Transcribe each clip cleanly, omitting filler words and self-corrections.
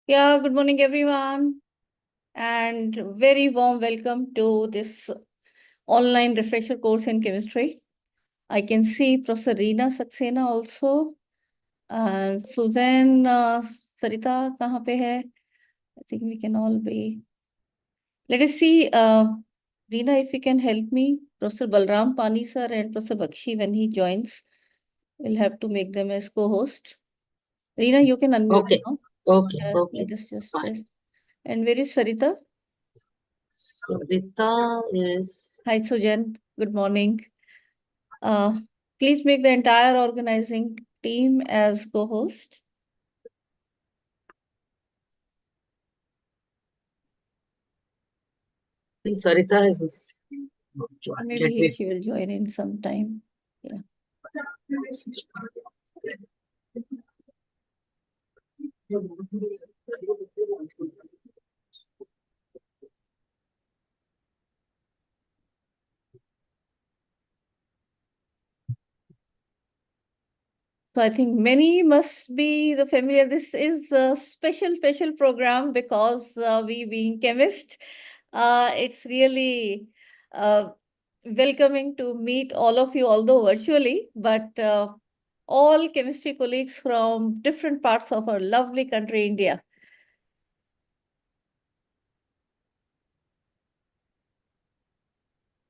Yeah, good morning, everyone, and very warm welcome to this online refresher course in chemistry. I can see Professor Reena Saxena also. Suzanne, Sarita, kahan pe hai? I think we can all be. Let us see, Reena, if you can help me. Professor Balram Pani sir and Professor Bakshi, when he joins, we'll have to make them as co-host. Reena, you can unmute Okay, now. okay, Yeah, okay. let us just Fine. test. And where is Sarita? Sarita is Hi, Sujan. Good morning. Uh, please make the entire organizing team as co-host. I think Sarita is joined. Let Maybe me she will join in some time. Yeah. So I think many must be the familiar. This is a special program because we being chemist, it's really welcoming to meet all of you, although virtually, but all chemistry colleagues from different parts of our lovely country, India.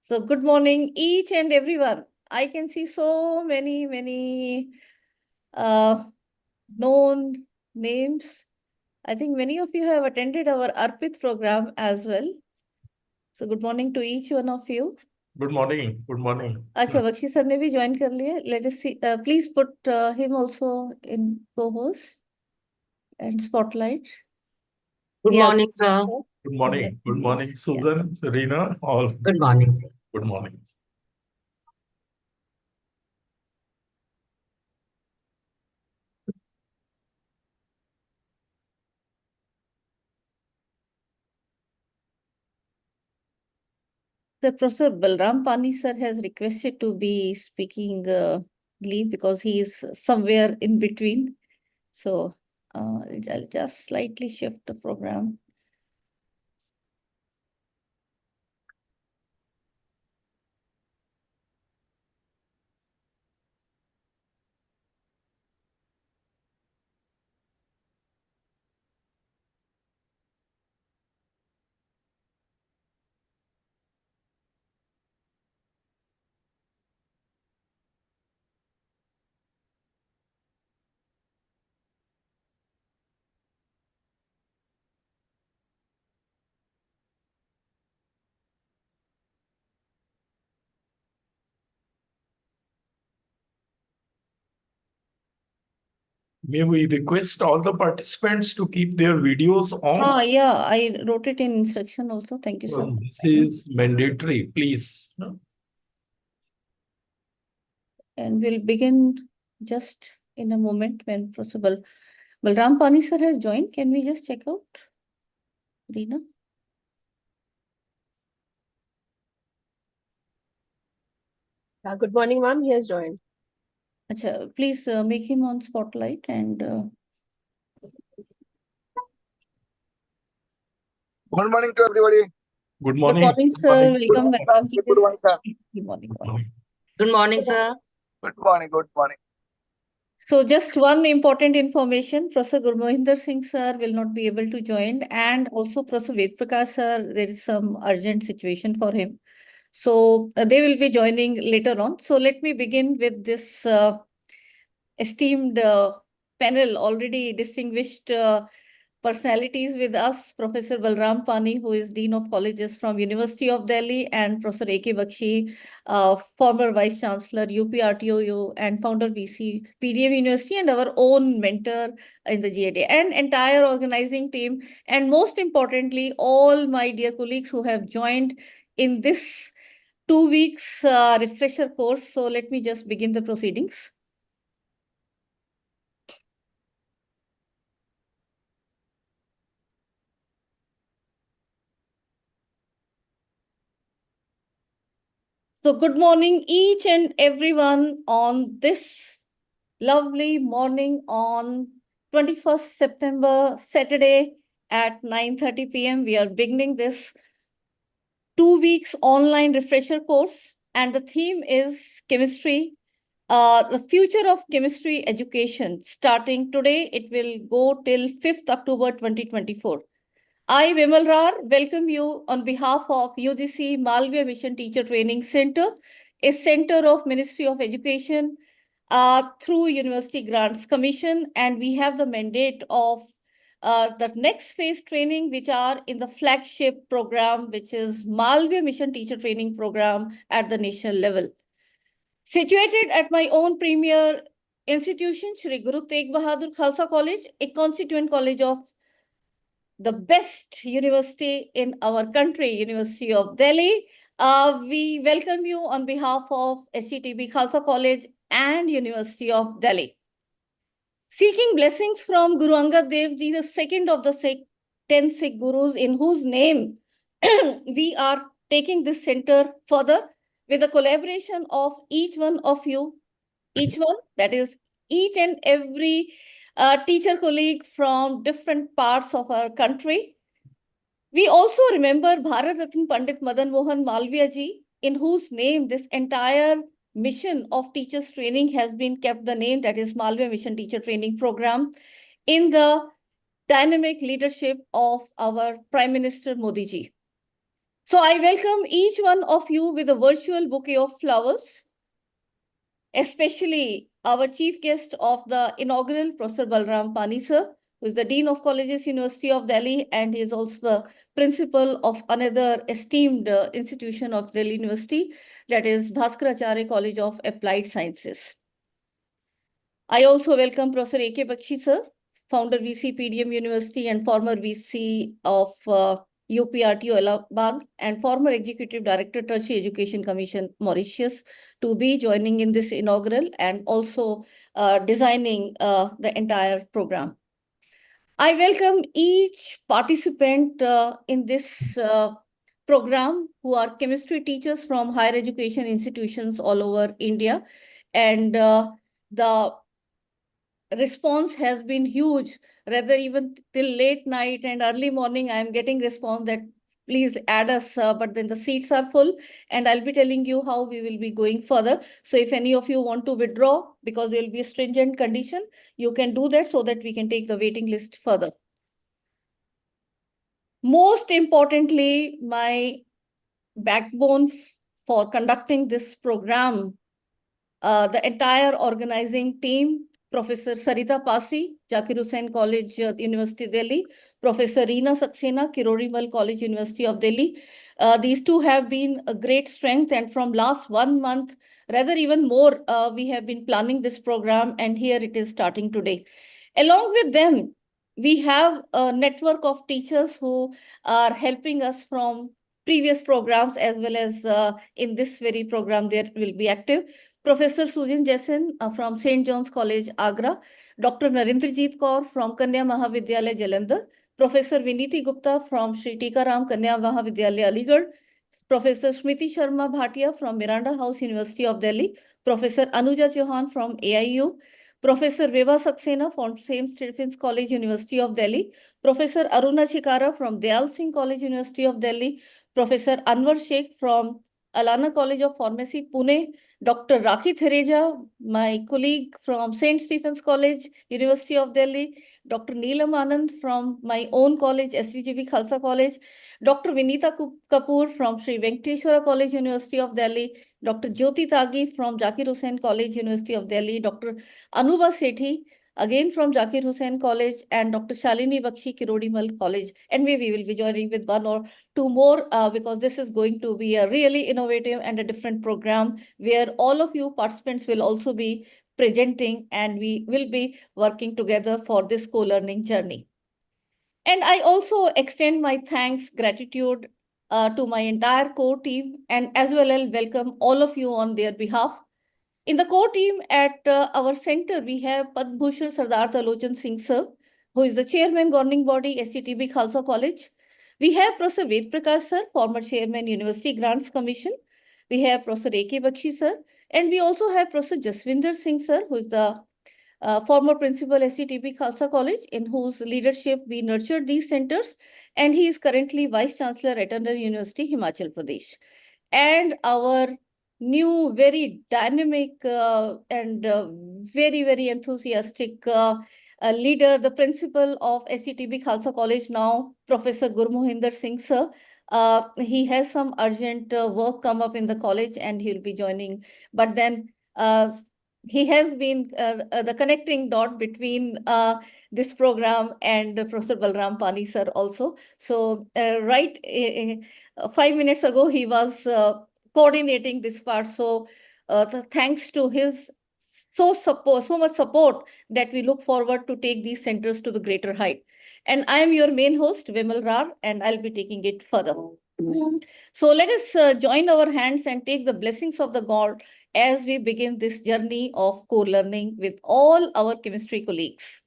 So good morning, each and everyone. I can see so many known names. I think many of you have attended our Arpit program as well. So good morning to each one of you. Good morning. Good morning. अच्छा Bakshi sir ने भी join कर लिया. Let us see. Please put him also in co-host and spotlight. good Yeah. morning, sir. Good morning. Good morning, Yes, yeah. Susan, Serena, all. Good morning, sir. Good morning. The Professor Balram Pani sir has requested to be speaking leave because he is somewhere in between. So I'll just slightly shift the program. May we request all the participants to keep their videos on? Yeah, I wrote it in instruction also. Thank you so much. This is mandatory, please. And we'll begin just in a moment when possible. Balram Pani sir has joined. Can we just check out? Reena? Good morning, ma'am. He has joined. Acha, please make him on spotlight and Good morning to everybody. Good good morning. morning, sir. Welcome back. Good morning, sir. Good morning. Good morning. Good morning, sir. Good morning. Good morning. So just one important information, Professor Gurmohinder Singh sir will not be able to join, and also Professor Ved Prakash sir, there is some urgent situation for him. So they will be joining later on. So let me begin with this esteemed panel, already distinguished personalities with us, Professor Balram Pani, who is Dean of Colleges from University of Delhi, and Professor A.K. Bakshi, former Vice Chancellor, UPRTOU, and founder VC, PDM University, and our own mentor in the GAD, and entire organizing team, and most importantly, all my dear colleagues who have joined in this 2 weeks refresher course. So let me just begin the proceedings. So good morning, each and everyone on this lovely morning on 21st September, Saturday at 9:30 p.m. We are beginning this 2 weeks online refresher course, and the theme is chemistry, the future of chemistry education. Starting today, it will go till 5th October 2024. I, Vimal Rar, welcome you on behalf of UGC Malviya Mission Teacher Training Center, a center of Ministry of Education through University Grants Commission, and we have the mandate of the next phase training, which are in the flagship program, which is Malviya Mission Teacher Training Program at the national level. Situated at my own premier institution, Shri Guru Tegh Bahadur Khalsa College, a constituent college of the best university in our country, University of Delhi. We welcome you on behalf of SCTB Khalsa College and University of Delhi. Seeking blessings from Guru Angad Dev Ji, the second of the 10 Sikh Gurus, in whose name we are taking this center further with the collaboration of each one of you, that is each and every teacher colleague from different parts of our country. We also remember Bharat Ratna Pandit Madan Mohan Malviya Ji, in whose name this entire mission of teachers training has been kept the name, that is Malviya Mission Teacher Training Program, in the dynamic leadership of our Prime Minister Modi Ji. So I welcome each one of you with a virtual bouquet of flowers, especially our chief guest of the inaugural, Professor Balram Pani sir, who is the Dean of Colleges, University of Delhi, and he is also the principal of another esteemed institution of Delhi University, that is Bhaskaracharya College of Applied Sciences. I also welcome Professor A.K. Bakshi sir, founder VC PDM University and former VC of UPRTO Allahabad and former Executive Director, Tertiary Education Commission, Mauritius, to be joining in this inaugural and also designing the entire program. I welcome each participant in this program who are chemistry teachers from higher education institutions all over India. And the response has been huge, rather even till late night and early morning. I'm getting response that please add us, but then the seats are full, and I'll be telling you how we will be going further. So if any of you want to withdraw, because there will be a stringent condition, you can do that so that we can take the waiting list further. Most importantly, my backbone for conducting this program, the entire organizing team, Professor Sarita Pasi, Zakir Hussain College, University Delhi, Professor Reena Saxena, Kirorimal College, University of Delhi. These two have been a great strength, and from last 1 month, rather even more, we have been planning this program, and here it is starting today. Along with them, we have a network of teachers who are helping us from previous programs, as well as in this very program, they will be active. Professor Sujin Jason from St. John's College, Agra, Dr. Narendrajit Kaur from Kanya Mahavidyalaya, Jalandhar, Professor Viniti Gupta from Sri Tikaram Kanya Mahavidyalaya, Aligarh, Professor Smriti Sharma Bhatia from Miranda House, University of Delhi, Professor Anuja Chauhan from AIU, Professor Veva Saxena from St. Stephen's College, University of Delhi, Professor Aruna Chikara from Dayal Singh College, University of Delhi, Professor Anwar Sheikh from Alana College of Pharmacy, Pune, Dr. Rakhi Thereja, my colleague from St. Stephen's College, University of Delhi, Dr. Neelam Anand from my own college, SCGB Khalsa College, Dr. Vinita Kapoor from Sri Venkateshwara College, University of Delhi, Dr. Jyoti Tagi from Zakir Hussain College, University of Delhi, Dr. Anuba Sethi, again from Zakir Hussain College, and Dr. Shalini Bakshi, Kirodimal College. And maybe we will be joining with one or two more because this is going to be a really innovative and a different program where all of you participants will also be presenting, and we will be working together for this co-learning journey. And I also extend my thanks, gratitude to my entire core team, and as well as welcome all of you on their behalf. In the core team at our center, we have Padma Bhushan Sardar Talochan Singh sir, who is the chairman governing body, SCTB Khalsa College. We have Professor Ved Prakash sir, former chairman, University Grants Commission. We have Professor A.K. Bakshi sir, and we also have Professor Jaswinder Singh sir, who is the former principal SCTP Khalsa College, in whose leadership we nurtured these centers, and he is currently Vice Chancellor at Anandha University, Himachal Pradesh. And our new, very dynamic and very, very enthusiastic leader, the principal of SCTP Khalsa College now, Professor Gurmohinder Singh sir. He has some urgent work come up in the college and he'll be joining. But then he has been the connecting dot between this program and Professor Balram Pani sir also. So 5 minutes ago, he was coordinating this part. So thanks to his so much support that we look forward to take these centers to the greater height. And I am your main host, Vimal Rar, and I'll be taking it further. So let us join our hands and take the blessings of the God as we begin this journey of co-learning with all our chemistry colleagues.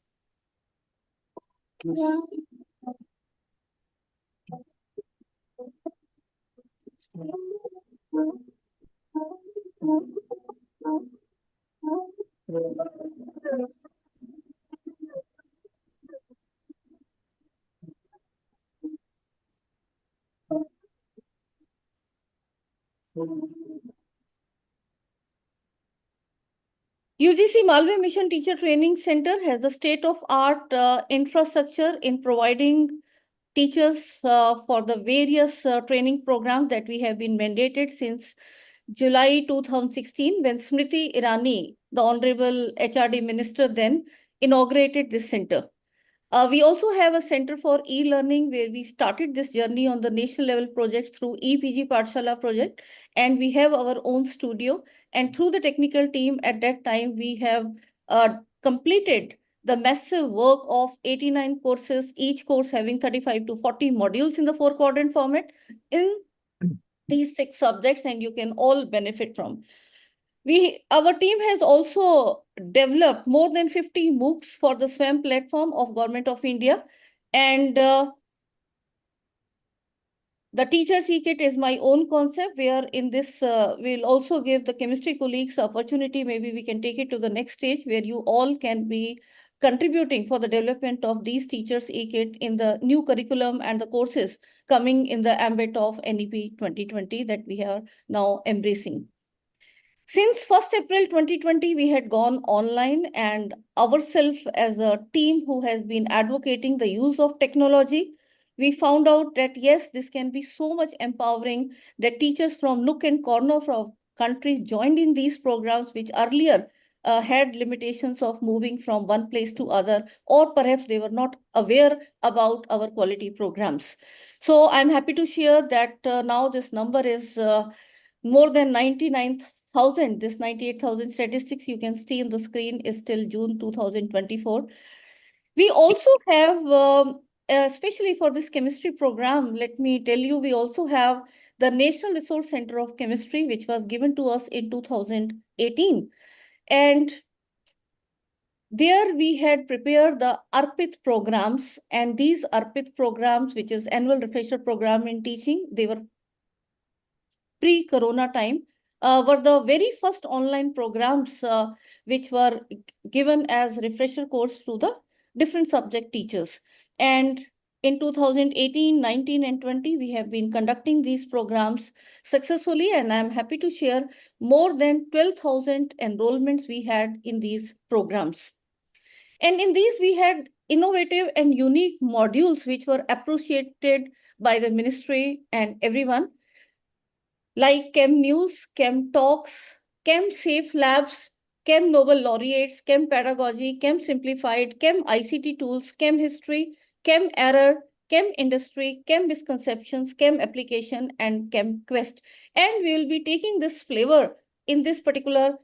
UGC Malve Mission Teacher Training Center has the state-of-art infrastructure in providing teachers for the various training programs that we have been mandated since July 2016, when Smriti Irani, the Honorable HRD Minister then, inaugurated this center. We also have a center for e-learning where we started this journey on the national level projects through EPG Pathshala project, and we have our own studio. And through the technical team at that time, we have completed the massive work of 89 courses, each course having 35 to 40 modules in the 4-quadrant format in these 6 subjects, and you can all benefit from. Our team has also developed more than 50 MOOCs for the SWAM platform of Government of India. And the Teacher's E-Kit is my own concept, where in this, we'll also give the chemistry colleagues opportunity. Maybe we can take it to the next stage where you all can be contributing for the development of these Teacher's E-Kit in the new curriculum and the courses coming in the ambit of NEP 2020 that we are now embracing. Since 1st April 2020, we had gone online, and ourselves as a team who has been advocating the use of technology, we found out that yes, this can be so much empowering that teachers from nook and corner of country joined in these programs, which earlier had limitations of moving from one place to other, or perhaps they were not aware about our quality programs. So I'm happy to share that now this number is more than 99,000. This 98,000 statistics you can see on the screen is till June 2024. We also have, especially for this chemistry program, let me tell you, we also have the National Resource Center of Chemistry, which was given to us in 2018. And there we had prepared the ARPIT programs, and these ARPIT programs, which is Annual Refresher Program in Teaching, they were pre-corona time, were the very first online programs which were given as refresher course to the different subject teachers. And in 2018, 19, and 20, we have been conducting these programs successfully, and I'm happy to share more than 12,000 enrollments we had in these programs. And in these, we had innovative and unique modules which were appreciated by the ministry and everyone, like Chem News, Chem Talks, Chem Safe Labs, Chem Nobel Laureates, Chem Pedagogy, Chem Simplified, Chem ICT Tools, Chem History, Chem Error, Chem Industry, Chem Misconceptions, Chem Application, and Chem Quest. And we will be taking this flavor in this particular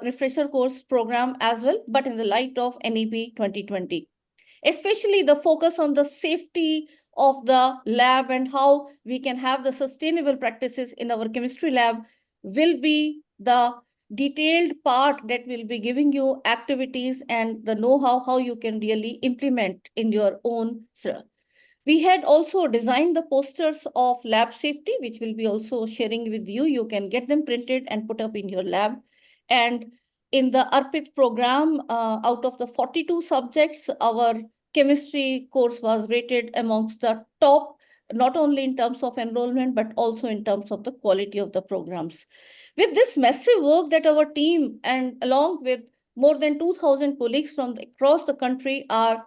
refresher course program as well, but in the light of NEP 2020. Especially the focus on the safety of the lab and how we can have the sustainable practices in our chemistry lab will be the detailed part that will be giving you activities and the know-how, how you can really implement in your own. We had also designed the posters of lab safety, which will be also sharing with you. You can get them printed and put up in your lab. And in the ARPIT program, out of the 42 subjects, our chemistry course was rated amongst the top, not only in terms of enrollment, but also in terms of the quality of the programs. With this massive work that our team and along with more than 2,000 colleagues from across the country have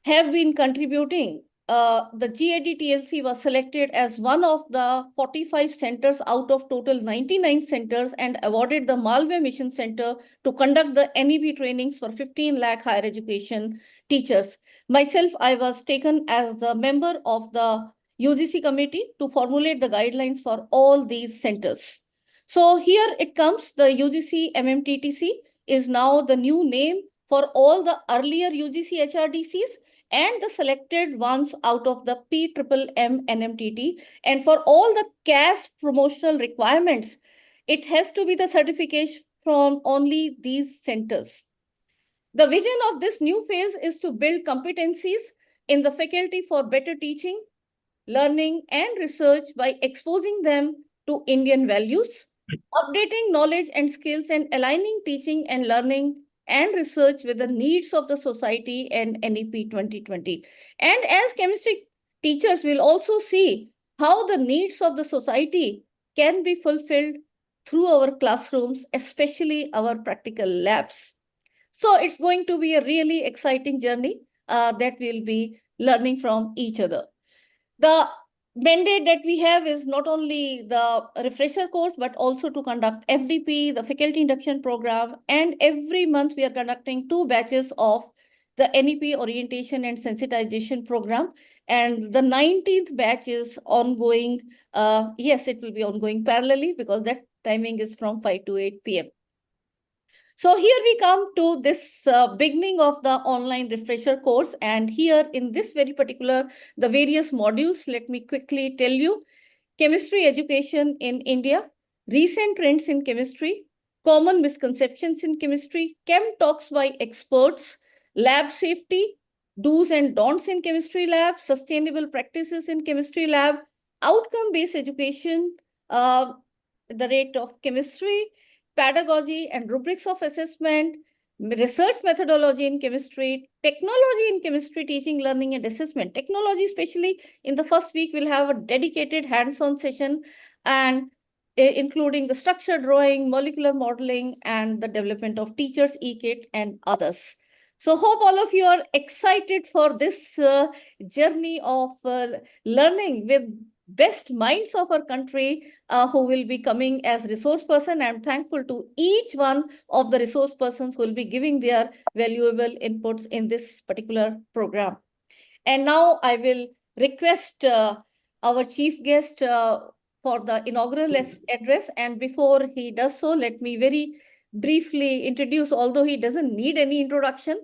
been contributing, the GAD-TLC was selected as one of the 45 centers out of total 99 centers and awarded the Malware Mission Center to conduct the NEP trainings for 15 lakh higher education teachers. Myself, I was taken as the member of the UGC committee to formulate the guidelines for all these centers. So here it comes, the UGC-MMTTC is now the new name for all the earlier UGC HRDCs and the selected ones out of the PMMNMTT. And for all the CAS promotional requirements, it has to be the certification from only these centers. The vision of this new phase is to build competencies in the faculty for better teaching, learning, and research by exposing them to Indian values, updating knowledge and skills, and aligning teaching and learning and research with the needs of the society and NEP 2020. And as chemistry teachers will also see how the needs of the society can be fulfilled through our classrooms, especially our practical labs. So it's going to be a really exciting journey that we'll be learning from each other. The mandate that we have is not only the refresher course, but also to conduct FDP, the faculty induction program, and every month we are conducting 2 batches of the NEP orientation and sensitization program. And the 19th batch is ongoing. Yes, it will be ongoing parallelly because that timing is from 5 to 8 p.m. So here we come to this beginning of the online refresher course. And here in this very particular, the various modules, let me quickly tell you: chemistry education in India, recent trends in chemistry, common misconceptions in chemistry, chem talks by experts, lab safety, do's and don'ts in chemistry lab, sustainable practices in chemistry lab, outcome-based education, the rate of chemistry, pedagogy and rubrics of assessment, research methodology in chemistry, technology in chemistry, teaching, learning, and assessment. Technology, especially in the first week, we'll have a dedicated hands-on session, and including the structured drawing, molecular modeling, and the development of teachers, e-kit, and others. So hope all of you are excited for this journey of learning with best minds of our country who will be coming as resource person. I'm thankful to each one of the resource persons who will be giving their valuable inputs in this particular program. And now I will request our chief guest for the inaugural address. And before he does so, let me very briefly introduce, although he doesn't need any introduction,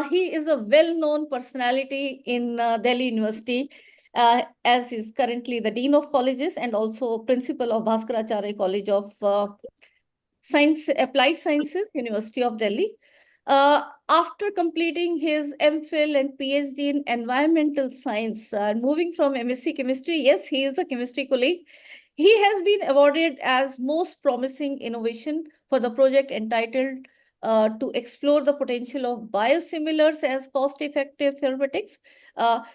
he is a well-known personality in Delhi University, as is currently the Dean of Colleges and also Principal of Bhaskaracharya College of Applied Sciences, University of Delhi. After completing his MPhil and PhD in Environmental Science, moving from MSc Chemistry, yes, he is a chemistry colleague. He has been awarded as Most Promising Innovation for the project entitled to explore the potential of biosimilars as cost-effective therapeutics.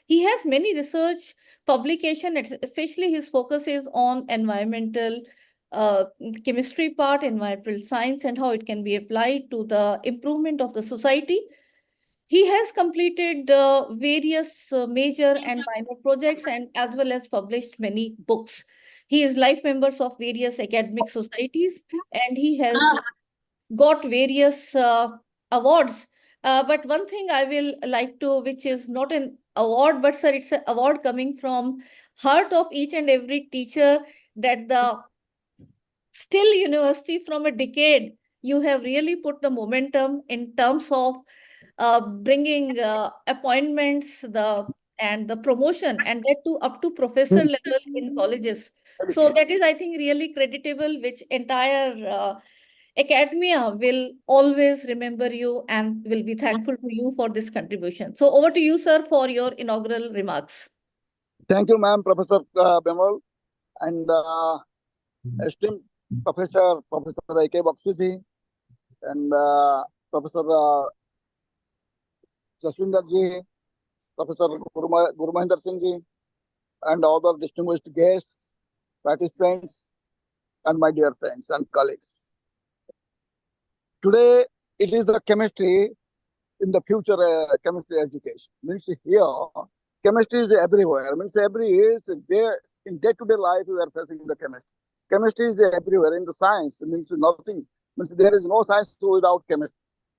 He has many research publications, especially his focus is on environmental chemistry part, environmental science, and how it can be applied to the improvement of the society. He has completed various major and minor projects and as well as published many books. He is life members of various academic societies and he has got various awards. But one thing I will like to, which is not an award, but sir, it's an award coming from heart of each and every teacher, that the Still University from a decade, you have really put the momentum in terms of bringing appointments and the promotion, and that too up to professor level in colleges. So that is, I think, really creditable, which entire academia will always remember you and will be thankful to you for this contribution. So over to you, sir, for your inaugural remarks. Thank you, ma'am, Professor Bemal, and esteemed Professor A.K. Bakshi, and Professor Jaswinder ji, Professor Guru Mahinder Singh ji, and other distinguished guests, participants, and my dear friends and colleagues. Today, it is the chemistry in the future chemistry education. Means here, chemistry is everywhere. Means every is there in day-to-day life we are facing the chemistry. Chemistry is everywhere in the science. Means nothing. Means there is no science without chemistry.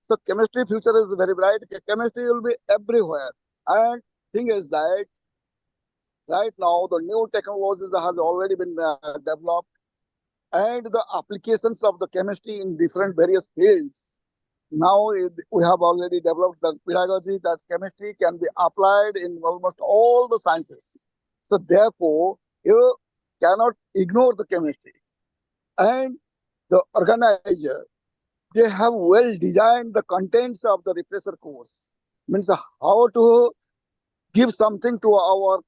So chemistry future is very bright. Chemistry will be everywhere. And thing is that right now the new technologies have already been developed, and the applications of the chemistry in different various fields. Now we have already developed the pedagogy that chemistry can be applied in almost all the sciences. So therefore, you cannot ignore the chemistry. And the organizer, they have well designed the contents of the refresher course. Means how to give something to our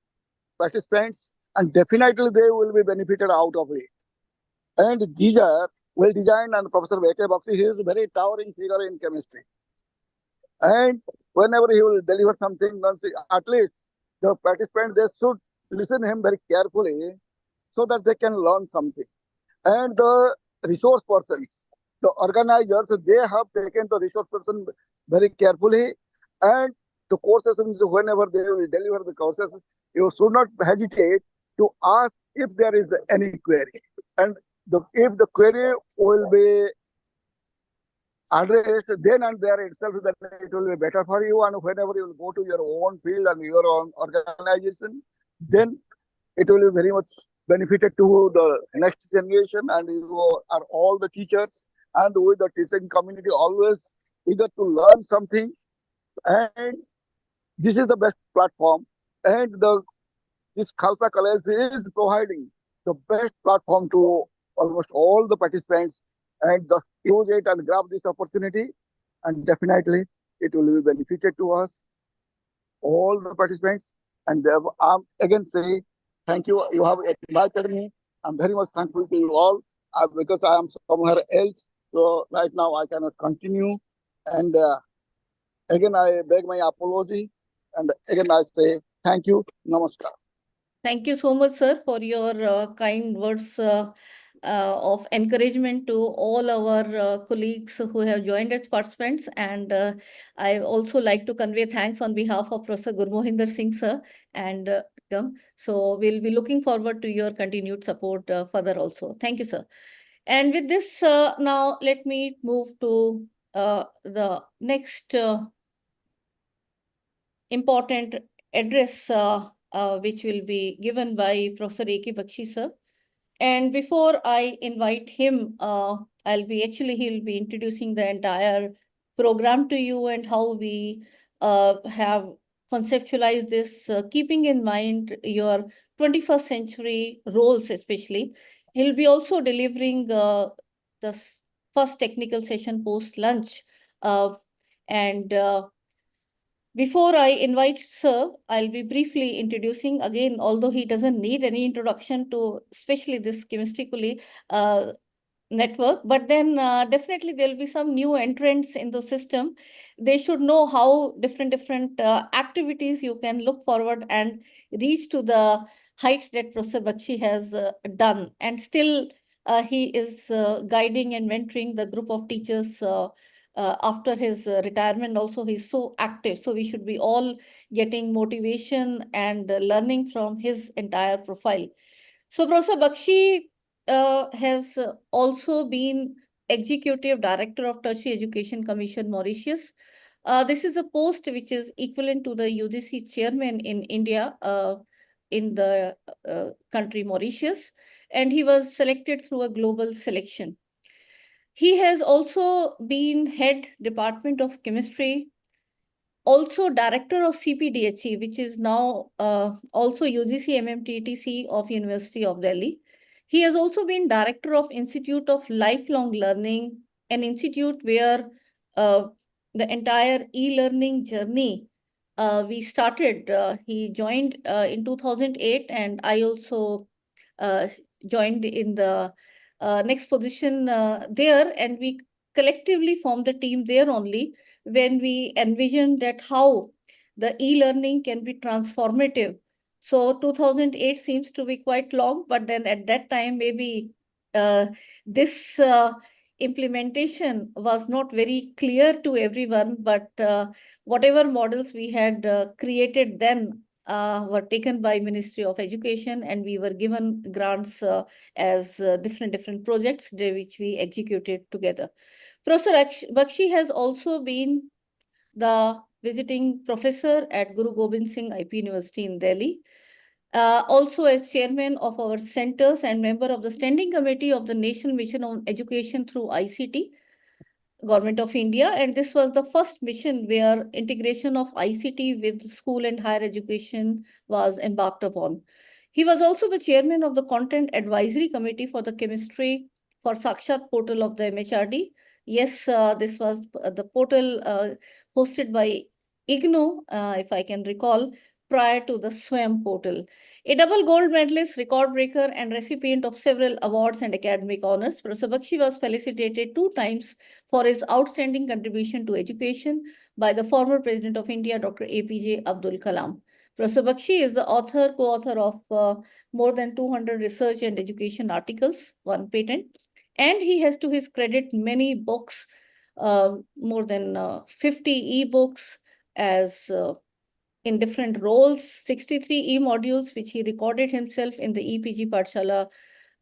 participants, and definitely they will be benefited out of it. And these are well designed, and Professor V.K. Bakshi, he is a very towering figure in chemistry. And whenever he will deliver something, at least the participants, they should listen to him very carefully so that they can learn something. And the resource persons, the organizers, they have taken the resource person very carefully. And the courses, whenever they will deliver the courses, you should not hesitate to ask if there is any query. And if the query will be addressed then and there itself, then it will be better for you. And whenever you will go to your own field and your own organization, then it will be very much benefited to the next generation. And you are all the teachers, and with the teaching community always eager to learn something. And this is the best platform. And this Khalsa College is providing the best platform to almost all the participants, and just use it and grab this opportunity, and definitely it will be benefited to us, all the participants. And I'm again saying thank you. You have invited me. I'm very much thankful to you all because I am somewhere else. So right now I cannot continue. And again, I beg my apology. And again, I say thank you. Namaskar. Thank you so much, sir, for your kind words of encouragement to all our colleagues who have joined as participants. And I also like to convey thanks on behalf of Professor Gurmohinder Singh, sir. And so we'll be looking forward to your continued support further also. Thank you, sir. And with this, now let me move to the next important address which will be given by Professor A.K. Bakshi, sir. And before I invite him, he'll be introducing the entire program to you and how we have conceptualized this, keeping in mind your 21st century roles especially. He'll be also delivering the first technical session post-lunch. And before I invite Sir, I'll be briefly introducing again, although he doesn't need any introduction to especially this chemistry network, but then definitely there'll be some new entrants in the system. They should know how different activities you can look forward and reach to the heights that Professor Bakshi has done. And still he is guiding and mentoring the group of teachers after his retirement. Also, he's so active. So we should be all getting motivation and learning from his entire profile. So Professor Bakshi has also been Executive Director of Tertiary Education Commission, Mauritius. This is a post which is equivalent to the UGC chairman in India, in the country Mauritius, and he was selected through a global selection. He has also been head Department of Chemistry, also director of CPDHE, which is now also UGC-MMTTC of University of Delhi. He has also been director of Institute of Lifelong Learning, an institute where the entire e-learning journey we started. He joined in 2008, and I also joined in the next position there, and we collectively formed a team there only when we envisioned that how the e-learning can be transformative. So 2008 seems to be quite long, but then at that time, maybe this implementation was not very clear to everyone, but whatever models we had created then were taken by Ministry of Education, and we were given grants as different projects which we executed together. Professor Bakshi has also been the visiting professor at Guru Gobind Singh IP University in Delhi. Also as chairman of our centers and member of the standing committee of the National Mission on Education through ICT, Government of India. And this was the first mission where integration of ICT with school and higher education was embarked upon. He was also the chairman of the Content Advisory Committee for the Chemistry for Sakshat portal of the MHRD. Yes, this was the portal hosted by IGNO, if I can recall, prior to the SWAM portal. A double gold medalist, record breaker, and recipient of several awards and academic honors, Professor Bakshi was felicitated 2 times for his outstanding contribution to education by the former President of India, Dr. APJ Abdul Kalam. Professor Bakshi is the co-author of more than 200 research and education articles, 1 patent, and he has to his credit many books, more than 50 e-books as in different roles, 63 e-modules, which he recorded himself in the EPG Pathshala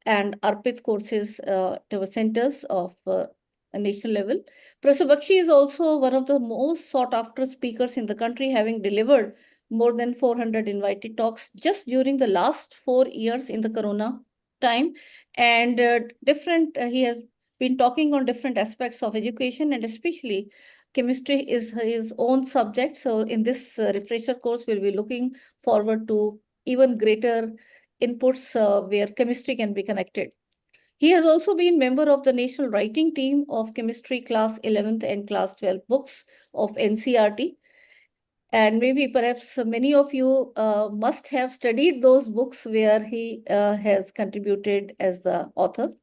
and Arpit courses to the centers of a national level. Professor Bakshi is also one of the most sought-after speakers in the country, having delivered more than 400 invited talks just during the last 4 years in the Corona time. And he has been talking on different aspects of education, and especially chemistry is his own subject. So in this refresher course, we'll be looking forward to even greater inputs where chemistry can be connected. He has also been member of the national writing team of chemistry class 11th and class 12th books of NCERT. And maybe perhaps many of you must have studied those books where he has contributed as the author.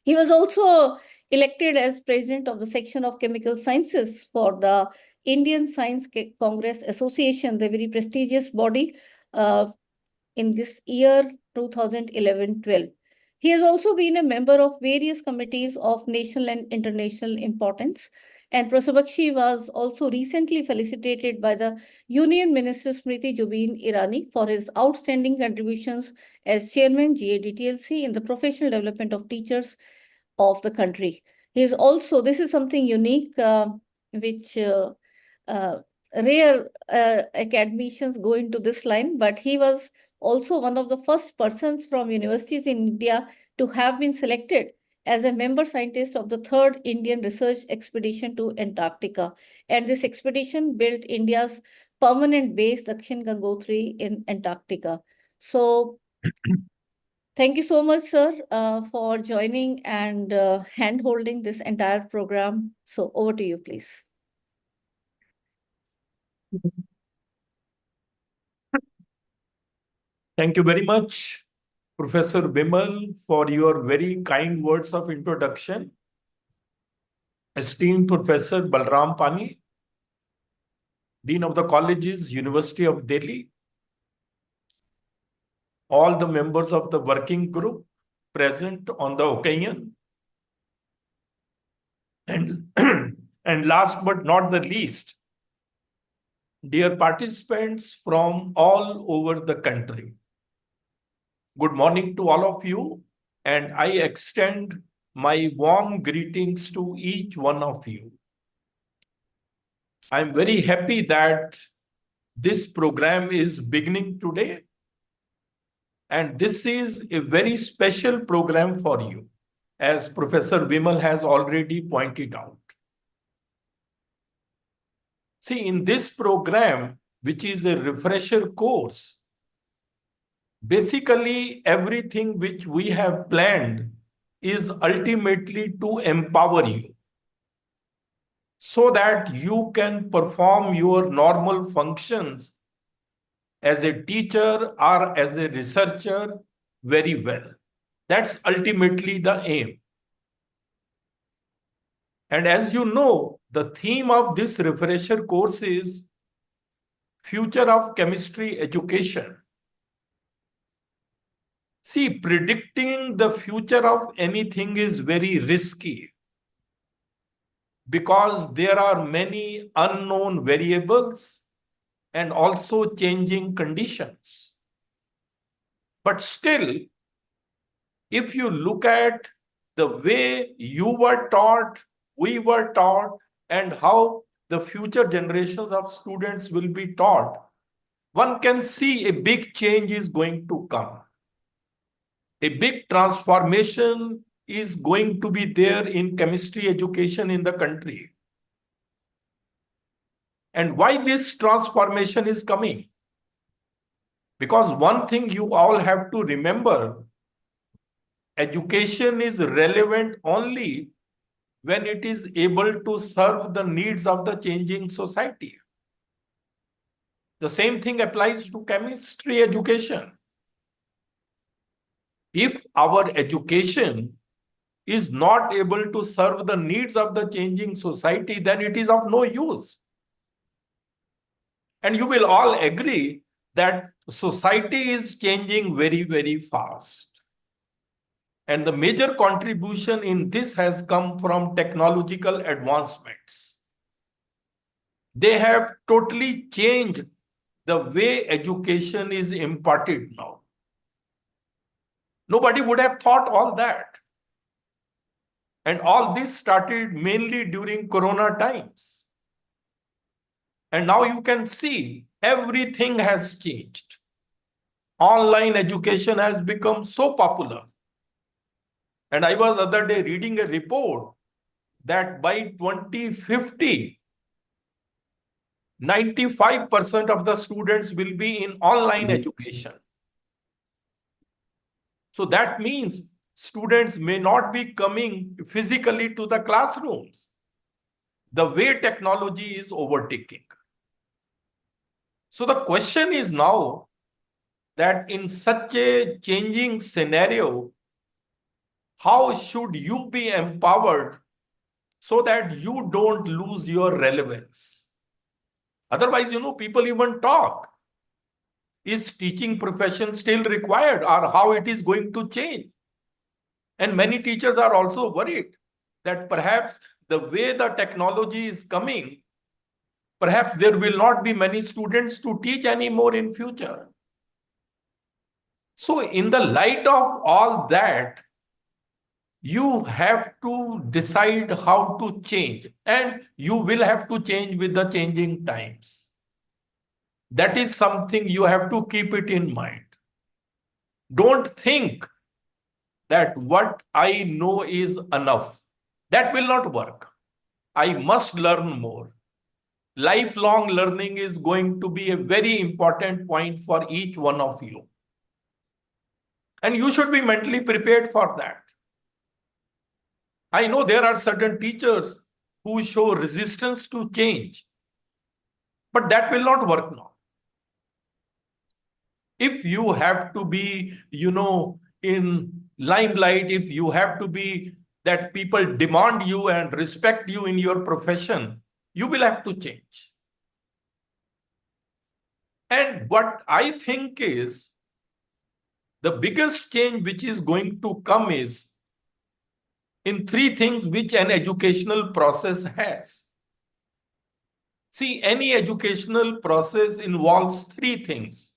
He was also elected as president of the section of chemical sciences for the Indian Science Congress Association, the very prestigious body in this year 2011-12. He has also been a member of various committees of national and international importance. And Professor Bakshi was also recently felicitated by the Union Minister Smriti Zubin Irani for his outstanding contributions as chairman GAD-MMTTC in the professional development of teachers of the country. He is also, this is something unique, which rare academicians go into this line, but he was also one of the first persons from universities in India to have been selected as a member scientist of the 3rd Indian research expedition to Antarctica. And this expedition built India's permanent base, Dakshin Gangotri, in Antarctica. So thank you so much, sir, for joining and hand-holding this entire program. So over to you, please. Thank you very much, Professor Bimal, for your very kind words of introduction. Esteemed Professor Balram Pani, Dean of the Colleges, University of Delhi, all the members of the working group present on the occasion, and, and last but not the least, dear participants from all over the country. Good morning to all of you, and I extend my warm greetings to each one of you. I'm very happy that this program is beginning today, and this is a very special program for you, as Professor Vimal has already pointed out. See, in this program, which is a refresher course, basically everything which we have planned is ultimately to empower you so that you can perform your normal functions as a teacher or as a researcher very well. That's ultimately the aim. And as you know, the theme of this refresher course is Future of Chemistry Education. See, predicting the future of anything is very risky because there are many unknown variables and also changing conditions. But still, if you look at the way you were taught, we were taught, and how the future generations of students will be taught, one can see a big change is going to come. A big transformation is going to be there in chemistry education in the country. And why this transformation is coming? Because one thing you all have to remember, education is relevant only when it is able to serve the needs of the changing society. The same thing applies to chemistry education. If our education is not able to serve the needs of the changing society, then it is of no use. And you will all agree that society is changing very, very fast. And the major contribution in this has come from technological advancements. They have totally changed the way education is imparted now. Nobody would have thought all that. And all this started mainly during Corona times. And now you can see everything has changed. Online education has become so popular. And I was the other day reading a report that by 2050, 95% of the students will be in online education. So that means students may not be coming physically to the classrooms. The way technology is overtaking. So the question is now that in such a changing scenario, how should you be empowered so that you don't lose your relevance? Otherwise, people even talk. Is teaching profession still required, or how it is going to change? And many teachers are also worried that perhaps the way the technology is coming, perhaps there will not be many students to teach anymore in future. So in the light of all that, you have to decide how to change, and you will have to change with the changing times. That is something you have to keep it in mind. Don't think that what I know is enough. That will not work. I must learn more. Lifelong learning is going to be a very important point for each one of you. And you should be mentally prepared for that. I know there are certain teachers who show resistance to change, but that will not work now. If you have to be, in limelight, if you have to be that people demand you and respect you in your profession, you will have to change. And what I think is the biggest change which is going to come is in three things which an educational process has. See, any educational process involves three things.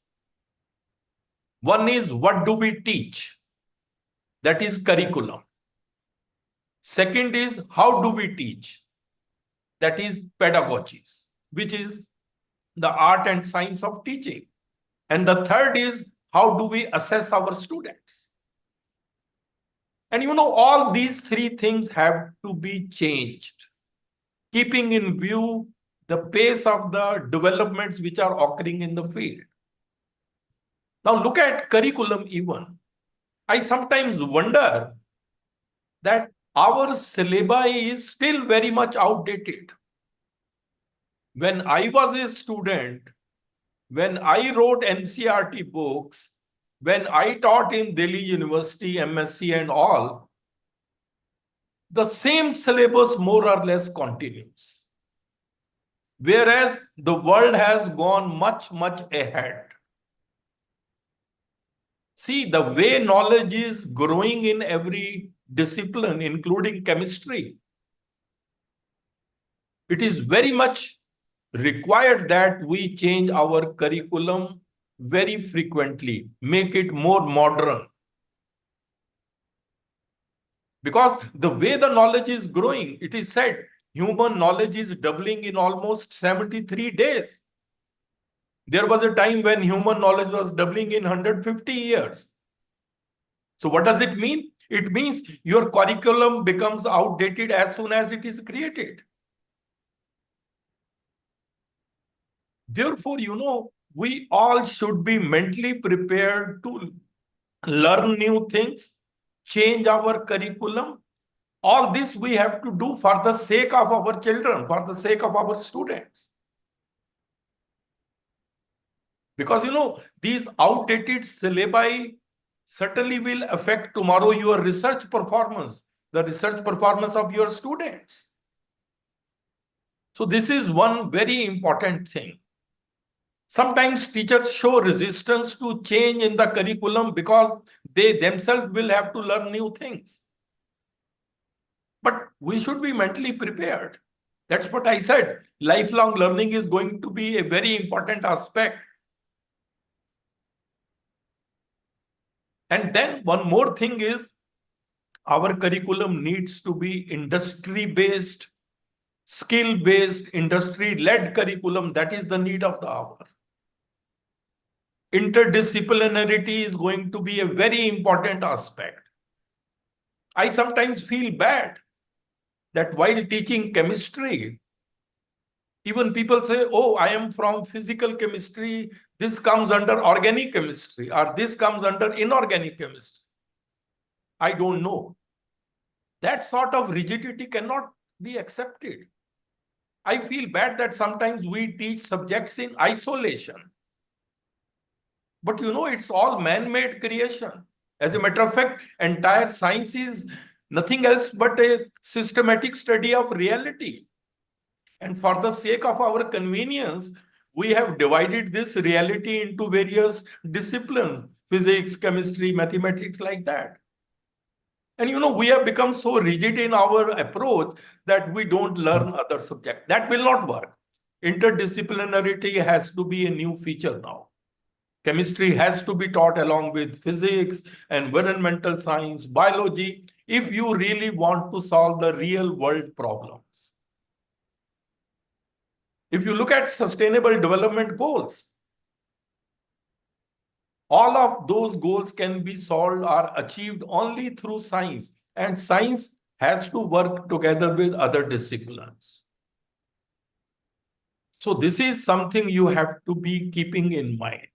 One is, what do we teach? That is curriculum. Second is, how do we teach? That is pedagogy, which is the art and science of teaching. And the third is, how do we assess our students? And all these three things have to be changed, keeping in view the pace of the developments which are occurring in the field. Now look at curriculum even. I sometimes wonder that our syllabi is still very much outdated. When I was a student, when I wrote NCERT books, when I taught in Delhi University, MSc and all, the same syllabus more or less continues. Whereas the world has gone much, much ahead. See, the way knowledge is growing in every discipline, including chemistry, it is very much required that we change our curriculum very frequently, make it more modern. Because the way the knowledge is growing, it is said human knowledge is doubling in almost 73 days. There was a time when human knowledge was doubling in 150 years. So what does it mean? It means your curriculum becomes outdated as soon as it is created. Therefore, we all should be mentally prepared to learn new things, change our curriculum. All this we have to do for the sake of our children, for the sake of our students. Because, these outdated syllabi certainly will affect tomorrow your research performance, the research performance of your students. So this is one very important thing. Sometimes teachers show resistance to change in the curriculum because they themselves will have to learn new things. But we should be mentally prepared. That's what I said. Lifelong learning is going to be a very important aspect. And then one more thing is our curriculum needs to be industry-based, skill-based, industry-led curriculum. That is the need of the hour. Interdisciplinarity is going to be a very important aspect. I sometimes feel bad that while teaching chemistry, even people say, oh, I am from physical chemistry, this comes under organic chemistry, or this comes under inorganic chemistry. I don't know. That sort of rigidity cannot be accepted. I feel bad that sometimes we teach subjects in isolation. But it's all man-made creation. As a matter of fact, entire science is nothing else but a systematic study of reality. And for the sake of our convenience, we have divided this reality into various disciplines, physics, chemistry, mathematics, like that. And we have become so rigid in our approach that we don't learn other subjects. That will not work. Interdisciplinarity has to be a new feature now. Chemistry has to be taught along with physics, environmental science, biology, if you really want to solve the real world problems. If you look at sustainable development goals, all of those goals can be solved or achieved only through science, and science has to work together with other disciplines. So this is something you have to be keeping in mind.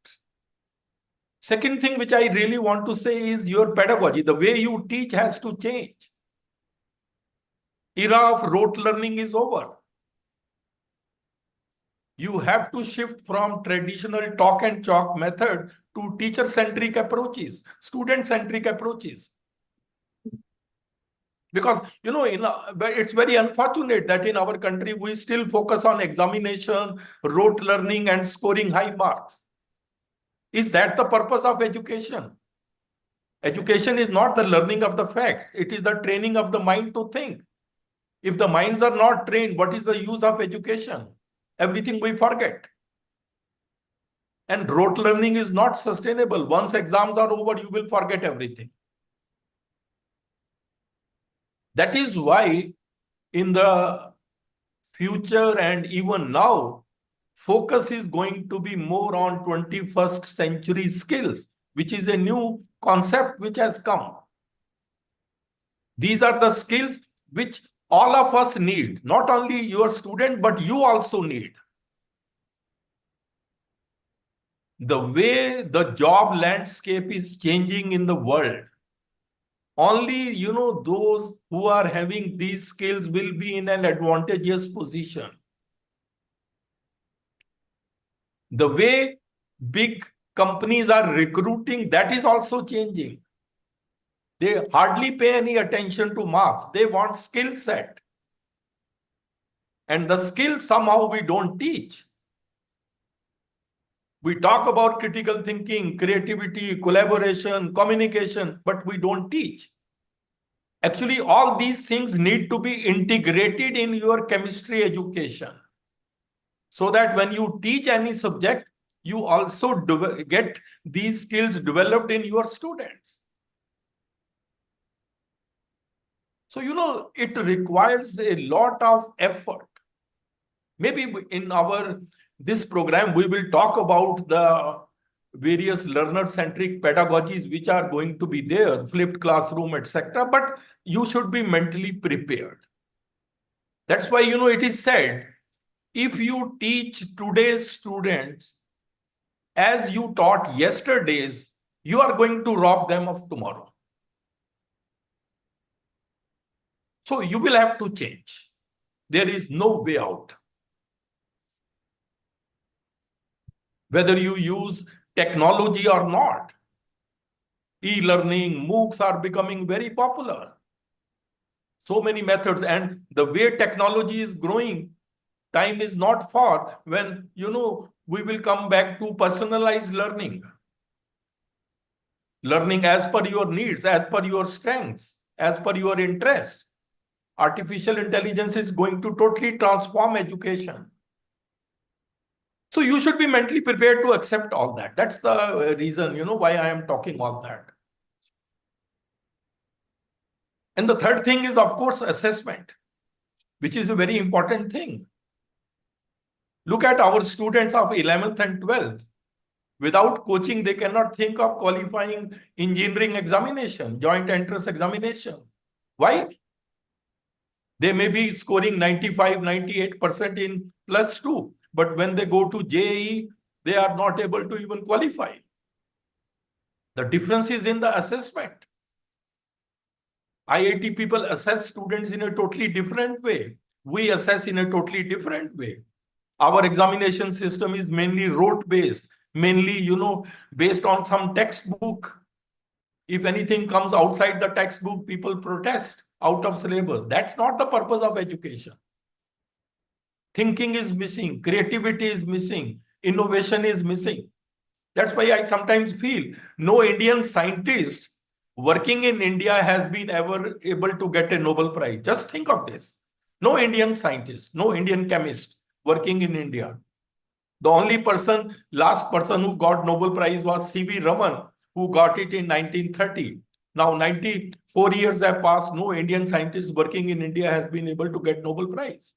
Second thing which I really want to say is your pedagogy. The way you teach has to change. Era of rote learning is over. You have to shift from traditional talk and chalk method to teacher-centric approaches, student-centric approaches. Because, it's very unfortunate that in our country, we still focus on examination, rote learning, and scoring high marks. Is that the purpose of education? Education is not the learning of the facts. It is the training of the mind to think. If the minds are not trained, what is the use of education? Everything we forget. And rote learning is not sustainable. Once exams are over, you will forget everything. That is why in the future and even now, focus is going to be more on 21st century skills, which is a new concept which has come. These are the skills which all of us need, not only your student, but you also need. The way the job landscape is changing in the world, only, those who are having these skills will be in an advantageous position. The way big companies are recruiting, that is also changing. They hardly pay any attention to marks. They want skill set. And the skill somehow we don't teach. We talk about critical thinking, creativity, collaboration, communication, but we don't teach. Actually, all these things need to be integrated in your chemistry education, so that when you teach any subject, you also get these skills developed in your students. So, it requires a lot of effort. Maybe in this program, we will talk about the various learner-centric pedagogies which are going to be there, flipped classroom, etc. But you should be mentally prepared. That's why, it is said, if you teach today's students as you taught yesterday's, you are going to rob them of tomorrow. So you will have to change. There is no way out. Whether you use technology or not, e-learning, MOOCs are becoming very popular. So many methods, and the way technology is growing, time is not far when, we will come back to personalized learning. Learning as per your needs, as per your strengths, as per your interest. Artificial intelligence is going to totally transform education. So you should be mentally prepared to accept all that. That's the reason, why I am talking all that. And the third thing is, of course, assessment, which is a very important thing. Look at our students of 11th and 12th. Without coaching, they cannot think of qualifying engineering examination, joint entrance examination. Why? They may be scoring 95, 98% in +2, but when they go to JEE, they are not able to even qualify. The difference is in the assessment. IIT people assess students in a totally different way. We assess in a totally different way. Our examination system is mainly rote-based, mainly, based on some textbook. If anything comes outside the textbook, people protest out of syllabus. That's not the purpose of education. Thinking is missing, creativity is missing, innovation is missing. That's why I sometimes feel no Indian scientist working in India has been ever able to get a Nobel Prize. Just think of this. No Indian scientist, no Indian chemist working in India. The only last person who got Nobel Prize was C.V. Raman, who got it in 1930. Now 94 years have passed, no Indian scientist working in India has been able to get Nobel Prize.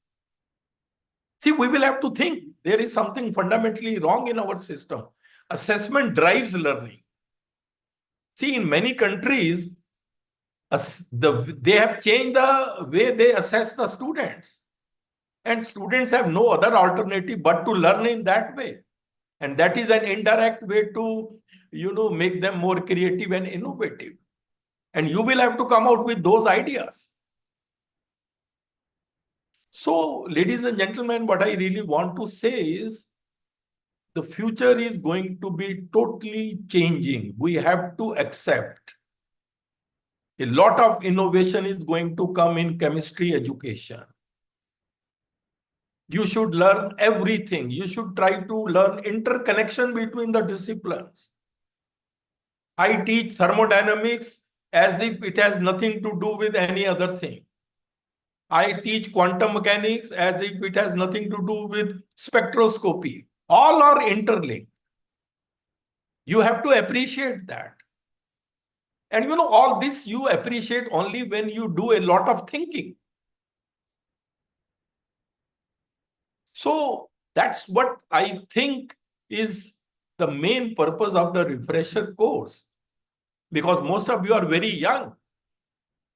See, we will have to think there is something fundamentally wrong in our system. Assessment drives learning. See, in many countries, they have changed the way they assess the students. And students have no other alternative but to learn in that way. And that is an indirect way to, make them more creative and innovative. And you will have to come out with those ideas. So, ladies and gentlemen, what I really want to say is the future is going to be totally changing. We have to accept a lot of innovation is going to come in chemistry education. You should learn everything. You should try to learn interconnection between the disciplines. I teach thermodynamics as if it has nothing to do with any other thing. I teach quantum mechanics as if it has nothing to do with spectroscopy. All are interlinked. You have to appreciate that. And all this you appreciate only when you do a lot of thinking. So that's what I think is the main purpose of the refresher course. Because most of you are very young.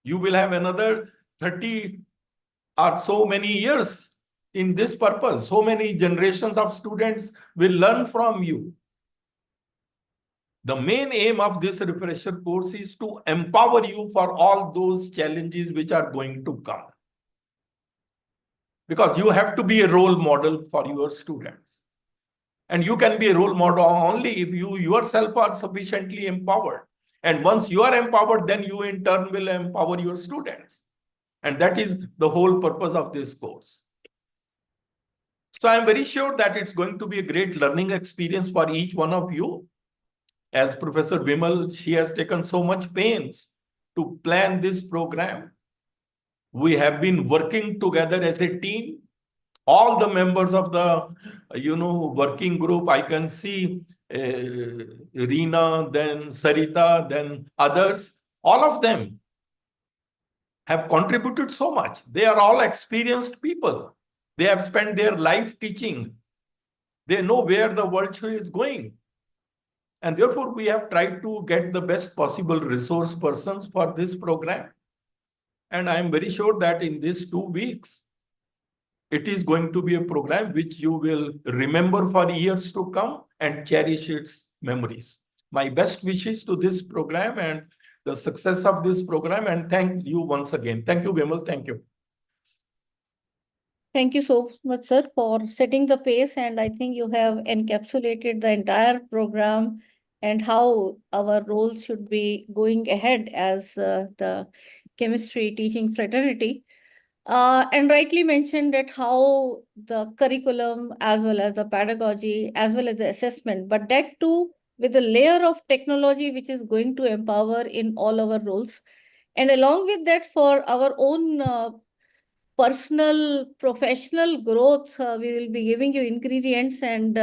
You will have another 30 or so many years in this purpose. So many generations of students will learn from you. The main aim of this refresher course is to empower you for all those challenges which are going to come. Because you have to be a role model for your students. And you can be a role model only if you yourself are sufficiently empowered. And once you are empowered, then you in turn will empower your students. And that is the whole purpose of this course. So I'm very sure that it's going to be a great learning experience for each one of you. As Professor Vimal, she has taken so much pains to plan this program. We have been working together as a team. All the members of the, working group, I can see Reena, then Sarita, then others, all of them have contributed so much. They are all experienced people. They have spent their life teaching. They know where the world is going. And therefore, we have tried to get the best possible resource persons for this program. And I am very sure that in these 2 weeks, it is going to be a program which you will remember for years to come and cherish its memories. My best wishes to this program and the success of this program. And thank you once again. Thank you, Vimal. Thank you. Thank you so much, sir, for setting the pace. And I think you have encapsulated the entire program and how our roles should be going ahead as the chemistry teaching fraternity. And rightly mentioned that how the curriculum as well as the pedagogy as well as the assessment, but that too with a layer of technology which is going to empower in all our roles. And along with that, for our own personal, professional growth, we will be giving you ingredients and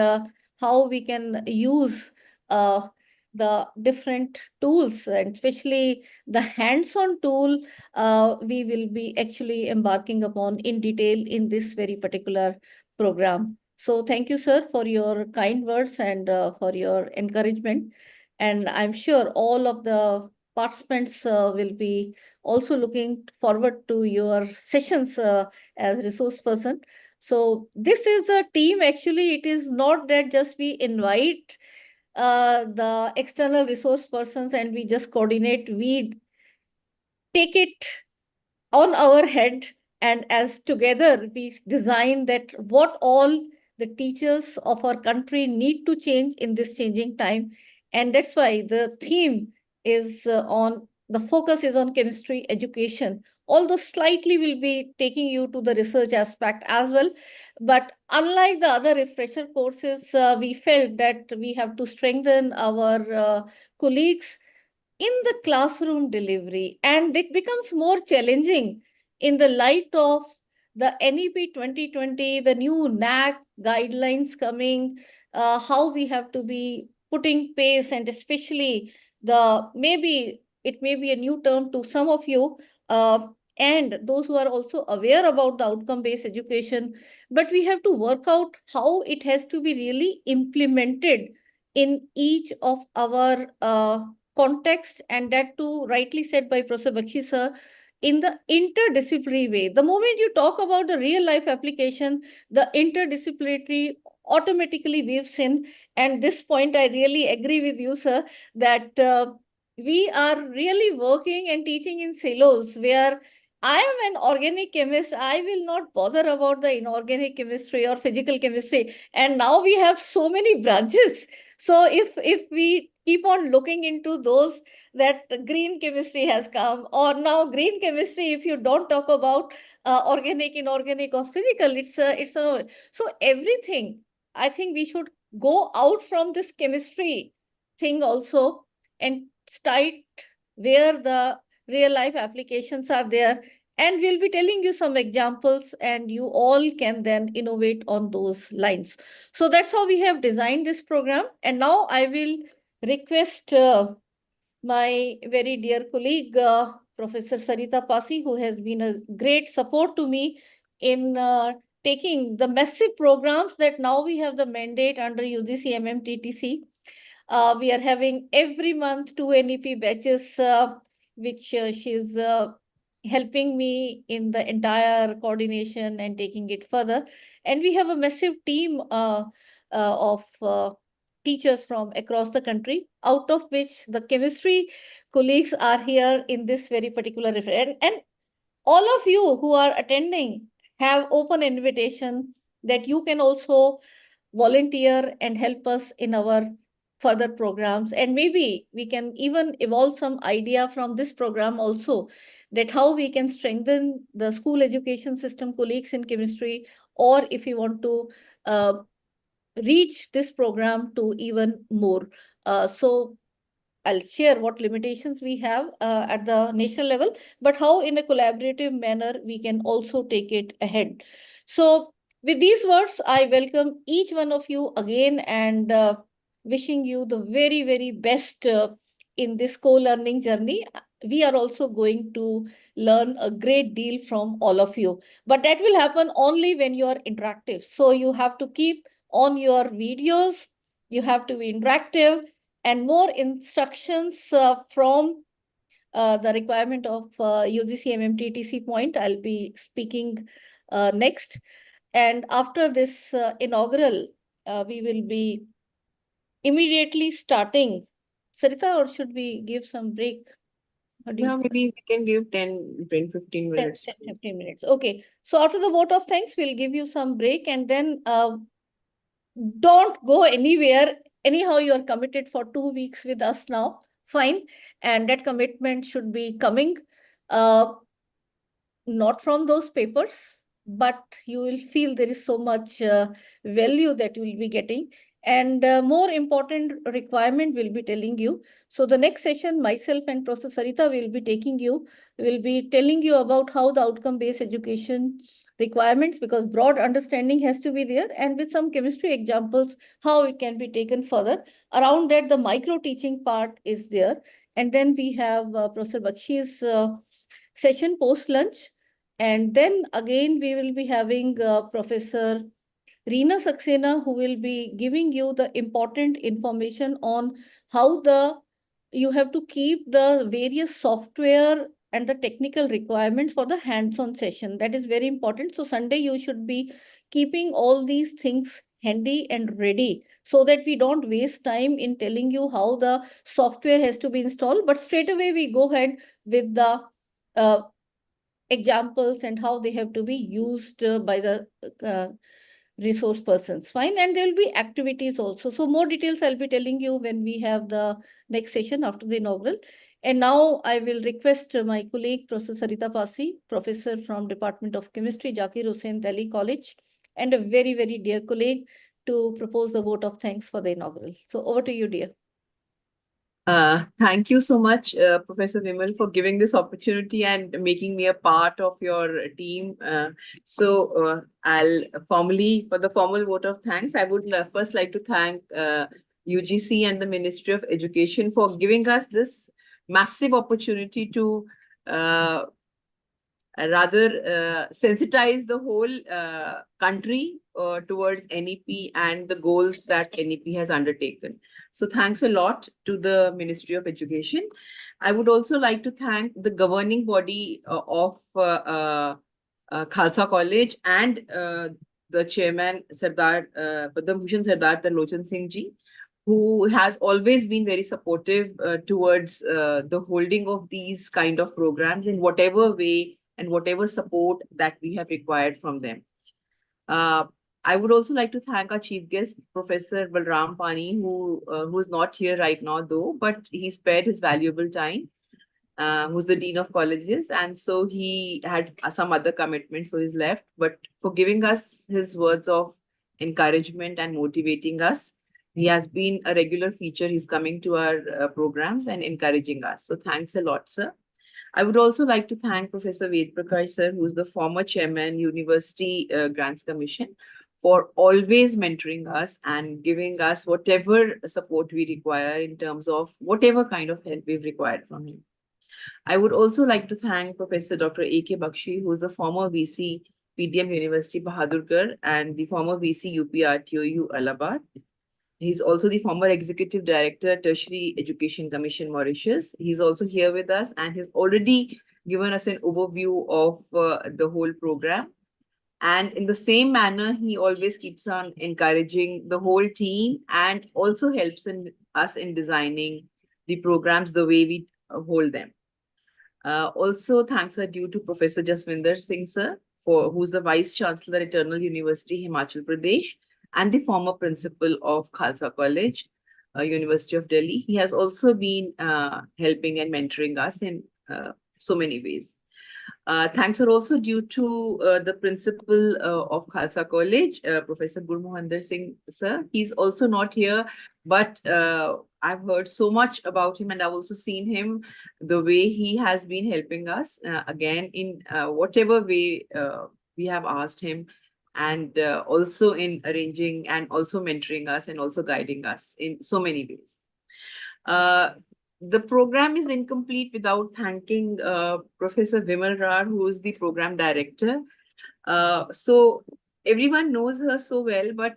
how we can use the different tools, and especially the hands-on tool we will be actually embarking upon in detail in this very particular program. So thank you, sir, for your kind words and for your encouragement. And I'm sure all of the participants will be also looking forward to your sessions as resource person. So this is a team. Actually, it is not that just we invite the external resource persons and we just coordinate. We take it on our head, and as together we design that what all the teachers of our country need to change in this changing time. And that's why the theme is on the focus is on chemistry education, although slightly will be taking you to the research aspect as well. But unlike the other refresher courses, we felt that we have to strengthen our colleagues in the classroom delivery, and it becomes more challenging in the light of the NEP 2020, the new NAC guidelines coming, how we have to be putting pace, and especially maybe it may be a new term to some of you, and those who are also aware about the outcome-based education, but we have to work out how it has to be really implemented in each of our context, and that too rightly said by Professor Bakshi sir, in the interdisciplinary way. The moment you talk about the real life application, the interdisciplinary automatically weaves in. And this point, I really agree with you, sir, that we are really working and teaching in silos where I am an organic chemist. I will not bother about the inorganic chemistry or physical chemistry. And now we have so many branches. So if we keep on looking into those, that green chemistry has come, or now green chemistry, if you don't talk about organic, inorganic, or physical, it's a so everything. I think we should go out from this chemistry thing also and start where the real life applications are there. And we'll be telling you some examples, and you all can then innovate on those lines. So that's how we have designed this program. And now I will request my very dear colleague, Professor Sarita Pasi, who has been a great support to me in taking the massive programs that now we have the mandate under UGC-MMTTC. We are having every month 2 NEP batches, which she's helping me in the entire coordination and taking it further. And we have a massive team of teachers from across the country, out of which the chemistry colleagues are here in this very particular reference. And all of you who are attending have open invitation that you can also volunteer and help us in our further programs, and maybe we can even evolve some idea from this program also, that how we can strengthen the school education system colleagues in chemistry, or if we want to reach this program to even more. So I'll share what limitations we have at the national level, but how in a collaborative manner we can also take it ahead. So with these words, I welcome each one of you again, and wishing you the very, very best in this co-learning journey. We are also going to learn a great deal from all of you, but that will happen only when you are interactive. So you have to keep on your videos, you have to be interactive, and more instructions from the requirement of UGC-MMTTC point. I'll be speaking next. And after this inaugural, we will be immediately starting. Sarita, or should we give some break? Yeah, maybe we can give 10, 15 minutes. 10, 15 minutes. Okay. So after the vote of thanks, we'll give you some break, and then don't go anywhere. Anyhow, you are committed for 2 weeks with us now. Fine. And that commitment should be coming not from those papers, but you will feel there is so much value that you will be getting. And more important requirement will be telling you. So the next session, myself and Professor Sarita will be telling you about how the outcome-based education requirements, because broad understanding has to be there, and with some chemistry examples, how it can be taken further. Around that, the micro teaching part is there. And then we have Professor Bakshi's session post-lunch. And then again, we will be having Professor Reena Saxena, who will be giving you the important information on how you have to keep the various software and the technical requirements for the hands-on session. That is very important. So Sunday, you should be keeping all these things handy and ready, so that we don't waste time in telling you how the software has to be installed, but straight away we go ahead with the examples and how they have to be used by the resource persons. Fine. And there will be activities also. So more details I'll be telling you when we have the next session after the inaugural. And now I will request my colleague, Professor Sarita Pasi, professor from Department of Chemistry, Zakir Hussain Delhi College, and a very, very dear colleague, to propose the vote of thanks for the inaugural. So over to you, dear. Thank you so much, Professor Vimal, for giving this opportunity and making me a part of your team. I'll formally, for the formal vote of thanks, I would first like to thank UGC and the Ministry of Education for giving us this massive opportunity to sensitize the whole country towards NEP and the goals that NEP has undertaken. So thanks a lot to the Ministry of Education. I would also like to thank the governing body of Khalsa College and the chairman, Sardar Padma Bhushan Sardar Talochan Singh ji, who has always been very supportive towards the holding of these kind of programs in whatever way and whatever support that we have required from them. I would also like to thank our chief guest, Professor Balram Pani, who is not here right now though, but he spared his valuable time, who's the Dean of Colleges. And so he had some other commitments, so he's left. But for giving us his words of encouragement and motivating us, he has been a regular feature. He's coming to our programs and encouraging us. So thanks a lot, sir. I would also like to thank Professor Ved Prakash, sir, who is the former chairman, University Grants Commission, for always mentoring us and giving us whatever support we require in terms of whatever kind of help we've required from him. I would also like to thank Professor Dr. A.K. Bakshi, who is the former VC, PDM University, Bahadurgarh, and the former VC, UPRTOU, Allahabad. He's also the former Executive Director, Tertiary Education Commission, Mauritius. He's also here with us and he's already given us an overview of the whole program. And in the same manner, he always keeps on encouraging the whole team and also helps us in designing the programs the way we hold them. Also, thanks are due to Professor Jaswinder Singh, sir, who's the Vice Chancellor, Eternal University, Himachal Pradesh, and the former principal of Khalsa College. University of Delhi. He has also been helping and mentoring us in so many ways. Thanks are also due to the principal of Khalsa College, Professor Gurmohander Singh sir. He's also not here, but I've heard so much about him and I've also seen him, the way he has been helping us again in whatever way we have asked him, and also in arranging and also mentoring us and also guiding us in so many ways. The program is incomplete without thanking Professor Vimal Rar, who is the program director. So everyone knows her so well, but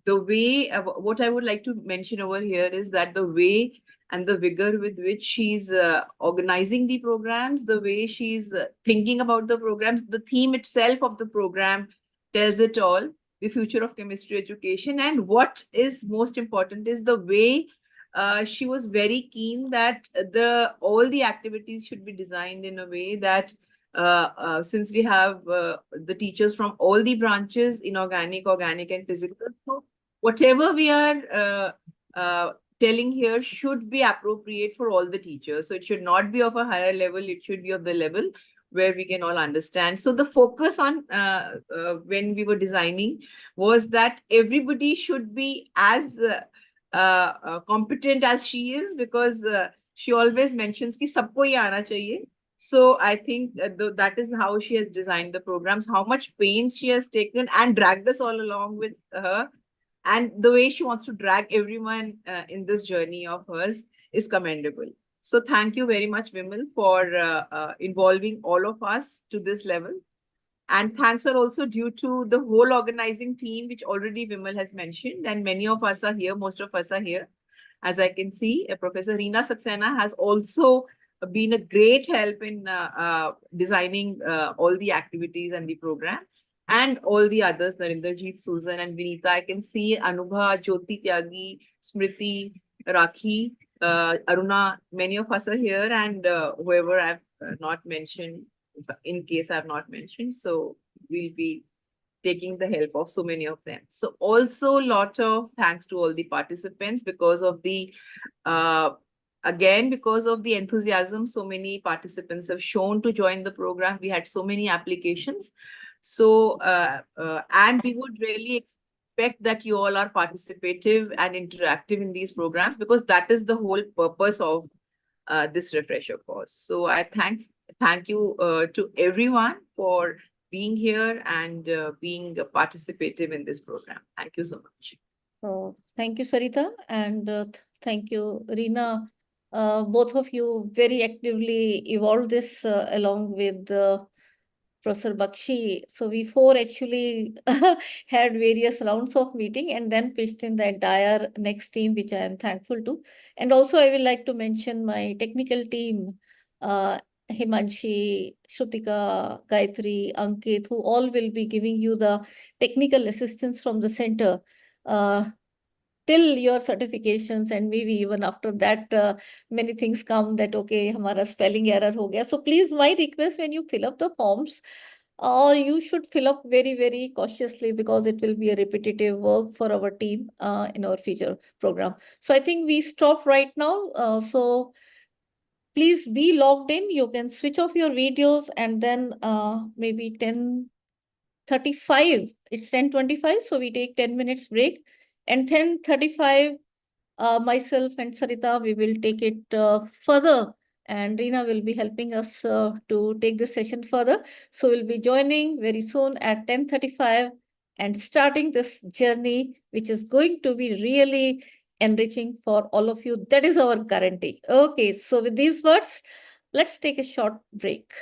the way, what I would like to mention over here is that the way and the vigor with which she's organizing the programs, the way she's thinking about the programs, the theme itself of the program tells it all, the future of chemistry education. And what is most important is the way she was very keen that all the activities should be designed in a way that since we have the teachers from all the branches, inorganic, organic, and physical, so whatever we are telling here should be appropriate for all the teachers. So it should not be of a higher level, it should be of the level where we can all understand. So the focus on when we were designing was that everybody should be as competent as she is, because she always mentions ki sabko ye aana chahiye. So I think that is how she has designed the programs, how much pains she has taken and dragged us all along with her. And the way she wants to drag everyone in this journey of hers is commendable. So thank you very much, Vimal, for involving all of us to this level. And thanks are also due to the whole organizing team, which already Vimal has mentioned. And many of us are here, most of us are here. As I can see, Professor Reena Saxena has also been a great help in designing all the activities and the program. And all the others, Narinderjeet, Susan, and Vinita. I can see Anubha, Jyoti, Tyagi, Smriti, Rakhi, Aruna. Many of us are here, and whoever I've not mentioned, in case I've not mentioned, so we'll be taking the help of so many of them. So also a lot of thanks to all the participants, because of the again, because of the enthusiasm so many participants have shown to join the program. We had so many applications. So, and we would really expect that you all are participative and interactive in these programs, because that is the whole purpose of this refresher course. So I thank you to everyone for being here and being participative in this program. Thank you so much. So thank you, Sarita, and thank you, Reena. Both of you very actively evolved this along with Professor Bakshi. So we four actually had various rounds of meeting and then pitched in the entire next team, which I am thankful to. And also I would like to mention my technical team, Himanshi, Shrutika, Gayatri, Ankit, who all will be giving you the technical assistance from the center till your certifications, and maybe even after that many things come that okay, hamara spelling error ho gaya. So please, my request, when you fill up the forms, you should fill up very, very cautiously, because it will be a repetitive work for our team in our future program. So I think we stop right now. So please be logged in. You can switch off your videos, and then maybe 10:35. It's 10:25, so we take 10 minutes break. And 10:35, myself and Sarita, we will take it further. And Reena will be helping us to take this session further. So we'll be joining very soon at 10:35 and starting this journey, which is going to be really enriching for all of you. That is our guarantee. Okay, so with these words, let's take a short break.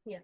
Yeah.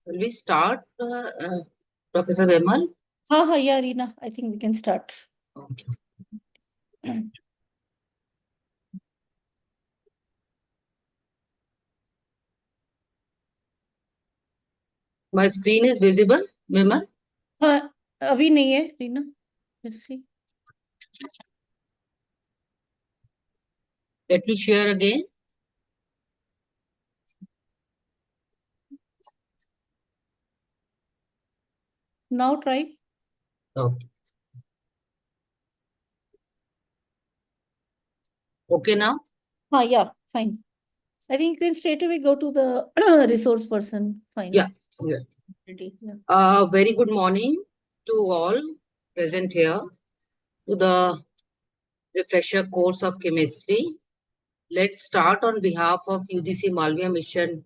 Will we start, Professor Vimal? Yeah, Reena, I think we can start. Okay. My screen is visible, Vimal? हाँ, अभी नहीं है Reena. Let's see. Let me share again. Now try. Okay. Okay now? Yeah, fine. I think you can straight away go to the resource person. Fine. Yeah. Yeah. Yeah. Very good morning to all present here to the refresher course of chemistry. Let's start on behalf of UGC Malviya Mission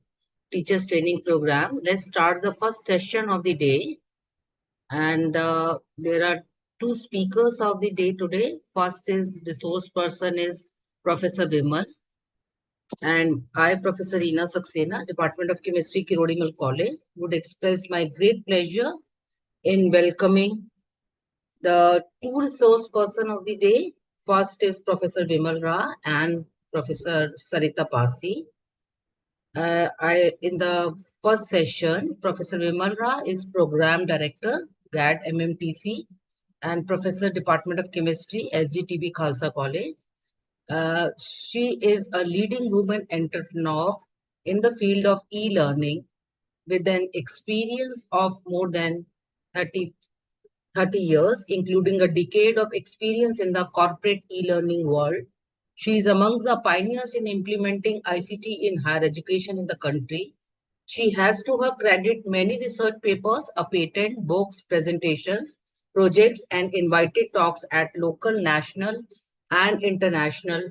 Teachers Training Program. Let's start the first session of the day. And there are two speakers of the day today. First is resource person is Professor Vimal. And I, Professor Reena Saxena, Department of Chemistry, Kirodimal College, would express my great pleasure in welcoming the two resource person of the day. First is Professor Vimal Ra and Professor Sarita Pasi. In the first session, Professor Vimal Ra is Program Director, GAD-MMTTC, and Professor Department of Chemistry, SGTB Khalsa College. She is a leading woman entrepreneur in the field of e-learning with an experience of more than 30 years, including a decade of experience in the corporate e-learning world. She is amongst the pioneers in implementing ICT in higher education in the country. She has to her credit many research papers, a patent, books, presentations, projects, and invited talks at local, national, and international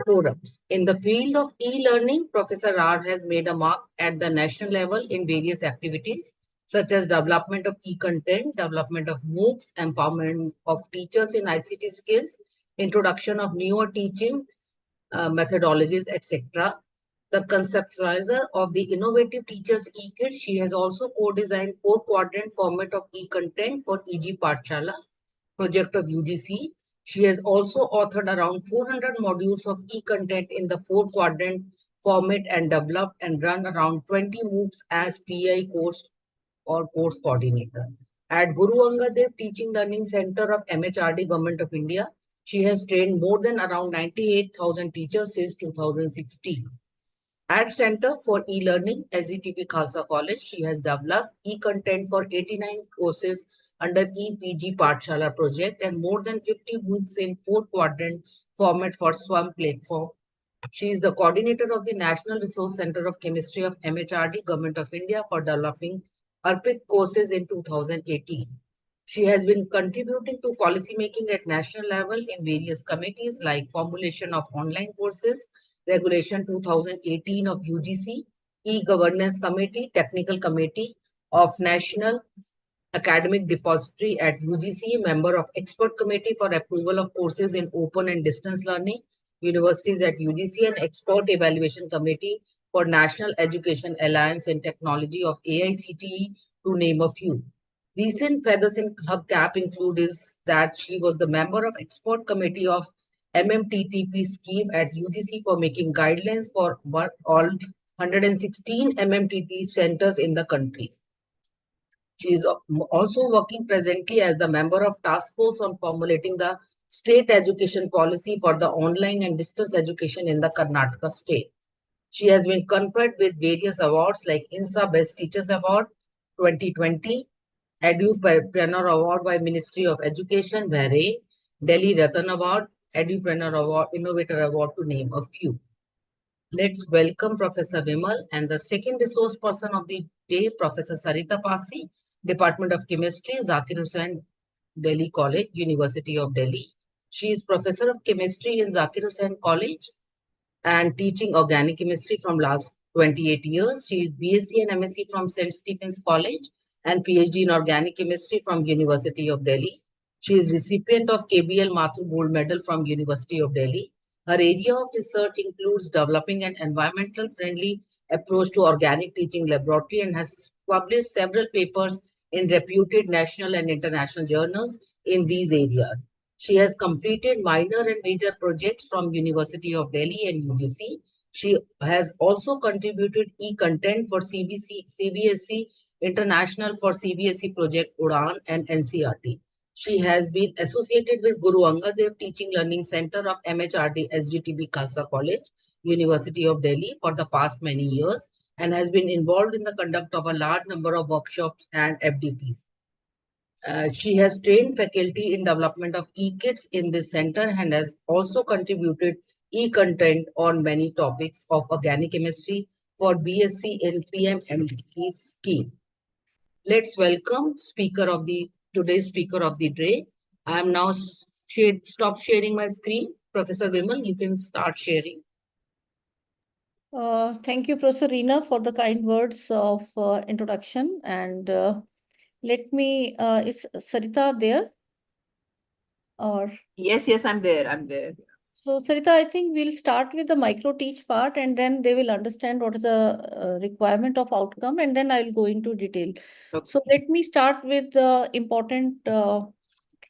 forums. In the field of e-learning, Professor R has made a mark at the national level in various activities, such as development of e-content, development of MOOCs, empowerment of teachers in ICT skills, introduction of newer teaching methodologies, etc. The conceptualizer of the innovative teachers e-kit, she has also co-designed 4-quadrant format of e-content for EG Pathshala project of UGC. She has also authored around 400 modules of e-content in the 4-quadrant format and developed and run around 20 MOOCs as PI course or course coordinator. At Guru Angad Dev Teaching Learning Center of MHRD Government of India, she has trained more than around 98,000 teachers since 2016. At Center for E-Learning, SGTP Khalsa College, she has developed e-content for 89 courses under EPG Pathshala project and more than 50 MOOCs in 4-quadrant format for SWAM platform. She is the coordinator of the National Resource Center of Chemistry of MHRD, Government of India for developing ARPIT courses in 2018. She has been contributing to policy making at national level in various committees like formulation of online courses, Regulation 2018 of UGC, E-Governance Committee, Technical Committee of National Academic Depository at UGC, member of Expert Committee for Approval of Courses in Open and Distance Learning, Universities at UGC, and Expert Evaluation Committee for National Education Alliance in Technology of AICTE, to name a few. Recent feathers in her cap include is that she was the member of Expert Committee of MMTTP scheme at UGC for making guidelines for all 116 MMTT centers in the country. She is also working presently as the member of task force on formulating the state education policy for the online and distance education in the Karnataka state. She has been conferred with various awards like INSA Best Teachers Award 2020, Edupreneur Award by Ministry of Education, Bahrain, Delhi Ratan Award, Edupreneur Award, Innovator Award, to name a few. Let's welcome Professor Vimal and the second resource person of the day, Professor Sarita Pasi, Department of Chemistry, Zakir Hussain, Delhi College, University of Delhi. She is Professor of Chemistry in Zakir Hussain College and teaching organic chemistry from last 28 years. She is BSc and MSc from St. Stephen's College and PhD in organic chemistry from University of Delhi. She is recipient of KBL Mathur Gold Medal from University of Delhi. Her area of research includes developing an environmental friendly approach to organic teaching laboratory and has published several papers in reputed national and international journals in these areas. She has completed minor and major projects from University of Delhi and UGC. She has also contributed e-content for CBSE International for CBSE Project UDAN and NCRT. She has been associated with Guru Angad Dev Teaching Learning Center of MHRD SGTB Khalsa College, University of Delhi for the past many years and has been involved in the conduct of a large number of workshops and FDPs. She has trained faculty in development of e-kits in this center and has also contributed e-content on many topics of organic chemistry for BSc in 3M scheme. Let's welcome today's speaker of the day. I am now stop sharing my screen. Professor Vimal, you can start sharing. Thank you, Professor Reena, for the kind words of introduction. And let me, is Sarita there? Or Yes, I'm there. so, Sarita, I think we'll start with the micro teach part and then they will understand what is the requirement of outcome and then I'll go into detail. Okay. So let me start with the important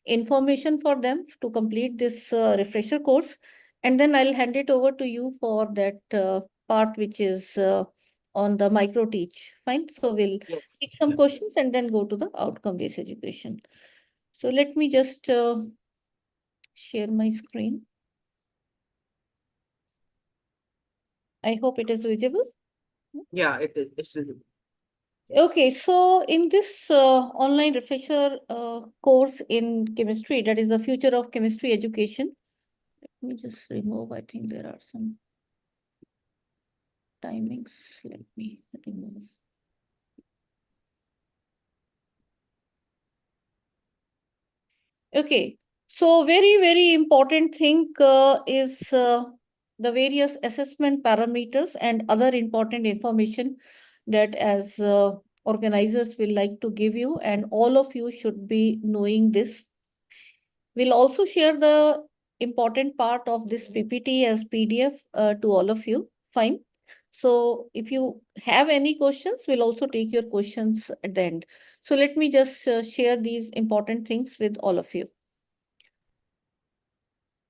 information for them to complete this refresher course. And then I'll hand it over to you for that part which is on the micro teach. Fine. So we'll Yes. take some questions and then go to the outcome-based education. So let me just share my screen. I hope it is visible. Yeah, it is. It's visible. Okay, so in this online refresher course in chemistry, that is the future of chemistry education. Let me just remove, I think there are some timings. Let me remove. Okay, so very important thing is the various assessment parameters and other important information that as organizers will like to give you, and all of you should be knowing this. We'll also share the important part of this PPT as PDF to all of you. Fine. So if you have any questions, we'll also take your questions at the end. So let me just share these important things with all of you.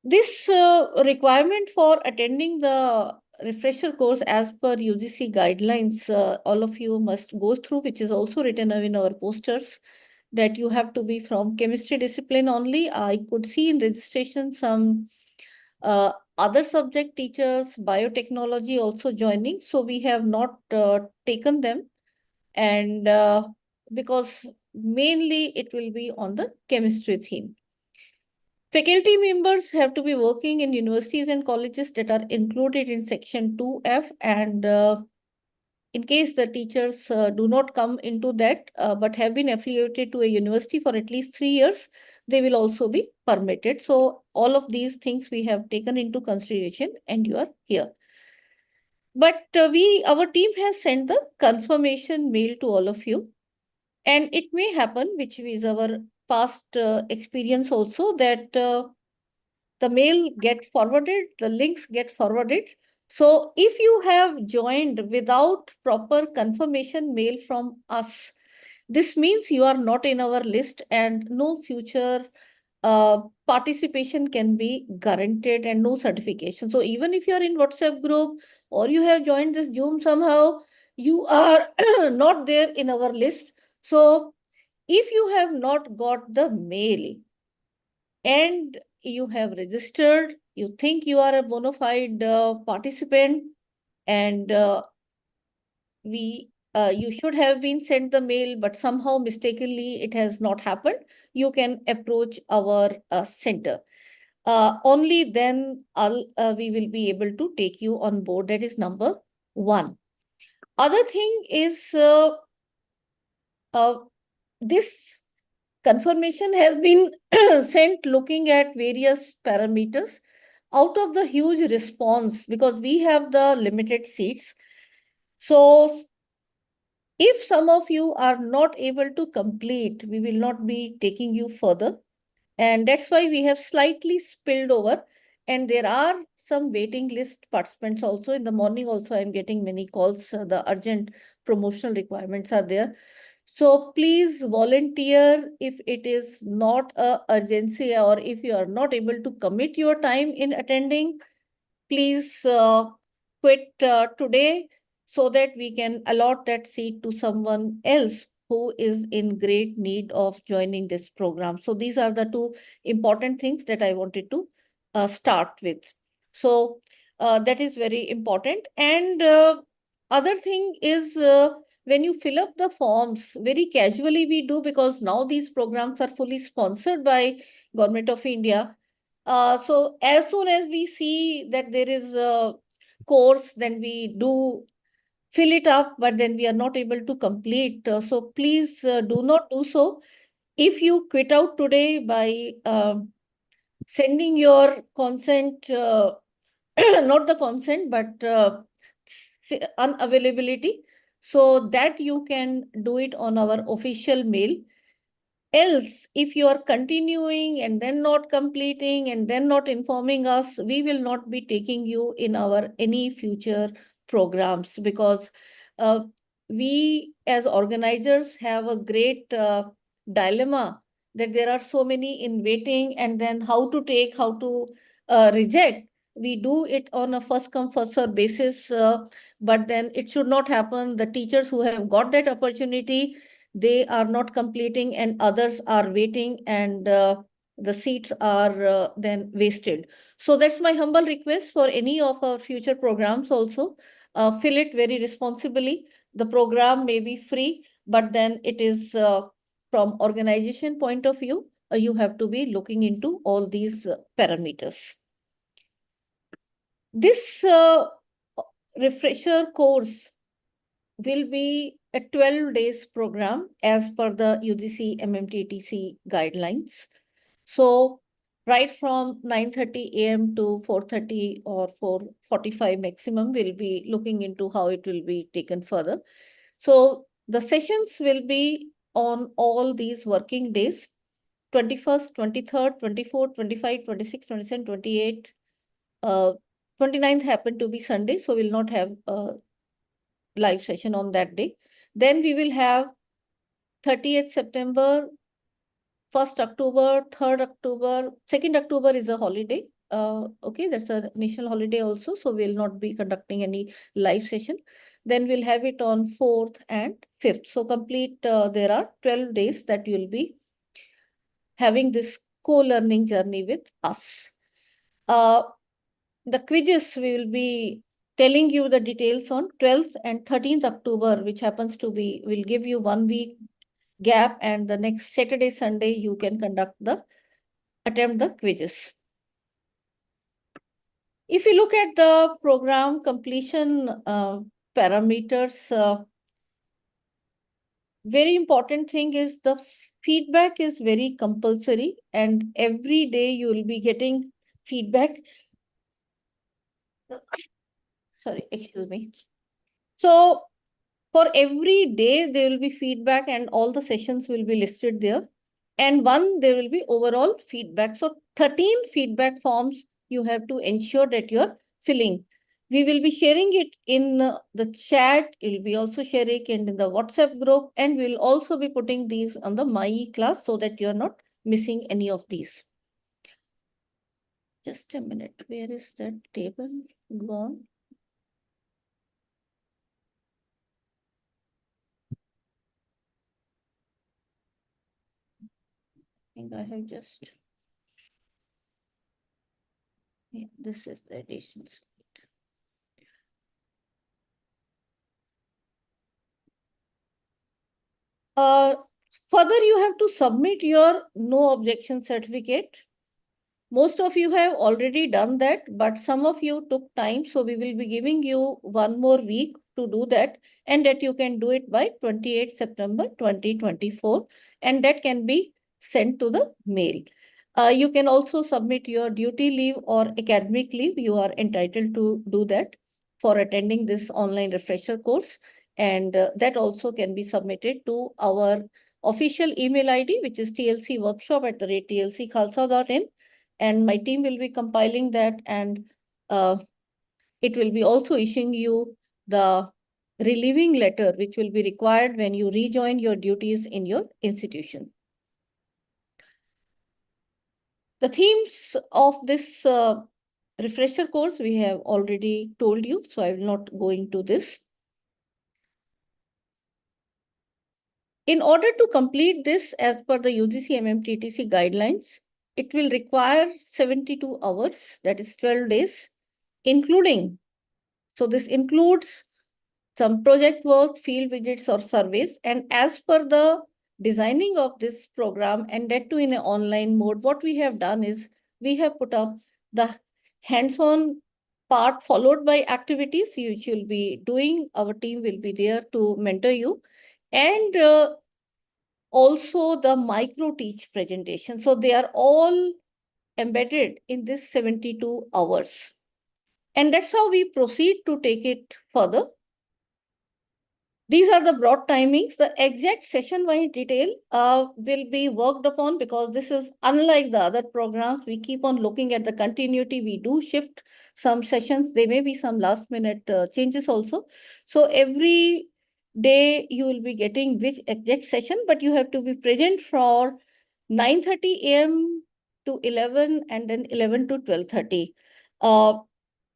This requirement for attending the refresher course as per UGC guidelines, all of you must go through, which is also written in our posters, that you have to be from chemistry discipline only. I could see in registration some other subject teachers, biotechnology also joining. So we have not taken them. And because mainly it will be on the chemistry theme. Faculty members have to be working in universities and colleges that are included in section 2F, and in case the teachers do not come into that but have been affiliated to a university for at least 3 years, they will also be permitted. So all of these things we have taken into consideration and you are here. But our team has sent the confirmation mail to all of you. And it may happen, which is our past experience also, that the mail get forwarded, the links get forwarded. So if you have joined without proper confirmation mail from us, this means you are not in our list and no future participation can be guaranteed and no certification. So even if you are in WhatsApp group or you have joined this Zoom somehow, you are not there in our list. So if you have not got the mail and you have registered, you think you are a bona fide participant, and you should have been sent the mail, but somehow mistakenly it has not happened, you can approach our center. Only then we will be able to take you on board. That is number one. Other thing is this confirmation has been sent looking at various parameters. Out of the huge response, because we have the limited seats, so if some of you are not able to complete, we will not be taking you further. And that's why we have slightly spilled over And there are some waiting list participants also. In the morning also, I'm getting many calls. The urgent promotional requirements are there. So please volunteer if it is not a urgency, or if you are not able to commit your time in attending, please quit today, so that we can allot that seat to someone else who is in great need of joining this program. So these are the two important things that I wanted to start with. So that is very important. And other thing is, when you fill up the forms, very casually we do, because now these programs are fully sponsored by Government of India. So as soon as we see that there is a course, then we do fill it up, but then we are not able to complete. So please do not do so. If you quit out today by sending your consent, not the consent, but unavailability, so that you can do it on our official mail. Else, if you are continuing and then not completing and then not informing us, we will not be taking you in our any future programs, because we as organizers have a great dilemma that there are so many in waiting, and then how to take, how to reject. We do it on a first come first serve basis, but then it should not happen. The teachers who have got that opportunity, they are not completing and others are waiting, and the seats are then wasted. So that's my humble request for any of our future programs also. Fill it very responsibly. The program may be free, but then it is from organization point of view, you have to be looking into all these parameters. This refresher course will be a 12 days program as per the UGC-MMTTC guidelines. So right from 9:30 a.m. to 4:30 or 4:45 maximum, we'll be looking into how it will be taken further. So the sessions will be on all these working days: 21st, 23rd, 24th, 25th, 26th, 27th, 28th. 29th happened to be Sunday, so we'll not have live session on that day. Then we will have 30th September, 1st October, 3rd October, 2nd October is a holiday. Okay, that's a national holiday also, so we'll not be conducting any live session. Then we'll have it on 4th and 5th. So complete, there are 12 days that you'll be having this co-learning journey with us. The quizzes, we will be telling you the details on 12th and 13th October, which happens to be, will give you 1 week gap, and the next Saturday, Sunday, you can attempt the quizzes. If you look at the program completion parameters, very important thing is the feedback is very compulsory, and every day you will be getting feedback. Sorry, excuse me. So for every day, there will be feedback, and all the sessions will be listed there. And there will be overall feedback. So 13 feedback forms you have to ensure that you're filling. We will be sharing it in the chat. We'll be also sharing it in the WhatsApp group, and we'll also be putting these on the My class so that you're not missing any of these. Just a minute. Where is that table gone? I think I have just, yeah, this is the addition slide. Further, you have to submit your no objection certificate. Most of you have already done that, but some of you took time. So we will be giving you 1 more week to do that, and that you can do it by 28 September 2024, and that can be sent to the mail. You can also submit your duty leave or academic leave. You are entitled to do that for attending this online refresher course. And that also can be submitted to our official email ID, which is tlcworkshop@tlckhalsa.in. and my team will be compiling that, and it will be also issuing you the relieving letter, which will be required when you rejoin your duties in your institution. The themes of this refresher course we have already told you, so I will not go into this. In order to complete this as per the UGC-MMTTC guidelines, it will require 72 hours, that is 12 days, including, so this includes some project work, field visits or surveys. And as per the designing of this program, and that too in an online mode, what we have done is we have put up the hands-on part followed by activities you should be doing. Our team will be there to mentor you. And also the micro teach presentation. So they are all embedded in this 72 hours. And that's how we proceed to take it further. These are the broad timings. The exact session-wise detail will be worked upon, because this is unlike the other programs. We keep on looking at the continuity. We do shift some sessions. There may be some last-minute changes also. So every day you will be getting which exact session, but you have to be present for 9:30 a.m. to 11 and then 11 to 12:30.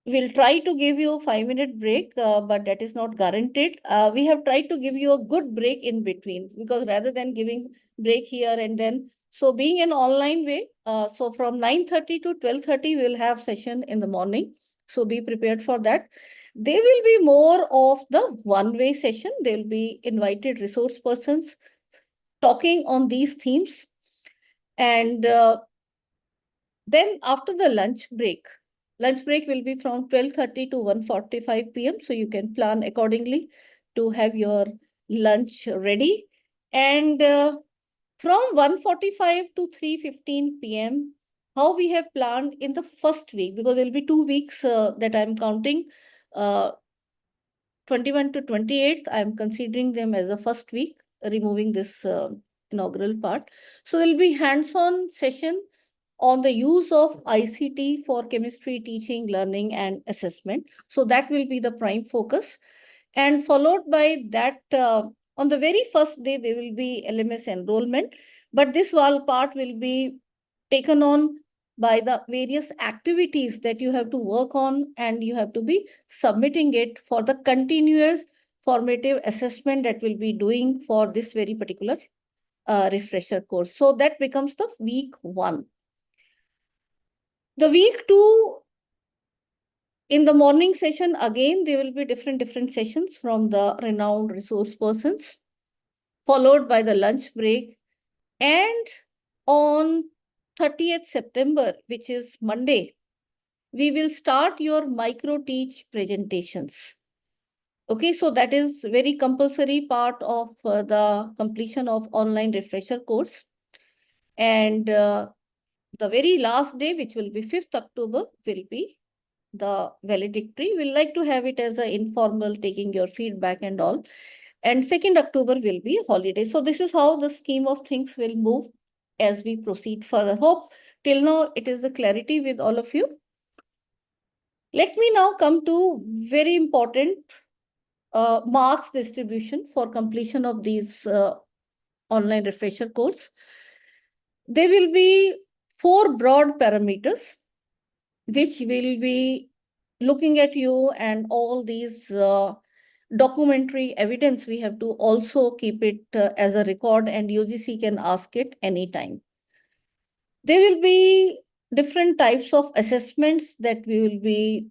We'll try to give you a 5-minute break, but that is not guaranteed. We have tried to give you a good break in between, because rather than giving break here and then, so being an online way, so from 9:30 to 12:30, we'll have session in the morning. So be prepared for that. They will be more of the one-way session. There will be invited resource persons talking on these themes. And then after the lunch break will be from 12:30 to 1:45 p.m. So you can plan accordingly to have your lunch ready. And from 1:45 to 3:15 p.m., how we have planned in the first week, because there will be 2 weeks that I'm counting, 21 to 28th, I'm considering them as the first week, removing this inaugural part. So there'll be hands-on session on the use of ICT for chemistry teaching, learning, and assessment. So that will be the prime focus. And followed by that, on the very first day, there will be LMS enrollment. But this whole part will be taken on by the various activities that you have to work on, and you have to be submitting it for the continuous formative assessment that we'll be doing for this very particular refresher course. So that becomes the week 1. The week 2, in the morning session, again, there will be different sessions from the renowned resource persons, followed by the lunch break. And on 30th September, which is Monday, we will start your micro teach presentations. Okay, so that is very compulsory part of the completion of online refresher course. And the very last day, which will be 5th October, will be the valedictory. We'll like to have it as an informal, taking your feedback and all. And 2nd October will be a holiday. So this is how the scheme of things will move as we proceed further. Hope till now it is the clarity with all of you. Let me now come to very important marks distribution for completion of these online refresher course. There will be 4 broad parameters, which will be looking at you, and all these documentary evidence, we have to also keep it as a record, and UGC can ask it anytime. There will be different types of assessments that we will be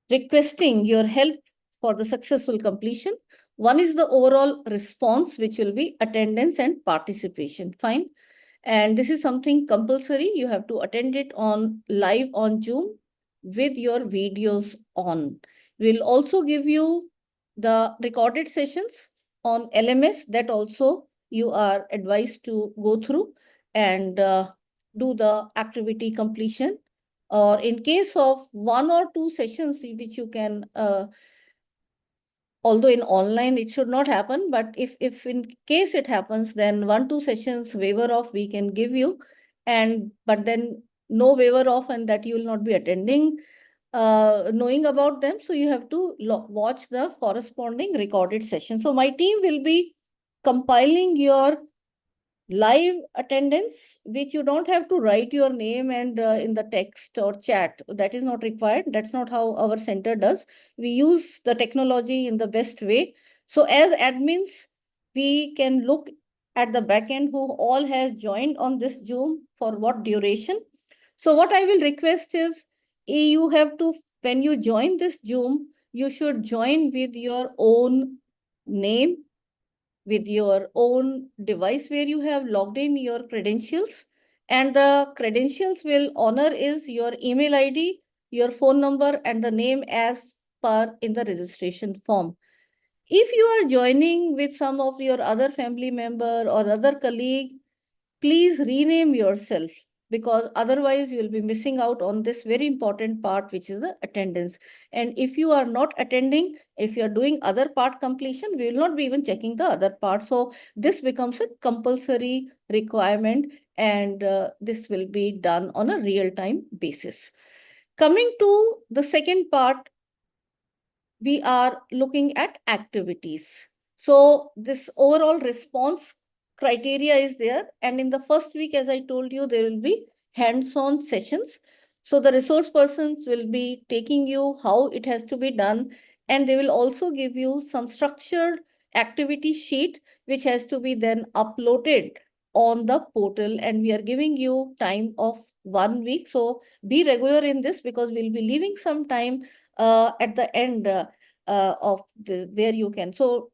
requesting your help for the successful completion. One is the overall response, which will be attendance and participation. Fine. And this is something compulsory. You have to attend it on live on Zoom with your videos on. We'll also give you the recorded sessions on LMS that also you are advised to go through and do the activity completion. Or in case of 1 or 2 sessions, which you can, although in online it should not happen, but if in case it happens, then 1-2 sessions waiver off we can give you. but then no waiver of and that you will not be attending, knowing about them. So you have to watch the corresponding recorded session. So my team will be compiling your live attendance, which you don't have to write your name and in the text or chat. That is not required. That's not how our center does. We use the technology in the best way. So as admins, we can look at the backend who all has joined on this Zoom for what duration. So what I will request is, you have to, when you join this Zoom, you should join with your own name, with your own device where you have logged in your credentials, and the credentials will honor is your email ID, your phone number, and the name as per in the registration form. If you are joining with some of your other family member or other colleague, please rename yourself, because otherwise you will be missing out on this very important part, which is the attendance. And if you are not attending, if you are doing other part completion, we will not be even checking the other part. So this becomes a compulsory requirement, and this will be done on a real-time basis. Coming to the second part, we are looking at activities. So this overall response criteria is there. And in the first week, as I told you, there will be hands-on sessions. So the resource persons will be taking you how it has to be done. And they will also give you some structured activity sheet, which has to be then uploaded on the portal. And we are giving you time of 1 week. So be regular in this, because we'll be leaving some time at the end of the where you can. So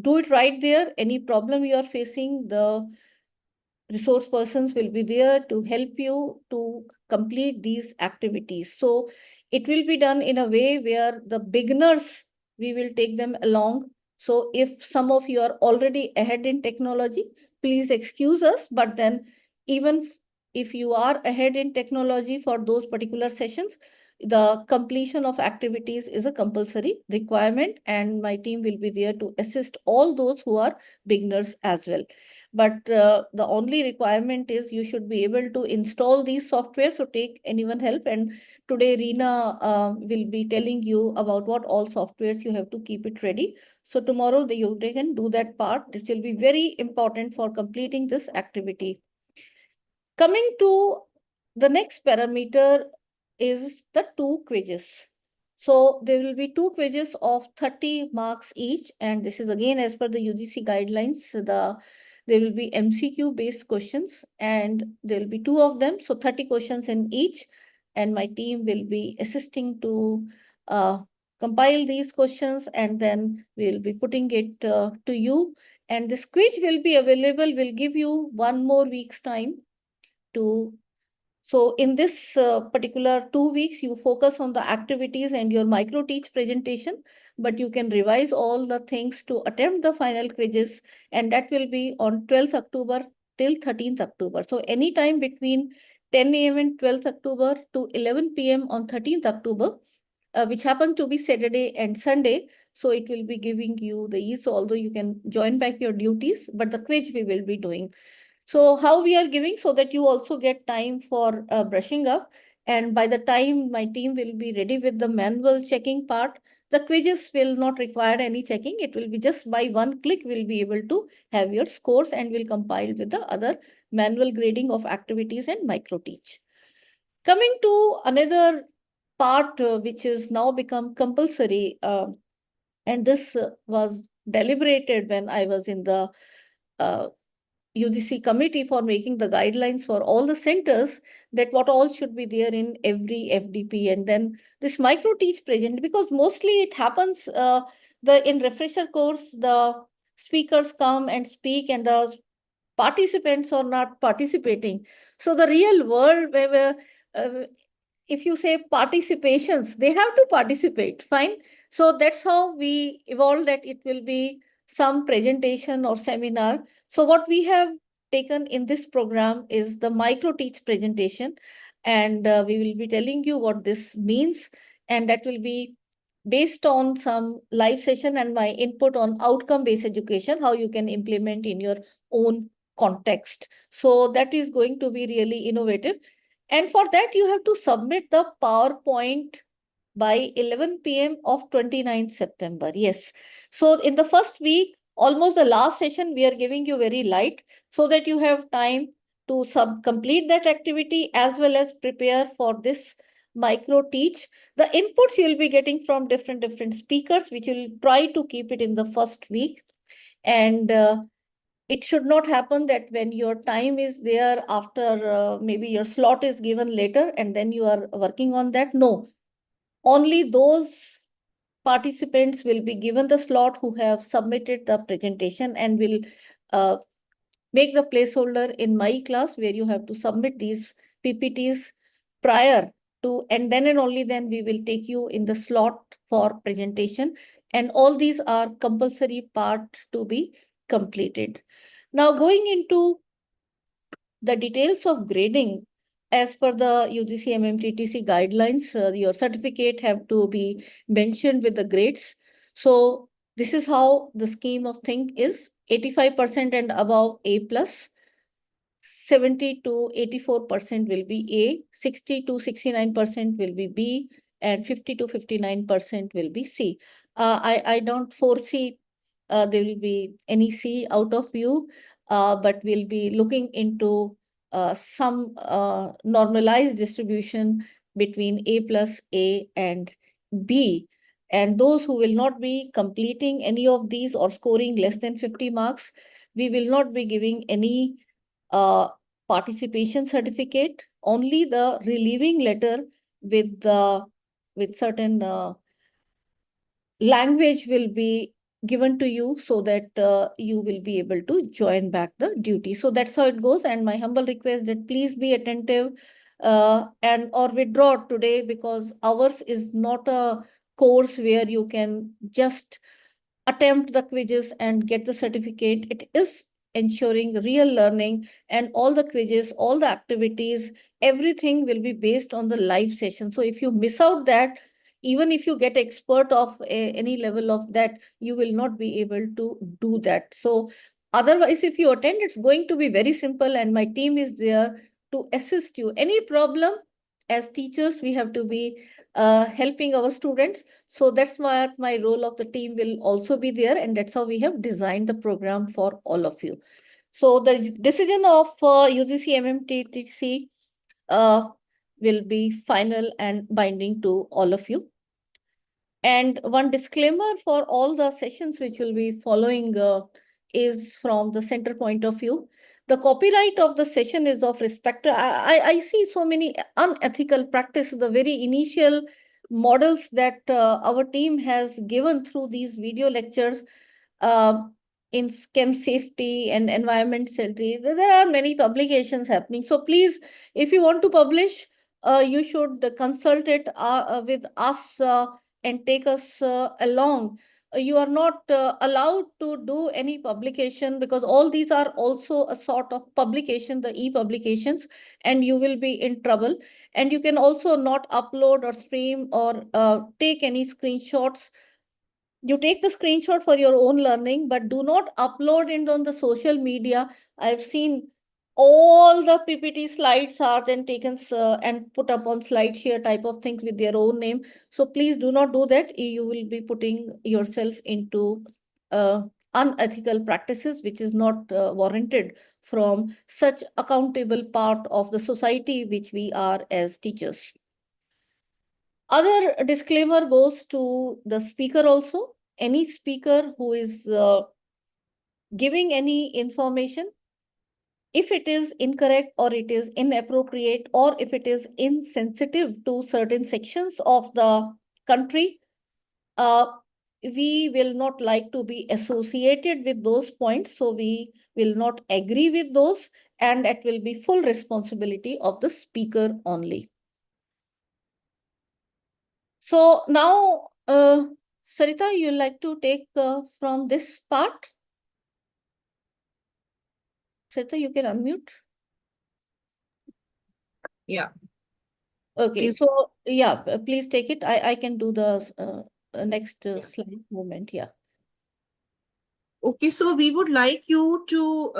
do it right there. Any problem you are facing, the resource persons will be there to help you to complete these activities. So it will be done in a way where the beginners, we will take them along. So if some of you are already ahead in technology, please excuse us. But then even if you are ahead in technology for those particular sessions, the completion of activities is a compulsory requirement, and my team will be there to assist all those who are beginners as well. But the only requirement is you should be able to install these software. So take anyone help. And today Reena will be telling you about what all softwares you have to keep it ready. So tomorrow they can do that part. This will be very important for completing this activity. Coming to the next parameter is the 2 quizzes. So there will be 2 quizzes of 30 marks each. And this is again as per the UGC guidelines. There will be MCQ based questions, and there will be 2 of them. So 30 questions in each. And my team will be assisting to compile these questions, and then we'll be putting it to you. And this quiz will be available. We'll give you 1 more week's time to. So in this particular 2 weeks, you focus on the activities and your micro teach presentation, but you can revise all the things to attempt the final quizzes, and that will be on 12th October till 13th October. So anytime between 10 a.m. and 12th October to 11 p.m. on 13th October, which happen to be Saturday and Sunday. So it will be giving you the ease, although you can join back your duties, but the quiz we will be doing. So how we are giving, so that you also get time for brushing up. And by the time my team will be ready with the manual checking part, the quizzes will not require any checking. It will be just by 1 click, we'll be able to have your scores, and will compile with the other manual grading of activities and micro teach. Coming to another part, which is now become compulsory, and this was deliberated when I was in the UGC committee for making the guidelines for all the centers, that what all should be there in every FDP. And then this micro teach present, because mostly it happens in refresher course, the speakers come and speak, and the participants are not participating. So the real world where if you say participations, they have to participate, fine. So that's how we evolved, that it will be some presentation or seminar. So what we have taken in this program is the micro teach presentation, and we will be telling you what this means, and that will be based on some live session and my input on outcome based education, how you can implement in your own context. So that is going to be really innovative. And for that, you have to submit the PowerPoint by 11 p.m. of 29th September. Yes. So in the first week, almost the last session, we are giving you very light so that you have time to complete that activity as well as prepare for this micro teach. The inputs you'll be getting from different speakers, which will try to keep it in the first week. And it should not happen that when your time is there after maybe your slot is given later and then you are working on that. No, only those participants will be given the slot who have submitted the presentation, and will make the placeholder in my class where you have to submit these PPTs prior to, and then and only then we will take you in the slot for presentation. And all these are compulsory part to be completed. Now going into the details of grading, as per the UGC-MMTTC guidelines, your certificate have to be mentioned with the grades. So this is how the scheme of thing is: 85% and above A plus, 70 to 84% will be A, 60 to 69% will be B, and 50 to 59% will be C. I don't foresee there will be any C out of you, but we'll be looking into some normalized distribution between A plus, A and B. And those who will not be completing any of these or scoring less than 50 marks, we will not be giving any participation certificate, only the relieving letter with certain language will be given to you so that you will be able to join back the duty. So that's how it goes. And my humble request that please be attentive and or withdraw today, because ours is not a course where you can just attempt the quizzes and get the certificate. It is ensuring real learning, and all the quizzes, all the activities, everything will be based on the live session. So if you miss out that, even if you get expert of any level of that, you will not be able to do that. So otherwise, if you attend, it's going to be very simple, and my team is there to assist you. Any problem, as teachers, we have to be helping our students. So that's why my role of the team will also be there, and that's how we have designed the program for all of you. So the decision of UGC-MMTTC will be final and binding to all of you. And one disclaimer for all the sessions which will be following is from the center point of view. The copyright of the session is of respect. I see so many unethical practices, the very initial models that our team has given through these video lectures in chem safety and environment safety. There are many publications happening. So please, if you want to publish, you should consult it with us and take us along. You are not allowed to do any publication, because all these are also a sort of publication, the e-publications, and you will be in trouble. And you can also not upload or stream or take any screenshots. You take the screenshot for your own learning, but do not upload it on the social media. I've seen all the PPT slides are then taken and put up on SlideShare type of things with their own name. So please do not do that. You will be putting yourself into unethical practices, which is not warranted from such accountable part of the society which we are as teachers. Other disclaimer goes to the speaker also. Any speaker who is giving any information, if it is incorrect or it is inappropriate or if it is insensitive to certain sections of the country, we will not like to be associated with those points. So we will not agree with those, and it will be full responsibility of the speaker only. So now, Sarita, you like to take from this part? Sarita, you can unmute. Yeah. Okay, so yeah, please take it. I can do the next slide movement. Yeah. Okay, so we would like you to,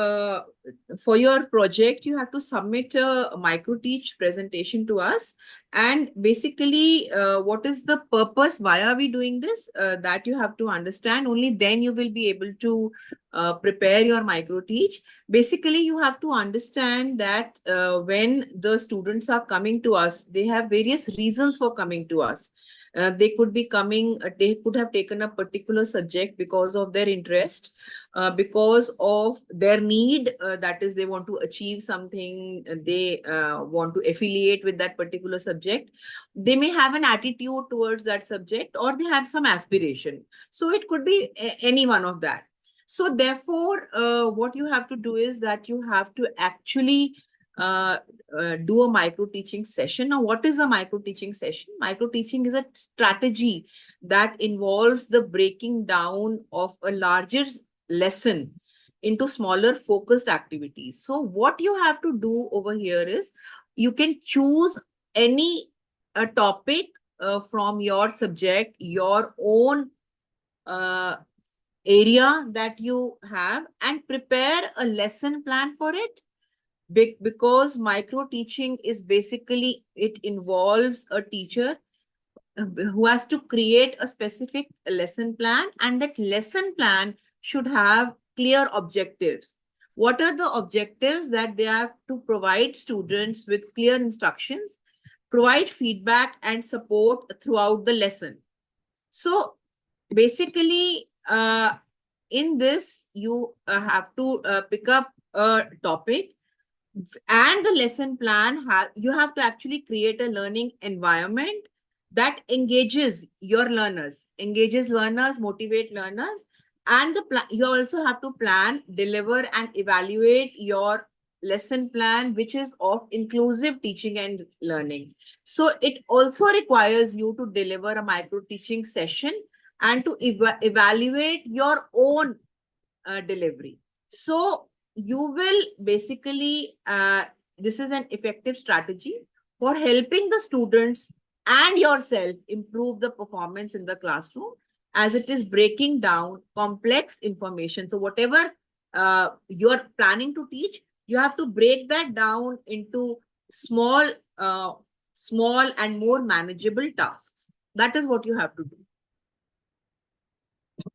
for your project, you have to submit a micro teach presentation to us. And basically, what is the purpose? Why are we doing this? That you have to understand. Only then you will be able to prepare your micro teach. Basically, you have to understand that when the students are coming to us, they have various reasons for coming to us. They could be coming, they could have taken a particular subject because of their interest, because of their need, that is, they want to achieve something, they want to affiliate with that particular subject. They may have an attitude towards that subject, or they have some aspiration. So it could be any one of that. So therefore, what you have to do is that you have to actually do a micro teaching session. Now, what is a micro teaching session? Micro teaching is a strategy that involves the breaking down of a larger lesson into smaller focused activities. So what you have to do over here is you can choose any topic from your subject, your own area that you have, and prepare a lesson plan for it. Because micro teaching is basically, it involves a teacher who has to create a specific lesson plan, and that lesson plan should have clear objectives. What are the objectives? That they have to provide students with clear instructions, provide feedback and support throughout the lesson. So basically, in this, you have to pick up a topic, and the lesson plan, you have to actually create a learning environment that engages your learners, motivate learners. And you also have to plan, deliver and evaluate your lesson plan, which is of inclusive teaching and learning. So it also requires you to deliver a micro teaching session and to evaluate your own delivery. So you will basically, this is an effective strategy for helping the students and yourself improve the performance in the classroom, as it is breaking down complex information. So whatever you're planning to teach, you have to break that down into small and more manageable tasks. That is what you have to do.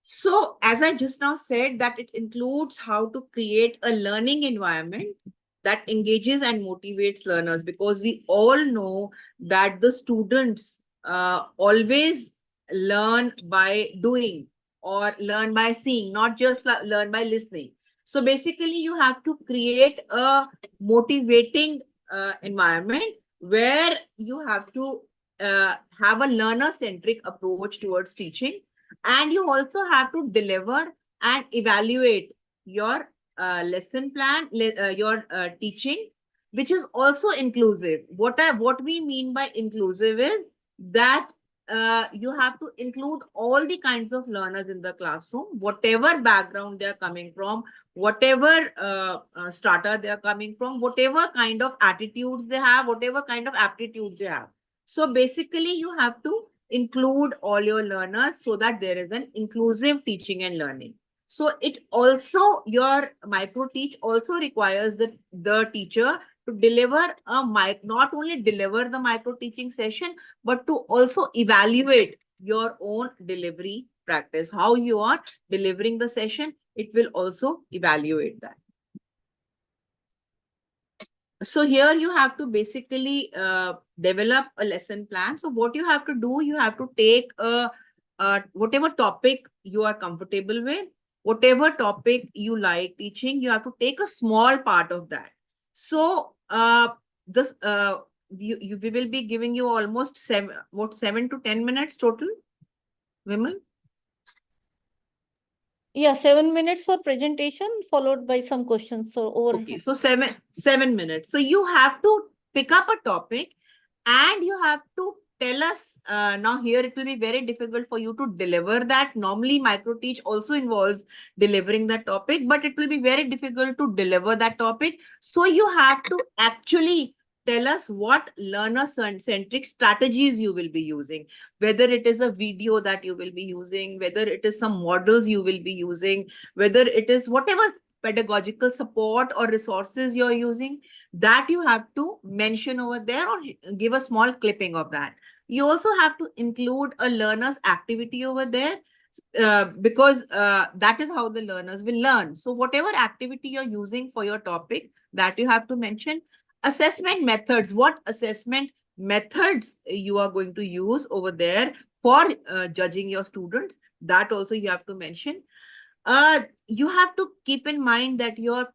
So, as I just now said, that it includes how to create a learning environment that engages and motivates learners, because we all know that the students always learn by doing or learn by seeing, not just learn by listening. So basically, you have to create a motivating environment where you have to have a learner-centric approach towards teaching. And you also have to deliver and evaluate your lesson plan, your teaching, which is also inclusive. What we mean by inclusive is that you have to include all the kinds of learners in the classroom, whatever background they are coming from, whatever strata they are coming from, whatever kind of attitudes they have, whatever kind of aptitudes they have. So basically, you have to include all your learners so that there is an inclusive teaching and learning. So it also, your micro teach also requires the teacher to deliver not only deliver the micro teaching session, but to also evaluate your own delivery practice. How you are delivering the session, it will also evaluate that. So here you have to basically develop a lesson plan. So what you have to do, you have to take whatever topic you are comfortable with, whatever topic you like teaching, you have to take a small part of that. So we will be giving you almost 7 to 10 minutes total, Vimal? Yeah, 7 minutes for presentation, followed by some questions. So over. Okay, so 7 minutes. So you have to pick up a topic and you have to tell us. Now here it will be very difficult for you to deliver that. Normally micro teach also involves delivering that topic, but it will be very difficult to deliver that topic. So you have to actually tell us what learner-centric strategies you will be using, whether it is a video that you will be using, whether it is some models you will be using, whether it is whatever pedagogical support or resources you're using, that you have to mention over there or give a small clipping of that. You also have to include a learner's activity over there, because that is how the learners will learn. So whatever activity you're using for your topic, that you have to mention. Assessment methods, what assessment methods you are going to use over there for judging your students, that also you have to mention. You have to keep in mind that you're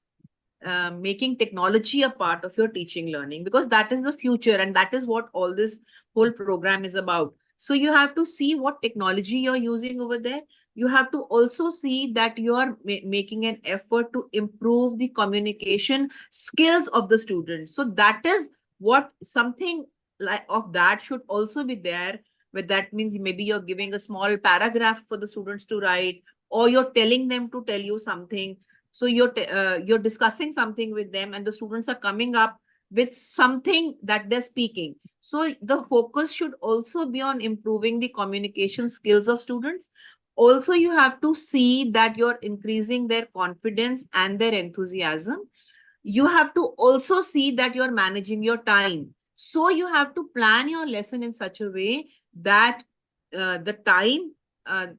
making technology a part of your teaching learning, because that is the future and that is what all this whole program is about. So you have to see what technology you're using over there. You have to also see that you are making an effort to improve the communication skills of the students. So that is what something like of that should also be there. But that means maybe you're giving a small paragraph for the students to write, or you're telling them to tell you something. So you're discussing something with them and the students are coming up with something that they're speaking. So the focus should also be on improving the communication skills of students. Also, you have to see that you're increasing their confidence and their enthusiasm. You have to also see that you're managing your time. So you have to plan your lesson in such a way that the time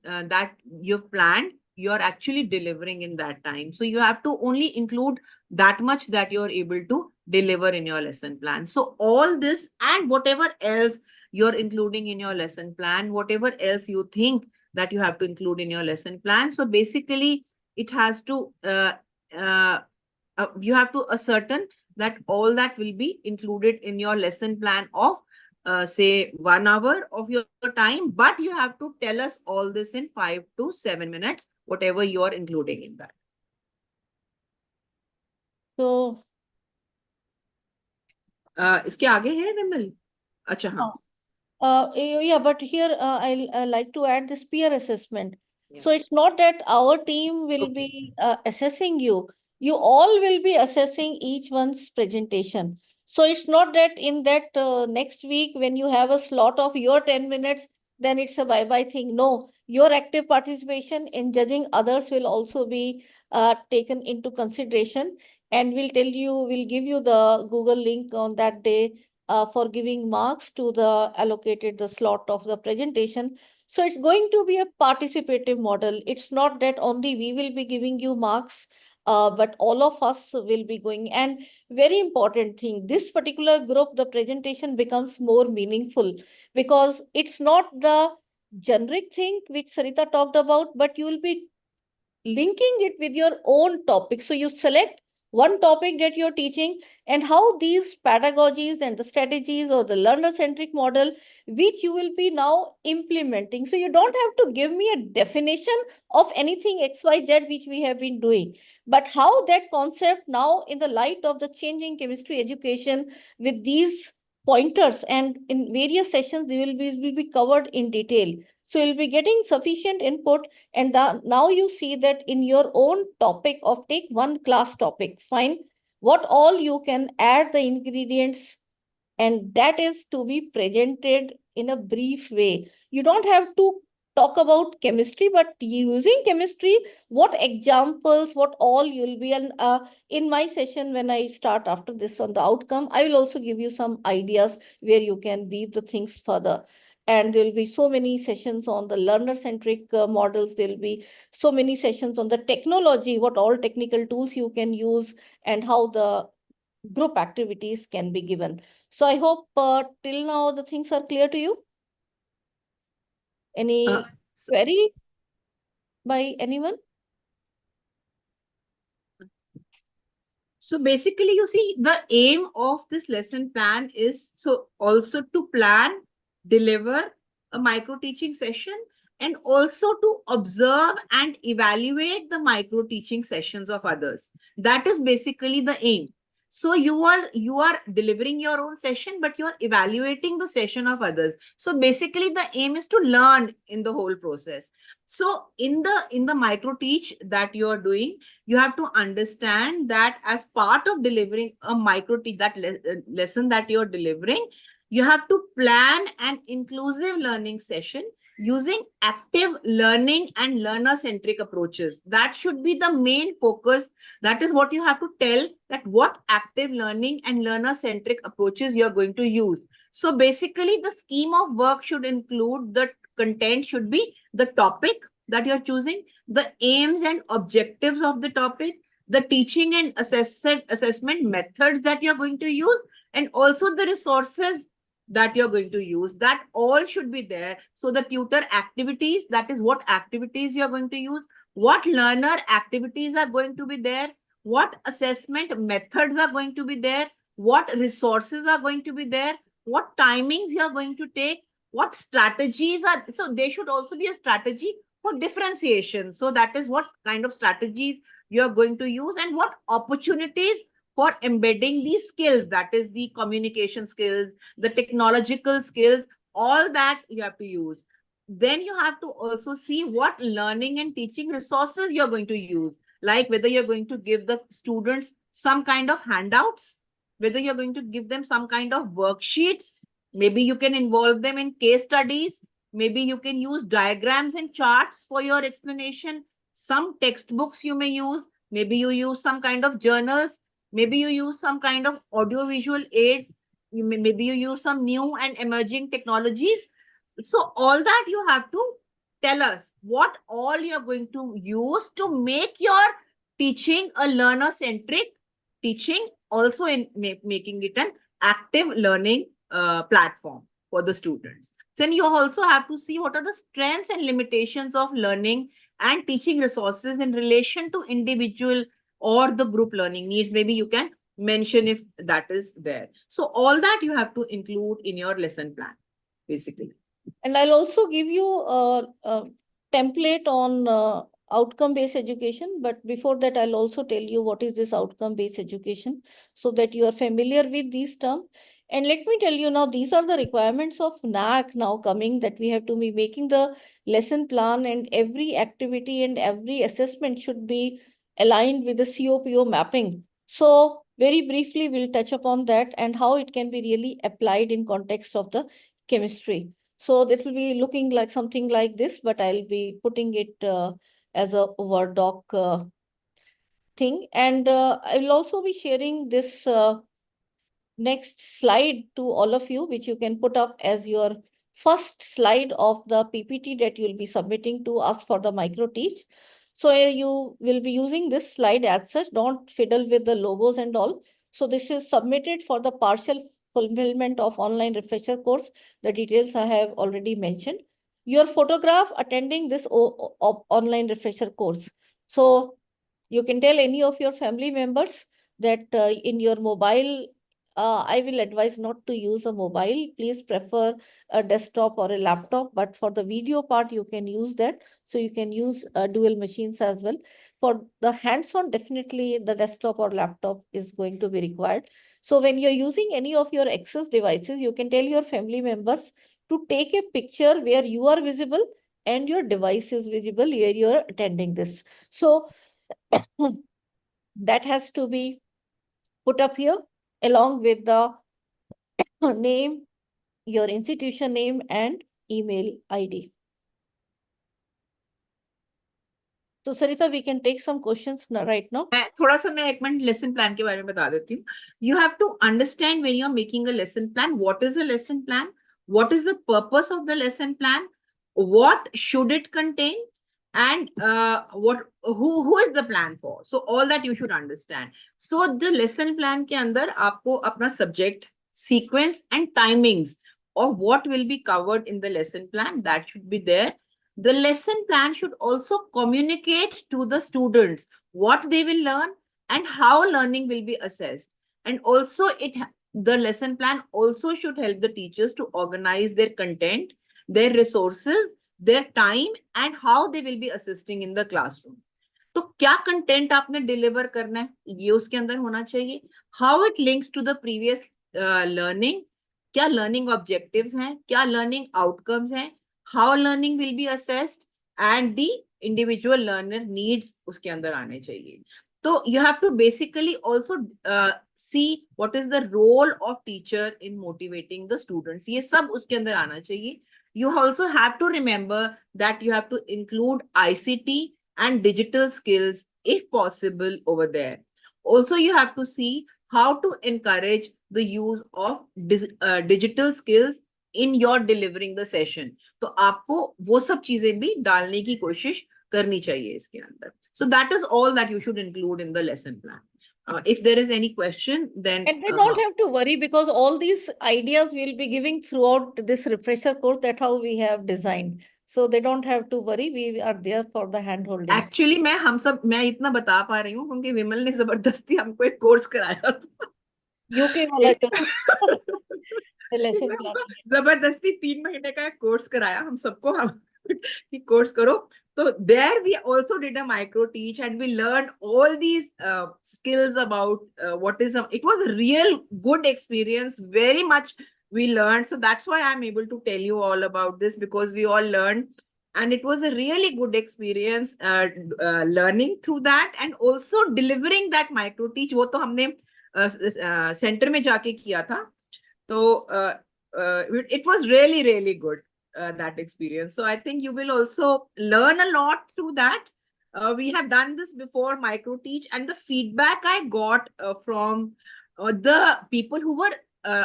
that you've planned, you're actually delivering in that time. So you have to only include that much that you're able to deliver in your lesson plan. So all this and whatever else you're including in your lesson plan, whatever else you think that you have to include in your lesson plan. So basically, it has to, you have to ascertain that all that will be included in your lesson plan of say 1 hour of your time, but you have to tell us all this in 5 to 7 minutes, whatever you are including in that. So, इसके आगे है विमल? अच्छा हाँ. Yeah, but here I like to add this peer assessment. Yeah. So it's not that our team will be assessing you. You all will be assessing each one's presentation. So it's not that in that next week when you have a slot of your 10 minutes, then it's a bye-bye thing. No, your active participation in judging others will also be taken into consideration, and we'll give you the Google link on that day for giving marks to the slot of the presentation. So it's going to be a participative model. It's not that only we will be giving you marks, but all of us will be going. And very important thing, this particular group, the presentation becomes more meaningful because it's not the generic thing which Sarita talked about, but you will be linking it with your own topic. So you select one topic that you're teaching and how these pedagogies and the strategies or the learner-centric model, which you will be now implementing. So you don't have to give me a definition of anything XYZ which we have been doing, but how that concept now in the light of the changing chemistry education with these pointers and in various sessions, they will be covered in detail. So you'll be getting sufficient input, and now you see that in your own topic of take one class topic, fine, what all you can add the ingredients, and that is to be presented in a brief way. You don't have to talk about chemistry, but using chemistry, what examples, what all you'll be, and in my session when I start after this on the outcome, I will also give you some ideas where you can weave the things further. And there will be so many sessions on the learner-centric models. There will be so many sessions on the technology, what all technical tools you can use, and how the group activities can be given. So I hope till now the things are clear to you. Any query by anyone? So basically, you see, the aim of this lesson plan is so also to plan, deliver a micro teaching session, and also to observe and evaluate the micro teaching sessions of others. That is basically the aim. So you are delivering your own session, but you are evaluating the session of others. So basically the aim is to learn in the whole process. So in the micro teach that you are doing, you have to understand that as part of delivering a micro teach, that lesson that you're delivering, you have to plan an inclusive learning session using active learning and learner-centric approaches. That should be the main focus. That is what you have to tell, that what active learning and learner-centric approaches you're going to use. So basically the scheme of work should include, the content should be the topic that you're choosing, the aims and objectives of the topic, the teaching and assessment methods that you're going to use, and also the resources that you're going to use. That all should be there. So the tutor activities, that is what activities you're going to use, what learner activities are going to be there, what assessment methods are going to be there, what resources are going to be there, what timings you're going to take, what strategies are. So there should also be a strategy for differentiation. So that is what kind of strategies you're going to use, and what opportunities for embedding these skills, that is the communication skills, the technological skills, all that you have to use. Then you have to also see what learning and teaching resources you're going to use, like whether you're going to give the students some kind of handouts, whether you're going to give them some kind of worksheets, maybe you can involve them in case studies, maybe you can use diagrams and charts for your explanation, some textbooks you may use, maybe you use some kind of journals, maybe you use some kind of audio-visual aids, maybe you use some new and emerging technologies. So all that you have to tell us what all you're going to use to make your teaching a learner-centric teaching, also in making it an active learning platform for the students. Then you also have to see what are the strengths and limitations of learning and teaching resources in relation to individual or the group learning needs. Maybe you can mention if that is there. So all that you have to include in your lesson plan, basically. And I'll also give you a template on outcome-based education. But before that, I'll also tell you what is this outcome-based education, so that you are familiar with these terms. And let me tell you now, these are the requirements of NAAC now coming, that we have to be making the lesson plan, and every activity and every assessment should be aligned with the COPO mapping. So very briefly, we'll touch upon that and how it can be really applied in context of the chemistry. So that will be looking like something like this, but I'll be putting it as a Word doc thing. And I will also be sharing this next slide to all of you, which you can put up as your first slide of the PPT that you'll be submitting to us for the micro teach. So you will be using this slide as such. Don't fiddle with the logos and all. So this is submitted for the partial fulfillment of online refresher course. The details I have already mentioned. Your photograph attending this online refresher course. So you can tell any of your family members that in your mobile, I will advise not to use a mobile. Please prefer a desktop or a laptop. But for the video part, you can use that. So you can use dual machines as well. For the hands-on, definitely the desktop or laptop is going to be required. So when you're using any of your access devices, you can tell your family members to take a picture where you are visible and your device is visible where you're attending this. So that has to be put up here along with the name, your institution name, and email ID. So Sarita, we can take some questions right now. थोड़ा सा मैं एक minute lesson plan के बारे में बता देती हूँ. You have to understand when you're making a lesson plan, what is the lesson plan, what is the purpose of the lesson plan, what should it contain, and who is the plan for. So all that you should understand. So the lesson plan के अंदर आपको अपना subject, sequence and timings of what will be covered in the lesson plan, that should be there. The lesson plan should also communicate to the students what they will learn and how learning will be assessed. And also the lesson plan also should help the teachers to organize their content, their resources, their time, and how they will be assisting in the classroom. So क्या content आपने deliver करना है ये उसके अंदर होना चाहिए. How it links to the previous learning, क्या लर्निंग ऑब्जेक्टिव्स हैं, क्या लर्निंग आउटकम्स हैं, how learning will be assessed and the individual learner needs उसके अंदर आने चाहिए. तो you have to basically also see what is the role of teacher in motivating the students. ये सब उसके अंदर आना चाहिए. You also have to remember that you have to include ICT and digital skills if possible over there. Also, you have to see how to encourage the use of digital skills in your delivering the session. तो आपको वो सब चीजें भी डालने की कोशिश करनी चाहिए इसके अंदर. So that is all that you should include in the lesson plan. If there is any question, then And they don't have to worry because all these ideas we'll be giving throughout this refresher course. That's how we have designed. So they don't have to worry. We are there for the hand holding. Actually, मैं इतना बता पा रही हूँ क्योंकि विमल ने जबरदस्ती हमको एक कोर्स कराया था. UK वाला जो lesson plan. जबरदस्ती 3 महीने का एक कोर्स कराया हम सबको, हम कि कोर्स करो. So there we also did a micro teach and we learned all these skills about what is it was a real good experience, very much we learned. So that's why I'm able to tell you all about this, because we all learned and it was a really good experience learning through that and also delivering that micro teach. वो तो हमने centre में जाके किया था. So it was really good. That experience. So I think you will also learn a lot through that. We have done this before, micro teach, and the feedback I got from the people who were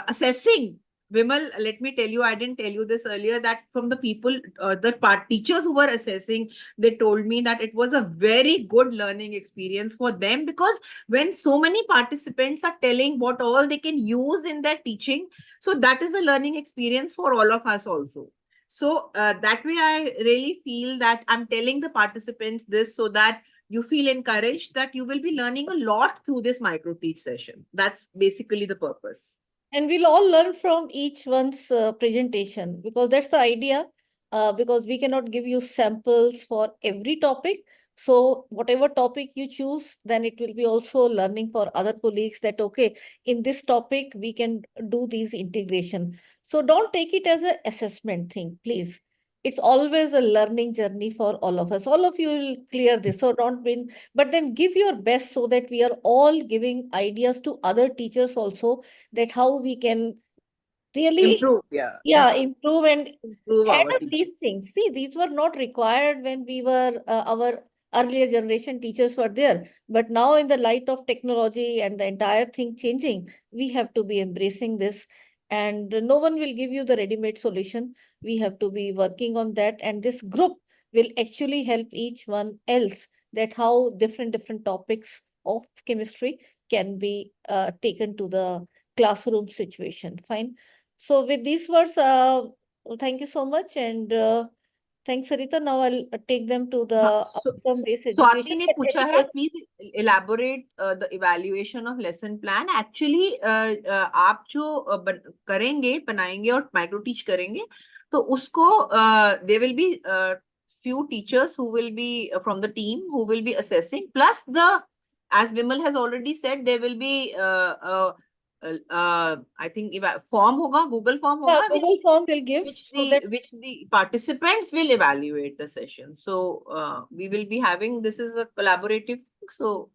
assessing. Vimal, let me tell you, I didn't tell you this earlier, that from the people, the teachers who were assessing, they told me that it was a very good learning experience for them, because when so many participants are telling what all they can use in their teaching, so that is a learning experience for all of us also. So that way, I really feel that I'm telling the participants this so that you feel encouraged that you will be learning a lot through this micro teach session. That's basically the purpose. And we'll all learn from each one's presentation, because that's the idea, because we cannot give you samples for every topic. So whatever topic you choose, then it will be also learning for other colleagues that, okay, in this topic, we can do these integration. So don't take it as an assessment thing, please. It's always a learning journey for all of us. All of you will clear this. So don't win, but then give your best so that we are all giving ideas to other teachers also, that how we can really Improve, improve and improve add our up teaching. these things. See, these were not required when we were our earlier generation teachers were there, but now in the light of technology and the entire thing changing, we have to be embracing this, and no one will give you the ready-made solution. We have to be working on that, and this group will actually help each one else, that how different topics of chemistry can be taken to the classroom situation. Fine. So with these words, thank you so much, and thanks, Sarita. Now I'll take them to the outcome-based Swati education. ने पूछा है, please elaborate the evaluation of lesson plan. Actually, आप जो करेंगे, बनाएंगे और micro teach करेंगे, तो उसको there will be few teachers who will be from the team who will be assessing. Plus as Vimal has already said, there will be I think form होगा, Google form होगा, Google form will give, which the participants will evaluate the session. So we will be having, this is a collaborative thing, so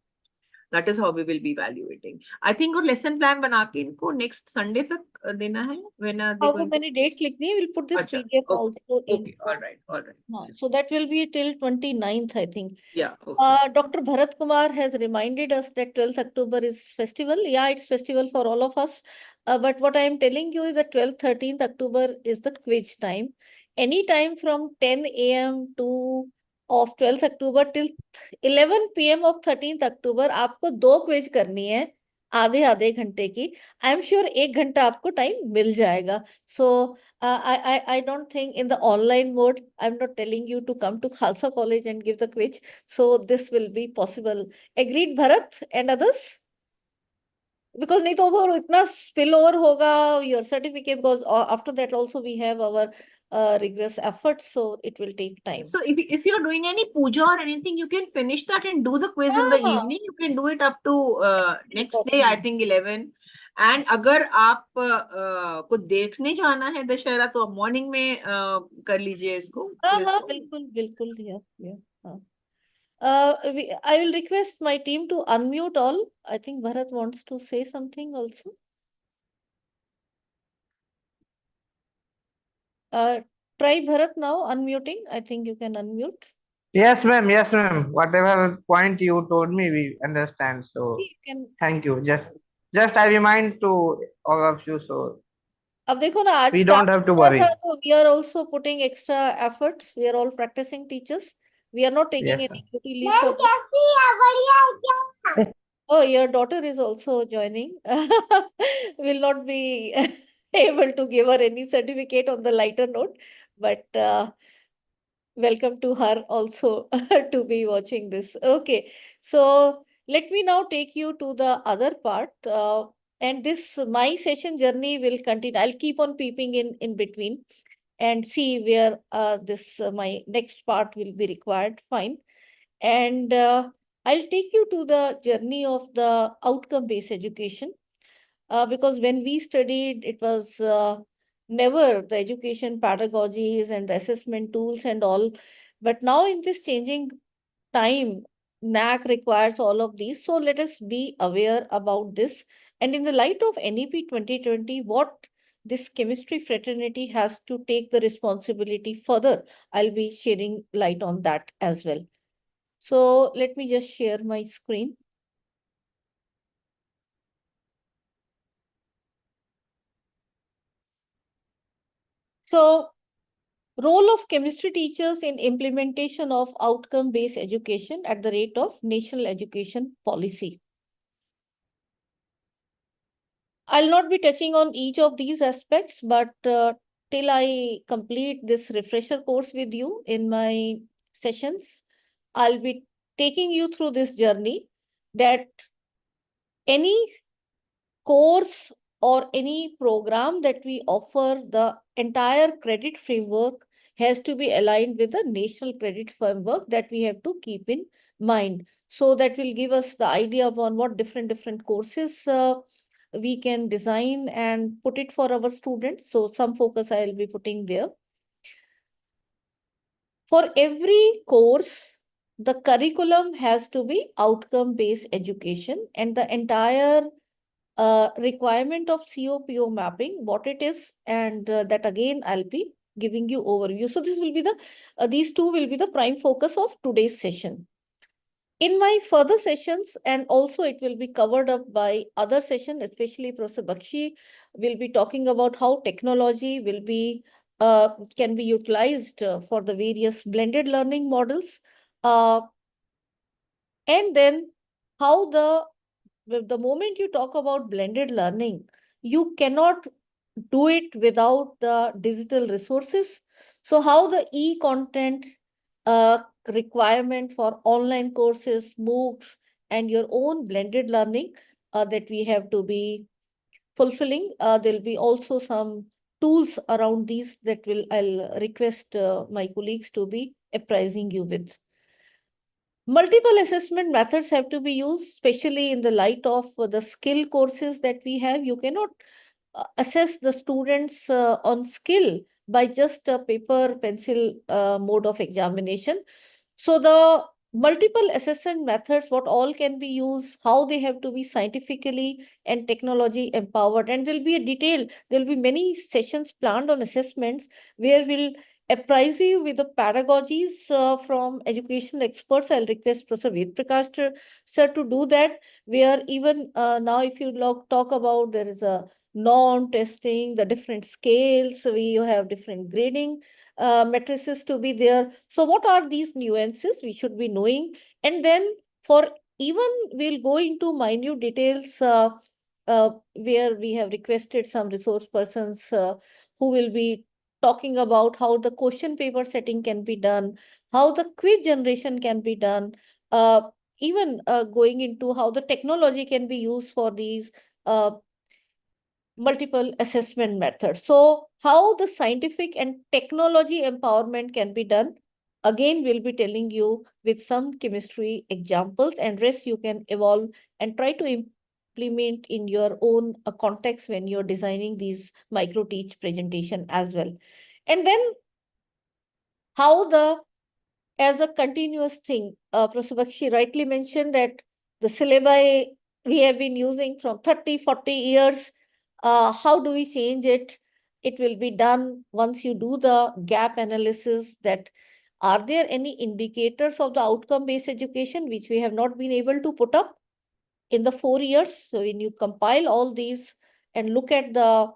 that is how we will be evaluating. I think और lesson plan बना के इनको next Sunday तक देना है. When are they going? How many dates लिखनी है? We'll put this अच्छा, PDF okay, also in. Okay, all right. So that will be till 29th, I think. Yeah, okay. Dr. Bharat Kumar has reminded us that 12th October is festival. Yeah, it's festival for all of us. But what I am telling you is that 12th, 13th October is the quiz time. Any time from 10 a.m. of 12th October till 11 p.m. of 13th October, आपको 2 quiz करनी है, आधे घंटे की. I am sure 1 घंटा आपको time मिल जाएगा. So I don't think in the online mode, I'm not telling you to come to Khalsa College and give the quiz. So this will be possible. Agreed, Bharat and others? Because नहीं तो वो इतना spill over होगा your certificate, because after that also we have our rigorous efforts, so it will take time. So if you're doing any puja or anything, you can finish that and do the quiz in the evening. You can do it up to next day, I think 11. And अगर आप को देखने जाना है दशहरा तो morning में कर लीजिए इसको quiz को. बिल्कुल yeah. I will request my team to unmute all. I think Bharat wants to say something also. Try Bharat now unmuting. I think you can unmute. Yes, ma'am. Yes, ma'am. Whatever point you told me, we understand. So You can. thank you. Just I remind to all of you. So अब देखो ना आज we don't have to worry. तो we are also putting extra efforts. We are all practicing teachers. We are not taking Yes, any duty leave for this. Oh, your daughter is also joining. Will not be able to give her any certificate on the lighter note, but welcome to her also to be watching this. Okay, so let me now take you to the other part. And this my session journey will continue. I'll keep on peeping in between and see where this my next part will be required. Fine. And I'll take you to the journey of the outcome-based education. Because when we studied, it was never the education pedagogies and the assessment tools and all. But now in this changing time, NAC requires all of these. So let us be aware about this. And in the light of NEP 2020, what this chemistry fraternity has to take the responsibility further, I'll be sharing light on that as well. So let me just share my screen. So role of chemistry teachers in implementation of outcome-based education at the rate of national education policy. I'll not be touching on each of these aspects, but till I complete this refresher course with you in my sessions, I'll be taking you through this journey that any course or any program that we offer, the entire credit framework has to be aligned with the national credit framework that we have to keep in mind. So that will give us the idea upon what different courses we can design and put it for our students. So some focus I will be putting there. For every course, the curriculum has to be outcome-based education, and the entire requirement of COPO mapping, what it is, and that again I'll be giving you overview. So this will be the these two will be the prime focus of today's session. In my further sessions, and also it will be covered up by other session, especially Professor Bakshi will be talking about how technology will be can be utilized for the various blended learning models, and then how the moment you talk about blended learning, you cannot do it without the digital resources. So how the e-content requirement for online courses, MOOCs, and your own blended learning that we have to be fulfilling. There'll be also some tools around these that I'll request my colleagues to be apprising you with. Multiple assessment methods have to be used, especially in the light of the skill courses that we have. You cannot assess the students on skill by just a paper pencil mode of examination. So the multiple assessment methods, what all can be used, how they have to be scientifically and technology empowered. And there'll be a detail, there'll be many sessions planned on assessments where we'll apprise you with the pedagogies from educational experts. I'll request Professor Ved Prakash sir to do that, where even now if you talk about there is a norm testing, the different scales, we have different grading matrices to be there. So what are these nuances we should be knowing? And then for even we'll go into minute details where we have requested some resource persons who will be talking about how the question paper setting can be done, how the quiz generation can be done, even going into how the technology can be used for these multiple assessment methods. So how the scientific and technology empowerment can be done, again, we'll be telling you with some chemistry examples, and rest you can evolve and try to implement in your own context when you're designing these micro teach presentation as well. And then how the, as a continuous thing, Professor Bakshi rightly mentioned that the syllabi we have been using from 30, 40 years, how do we change it? It will be done once you do the gap analysis, that are there any indicators of the outcome-based education which we have not been able to put up in the 4 years? So when you compile all these and look at the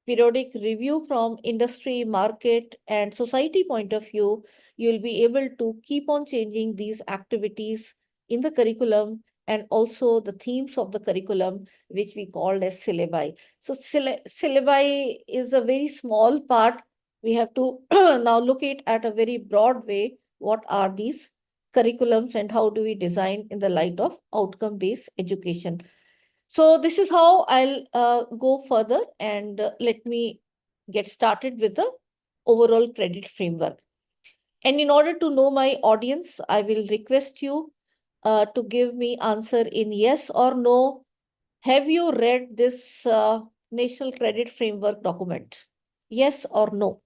periodic review from industry, market, and society point of view, you'll be able to keep on changing these activities in the curriculum and also the themes of the curriculum, which we called as syllabi. So syllabi is a very small part. We have to now look at a very broad way. What are these curriculums and how do we design in the light of outcome-based education? So this is how I'll go further, and let me get started with the overall credit framework. And in order to know my audience, I will request you to give me answer in yes or no. Have you read this National Credit Framework document? Yes or no?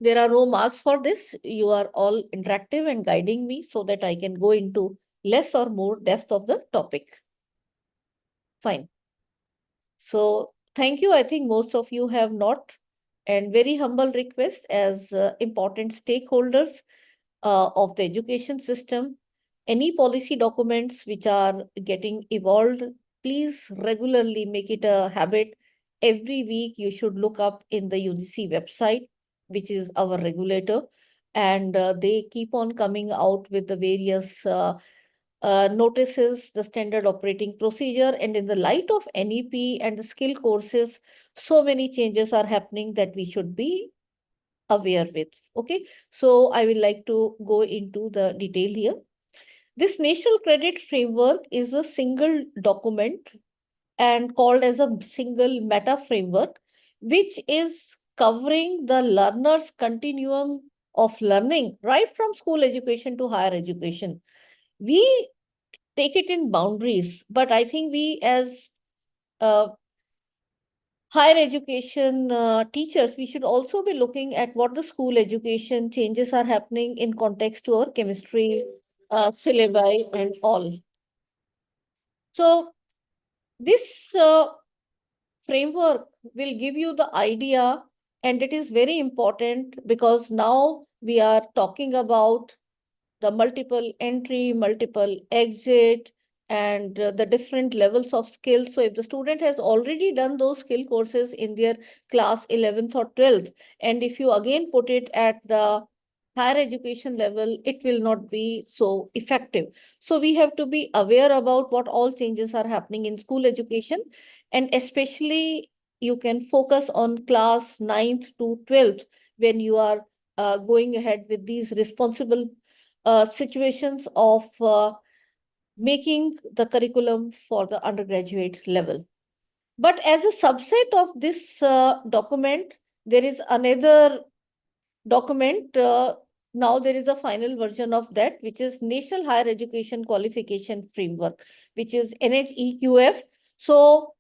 There are no marks for this. You are all interactive and guiding me so that I can go into less or more depth of the topic. Fine. So thank you. I think most of you have not. And very humble request as important stakeholders of the education system. Any policy documents which are getting evolved, please regularly make it a habit. Every week you should look up in the UGC website, which is our regulator, and they keep on coming out with the various notices, the standard operating procedure, and in the light of NEP and the skill courses, so many changes are happening that we should be aware with. Okay, so I would like to go into the detail here. This National Credit Framework is a single document and called as a single meta framework, which is covering the learner's continuum of learning right from school education to higher education. We take it in boundaries, but I think we as higher education teachers, we should also be looking at what the school education changes are happening in context to our chemistry syllabi and all. So this framework will give you the idea, and it is very important because now we are talking about the multiple entry, multiple exit, and the different levels of skills. So if the student has already done those skill courses in their class 11th or 12th, and if you again put it at the higher education level, it will not be so effective. So we have to be aware about what all changes are happening in school education, and especially you can focus on class 9th to 12th when you are going ahead with these responsible situations of making the curriculum for the undergraduate level. But as a subset of this document, there is another document. Now there is a final version of that, which is National Higher Education Qualification Framework, which is NHEQF. So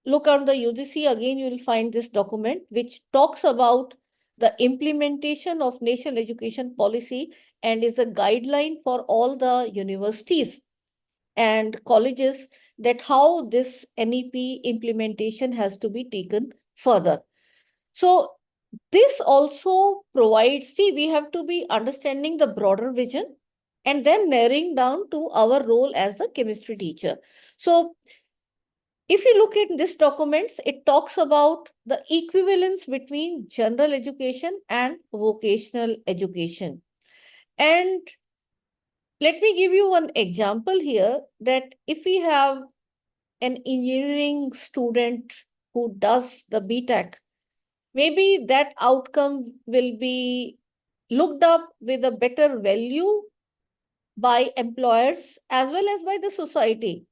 look on the UGC, again, you will find this document, which talks about the implementation of national education policy and is a guideline for all the universities and colleges that how this NEP implementation has to be taken further. So this also provides, see, we have to be understanding the broader vision and then narrowing down to our role as the chemistry teacher. So if you look at this documents, it talks about the equivalence between general education and vocational education. And let me give you one example here that if we have an engineering student who does the BTech, maybe that outcome will be looked up with a better value by employers as well as by the society.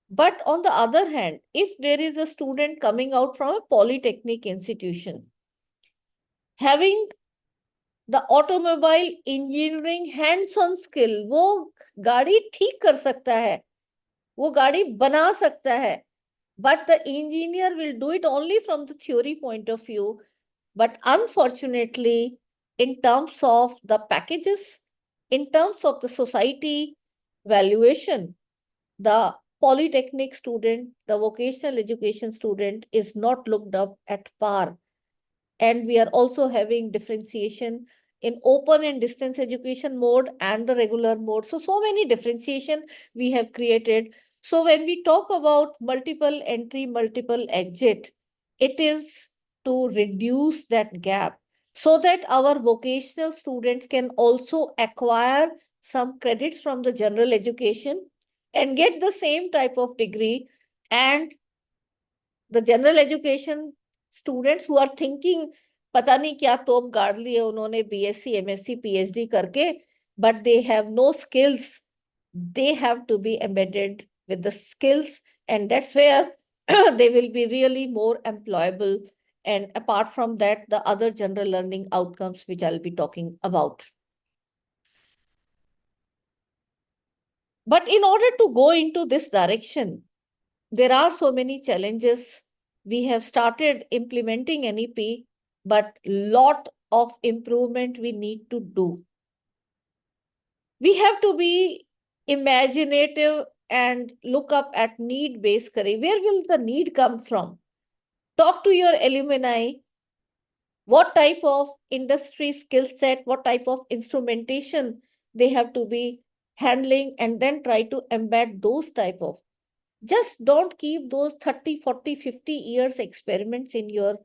But on the other hand, if there is a student coming out from a polytechnic institution, having the automobile engineering hands-on skill, वो गाड़ी ठीक कर सकता है, वो गाड़ी बना सकता है, but the engineer will do it only from the theory point of view. But unfortunately, in terms of the packages, in terms of the society valuation, the polytechnic student, the vocational education student is not looked up at par. And we are also having differentiation in open and distance education mode and the regular mode. So many differentiation we have created. So when we talk about multiple entry, multiple exit, it is to reduce that gap so that our vocational students can also acquire some credits from the general education and get the same type of degree. And the general education students who are thinking पता नहीं क्या तोप गाड़ लिए उन्होंने BSc, MSc, PhD करके, but they have no skills. They have to be embedded with the skills, and that's where they will be really more employable. And apart from that, the other general learning outcomes which I'll be talking about. But in order to go into this direction, there are so many challenges. We have started implementing NEP, but lot of improvement we need to do. We have to be imaginative and look up at need-based career. Where will the need come from? Talk to your alumni. What type of industry skill set, what type of instrumentation they have to be handling, and then try to embed those type of. Just don't keep those 30, 40, 50 years experiments in your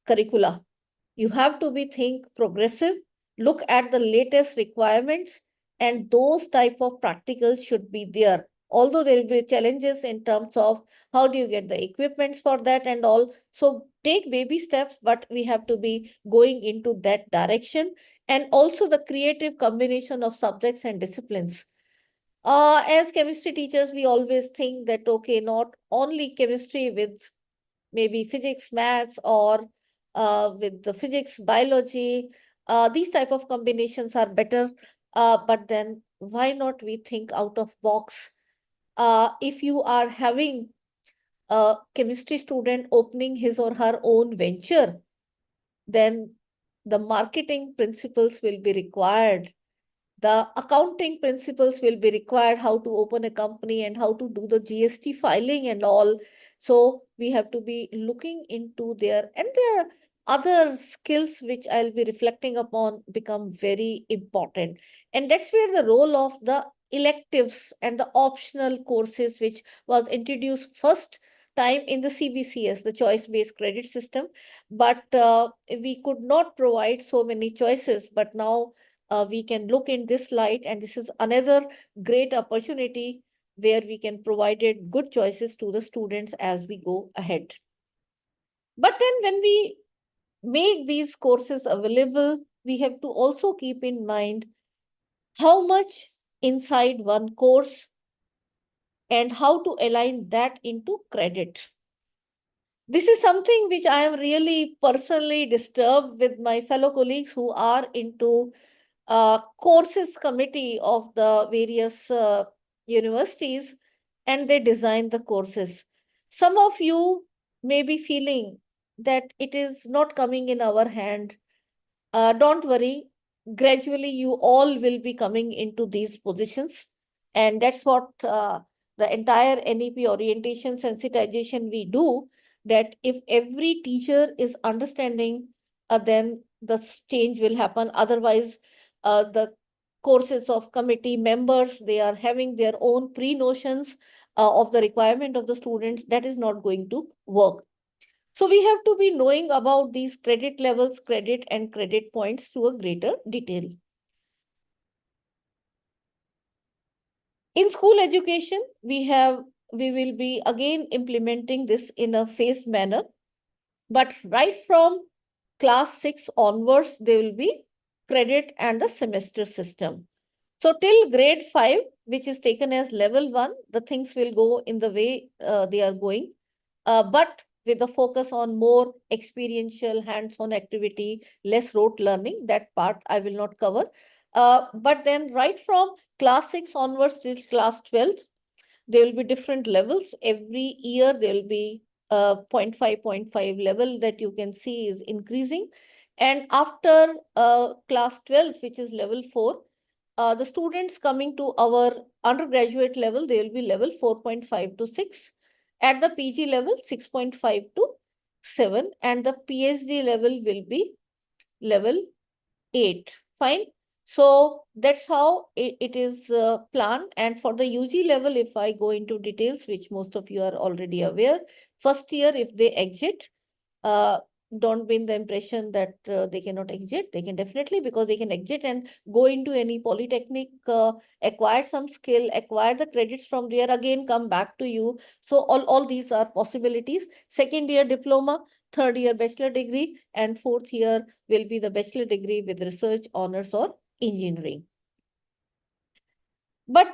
curricula. You have to be think progressive, look at the latest requirements, and those type of practicals should be there. Although there will be challenges in terms of how do you get the equipments for that and all. So take baby steps, but we have to be going into that direction. And also the creative combination of subjects and disciplines. As chemistry teachers, we always think that, okay, not only chemistry with maybe physics, maths, or with the physics, biology, these type of combinations are better. But then why not we think out of box? If you are having a chemistry student opening his or her own venture, then the marketing principles will be required. The accounting principles will be required, how to open a company and how to do the GST filing and all. So we have to be looking into there, and there are other skills which I'll be reflecting upon become very important. And that's where the role of the electives and the optional courses, which was introduced first time in the CBCS, the choice-based credit system. But we could not provide so many choices, but now we can look in this light, and this is another great opportunity where we can provide good choices to the students as we go ahead. But then when we make these courses available, we have to also keep in mind how much inside one course and how to align that into credit. This is something which I am really personally disturbed with my fellow colleagues who are into courses committee of the various universities, and they design the courses. Some of you may be feeling that it is not coming in our hand. Don't worry, gradually you all will be coming into these positions, and that's what the entire NEP orientation sensitization we do, that if every teacher is understanding, then the change will happen. Otherwise, the courses of committee members, they are having their own pre-notions of the requirement of the students. That is not going to work. So we have to be knowing about these credit levels, credit and credit points to a greater detail. In school education, we will be again implementing this in a phased manner. But right from class 6 onwards, there will be credit and the semester system. So till grade 5, which is taken as level 1, the things will go in the way they are going. But with the focus on more experiential hands-on activity, less rote learning, that part I will not cover. But then right from class 6 onwards till class 12, there will be different levels. Every year there will be 0.5 level that you can see is increasing. And after class 12, which is level 4, the students coming to our undergraduate level, they will be level 4.5 to 6. At the PG level, 6.5 to 7. And the PhD level will be level 8. Fine. So that's how it is planned. And for the UG level, if I go into details, which most of you are already aware, first year, if they exit, don't be in the impression that they cannot exit. They can definitely, because they can exit and go into any polytechnic, acquire some skill, acquire the credits from there, again come back to you. So all these are possibilities. Second year diploma, third year bachelor degree, and fourth year will be the bachelor degree with research, honors, or engineering. But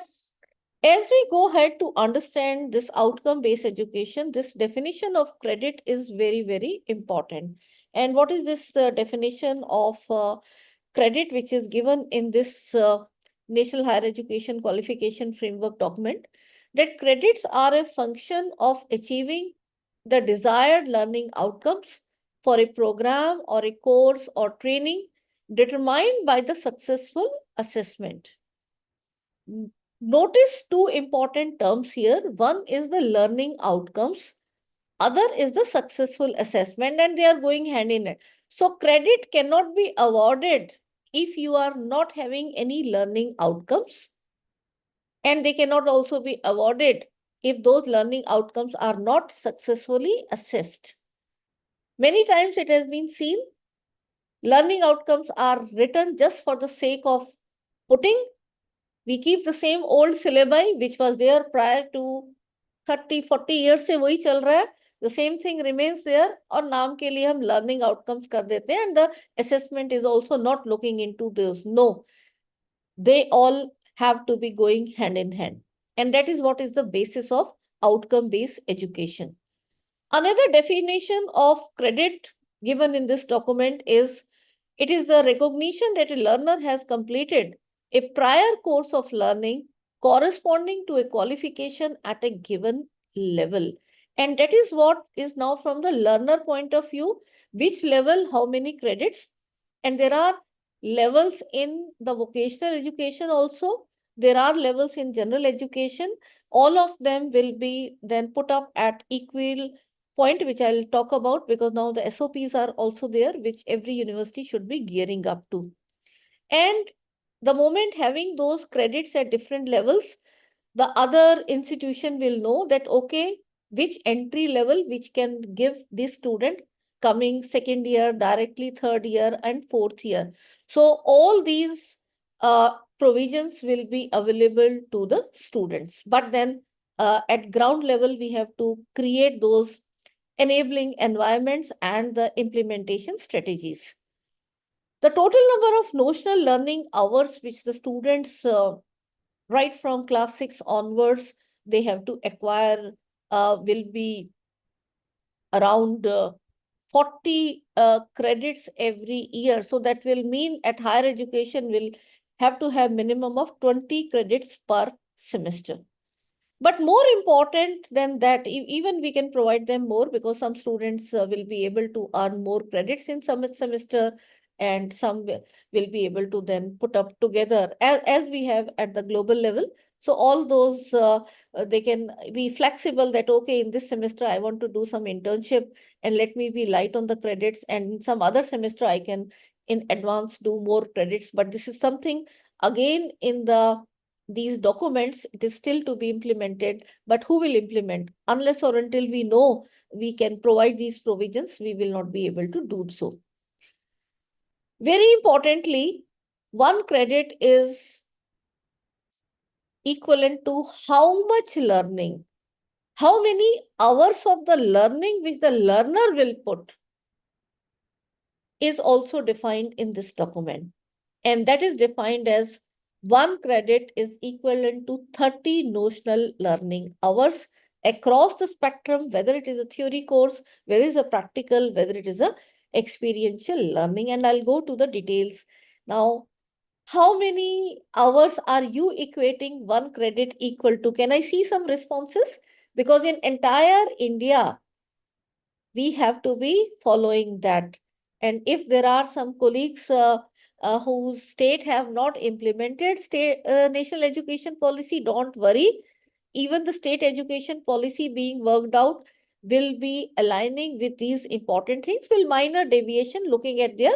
as we go ahead to understand this outcome-based education, this definition of credit is very, very important. And what is this definition of credit, which is given in this National Higher Education Qualification Framework document? That credits are a function of achieving the desired learning outcomes for a program or a course or training determined by the successful assessment. Notice two important terms here. One is the learning outcomes. Other is the successful assessment, and they are going hand in hand. So credit cannot be awarded if you are not having any learning outcomes. And they cannot also be awarded if those learning outcomes are not successfully assessed. Many times it has been seen learning outcomes are written just for the sake of putting. We keep the same old syllabi which was there prior to 30-40 years से वही चल रहा है. The same thing remains there और नाम के लिए हम learning outcomes कर देते हैं, and the assessment is also not looking into those. No, they all have to be going hand in hand. And that is what is the basis of outcome-based education. Another definition of credit given in this document is, it is the recognition that a learner has completed a prior course of learning corresponding to a qualification at a given level. And that is what is now from the learner point of view, which level, how many credits. And there are levels in the vocational education also. There are levels in general education. All of them will be then put up at equal point, which I'll talk about, because now the SOPs are also there, which every university should be gearing up to. And the moment having those credits at different levels, the other institution will know that, okay, which entry level, which can give this student coming second year, directly third year and fourth year. So all these provisions will be available to the students. But then at ground level, we have to create those enabling environments and the implementation strategies. The total number of notional learning hours which the students right from class 6 onwards, they have to acquire will be around 40 credits every year. So that will mean at higher education will have to have minimum of 20 credits per semester. But more important than that, even we can provide them more, because some students will be able to earn more credits in some semester, and some will be able to then put up together as we have at the global level. So all those, they can be flexible that, okay, in this semester, I want to do some internship and let me be light on the credits, and some other semester, I can in advance do more credits. But this is something, again, in these documents, it is still to be implemented, but who will implement? Unless or until we know we can provide these provisions, we will not be able to do so. Very importantly, one credit is equivalent to how much learning, how many hours of the learning which the learner will put is also defined in this document. And that is defined as 1 credit is equivalent to 30 notional learning hours across the spectrum, whether it is a theory course, whether it is a practical, whether it is a experiential learning. And I'll go to the details. Now, how many hours are you equating 1 credit equal to? Can I see some responses? Because in entire India, we have to be following that. And if there are some colleagues whose state have not implemented state national education policy, don't worry. Even the state education policy being worked out will be aligning with these important things, will minor deviation looking at their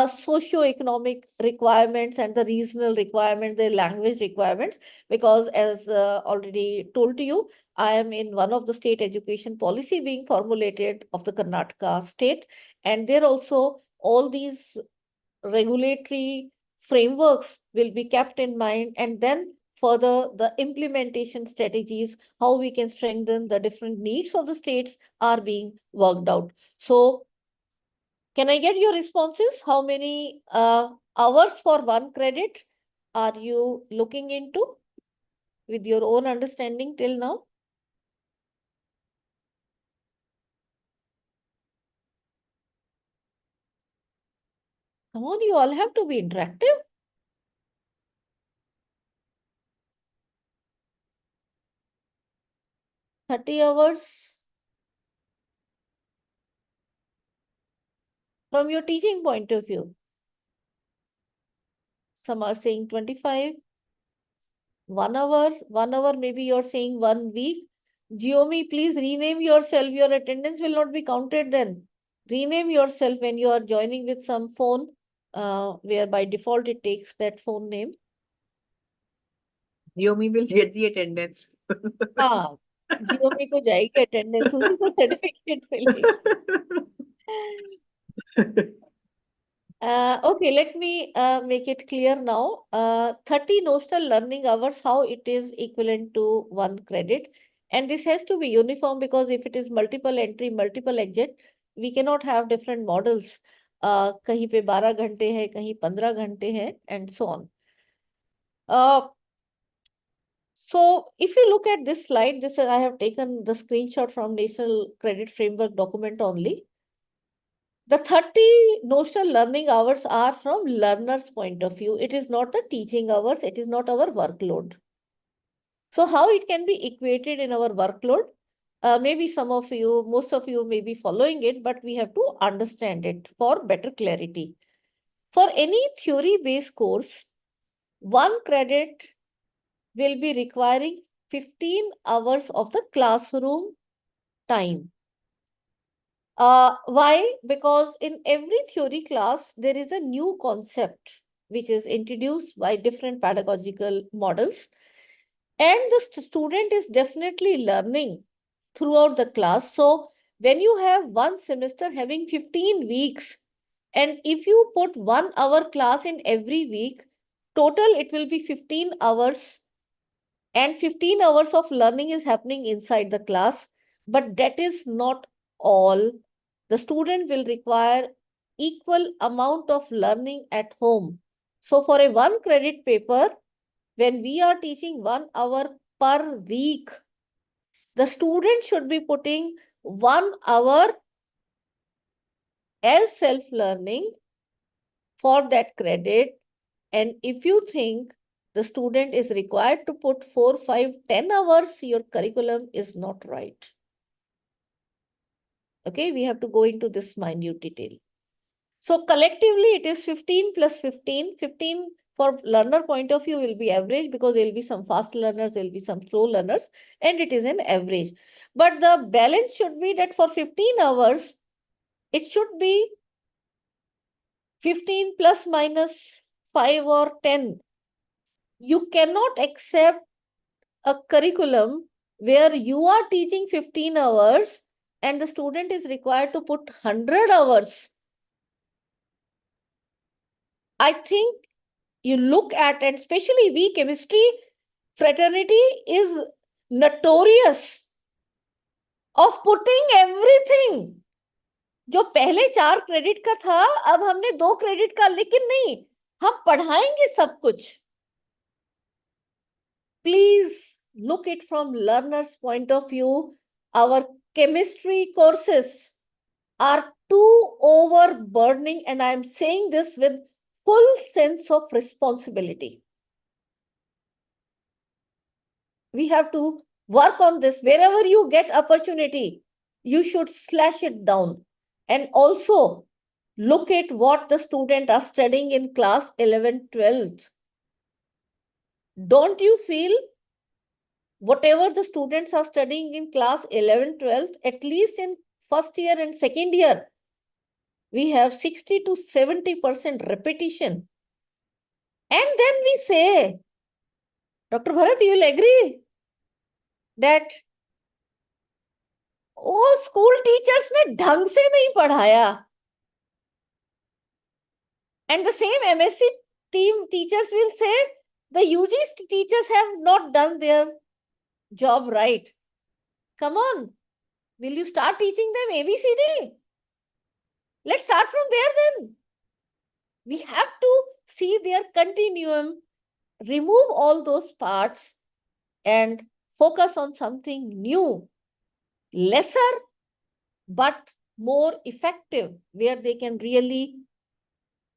socio-economic requirements and the regional requirements, the language requirements, because as already told to you, I am in one of the state education policy being formulated of the Karnataka state, and there also all these regulatory frameworks will be kept in mind, and then further the implementation strategies, how we can strengthen the different needs of the states are being worked out. So can I get your responses? How many hours for 1 credit are you looking into with your own understanding till now? Come on, you all have to be interactive. 30 hours from your teaching point of view. Some are saying 25. 1 hour, 1 hour, maybe you're saying 1 week. Geomi, please rename yourself. Your attendance will not be counted then. Rename yourself when you are joining with some phone, where by default it takes that phone name. Yomi will get the attendance. हाँ, Geomi को जाएगी attendance, उसी को certificate मिलेगी. Okay, let me make it clear now. 30 notional learning hours, how it is equivalent to 1 credit. And this has to be uniform, because if it is multiple entry, multiple exit, we cannot have different models. कहीं पे 12 घंटे है, कहीं 15 घंटे है, and so on. So if you look at this slide, this I have taken the screenshot from National Credit Framework document only. The 30 notional learning hours are from learner's point of view. It is not the teaching hours. It is not our workload. So how it can be equated in our workload? Maybe some of you, most of you may be following it, but we have to understand it for better clarity. For any theory-based course, 1 credit will be requiring 15 hours of the classroom time. Why? Because in every theory class, there is a new concept which is introduced by different pedagogical models. And the student is definitely learning throughout the class. So when you have 1 semester having 15 weeks, and if you put 1 hour class in every week, total it will be 15 hours. And 15 hours of learning is happening inside the class. But that is not all. The student will require equal amount of learning at home. So for a 1 credit paper, when we are teaching 1 hour per week, the student should be putting 1 hour as self-learning for that credit. And if you think the student is required to put 4, 5, 10 hours, your curriculum is not right. Okay, we have to go into this minute detail. So collectively, it is 15 plus 15. 15 for learner point of view will be average, because there will be some fast learners, there will be some slow learners, and it is an average. But the balance should be that for 15 hours, it should be 15 plus minus 5 or 10. You cannot accept a curriculum where you are teaching 15 hours and the student is required to put 100 hours. I think you look at, and especially we chemistry fraternity is notorious of putting everything. जो पहले 4 credit का था, अब हमने 2 credit का, लेकिन नहीं, हम पढ़ाएंगे सब कुछ. Please look it from learner's point of view. Our chemistry courses are too overburdening, and I am saying this with full sense of responsibility. We have to work on this. Wherever you get opportunity, you should slash it down. And also look at what the students are studying in class 11, 12th. Don't you feel whatever the students are studying in class 11, 12th, at least in first year and second year, we have 60 to 70% repetition. And then we say, Dr. Bharat, you will agree that वो school teachers ने ढंग से नहीं पढ़ाया. And the same MSc team teachers will say the UGC teachers have not done their job right. Come on, will you start teaching them ABCD? Let's start from there then. We have to see their continuum, remove all those parts and focus on something new, lesser, but more effective, where they can really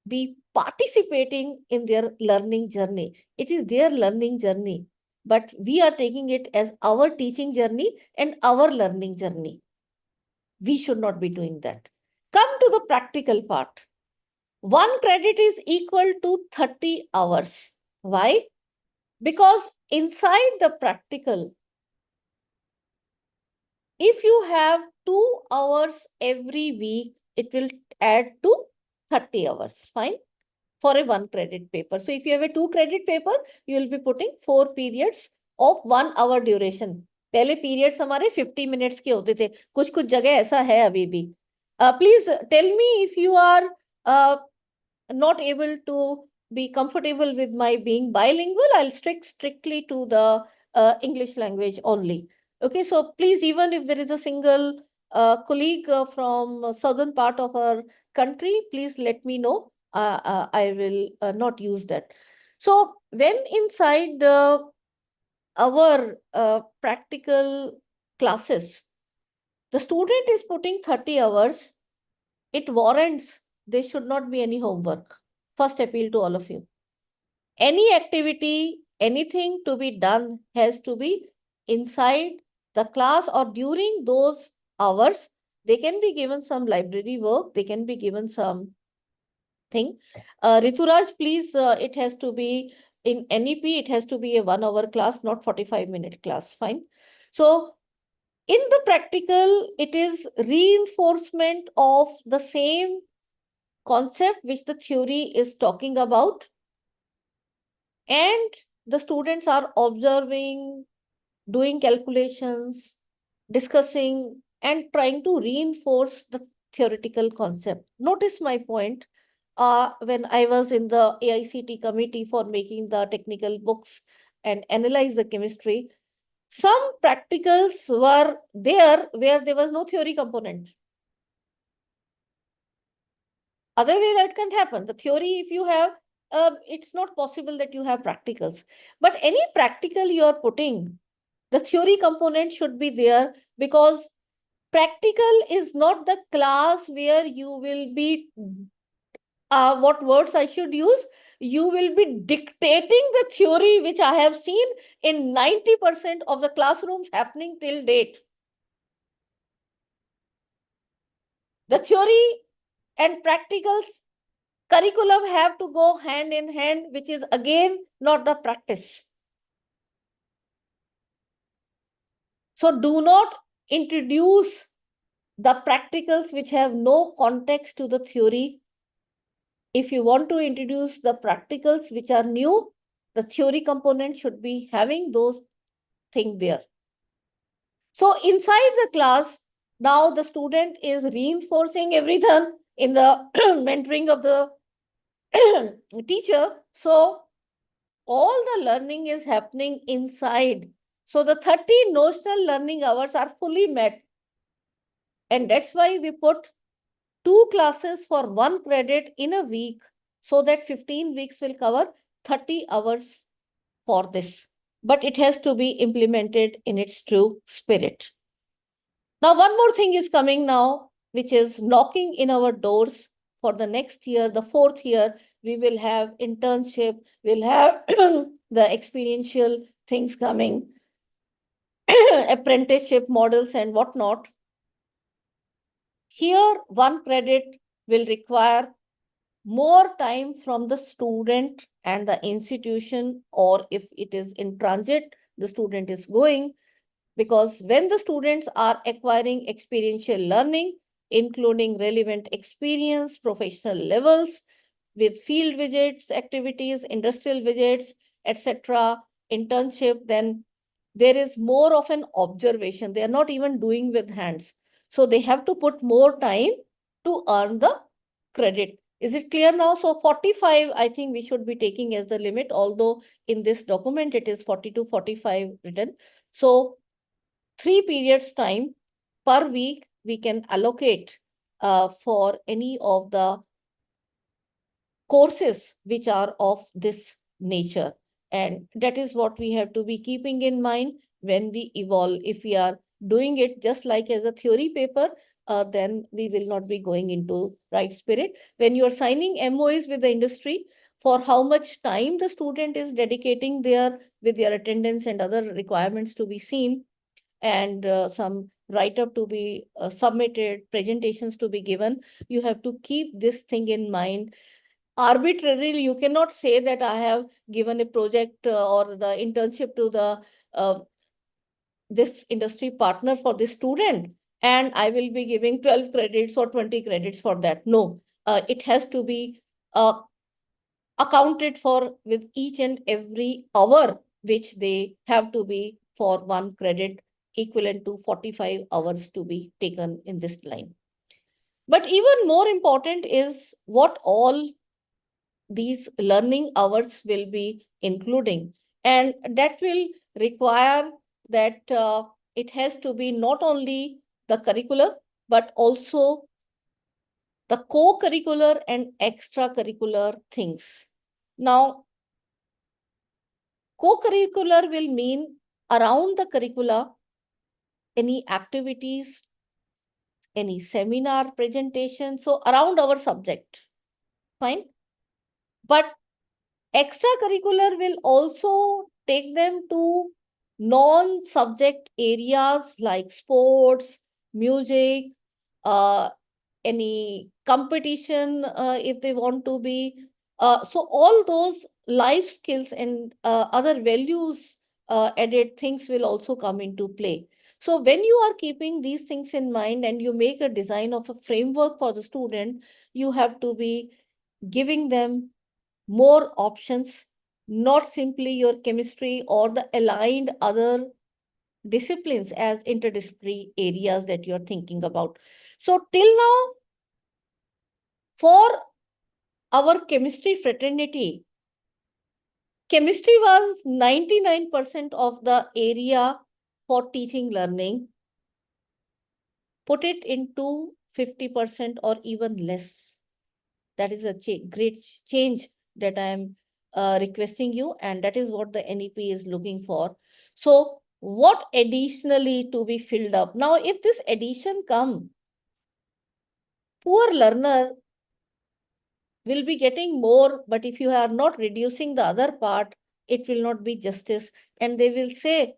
be participating in their learning journey. It is their learning journey, but we are taking it as our teaching journey and our learning journey. We should not be doing that. Come to the practical part. 1 credit is equal to 30 hours. Why? Because inside the practical, if you have 2 hours every week, it will add to 30 hours. Fine. For a 1 credit paper. So if you have a 2 credit paper, you will be putting 4 periods of 1 hour duration. पहले periods हमारे 50 minutes के होते थे. कुछ जगह ऐसा है अभी भी. Please tell me if you are not able to be comfortable with my being bilingual. I'll stick strictly to the English language only. Okay, so please, even if there is a single colleague from southern part of our country, please let me know. I will not use that. So when inside our practical classes, the student is putting 30 hours, it warrants there should not be any homework. First appeal to all of you. Any activity, anything to be done has to be inside the class or during those hours. They can be given some library work. They can be given some thing. Rituraj, please, it has to be in NEP, it has to be a 1 hour class, not 45-minute class. Fine. So in the practical, it is reinforcement of the same concept which the theory is talking about. And the students are observing, doing calculations, discussing, and trying to reinforce the theoretical concept. Notice my point. When I was in the AICT committee for making the technical books and analyze the chemistry, some practicals were there where there was no theory component. Other way that can happen. The theory, if you have, it's not possible that you have practicals. But any practical you are putting, the theory component should be there, because practical is not the class where you will be, what words I should use? You will be dictating the theory, which I have seen in 90% of the classrooms happening till date. The theory and practicals curriculum have to go hand in hand, which is again not the practice. So do not introduce the practicals which have no context to the theory. If you want to introduce the practicals which are new, the theory component should be having those things there. So inside the class, now the student is reinforcing everything in the mentoring of the teacher. So all the learning is happening inside. So the 30 notional learning hours are fully met. And that's why we put 2 classes for 1 credit in a week. so that 15 weeks will cover 30 hours for this. But it has to be implemented in its true spirit. Now, one more thing is coming now, which is knocking in our doors for the next year, the 4th year. We will have internship, we'll have the experiential things coming, apprenticeship models and whatnot. Here, 1 credit will require more time from the student and the institution, or if it is in transit, the student is going, because when the students are acquiring experiential learning, including relevant experience, professional levels, with field visits, activities, industrial visits, etc., internship, then there is more of an observation. They are not even doing with hands. So they have to put more time to earn the credit. Is it clear now? So 45, I think we should be taking as the limit, although in this document it is 40 to 45 written. So 3 periods time per week we can allocate for any of the courses which are of this nature. And that is what we have to be keeping in mind when we evolve. If we are doing it just like as a theory paper, then we will not be going into right spirit. When you are signing MOAs with the industry, for how much time the student is dedicating there with their attendance and other requirements to be seen, and some write-up to be submitted, presentations to be given, you have to keep this thing in mind. Arbitrarily, you cannot say that I have given a project or the internship to the this industry partner for this student, and I will be giving 12 credits or 20 credits for that. No, it has to be accounted for with each and every hour which they have to be for 1 credit, equivalent to 45 hours to be taken in this line. But even more important is what all these learning hours will be including. And that will require that it has to be not only the curricular, but also the co-curricular and extracurricular things. Now, co-curricular will mean around the curricula, any activities, any seminar presentation, so around our subject, fine. But extracurricular will also take them to non-subject areas like sports, music, any competition if they want to be. So all those life skills and other values added things will also come into play. So when you are keeping these things in mind and you make a design of a framework for the student, you have to be giving them more options, not simply your chemistry or the aligned other disciplines as interdisciplinary areas that you're thinking about. So till now, for our chemistry fraternity, chemistry was 99% of the area for teaching learning. Put it into 50% or even less. That is a great change that I am requesting you, and that is what the NEP is looking for. So what additionally to be filled up? Now, if this addition come, poor learner will be getting more, but if you are not reducing the other part, it will not be justice. And they will say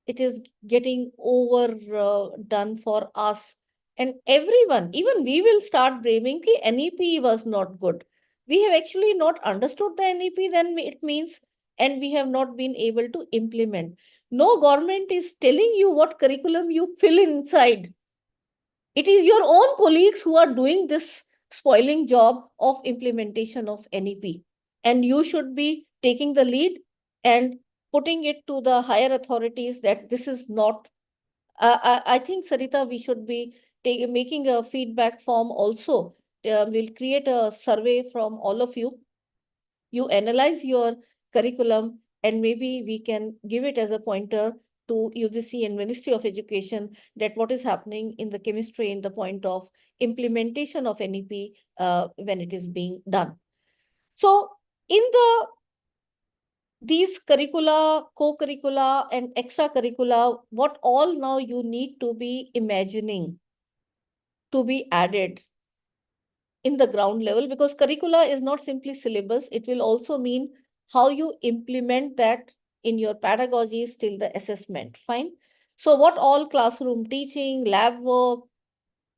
it is getting overdone for us. And everyone, even we will start blaming the NEP was not good. We have actually not understood the NEP, then it means, and we have not been able to implement. No government is telling you what curriculum you fill inside. It is your own colleagues who are doing this spoiling job of implementation of NEP. And you should be taking the lead and putting it to the higher authorities that this is not. I think, Sarita, we should be making a feedback form also. We'll create a survey from all of you. You analyze your curriculum, and maybe we can give it as a pointer to UGC and Ministry of Education that what is happening in the chemistry in the point of implementation of NEP when it is being done. So in these curricula, co-curricula and extracurricula, what all now you need to be imagining to be added in the ground level, because curricula is not simply syllabus, it will also mean how you implement that in your pedagogies till the assessment. Fine. So what all classroom teaching, lab work,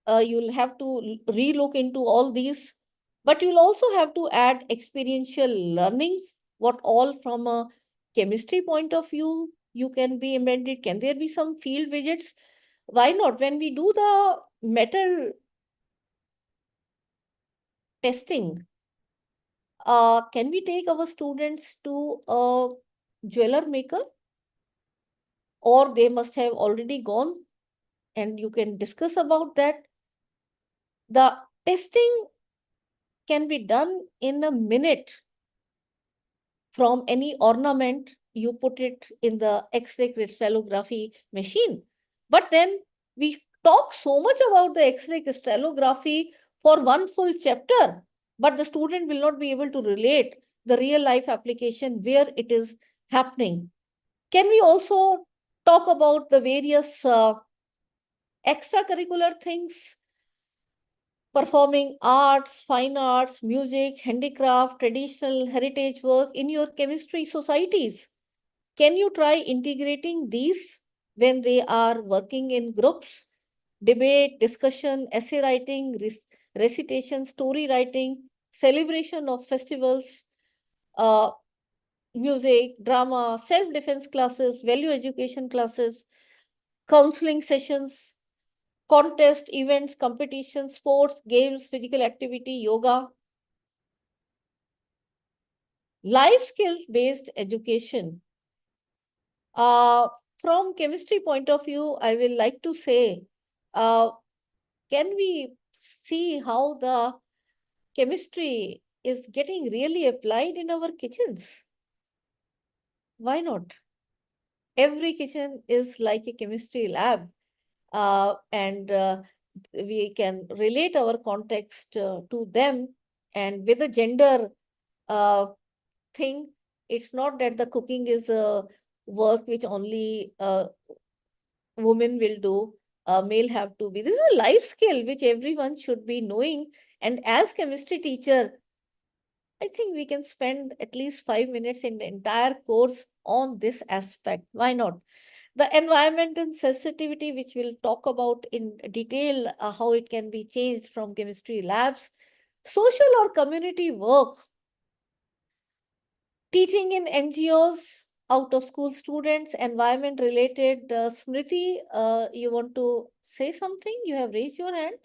you'll have to relook into all these, but you'll also have to add experiential learnings, what all from a chemistry point of view you can be embedded. Can there be some field visits? Why not? When we do the metal testing, can we take our students to a jeweler maker? Or they must have already gone and you can discuss about that. The testing can be done in a minute from any ornament. You put it in the X-ray crystallography machine. But then we talk so much about the X-ray crystallography for one full chapter, but the student will not be able to relate the real life application where it is happening. Can we also talk about the various extracurricular things? Performing arts, fine arts, music, handicraft, traditional heritage work in your chemistry societies. Can you try integrating these when they are working in groups? Debate, discussion, essay writing, recitation, story writing, celebration of festivals, music, drama, self-defense classes, value education classes, counseling sessions, contest, events, competitions, sports, games, physical activity, yoga. Life skills based education. From chemistry point of view, I will like to say, can we see how the chemistry is getting really applied in our kitchens? Why not? Every kitchen is like a chemistry lab, and we can relate our context to them. And with the gender thing, it's not that the cooking is a work which only women will do, male have to be. This is a life skill which everyone should be knowing. And as chemistry teacher, I think we can spend at least 5 minutes in the entire course on this aspect. Why not? The environment and sensitivity, which we'll talk about in detail, how it can be changed from chemistry labs, social or community work, teaching in NGOs, out of school students, environment related. Smriti, you want to say something? You have raised your hand?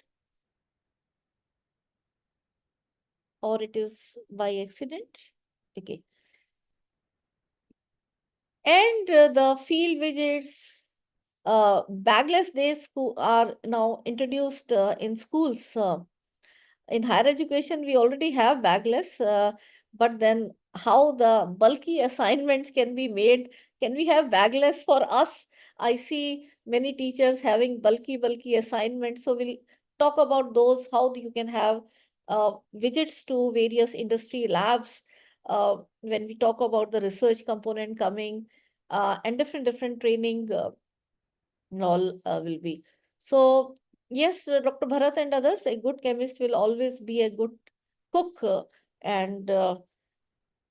Or it is by accident? Okay. And the field visits, bagless days are now introduced in schools. In higher education, we already have bagless, but then how the bulky assignments can be made? Can we have bagless for us? I see many teachers having bulky assignments. So we'll talk about those, how you can have visits to various industry labs when we talk about the research component coming, and different training all will be. So yes, Dr. Bharat and others, a good chemist will always be a good cook, and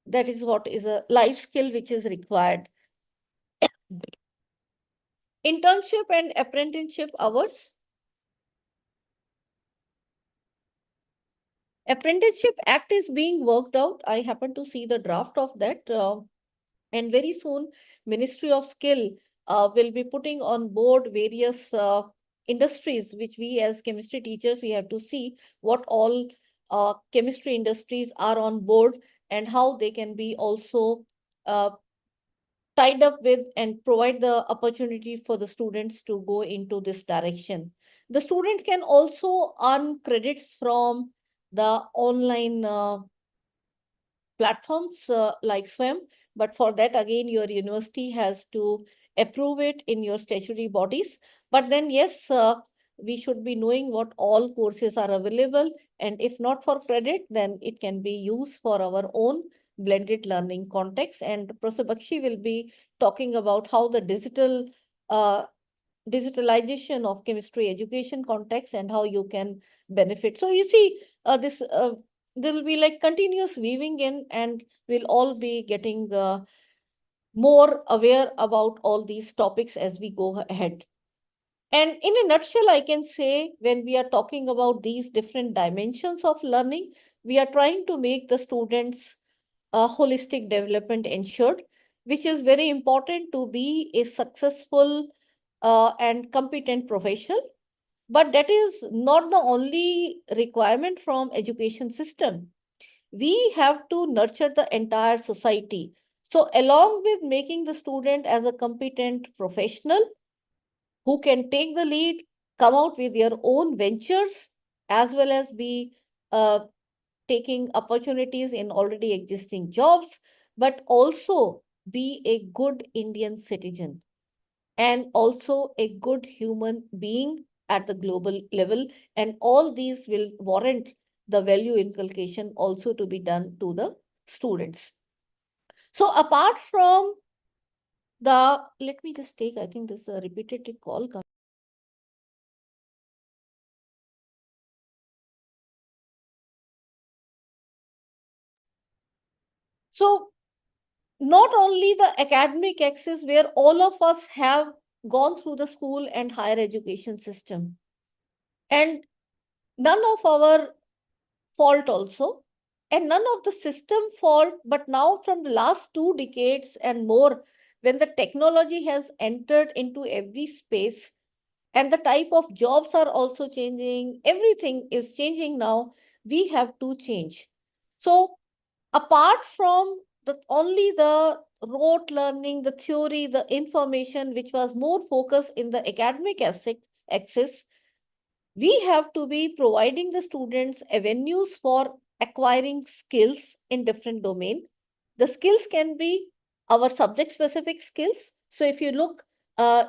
that is what is a life skill which is required. Internship and apprenticeship hours. Apprenticeship Act is being worked out. I happen to see the draft of that. And very soon, Ministry of Skill will be putting on board various industries, which we as chemistry teachers, we have to see what all chemistry industries are on board and how they can be also tied up with and provide the opportunity for the students to go into this direction. The students can also earn credits from the online platforms like SWAM, but for that, again, your university has to approve it in your statutory bodies. But then, yes, we should be knowing what all courses are available. And if not for credit, then it can be used for our own blended learning context. And Professor Bakshi will be talking about how the digitalization of chemistry education context and how you can benefit. So you see, there will be like continuous weaving in, and we'll all be getting more aware about all these topics as we go ahead. And in a nutshell, I can say when we are talking about these different dimensions of learning, we are trying to make the students' holistic development ensured, which is very important to be a successful and competent professional. But that is not the only requirement from education system. We have to nurture the entire society. So along with making the student as a competent professional who can take the lead, come out with their own ventures, as well as be taking opportunities in already existing jobs, but also be a good Indian citizen and also a good human being at the global level. And all these will warrant the value inculcation also to be done to the students. So apart from let me just take, I think this is a repetitive call. So not only the academic access where all of us have gone through the school and higher education system, and none of our fault also, and none of the system fault, but now from the last 2 decades and more, when the technology has entered into every space and the type of jobs are also changing, everything is changing now, we have to change. So apart from only the rote learning, the theory, the information, which was more focused in the academic axis, we have to be providing the students avenues for acquiring skills in different domain. The skills can be our subject-specific skills. So if you look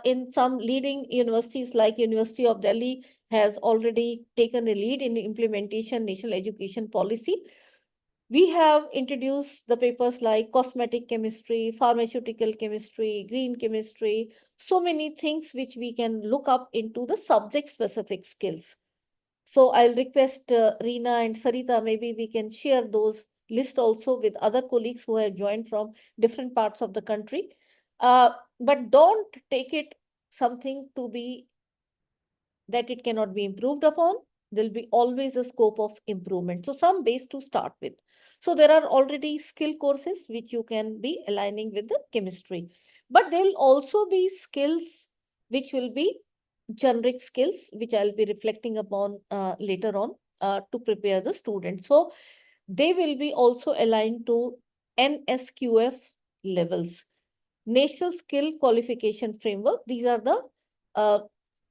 in some leading universities like University of Delhi has already taken a lead in implementation national education policy. We have introduced the papers like cosmetic chemistry, pharmaceutical chemistry, green chemistry, so many things which we can look up into the subject-specific skills. So I'll request Reena and Sarita, maybe we can share those list also with other colleagues who have joined from different parts of the country. But don't take it something to be that it cannot be improved upon. There'll be always a scope of improvement. So some base to start with. So there are already skill courses which you can be aligning with the chemistry. But there'll also be skills which will be generic skills, which I'll be reflecting upon later on to prepare the students. So they will be also aligned to NSQF levels, National Skill Qualification Framework. These are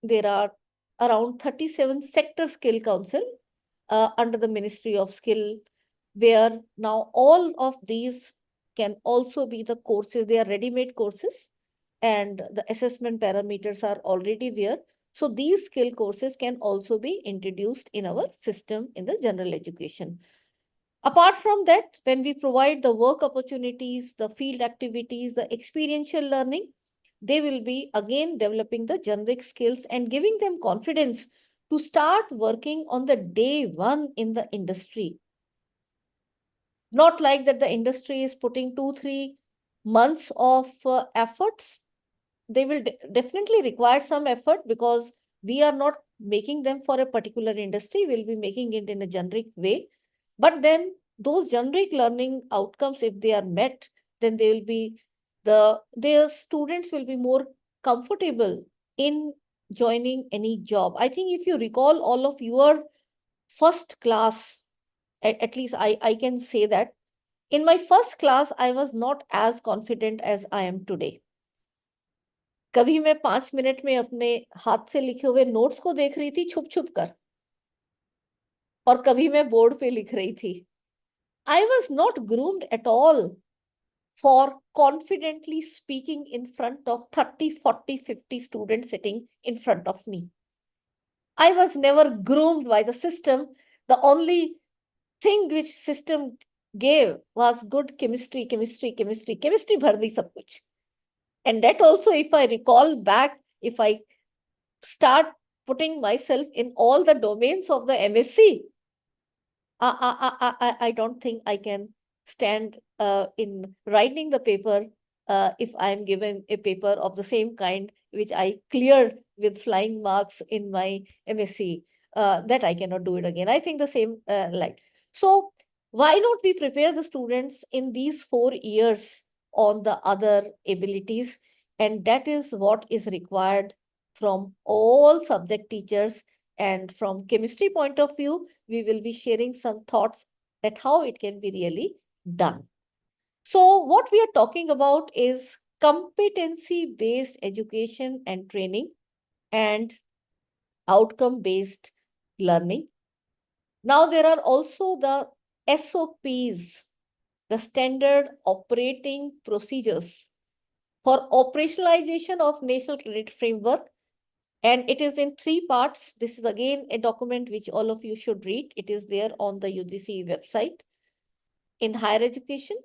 there are around 37 sector skill council under the Ministry of Skill, where now all of these can also be the courses. They are ready-made courses and the assessment parameters are already there. So these skill courses can also be introduced in our system in the general education. Apart from that, when we provide the work opportunities, the field activities, the experiential learning, they will be again developing the generic skills and giving them confidence to start working on the day one in the industry. Not like that the industry is putting 2-3 months of efforts. They will definitely require some effort because we are not making them for a particular industry. We'll be making it in a generic way. But then those generic learning outcomes, if they are met, then they will be their students will be more comfortable in joining any job. I think if you recall all of your first class, at least I can say that in my first class, I was not as confident as I am today. कभी मैं 5 minute में अपने हाथ से लिखे हुए notes को देख रही थी छुप छुप कर, और कभी मैं बोर्ड पे लिख रही थी. I was not groomed at all for confidently speaking in front of 30, 40, 50 students sitting in front of me. I was never groomed by the system. The only thing which system gave was good chemistry, chemistry, chemistry, chemistry bhar di sab kuch. And that also, if I recall back, if I start putting myself in all the domains of the MSc, I don't think I can stand in writing the paper if I'm given a paper of the same kind which I cleared with flying marks in my MSc. That I cannot do it again. I think the same like. So why not we prepare the students in these 4 years on the other abilities? And that is what is required from all subject teachers. And from chemistry point of view, we will be sharing some thoughts at how it can be really done. So what we are talking about is competency-based education and training and outcome-based learning. Now there are also the SOPs, the standard operating procedures for operationalization of National Credit Framework. And it is in 3 parts. This is again a document which all of you should read. It is there on the UGC website. In higher education,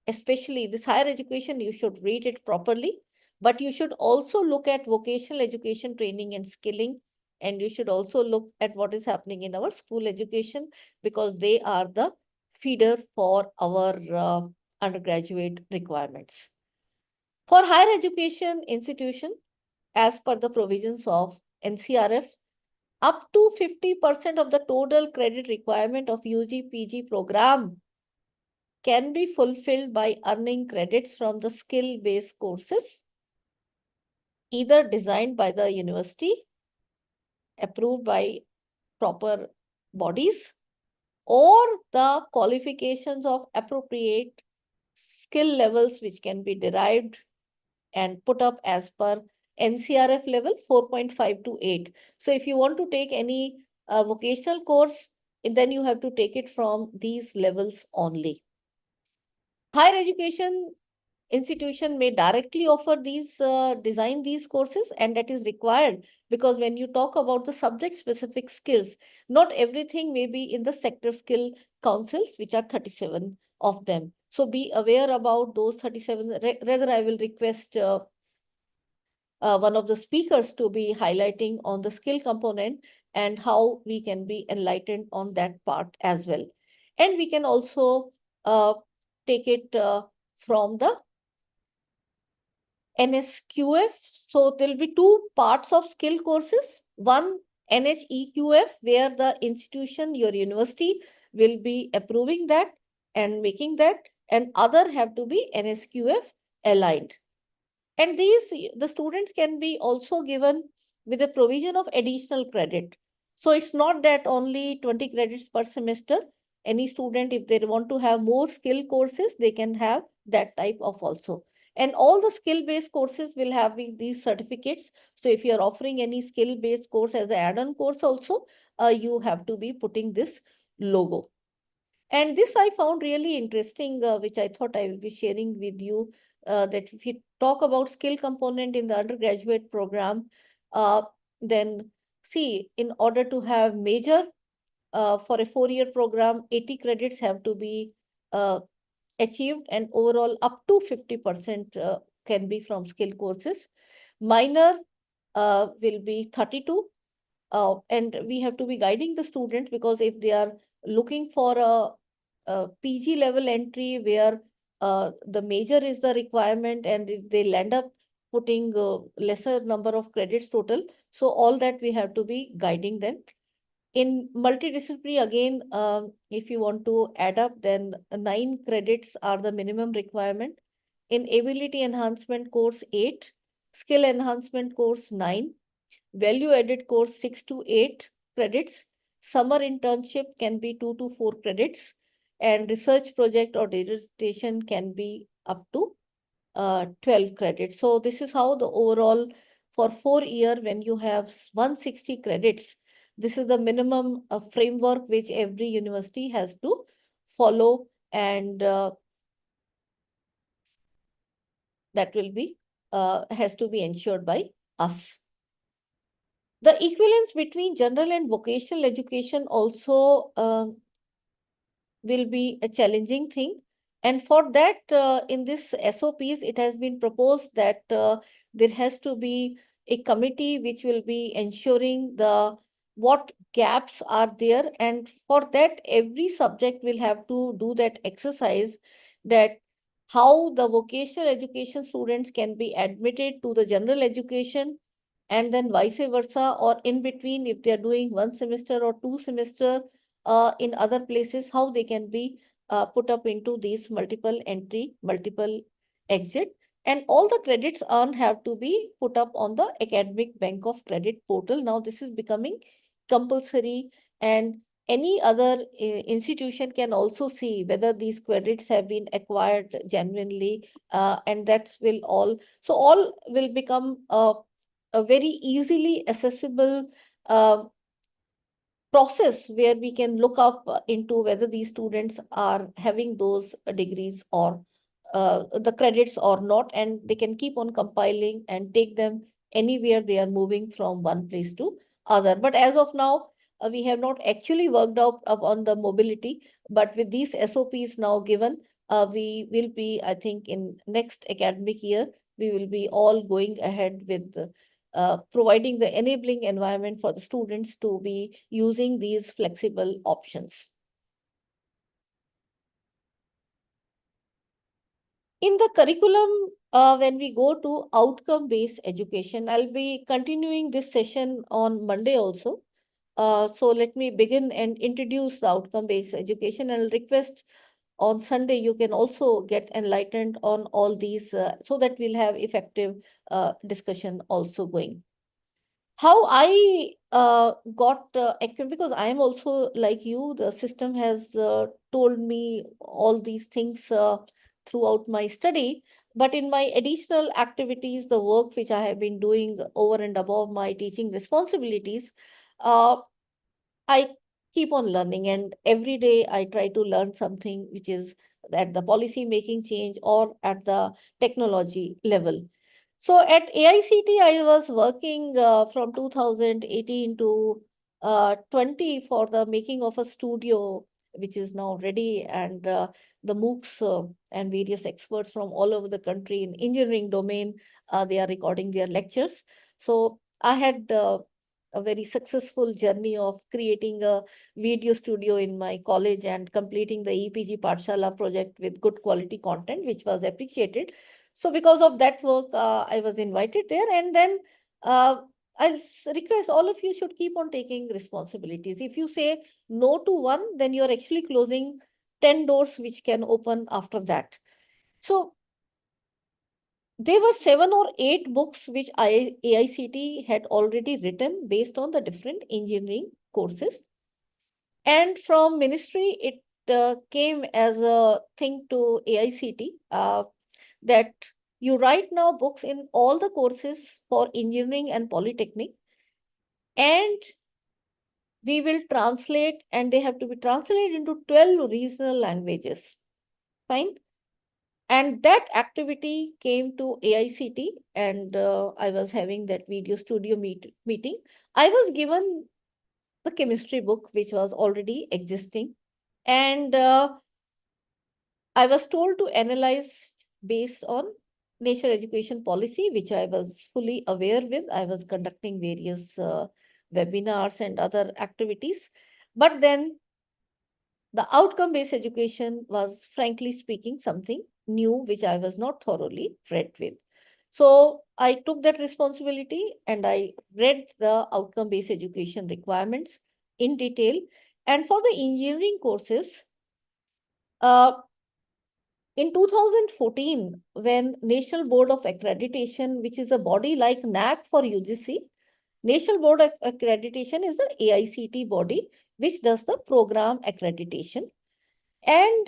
especially this higher education, you should read it properly. But you should also look at vocational education, training and skilling. And you should also look at what is happening in our school education, because they are the feeder for our undergraduate requirements. For higher education institution, as per the provisions of NCRF, up to 50% of the total credit requirement of UG-PG program can be fulfilled by earning credits from the skill-based courses, either designed by the university, approved by proper bodies, or the qualifications of appropriate skill levels which can be derived and put up as per NCRF level 4.5 to 8. So if you want to take any vocational course, then you have to take it from these levels only. Higher education institution may directly offer these, design these courses, and that is required because when you talk about the subject specific skills, not everything may be in the sector skill councils, which are 37 of them. So be aware about those 37. Rather, I will request one of the speakers to be highlighting on the skill component and how we can be enlightened on that part as well. And we can also take it from the NSQF. So there will be 2 parts of skill courses. One, NHEQF, where the institution, your university, will be approving that and making that, and other have to be NSQF aligned. And these, the students can be also given with a provision of additional credit. So it's not that only 20 credits per semester. Any student, if they want to have more skill courses, they can have that type of also. And all the skill-based courses will have these certificates. So if you're offering any skill-based course as an add-on course also, you have to be putting this logo. And this I found really interesting, which I thought I will be sharing with you, that if you talk about skill component in the undergraduate program, then see, in order to have major for a 4-year program, 80 credits have to be achieved, and overall up to 50% can be from skill courses. Minor will be 32. And we have to be guiding the student, because if they are looking for a PG level entry where the major is the requirement and they'll end up putting lesser number of credits total. So all that we have to be guiding them. In multidisciplinary, again, if you want to add up, then 9 credits are the minimum requirement. In ability enhancement course, 8. Skill enhancement course, 9. Value added course, 6 to 8 credits. Summer internship can be 2 to 4 credits. And research project or dissertation can be up to 12 credits. So this is how the overall for 4-year, when you have 160 credits, this is the minimum framework which every university has to follow, and that will be has to be ensured by us. The equivalence between general and vocational education also will be a challenging thing. And for that, in this SOPs, it has been proposed that there has to be a committee which will be ensuring what gaps are there. And for that, every subject will have to do that exercise, that how the vocational education students can be admitted to the general education, and then vice versa, or in between, if they are doing 1 semester or 2 semester in other places, how they can be put up into these multiple entry, multiple exit. And all the credits earned have to be put up on the academic bank of credit portal. Now this is becoming compulsory, and any other institution can also see whether these credits have been acquired genuinely, and that will all will become a very easily accessible process where we can look up into whether these students are having those degrees or the credits or not, and they can keep on compiling and take them anywhere they are moving from one place to other. But as of now, we have not actually worked out upon the mobility, but with these SOPs now given, we will be, I think, in next academic year, we will be all going ahead with providing the enabling environment for the students to be using these flexible options. In the curriculum, when we go to outcome-based education, I'll be continuing this session on Monday also. So let me begin and introduce the outcome-based education, and I'll request on Sunday you can also get enlightened on all these so that we'll have effective discussion also going. How I got because I am also like you, the system has told me all these things throughout my study, but in my additional activities, the work which I have been doing over and above my teaching responsibilities, I keep on learning, and every day I try to learn something which is at the policy making change or at the technology level. So at AICT, I was working from 2018 to 20 for the making of a studio, which is now ready, and the MOOCs and various experts from all over the country in engineering domain, they are recording their lectures. So I had a very successful journey of creating a video studio in my college and completing the EPG Pathshala project with good quality content, which was appreciated. So because of that work, I was invited there. And then I'll request all of you should keep on taking responsibilities. If you say no to one, then you're actually closing 10 doors which can open after that. So there were 7 or 8 books which AICT had already written based on the different engineering courses. And from ministry, it came as a thing to AICT that you write now books in all the courses for engineering and polytechnic, and we will translate, and they have to be translated into 12 regional languages. Fine. And that activity came to AICT, and I was having that video studio meeting. I was given the chemistry book, which was already existing, and I was told to analyze based on national education policy, which I was fully aware with. I was conducting various webinars and other activities. But then the outcome-based education was, frankly speaking, something new, which I was not thoroughly read with. So I took that responsibility and I read the outcome-based education requirements in detail. And for the engineering courses, in 2014, when National Board of Accreditation, which is a body like NAC for UGC, National Board of Accreditation is the AICT body which does the program accreditation. And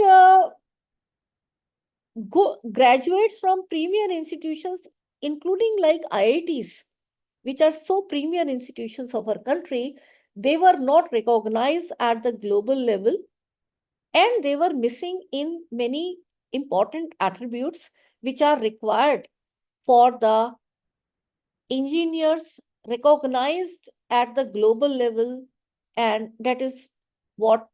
graduates from premier institutions, including like IITs, which are so premier institutions of our country, they were not recognized at the global level, and they were missing in many important attributes which are required for the engineers recognized at the global level, and that is what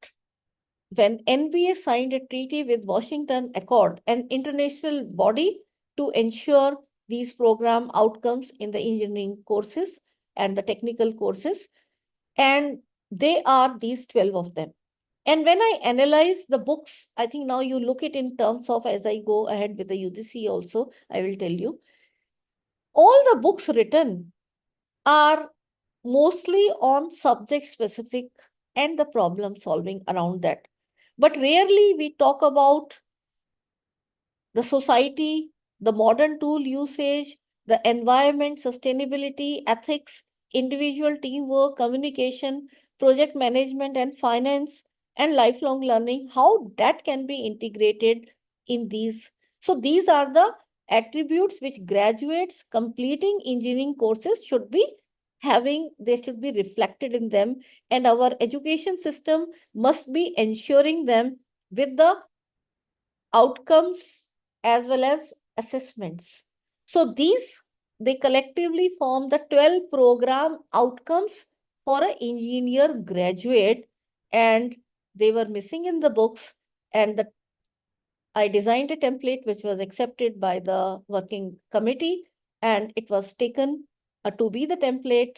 when NBA signed a treaty with Washington Accord, an international body to ensure these program outcomes in the engineering courses and the technical courses, and they are these 12 of them. And when I analyze the books, I think now you look it in terms of, as I go ahead with the UGC also, I will tell you, all the books written are mostly on subject specific and the problem solving around that. But rarely we talk about the society, the modern tool usage, the environment, sustainability, ethics, individual teamwork, communication, project management and finance, and lifelong learning, how that can be integrated in these. So these are the attributes which graduates completing engineering courses should be having, they should be reflected in them, and our education system must be ensuring them with the outcomes as well as assessments. So these, they collectively form the 12 program outcomes for an engineer graduate, and they were missing in the books, and I designed a template which was accepted by the working committee, and it was taken to be the template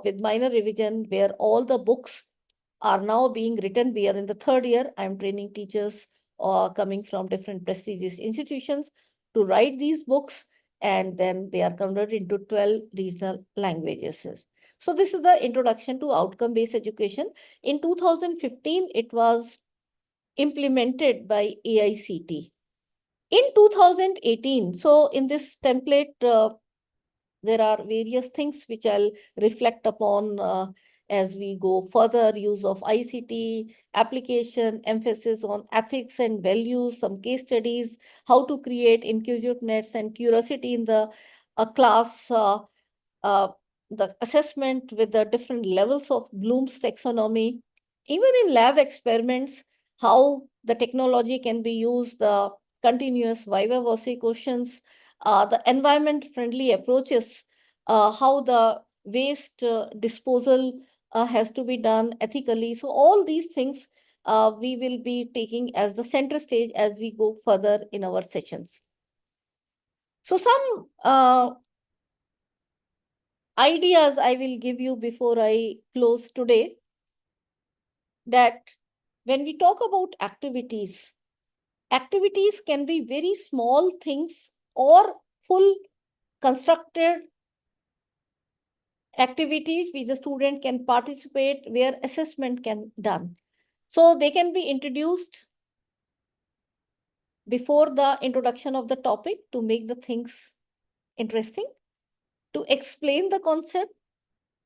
with minor revision, where all the books are now being written. We are in the third year. I'm training teachers coming from different prestigious institutions to write these books, and then they are converted into 12 regional languages. So this is the introduction to outcome-based education. In 2015, it was implemented by AICT. In 2018, so in this template, there are various things which I'll reflect upon as we go further: use of ICT, application, emphasis on ethics and values, some case studies, how to create inclusiveness and curiosity in the class, the assessment with the different levels of Bloom's taxonomy, even in lab experiments, how the technology can be used, the continuous viva voce questions, the environment-friendly approaches, how the waste disposal has to be done ethically. So all these things we will be taking as the center stage as we go further in our sessions. So some ideas I will give you before I close today, that when we talk about activities, activities can be very small things or full constructed activities which the student can participate, where assessment can be done. So they can be introduced before the introduction of the topic to make the things interesting, to explain the concept,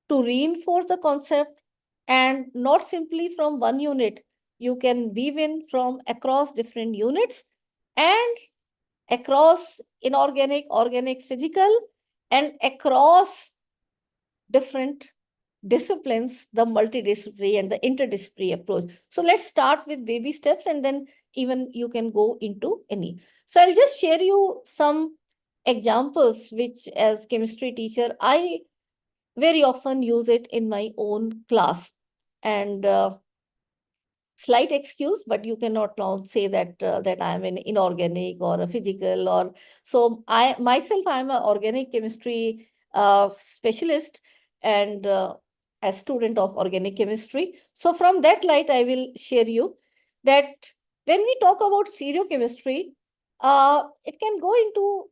to reinforce the concept, and not simply from one unit. You can weave in from across different units and across inorganic, organic, physical, and across different disciplines, the multidisciplinary and the interdisciplinary approach. So let's start with baby steps, and then even you can go into any. So I'll just share you some examples which, as chemistry teacher, I very often use it in my own class. And slight excuse, but you cannot now say that that I am an inorganic or a physical, or so I am an organic chemistry specialist and a student of organic chemistry. So from that light, I will share you that when we talk about stereochemistry, it can go into,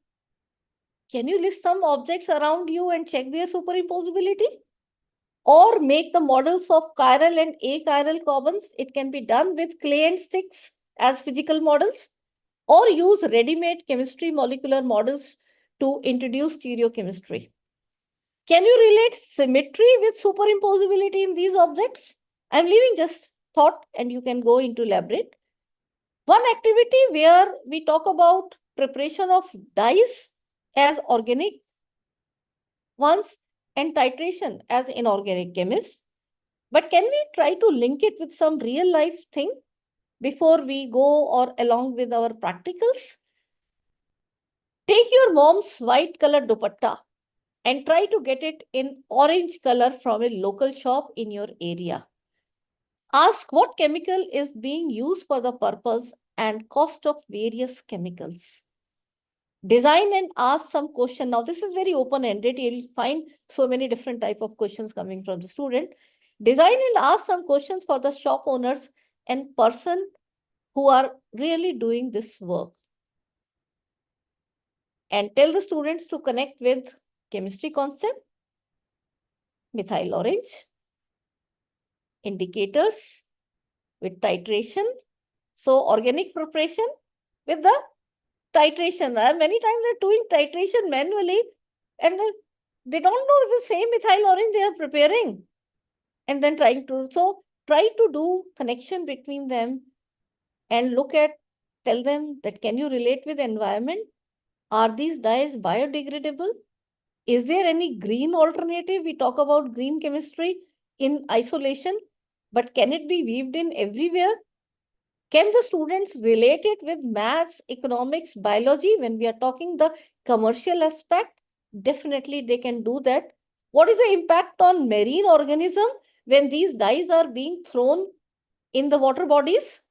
can you list some objects around you and check their superimposability? Or make the models of chiral and achiral carbons. It can be done with clay and sticks as physical models, or use ready-made chemistry molecular models to introduce stereochemistry. Can you relate symmetry with superimposability in these objects? I'm leaving just thought, and you can go into elaborate. One activity where we talk about preparation of dyes as organic ones and titration as inorganic chemists. But can we try to link it with some real life thing before we go or along with our practicals? Take your mom's white colored dupatta and try to get it in orange color from a local shop in your area. Ask what chemical is being used for the purpose and cost of various chemicals. Design and ask some question. Now, this is very open-ended. You'll find so many different type of questions coming from the student. Design and ask some questions for the shop owners and person who are really doing this work. And tell the students to connect with chemistry concept, methyl orange, indicators with titration. So organic preparation with the titration. Many times they're doing titration manually and they don't know the same methyl orange they are preparing. And then trying to, so try to do connection between them and look at, tell them that can you relate with environment? Are these dyes biodegradable? Is there any green alternative? We talk about green chemistry in isolation, but can it be weaved in everywhere? Can the students relate it with maths, economics, biology? When we are talking the commercial aspect, definitely they can do that. What is the impact on marine organism when these dyes are being thrown in the water bodies?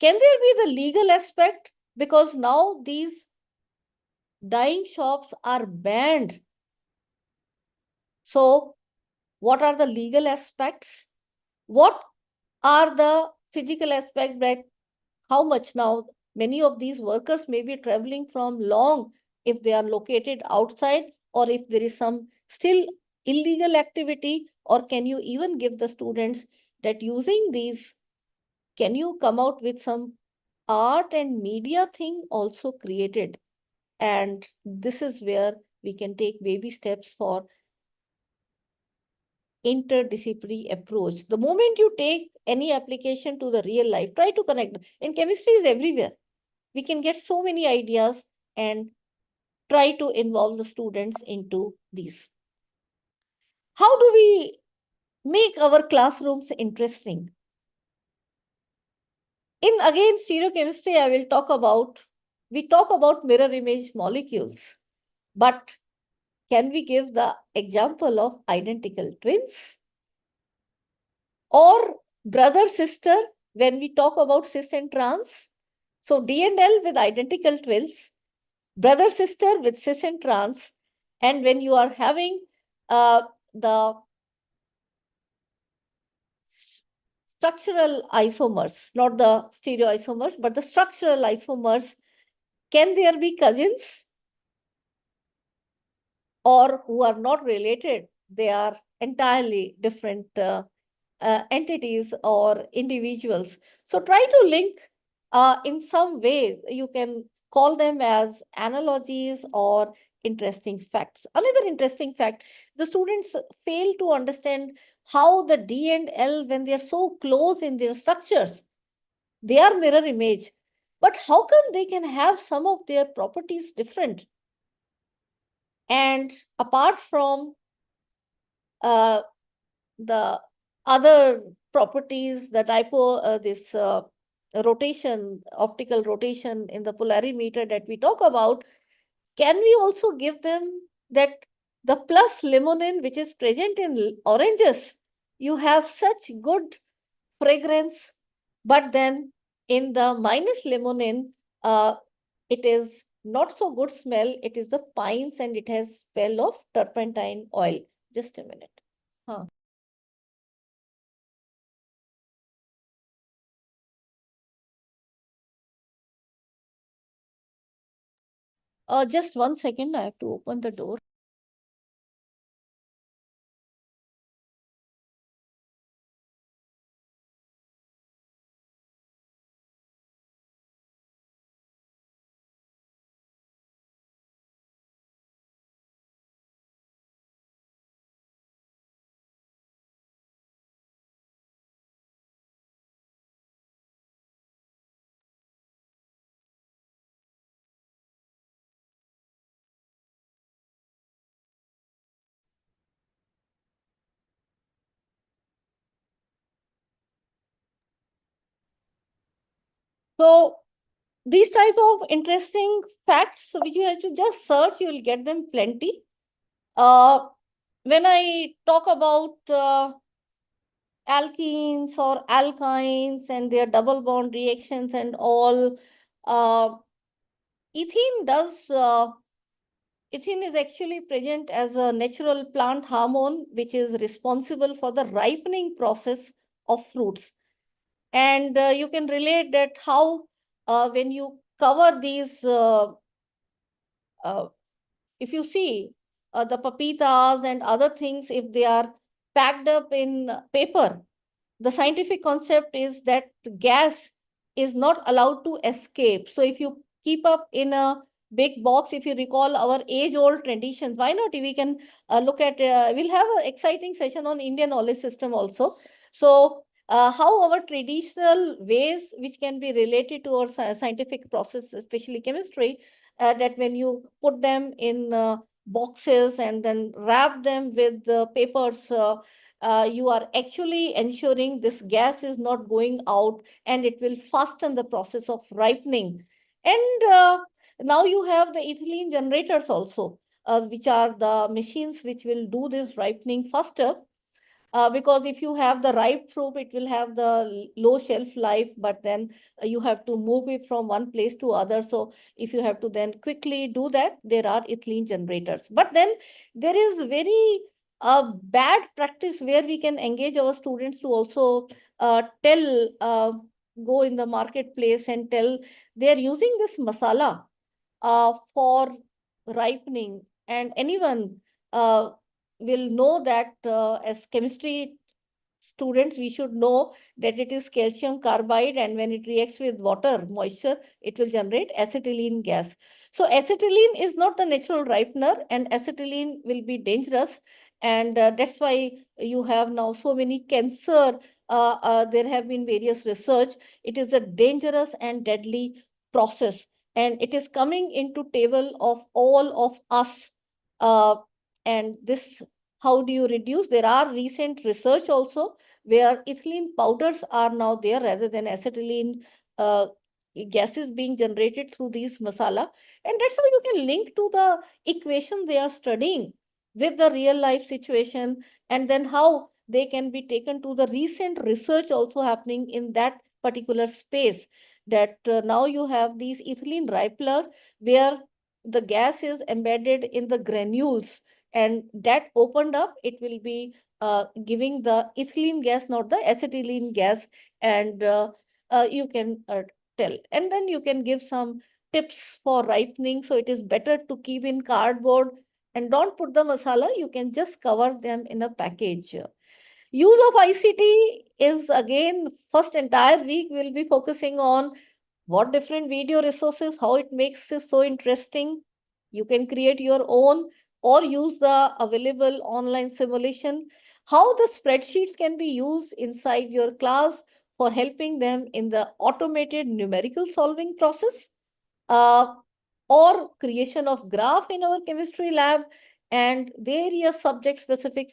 Can there be the legal aspect? Because now these dyeing shops are banned. So what are the legal aspects? What are the physical aspects, like how much now many of these workers may be traveling from long if they are located outside, or if there is some still illegal activity, or can you even give the students that using these, can you come out with some art and media thing also created? And this is where we can take baby steps for interdisciplinary approach. The moment you take any application to the real life, try to connect. And chemistry is everywhere. We can get so many ideas and try to involve the students into these. How do we make our classrooms interesting? In again stereochemistry, I will talk about, we talk about mirror image molecules, but can we give the example of identical twins? Or brother, sister, when we talk about cis and trans. So D and L with identical twins, brother, sister with cis and trans. And when you are having the structural isomers, not the stereoisomers, but the structural isomers, can there be cousins? Or who are not related, they are entirely different entities or individuals. So try to link in some way. You can call them as analogies or interesting facts. Another interesting fact, the students fail to understand how the D and L, when they are so close in their structures, they are mirror image. But how come they can have some of their properties different? And apart from the other properties, the this rotation, optical rotation in the polarimeter that we talk about, can we also give them that the plus limonene, which is present in oranges, you have such good fragrance, but then in the minus limonene, it is not so good smell. It is the pines and it has smell of turpentine oil. Just a minute. Just 1 second, I have to open the door. So these type of interesting facts which you have to just search, you will get them plenty. When I talk about alkenes or alkynes and their double bond reactions and all, ethene is actually present as a natural plant hormone, which is responsible for the ripening process of fruits. And you can relate that how when you cover these, if you see the papitas and other things, if they are packed up in paper, the scientific concept is that gas is not allowed to escape. So if you keep up in a big box, if you recall our age-old traditions, why not? We can look at, we'll have an exciting session on Indian knowledge system also. So how our traditional ways, which can be related to our scientific process, especially chemistry, that when you put them in boxes and then wrap them with papers, you are actually ensuring this gas is not going out, and it will fasten the process of ripening. And now you have the ethylene generators also, which are the machines which will do this ripening faster. Because if you have the ripe fruit, it will have the low shelf life, but then you have to move it from one place to other. So if you have to then quickly do that, there are ethylene generators. But then there is very bad practice where we can engage our students to also go in the marketplace and tell they're using this masala for ripening. And anyone will know that as chemistry students, we should know that it is calcium carbide, and when it reacts with water, moisture, it will generate acetylene gas. So acetylene is not the natural ripener, and acetylene will be dangerous. And that's why you have now so many cancer. There have been various research. It is a dangerous and deadly process, and it is coming into table of all of us. And this, how do you reduce? There are recent research also where ethylene powders are now there rather than acetylene gases being generated through these masala. And that's how you can link to the equation they are studying with the real life situation, and then how they can be taken to the recent research also happening in that particular space. That now you have these ethylene ripener where the gas is embedded in the granules, and that opened up, it will be giving the ethylene gas, not the acetylene gas. And you can tell. And then you can give some tips for ripening. So it is better to keep in cardboard and don't put the masala. You can just cover them in a package. Use of ICT is, again, first entire week we'll be focusing on what different video resources, how it makes this so interesting. You can create your own or use the available online simulation. How the spreadsheets can be used inside your class for helping them in the automated numerical solving process. Or creation of graph in our chemistry lab, and various subject specific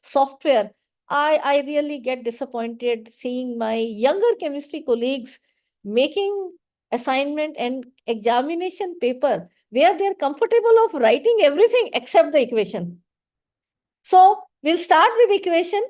software. I really get disappointed seeing my younger chemistry colleagues making assignment and examination paper where they're comfortable of writing everything except the equation. So we'll start with equation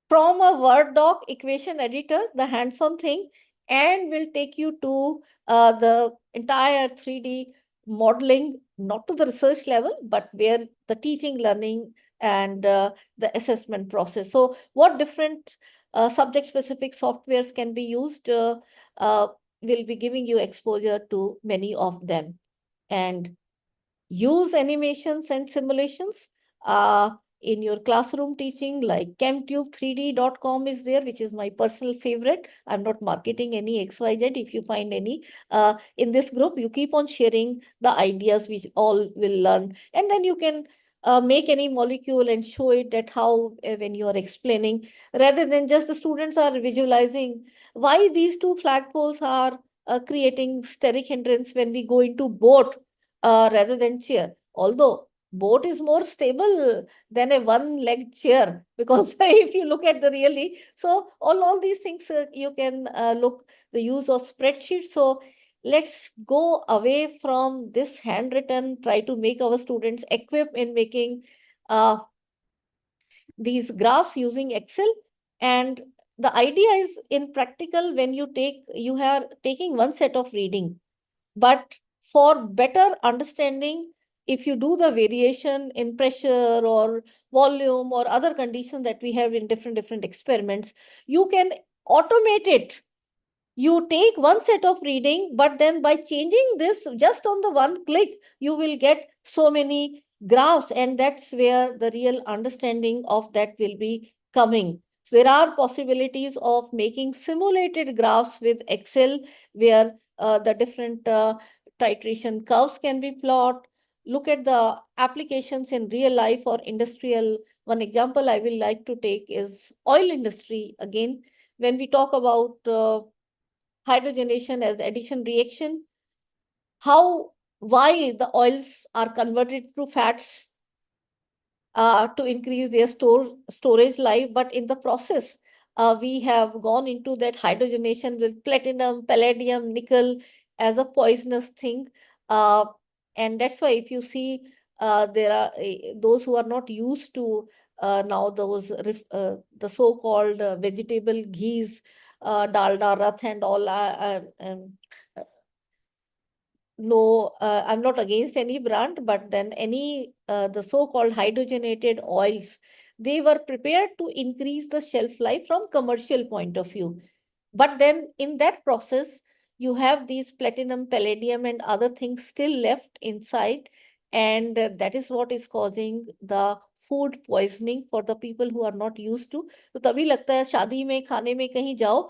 from a Word doc equation editor, the hands-on thing, and we'll take you to the entire 3D modeling, not to the research level, but where the teaching, learning, and the assessment process. So what different subject-specific softwares can be used, we'll be giving you exposure to many of them. And use animations and simulations in your classroom teaching, like chemtube3d.com is there, which is my personal favorite. I'm not marketing any XYZ. If you find any in this group, you keep on sharing the ideas, which all will learn. And then you can make any molecule and show it that how when you are explaining, rather than just the students are visualizing why these two flagpoles are creating steric hindrance when we go into boat rather than chair. Although boat is more stable than a one-legged chair, because if you look at the really, so all these things you can look, the use of spreadsheets. So let's go away from this handwritten, try to make our students equipped in making these graphs using Excel. And the idea is in practical, when you are taking one set of reading, but for better understanding, if you do the variation in pressure or volume or other conditions that we have in different experiments, you can automate it. You take one set of reading, but then by changing this just on the one click, you will get so many graphs, and that's where the real understanding of that will be coming. So there are possibilities of making simulated graphs with Excel, where the different titration curves can be plotted. Look at the applications in real life or industrial. One example I will like to take is oil industry. Again, when we talk about hydrogenation as addition reaction, why the oils are converted to fats to increase their storage life, but in the process, we have gone into that hydrogenation with platinum, palladium, nickel as a poisonous thing. And that's why if you see, there are those who are not used to now the so-called vegetable ghees, dalda, rath and all. No, I'm not against any brand, but then the so-called hydrogenated oils, they were prepared to increase the shelf life from commercial point of view. But then in that process, you have these platinum, palladium, and other things still left inside. And that is what is causing the food poisoning for the people who are not used to. तो तभी लगता है शादी में खाने में कहीं जाओ,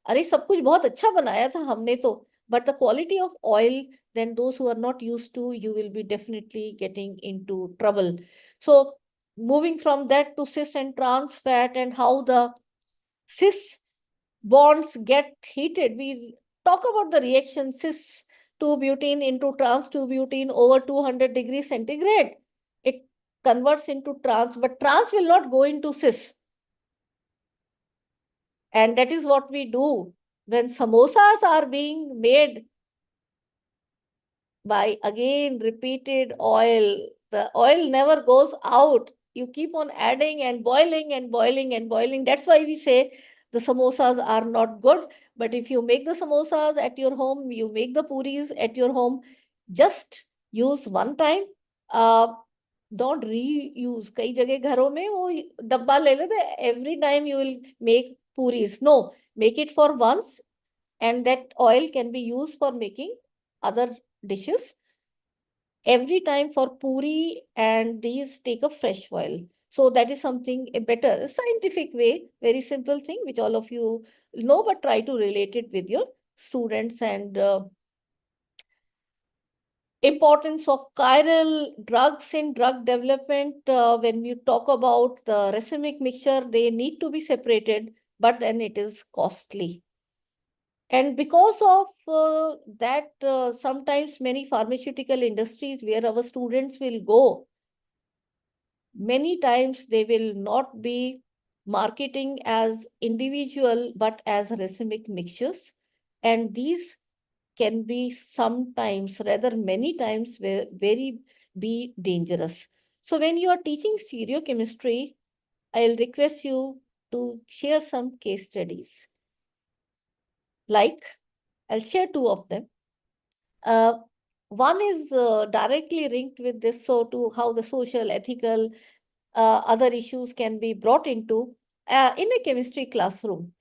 अरे सब कुछ बहुत अच्छा बनाया था हमने तो, but the quality of oil, then those who are not used to, you will be definitely getting into trouble. So moving from that to cis and trans fat and how the cis bonds get heated, we talk about the reaction cis 2-butene into trans 2-butene over 200 degrees centigrade. It converts into trans, but trans will not go into cis. And that is what we do when samosas are being made by again repeated oil. The oil never goes out. You keep on adding and boiling and boiling and boiling. That's why we say the samosas are not good. But if you make the samosas at your home, you make the puris at your home, just use one time. Don't reuse. कई जगह घरों में वो डब्बा ले लेते, every time you will make puris. No, make it for once, and that oil can be used for making other dishes. Every time for puri and these, take a fresh oil. So that is something a better scientific way, very simple thing which all of you know, but try to relate it with your students. And importance of chiral drugs in drug development. When you talk about the racemic mixture, they need to be separated, but then it is costly. And because of that, sometimes many pharmaceutical industries where our students will go, many times they will not be marketing as individual, but as racemic mixtures. And these can be sometimes, rather many times, very be dangerous. So when you are teaching stereochemistry, I'll request you to share some case studies. Like, I'll share 2 of them. One is directly linked with this, so to how the social, ethical, other issues can be brought into in a chemistry classroom.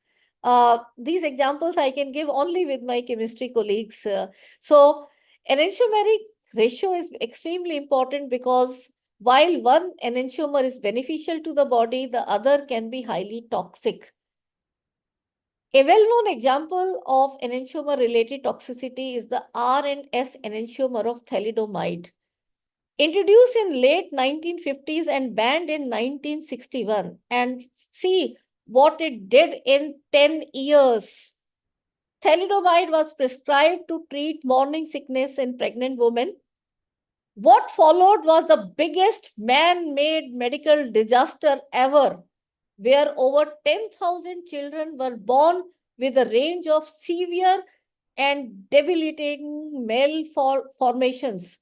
These examples I can give only with my chemistry colleagues. So enantiomeric ratio is extremely important because while one enantiomer is beneficial to the body, the other can be highly toxic. A well-known example of enantiomer-related toxicity is the R and S enantiomer of thalidomide. Introduced in late 1950s and banned in 1961. And see what it did in 10 years. Thalidomide was prescribed to treat morning sickness in pregnant women. What followed was the biggest man-made medical disaster ever, where over 10,000 children were born with a range of severe and debilitating malformations.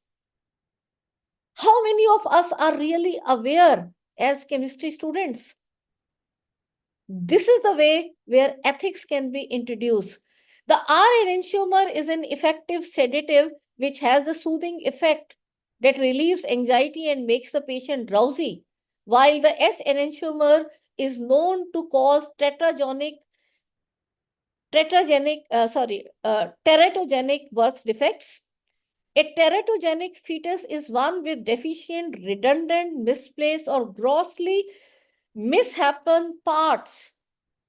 How many of us are really aware as chemistry students? This is the way where ethics can be introduced. The R enantiomer is an effective sedative which has a soothing effect that relieves anxiety and makes the patient drowsy, while the S enantiomer is known to cause teratogenic birth defects. A teratogenic fetus is one with deficient, redundant, misplaced, or grossly mishapen parts.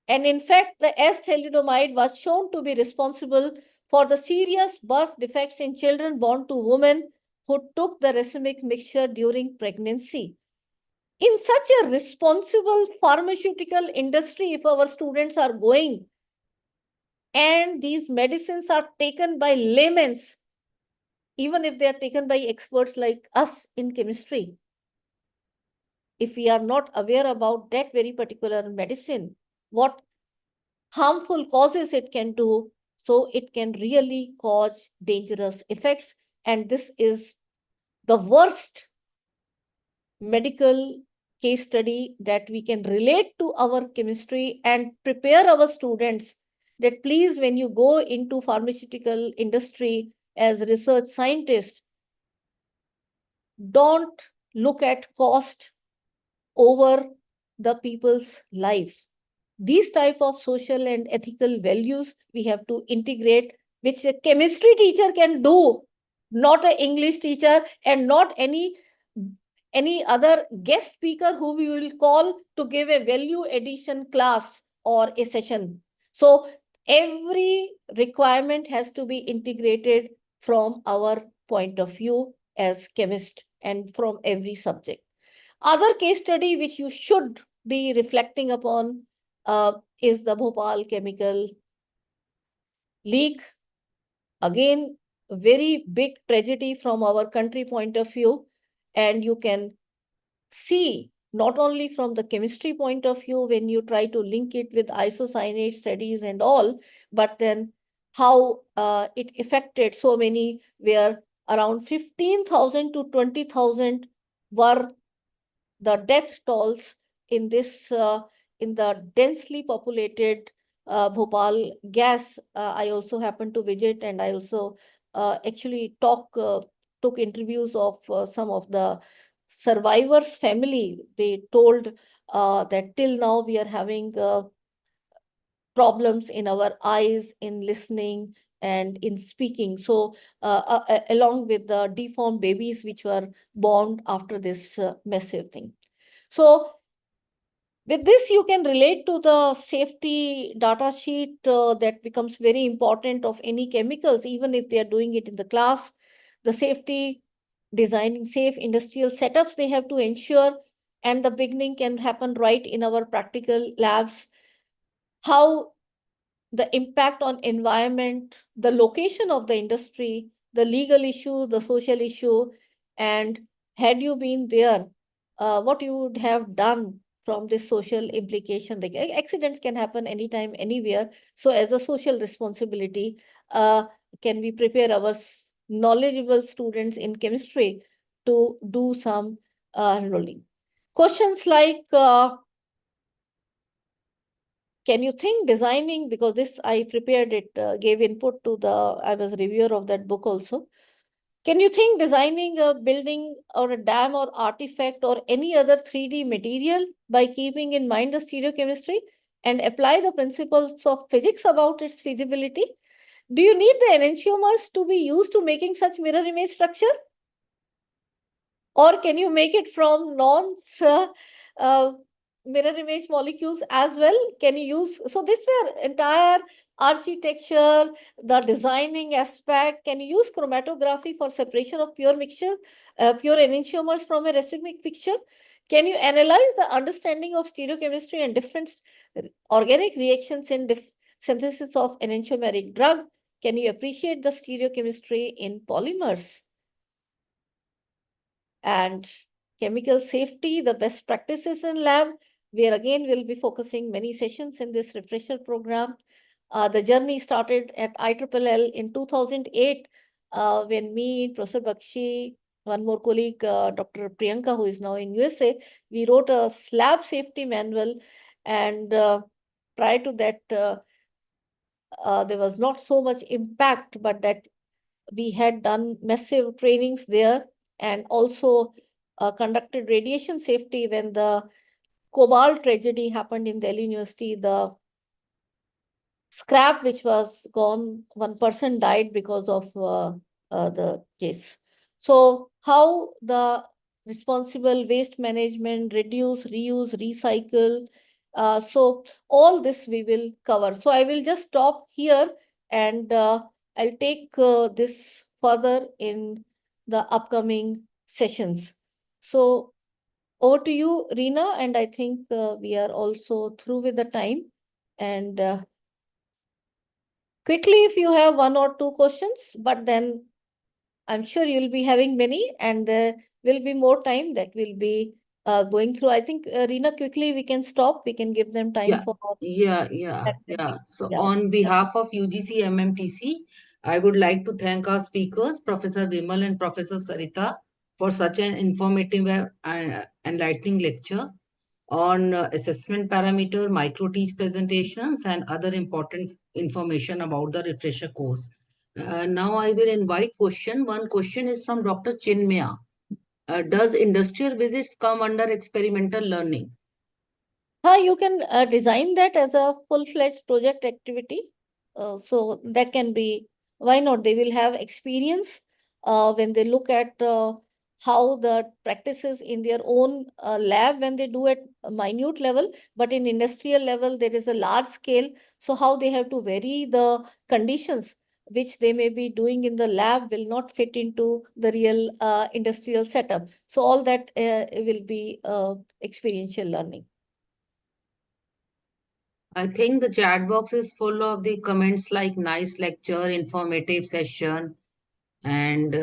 And in fact, the S-thalidomide was shown to be responsible for the serious birth defects in children born to women who took the racemic mixture during pregnancy. In such a responsible pharmaceutical industry, if our students are going and these medicines are taken by laymen, even if they are taken by experts like us in chemistry, if we are not aware about that very particular medicine, what harmful causes it can do, so it can really cause dangerous effects. And this is the worst medical case study that we can relate to our chemistry and prepare our students that please, when you go into pharmaceutical industry as research scientists, don't look at cost over the people's life. These type of social and ethical values we have to integrate, which a chemistry teacher can do, not an English teacher and not any other guest speaker who we will call to give a value addition class or a session. So every requirement has to be integrated from our point of view as chemist and from every subject. Other case study which you should be reflecting upon is the Bhopal chemical leak. Again, a very big tragedy from our country point of view. And you can see not only from the chemistry point of view when you try to link it with isocyanate studies and all, but then how it affected so many, where around 15,000 to 20,000 were the death tolls in this in the densely populated Bhopal gas. I also happened to visit, and I also actually took interviews of some of the survivors' family. They told that till now we are having problems in our eyes, in listening, and in speaking. So along with the deformed babies which were born after this massive thing. So with this, you can relate to the safety data sheet that becomes very important of any chemicals, even if they are doing it in the class. The safety, designing safe industrial setups they have to ensure, and the beginning can happen right in our practical labs. How the impact on environment, the location of the industry, the legal issue, the social issue, and had you been there, what you would have done from this social implication. Like accidents can happen anytime, anywhere. So as a social responsibility, can we prepare our knowledgeable students in chemistry to do some enrolling? Questions like, can you think designing, because this I prepared it, gave input to I was reviewer of that book also. Can you think designing a building or a dam or artifact or any other 3D material by keeping in mind the stereochemistry and apply the principles of physics about its feasibility? Do you need the enantiomers to be used to making such mirror image structure? Or can you make it from mirror image molecules as well? Can you use, so this were entire architecture, the designing aspect. Can you use chromatography for separation of pure mixture, pure enantiomers from a racemic mixture? Can you analyze the understanding of stereochemistry and different organic reactions in synthesis of enantiomeric drug? Can you appreciate the stereochemistry in polymers? And chemical safety, the best practices in lab, where again we'll be focusing many sessions in this refresher program. The journey started at IIIL in 2008 when me, Professor Bakshi, one more colleague, Dr. Priyanka, who is now in USA, we wrote a slab safety manual. And prior to that, there was not so much impact, but that we had done massive trainings there and also conducted radiation safety when the Cobalt tragedy happened in Delhi University. The scrap which was gone, one person died because of the case. So how the responsible waste management, reduce, reuse, recycle. So all this we will cover. So I will just stop here and I'll take this further in the upcoming sessions. So over to you, Reena, and I think we are also through with the time. And quickly, if you have one or two questions, but then I'm sure you'll be having many, and there will be more time that we'll be going through. I think, Reena, quickly we can stop. We can give them time Yeah, for yeah. So yeah. on behalf of UGC-MMTC, I would like to thank our speakers, Professor Vimal and Professor Sarita, for such an informative and enlightening lecture on assessment parameter, micro-teach presentations, and other important information about the refresher course. Now I will invite question. One question is from Dr. Chinmaya. Does industrial visits come under experimental learning? You can design that as a full-fledged project activity. So that can be, why not? They will have experience when they look at how the practices in their own lab when they do at a minute level, but in industrial level, there is a large scale. So how they have to vary the conditions which they may be doing in the lab will not fit into the real industrial setup. So all that will be experiential learning. I think the chat box is full of the comments like nice lecture, informative session, and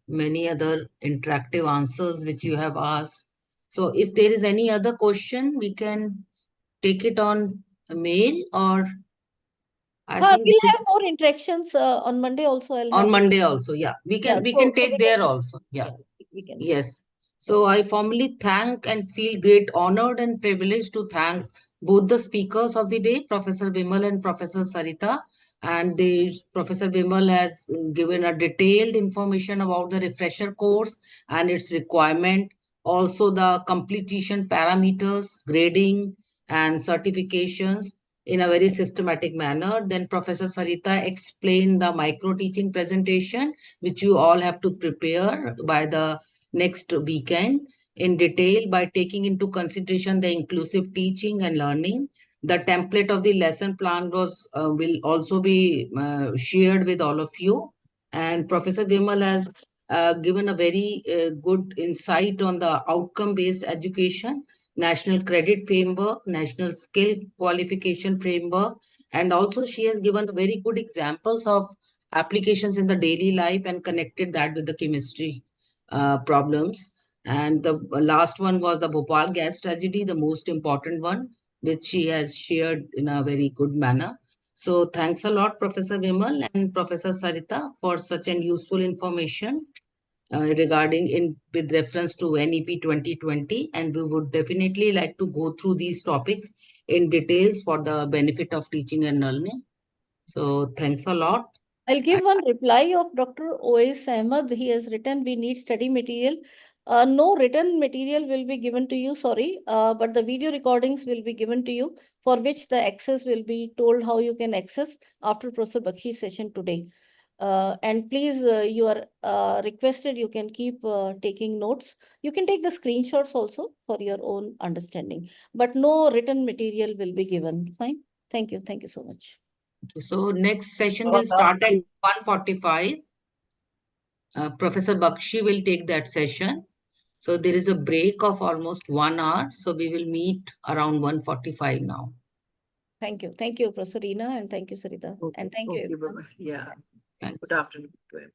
many other interactive answers which you have asked. So if there is any other question, we can take it on mail, or I think We'll there have is more interactions on Monday also. I'll on have Monday also. Yeah, yeah. we So can take we can there also. Yeah. we can. Yes. So I formally thank and feel great honored and privileged to thank both the speakers of the day, Professor Vimal and Professor Sarita. And Professor Vimal has given a detailed information about the refresher course and its requirement, also the completion parameters, grading, and certifications in a very systematic manner. Then Professor Sarita explained the micro teaching presentation, which you all have to prepare by the next weekend in detail by taking into consideration the inclusive teaching and learning. The template of the lesson plan will also be shared with all of you. And Professor Vimal has given a very good insight on the outcome-based education, national credit framework, national skill qualification framework, and also she has given very good examples of applications in the daily life and connected that with the chemistry problems. And the last one was the Bhopal gas tragedy, the most important one, which she has shared in a very good manner. So thanks a lot, Professor Vimal and Professor Sarita, for such an useful information regarding with reference to NEP 2020. And we would definitely like to go through these topics in details for the benefit of teaching and learning. So thanks a lot. I'll give one reply of Dr. O.S. Ahmed. He has written, we need study material. No written material will be given to you, sorry, but the video recordings will be given to you, for which the access will be told how you can access after Professor Bakshi's session today. And please, you are requested, you can keep taking notes. You can take the screenshots also for your own understanding, but no written material will be given. Fine. Thank you. Thank you so much. So next session will start at 1:45. Professor Bakshi will take that session. So there is a break of almost 1 hour. So we will meet around 1:45 now. Thank you. Thank you, Professor Reena, and thank you, Sarita. Okay. And thank you, Okay, everyone. bye-bye. Yeah. Thanks. Good afternoon to everyone.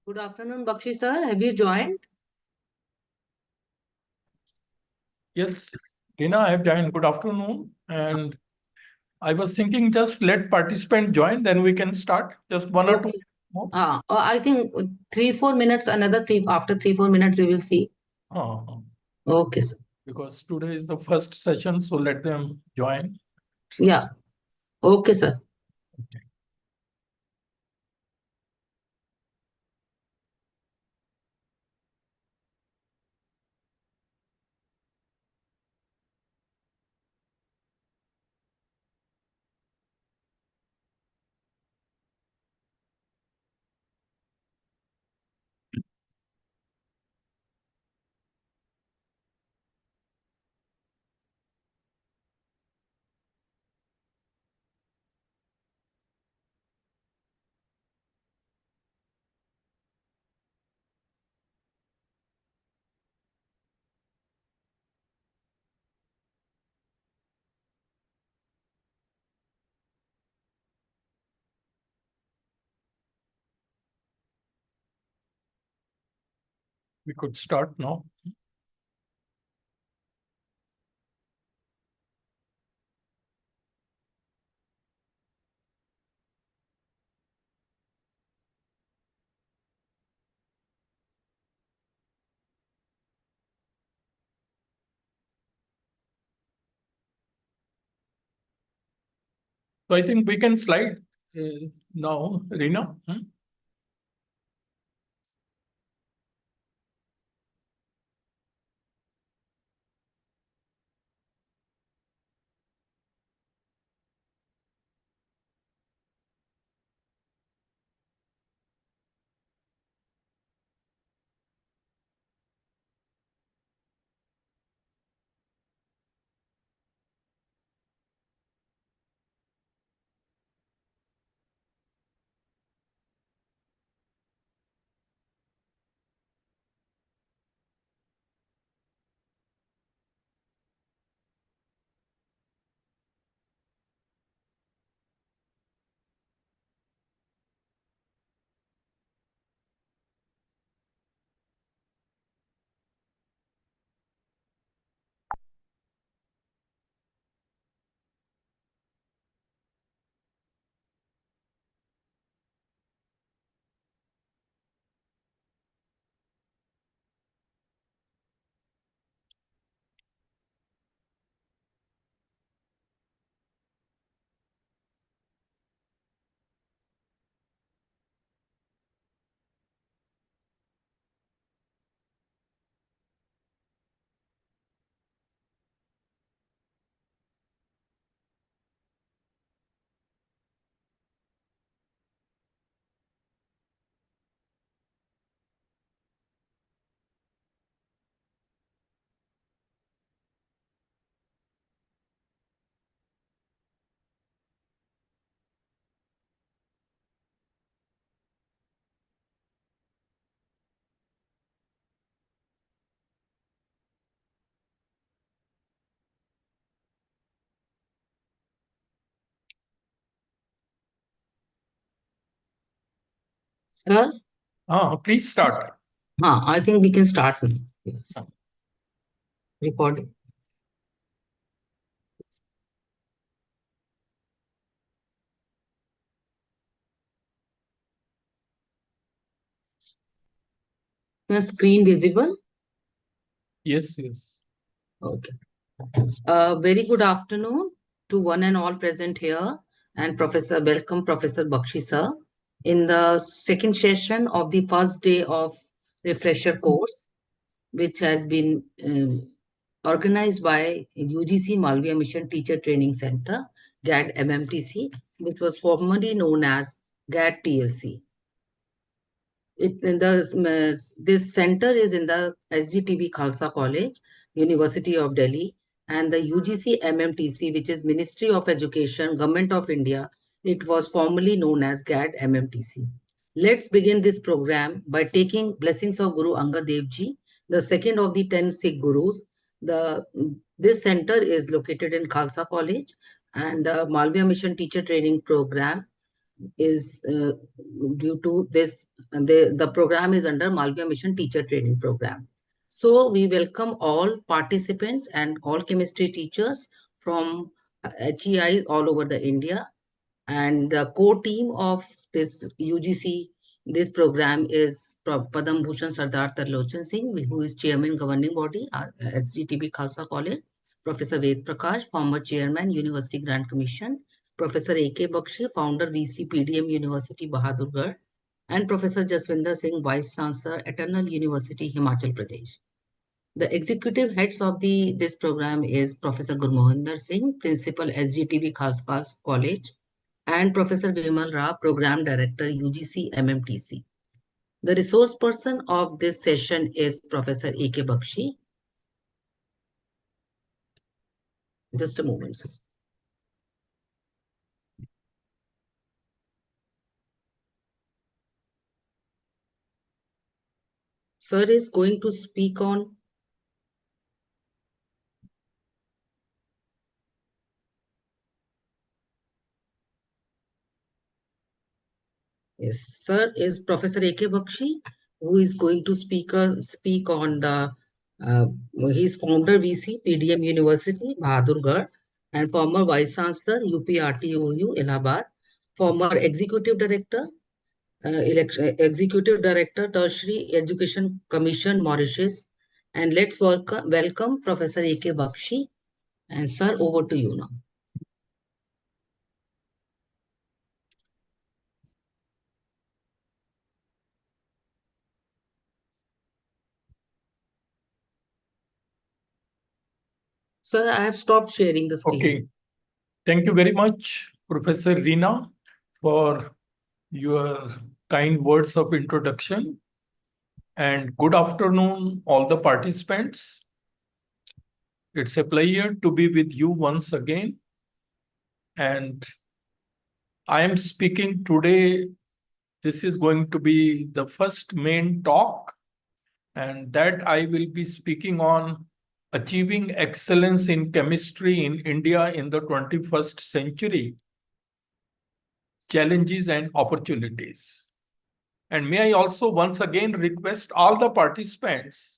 Good afternoon, Bakshi sir. Have you joined? Yes, Tina, I have joined. Good afternoon. And I was thinking just let participant join, then we can start. Just 1 or 2 Okay. more. I think 3-4 minutes, another three, after 3-4 minutes, we will see. Okay, sir. Because today is the first session, so let them join. Yeah. Okay, sir. Okay. We could start now. So I think we can slide now, Reena. Sir? Please start. I think we can start now. Yes. Recording. Your screen visible? Yes, yes. Okay. Very good afternoon to one and all present here, and welcome Professor Bakshi sir in the second session of the first day of refresher course, which has been organized by UGC Malviya Mission Teacher Training Center, GAD-MMTTC, which was formerly known as GAD-TLC. This center is in the SGTB Khalsa College, University of Delhi, and the UGC-MMTC, which is Ministry of Education, Government of India. It was formerly known as GAD-MMTC. Let's begin this program by taking blessings of Guru Angad Dev Ji, the second of the 10 Sikh Gurus. This center is located in Khalsa College, and the Malviya Mission Teacher Training Program is due to this, the program is under Malviya Mission Teacher Training Program. So we welcome all participants and all chemistry teachers from HEIs all over the India. And the core team of this UGC, this program is Padam Bhushan Sardar Tarlochan Singh, who is Chairman Governing Body, SGTB Khalsa College, Professor Ved Prakash, former Chairman, University Grant Commission, Professor A.K. Bakshi, Founder VC PDM University, Bahadurgarh, and Professor Jaswinder Singh, Vice Chancellor, Eternal University, Himachal Pradesh. The executive heads of this program is Professor Gurmohinder Singh, Principal SGTB Khalsa College, and Professor Vimal Rao, Program Director, UGC-MMTTC. The resource person of this session is Professor A.K. Bakshi. Just a moment, sir. Sir is going to speak on Yes, sir is Professor A.K. Bakshi, who is going to speak on the, he's founder VC, PDM University, Bahadurgarh, and former Vice Chancellor, UPRTOU, Allahabad, former Executive Director, Executive Director, Tertiary Education Commission, Mauritius. And let's welcome Professor A.K. Bakshi. And sir, over to you now. Sir, I have stopped sharing the screen. Okay. Thank you very much, Professor Reena, for your kind words of introduction. And good afternoon, all the participants. It's a pleasure to be with you once again. And I am speaking today. This is going to be the first main talk, and that I will be speaking on achieving excellence in chemistry in India in the 21st century, challenges and opportunities. And may I also once again request all the participants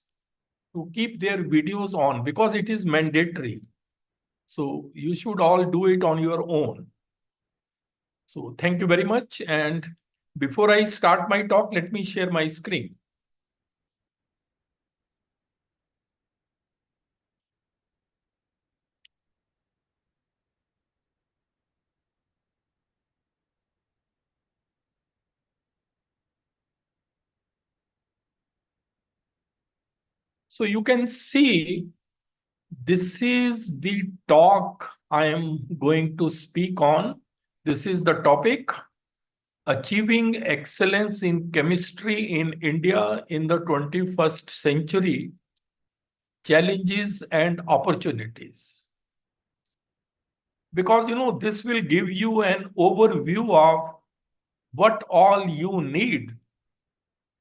to keep their videos on because it is mandatory. So you should all do it on your own. So thank you very much. And before I start my talk, let me share my screen. So you can see this is the talk I am going to speak on. This is the topic, Achieving Excellence in Chemistry in India in the 21st Century, Challenges and Opportunities. Because, this will give you an overview of what all you need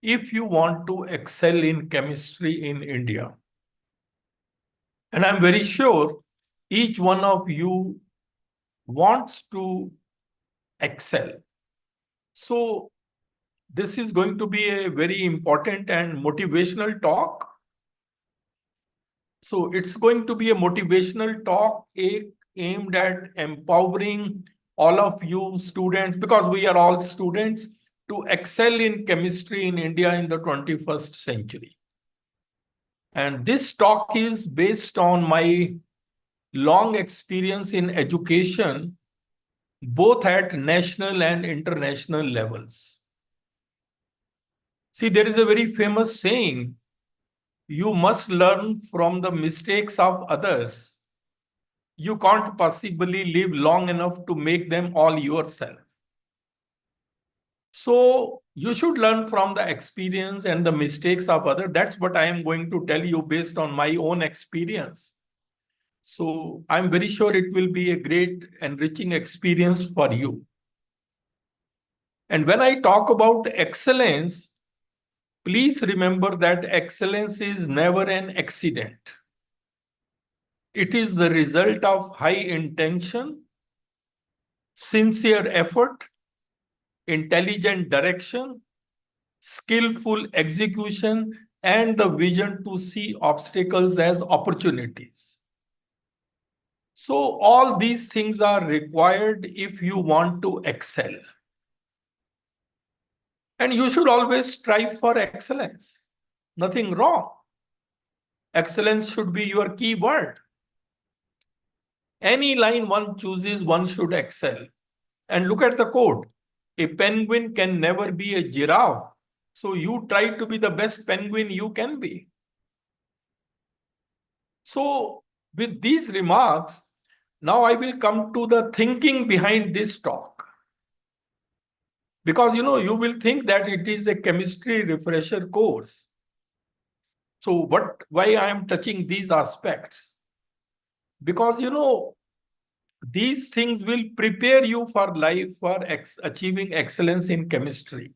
if you want to excel in chemistry in India. And I'm very sure each one of you wants to excel. So this is going to be a very important and motivational talk. So it's going to be a motivational talk aimed at empowering all of you students, because we are all students, to excel in chemistry in India in the 21st century. And this talk is based on my long experience in education, both at national and international levels. See, there is a very famous saying, you must learn from the mistakes of others. You can't possibly live long enough to make them all yourself. So you should learn from the experience and the mistakes of others. That's what I am going to tell you based on my own experience. So I'm very sure it will be a great enriching experience for you. And when I talk about excellence, please remember that excellence is never an accident. It is the result of high intention, sincere effort, intelligent direction, skillful execution, and the vision to see obstacles as opportunities. So all these things are required if you want to excel. And you should always strive for excellence. Nothing wrong. Excellence should be your key word. Any line one chooses, one should excel. And look at the quote. A penguin can never be a giraffe. So you try to be the best penguin you can be. So with these remarks, now I will come to the thinking behind this talk. Because, you will think that it is a chemistry refresher course. So why I am touching these aspects? Because, these things will prepare you for life, for achieving excellence in chemistry.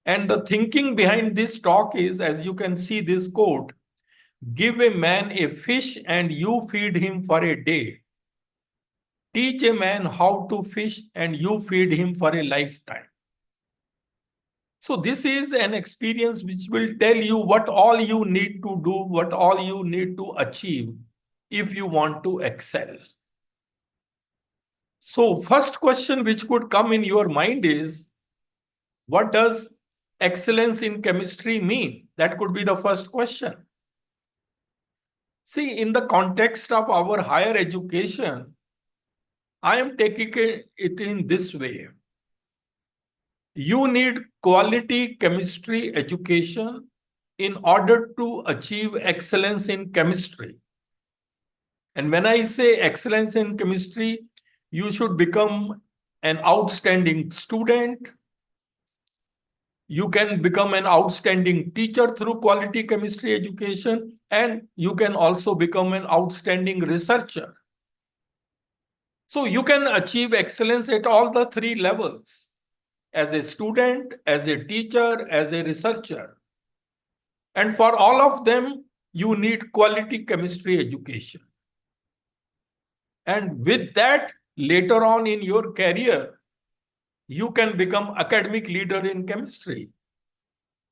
And the thinking behind this talk is, as you can see this quote, give a man a fish and you feed him for a day. Teach a man how to fish and you feed him for a lifetime. So this is an experience which will tell you what all you need to do, what all you need to achieve if you want to excel. So first question which could come in your mind is, what does excellence in chemistry mean? That could be the first question. See, in the context of our higher education, I am taking it in this way. You need quality chemistry education in order to achieve excellence in chemistry. And when I say excellence in chemistry, you should become an outstanding student. You can become an outstanding teacher through quality chemistry education, and you can also become an outstanding researcher. So you can achieve excellence at all the three levels: as a student, as a teacher, as a researcher. And for all of them, you need quality chemistry education. And with that, later on in your career, you can become academic leader in chemistry.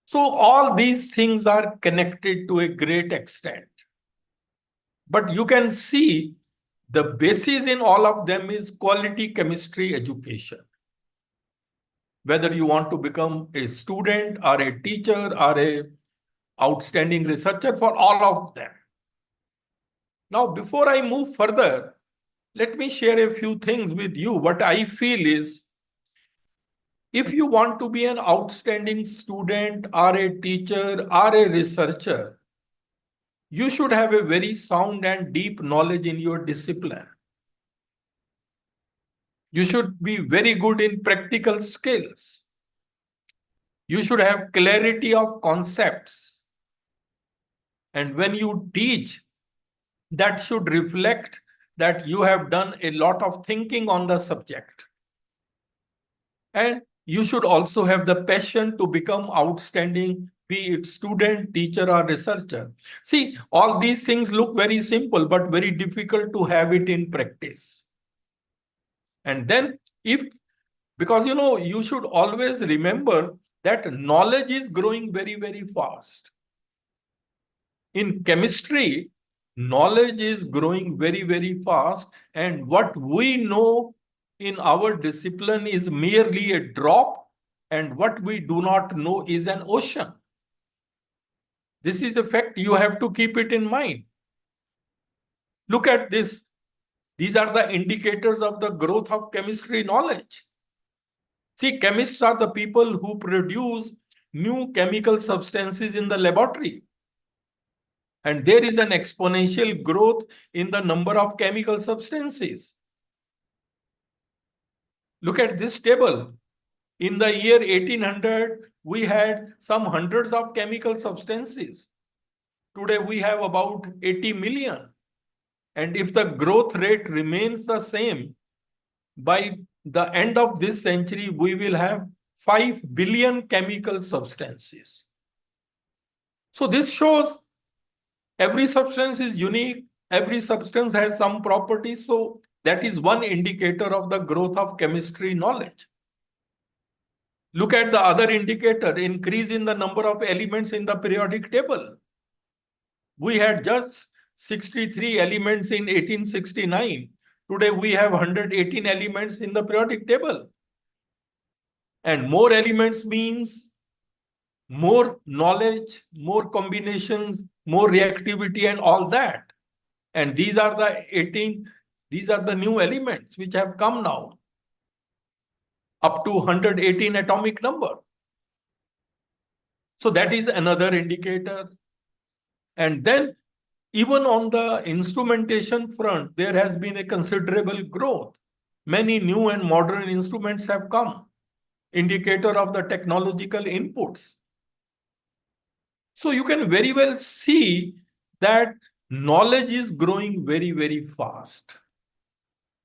So all these things are connected to a great extent. But you can see the basis in all of them is quality chemistry education. Whether you want to become a student or a teacher or a outstanding researcher, for all of them. Now, before I move further, let me share a few things with you. What I feel is, if you want to be an outstanding student or a teacher or a researcher, you should have a very sound and deep knowledge in your discipline. You should be very good in practical skills. You should have clarity of concepts. And when you teach, that should reflect that you have done a lot of thinking on the subject. And you should also have the passion to become outstanding, be it student, teacher, or researcher. See, all these things look very simple, but very difficult to have it in practice. And then because you should always remember that knowledge is growing very, very fast. In chemistry, knowledge is growing very, very fast. And what we know in our discipline is merely a drop, and what we do not know is an ocean. This is a fact. You have to keep it in mind. Look at this. These are the indicators of the growth of chemistry knowledge. See, chemists are the people who produce new chemical substances in the laboratory. And there is an exponential growth in the number of chemical substances. Look at this table. In the year 1800, we had some hundreds of chemical substances. Today, we have about 80 million. And if the growth rate remains the same, by the end of this century, we will have 5 billion chemical substances. So this shows every substance is unique. Every substance has some properties. So that is one indicator of the growth of chemistry knowledge. Look at the other indicator, increase in the number of elements in the periodic table. We had just 63 elements in 1869. Today we have 118 elements in the periodic table. And more elements means more knowledge, more combinations, more reactivity and all that. And these are the new elements which have come now, up to 118 atomic number. So that is another indicator. And then even on the instrumentation front, there has been a considerable growth. Many new and modern instruments have come, indicator of the technological inputs. So you can very well see that knowledge is growing very, very fast.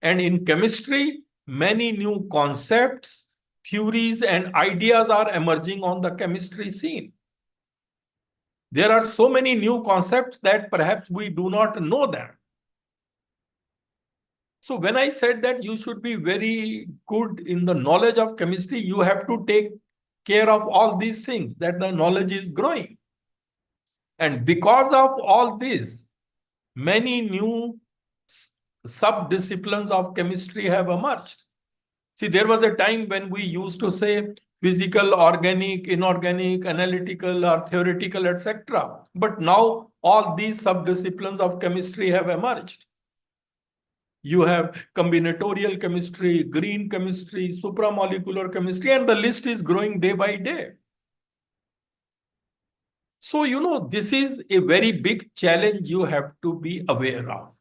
And in chemistry, many new concepts, theories, and ideas are emerging on the chemistry scene. There are so many new concepts that perhaps we do not know them. So when I said that you should be very good in the knowledge of chemistry, you have to take care of all these things, that the knowledge is growing. And because of all this, many new sub-disciplines of chemistry have emerged. See, there was a time when we used to say physical, organic, inorganic, analytical, or theoretical, etc. But now all these sub-disciplines of chemistry have emerged. You have combinatorial chemistry, green chemistry, supramolecular chemistry, and the list is growing day by day. So, this is a very big challenge you have to be aware of.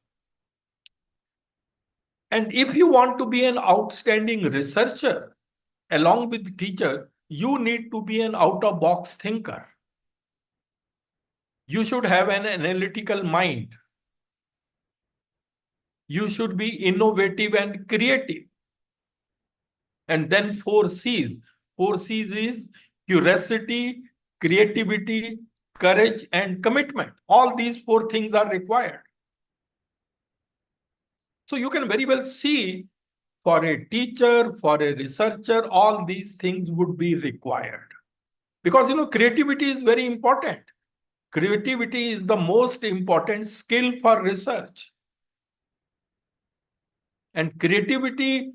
And if you want to be an outstanding researcher, along with teacher, you need to be an out-of-box thinker. You should have an analytical mind. You should be innovative and creative. And then 4 C's. 4 C's is curiosity, creativity, courage, and commitment. All these 4 things are required. So you can very well see, for a teacher, for a researcher, all these things would be required. Because, creativity is very important. Creativity is the most important skill for research. And creativity,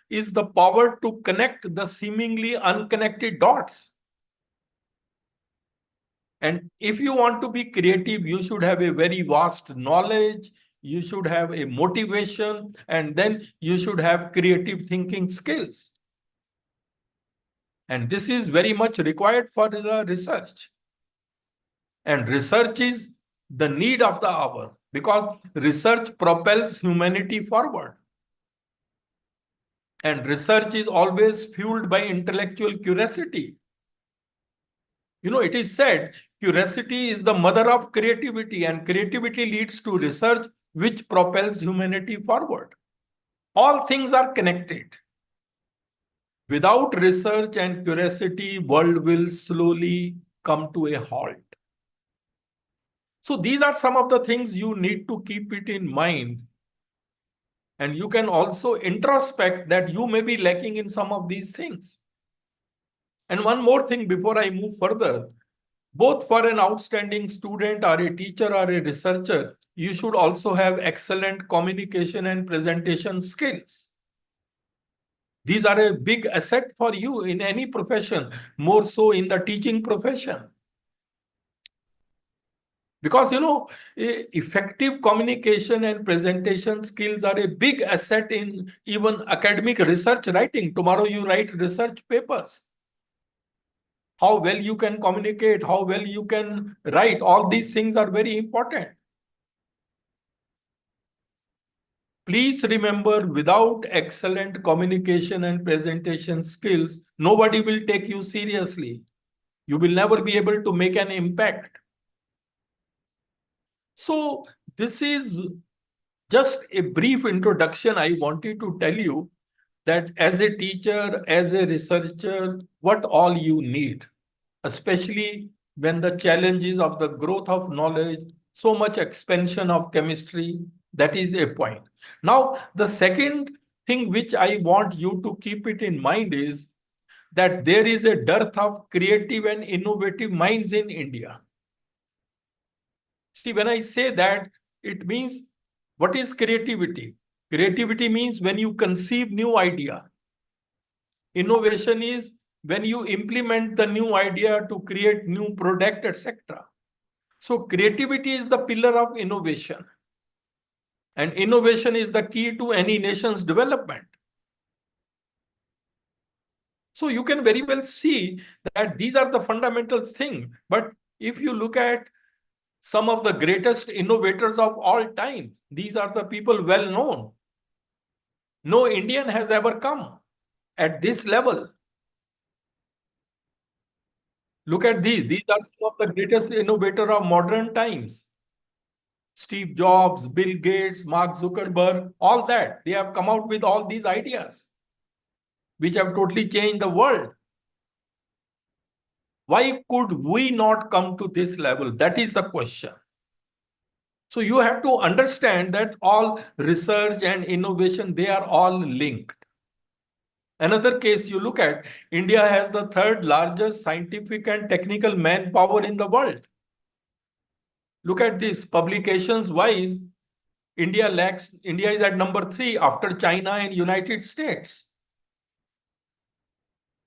is the power to connect the seemingly unconnected dots. And if you want to be creative, you should have a very vast knowledge, you should have a motivation, and then you should have creative thinking skills. And this is very much required for the research. And research is the need of the hour, because research propels humanity forward. And research is always fueled by intellectual curiosity. It is said, curiosity is the mother of creativity, and creativity leads to research, which propels humanity forward. All things are connected. Without research and curiosity, world will slowly come to a halt. So these are some of the things you need to keep it in mind. And you can also introspect that you may be lacking in some of these things. And one more thing before I move further, both for an outstanding student or a teacher or a researcher, you should also have excellent communication and presentation skills. These are a big asset for you in any profession, more so in the teaching profession. Because, effective communication and presentation skills are a big asset in even academic research writing. Tomorrow you write research papers. How well you can communicate, how well you can write, all these things are very important. Please remember, without excellent communication and presentation skills, nobody will take you seriously. You will never be able to make an impact. So this is just a brief introduction. I wanted to tell you that as a teacher, as a researcher, what all you need, especially when the challenges of the growth of knowledge, so much expansion of chemistry, that is a point. Now, the second thing which I want you to keep it in mind is, that there is a dearth of creative and innovative minds in India. See, when I say that, it means, what is creativity? Creativity means when you conceive new idea. Innovation is when you implement the new idea to create new product, etc. So creativity is the pillar of innovation. And innovation is the key to any nation's development. So you can very well see that these are the fundamental things. But if you look at some of the greatest innovators of all time, these are the people well known. No Indian has ever come at this level. Look at these. These are some of the greatest innovators of modern times. Steve Jobs, Bill Gates, Mark Zuckerberg, all that. They have come out with all these ideas, which have totally changed the world. Why could we not come to this level? That is the question. So you have to understand that all research and innovation, they are all linked. Another case you look at, India has the third largest scientific and technical manpower in the world. Look at this, publications wise, India is at number 3 after China and United States.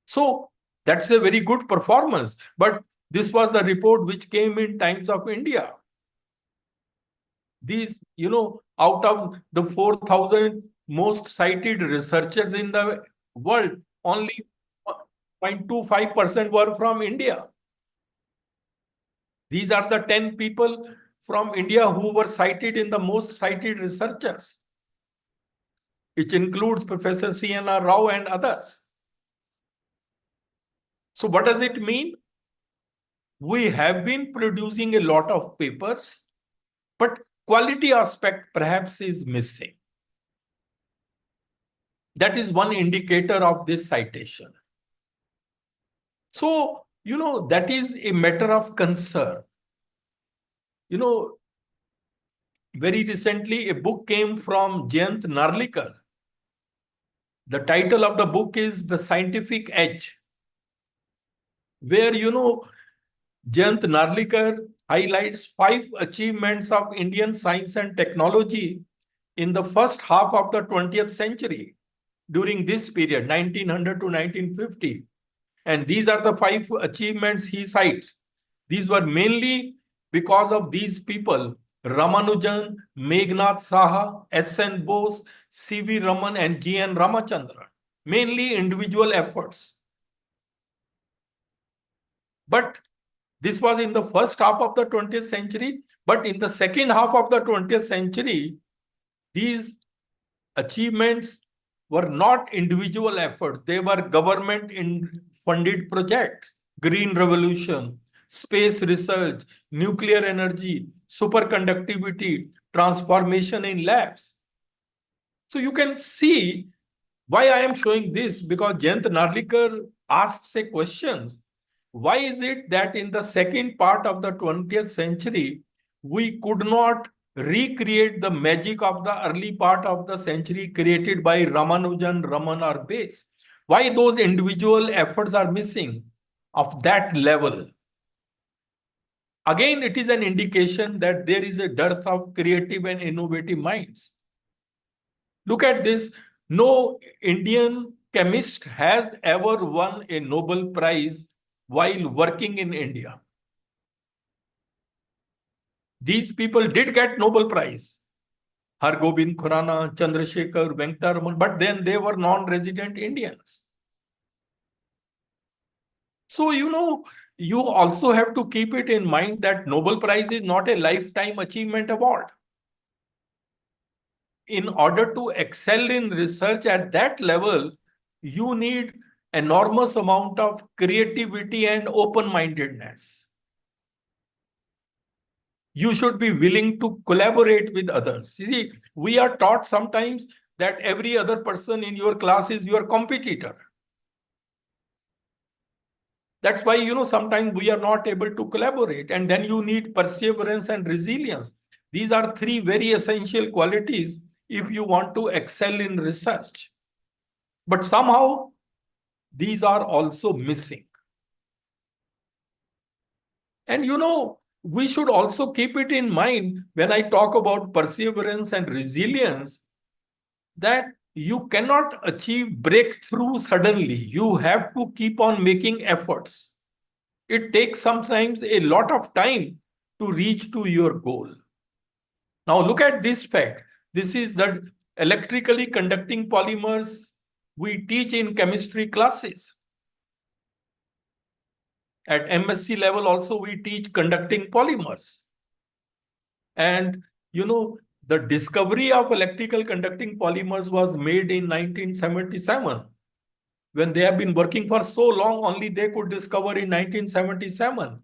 So that's a very good performance. But this was the report which came in Times of India. These, out of the 4,000 most cited researchers in the world, only 0.25% were from India. These are the 10 people from India who were cited in the most cited researchers, which includes Professor C.N.R. Rao and others. So what does it mean? We have been producing a lot of papers, but quality aspect perhaps is missing. That is one indicator of this citation. So, that is a matter of concern. Very recently, a book came from Jayant Narlikar. The title of the book is The Scientific Edge, where, Jayant Narlikar highlights 5 achievements of Indian science and technology in the first half of the 20th century during this period, 1900 to 1950. And these are the 5 achievements he cites. These were mainly because of these people, Ramanujan, Meghnad Saha, S.N. Bose, C.V. Raman, and G.N. Ramachandran. Mainly individual efforts. But this was in the first half of the 20th century. But in the second half of the 20th century, these achievements were not individual efforts. They were government-funded projects. Green revolution, space research, nuclear energy, superconductivity, transformation in labs. So you can see why I am showing this, because Jayant Narlikar asks a question. Why is it that in the second part of the 20th century, we could not recreate the magic of the early part of the century created by Ramanujan, Raman, or Base? Why those individual efforts are missing of that level? Again, it is an indication that there is a dearth of creative and innovative minds. Look at this. No Indian chemist has ever won a Nobel Prize while working in India. These people did get Nobel Prize. Hargobind Khurana, Chandrasekhar, Venkataraman, but then they were non-resident Indians. So, you also have to keep it in mind that Nobel Prize is not a lifetime achievement award. In order to excel in research at that level, you need enormous amount of creativity and open-mindedness. You should be willing to collaborate with others. You see, we are taught sometimes that every other person in your class is your competitor. That's why, sometimes we are not able to collaborate, and then you need perseverance and resilience. These are 3 very essential qualities if you want to excel in research. But somehow these are also missing. And we should also keep it in mind when I talk about perseverance and resilience, that you cannot achieve breakthrough suddenly. You have to keep on making efforts. It takes sometimes a lot of time to reach to your goal. Now look at this fact. This is the electrically conducting polymers we teach in chemistry classes. At MSc level also we teach conducting polymers. And the discovery of electrical conducting polymers was made in 1977. When they have been working for so long, only they could discover in 1977.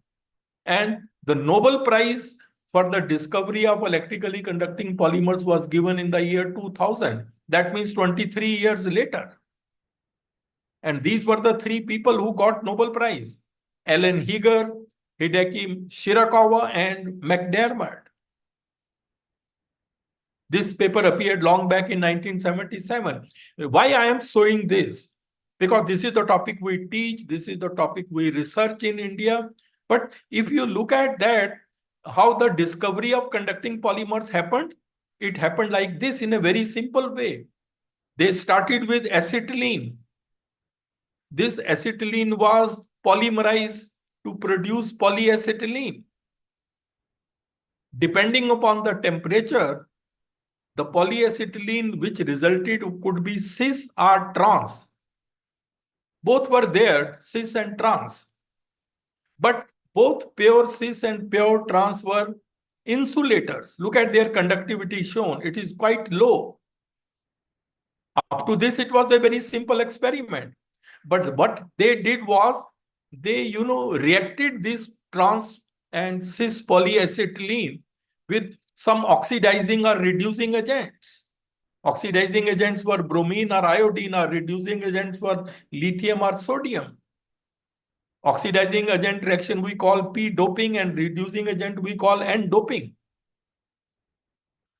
And the Nobel Prize for the discovery of electrically conducting polymers was given in the year 2000. That means 23 years later. And these were the three people who got Nobel Prize: Alan Heeger, Hideki Shirakawa, and McDermott. This paper appeared long back in 1977. Why I am showing this? Because this is the topic we teach, this is the topic we research in India. But if you look at that, how the discovery of conducting polymers happened, it happened like this in a very simple way. They started with acetylene. This acetylene was polymerized to produce polyacetylene. Depending upon the temperature, the polyacetylene which resulted could be cis or trans. Both were there, cis and trans. But both pure cis and pure trans were insulators. Look at their conductivity shown. It is quite low. Up to this, it was a very simple experiment. But what they did was, they, reacted this trans and cis polyacetylene with some oxidizing or reducing agents. Oxidizing agents were bromine or iodine, or reducing agents were lithium or sodium. Oxidizing agent reaction we call P-doping, and reducing agent we call N-doping.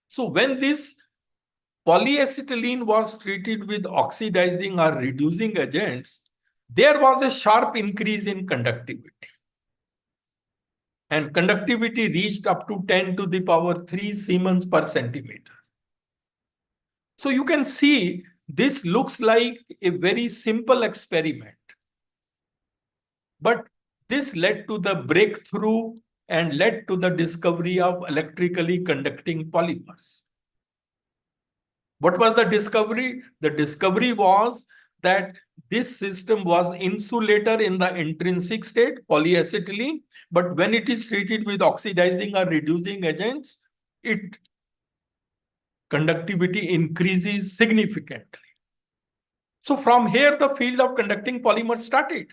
So when this polyacetylene was treated with oxidizing or reducing agents, there was a sharp increase in conductivity. And conductivity reached up to 10 to the power 3 Siemens per centimeter. So you can see this looks like a very simple experiment. But this led to the breakthrough and led to the discovery of electrically conducting polymers. What was the discovery? The discovery was that this system was insulator in the intrinsic state, polyacetylene, but when it is treated with oxidizing or reducing agents, its conductivity increases significantly. So from here, the field of conducting polymers started.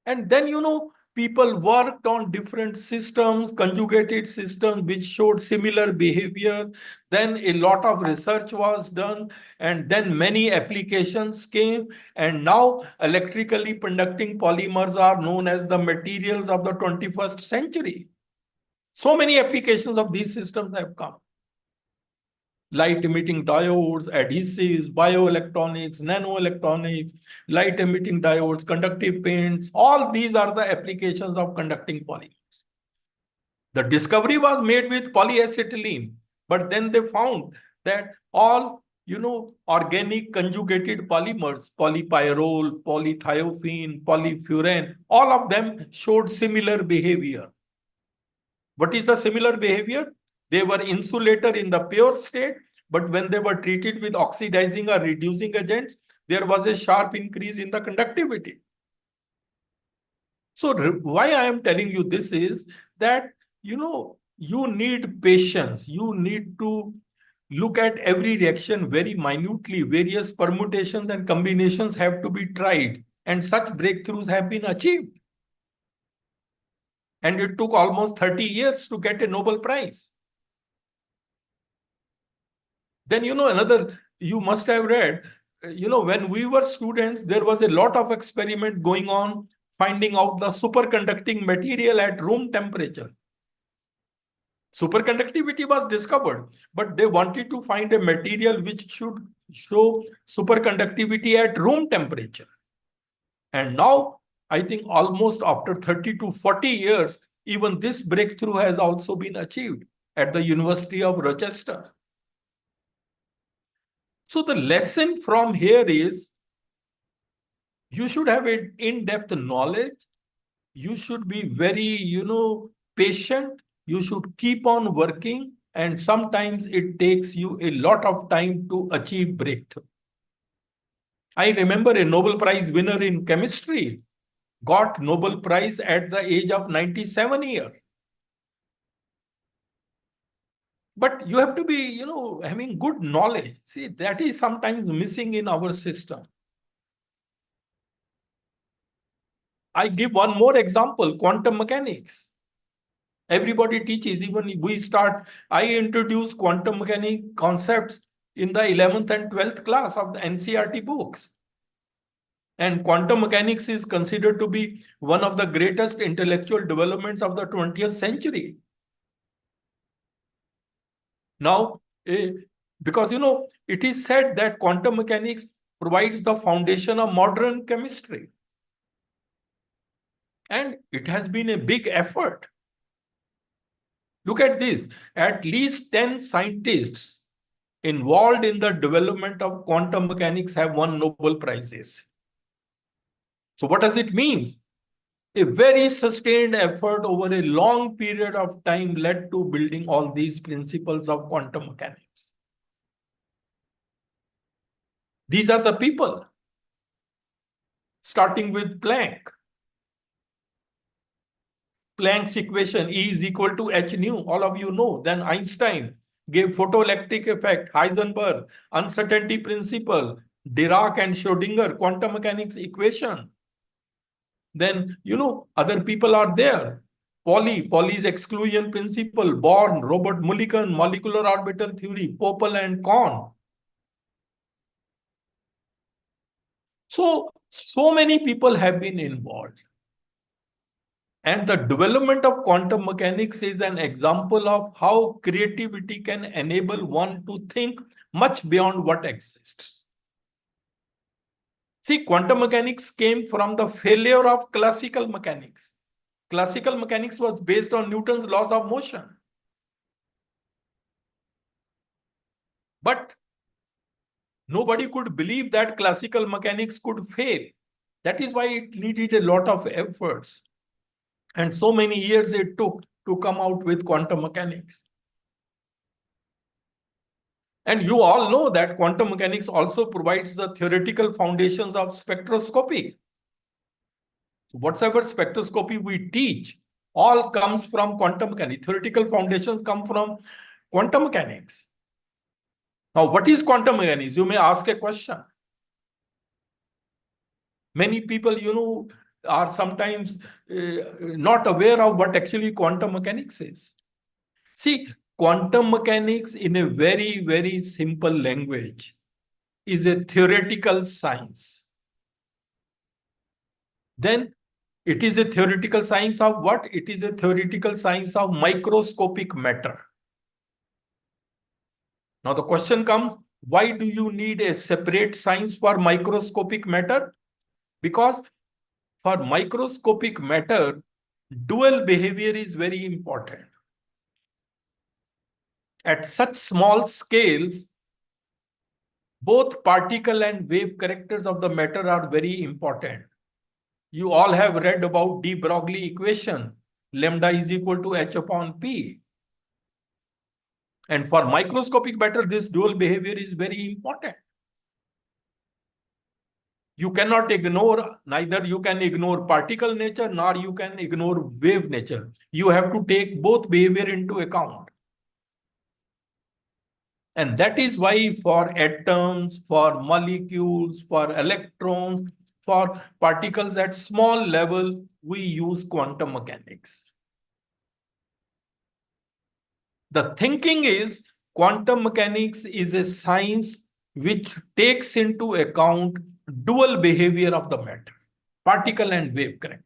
And then, people worked on different systems, conjugated systems, which showed similar behavior. Then a lot of research was done, and then many applications came. And now electrically conducting polymers are known as the materials of the 21st century. So many applications of these systems have come. Light-emitting diodes, adhesives, bioelectronics, nanoelectronics, light-emitting diodes, conductive paints, all these are the applications of conducting polymers. The discovery was made with polyacetylene, but then they found that all, organic conjugated polymers, polypyrrole, polythiophene, polyfuran, all of them showed similar behavior. What is the similar behavior? They were insulator in the pure state, but when they were treated with oxidizing or reducing agents, there was a sharp increase in the conductivity. So why I am telling you this is that, you need patience. You need to look at every reaction very minutely. Various permutations and combinations have to be tried, and such breakthroughs have been achieved. And it took almost 30 years to get a Nobel Prize. Then, you must have read, when we were students, there was a lot of experiment going on, finding out the superconducting material at room temperature. Superconductivity was discovered, but they wanted to find a material which should show superconductivity at room temperature. And now, I think almost after 30 to 40 years, even this breakthrough has also been achieved at the University of Rochester. So the lesson from here is you should have an in-depth knowledge. You should be very, patient. You should keep on working. And sometimes it takes you a lot of time to achieve breakthrough. I remember a Nobel Prize winner in chemistry got Nobel Prize at the age of 97 years. But you have to be, having good knowledge. See, that is sometimes missing in our system. I give one more example, quantum mechanics. Everybody teaches, even we start, I introduce quantum mechanics concepts in the 11th and 12th class of the NCERT books. And quantum mechanics is considered to be one of the greatest intellectual developments of the 20th century. Now, because, it is said that quantum mechanics provides the foundation of modern chemistry. And it has been a big effort. Look at this, at least 10 scientists involved in the development of quantum mechanics have won Nobel Prizes. So what does it mean? A very sustained effort over a long period of time led to building all these principles of quantum mechanics. These are the people, starting with Planck. Planck's equation E is equal to h nu, all of you know. Then Einstein gave photoelectric effect, Heisenberg, uncertainty principle, Dirac and Schrodinger, quantum mechanics equation. Then, other people are there. Pauli's exclusion principle, Born, Robert Mulliken, molecular orbital theory, Popel and Kohn. So many people have been involved. And the development of quantum mechanics is an example of how creativity can enable one to think much beyond what exists. See, quantum mechanics came from the failure of classical mechanics. Classical mechanics was based on Newton's laws of motion. But nobody could believe that classical mechanics could fail. That is why it needed a lot of efforts. And so many years it took to come out with quantum mechanics. And you all know that quantum mechanics also provides the theoretical foundations of spectroscopy. So whatever spectroscopy we teach, all comes from quantum mechanics. Theoretical foundations come from quantum mechanics. Now, what is quantum mechanics? You may ask a question. Many people, are sometimes not aware of what actually quantum mechanics is. See, quantum mechanics in a very, very simple language is a theoretical science. Then it is a theoretical science of what? It is a theoretical science of microscopic matter. Now the question comes, why do you need a separate science for microscopic matter? Because for microscopic matter, dual behavior is very important. At such small scales, both particle and wave characters of the matter are very important. You all have read about de Broglie equation, lambda is equal to h upon p. And for microscopic matter, this dual behavior is very important. You cannot ignore, neither you can ignore particle nature, nor you can ignore wave nature. You have to take both behavior into account. And that is why for atoms, for molecules, for electrons, for particles at small level, we use quantum mechanics. The thinking is quantum mechanics is a science which takes into account dual behavior of the matter, particle and wave character.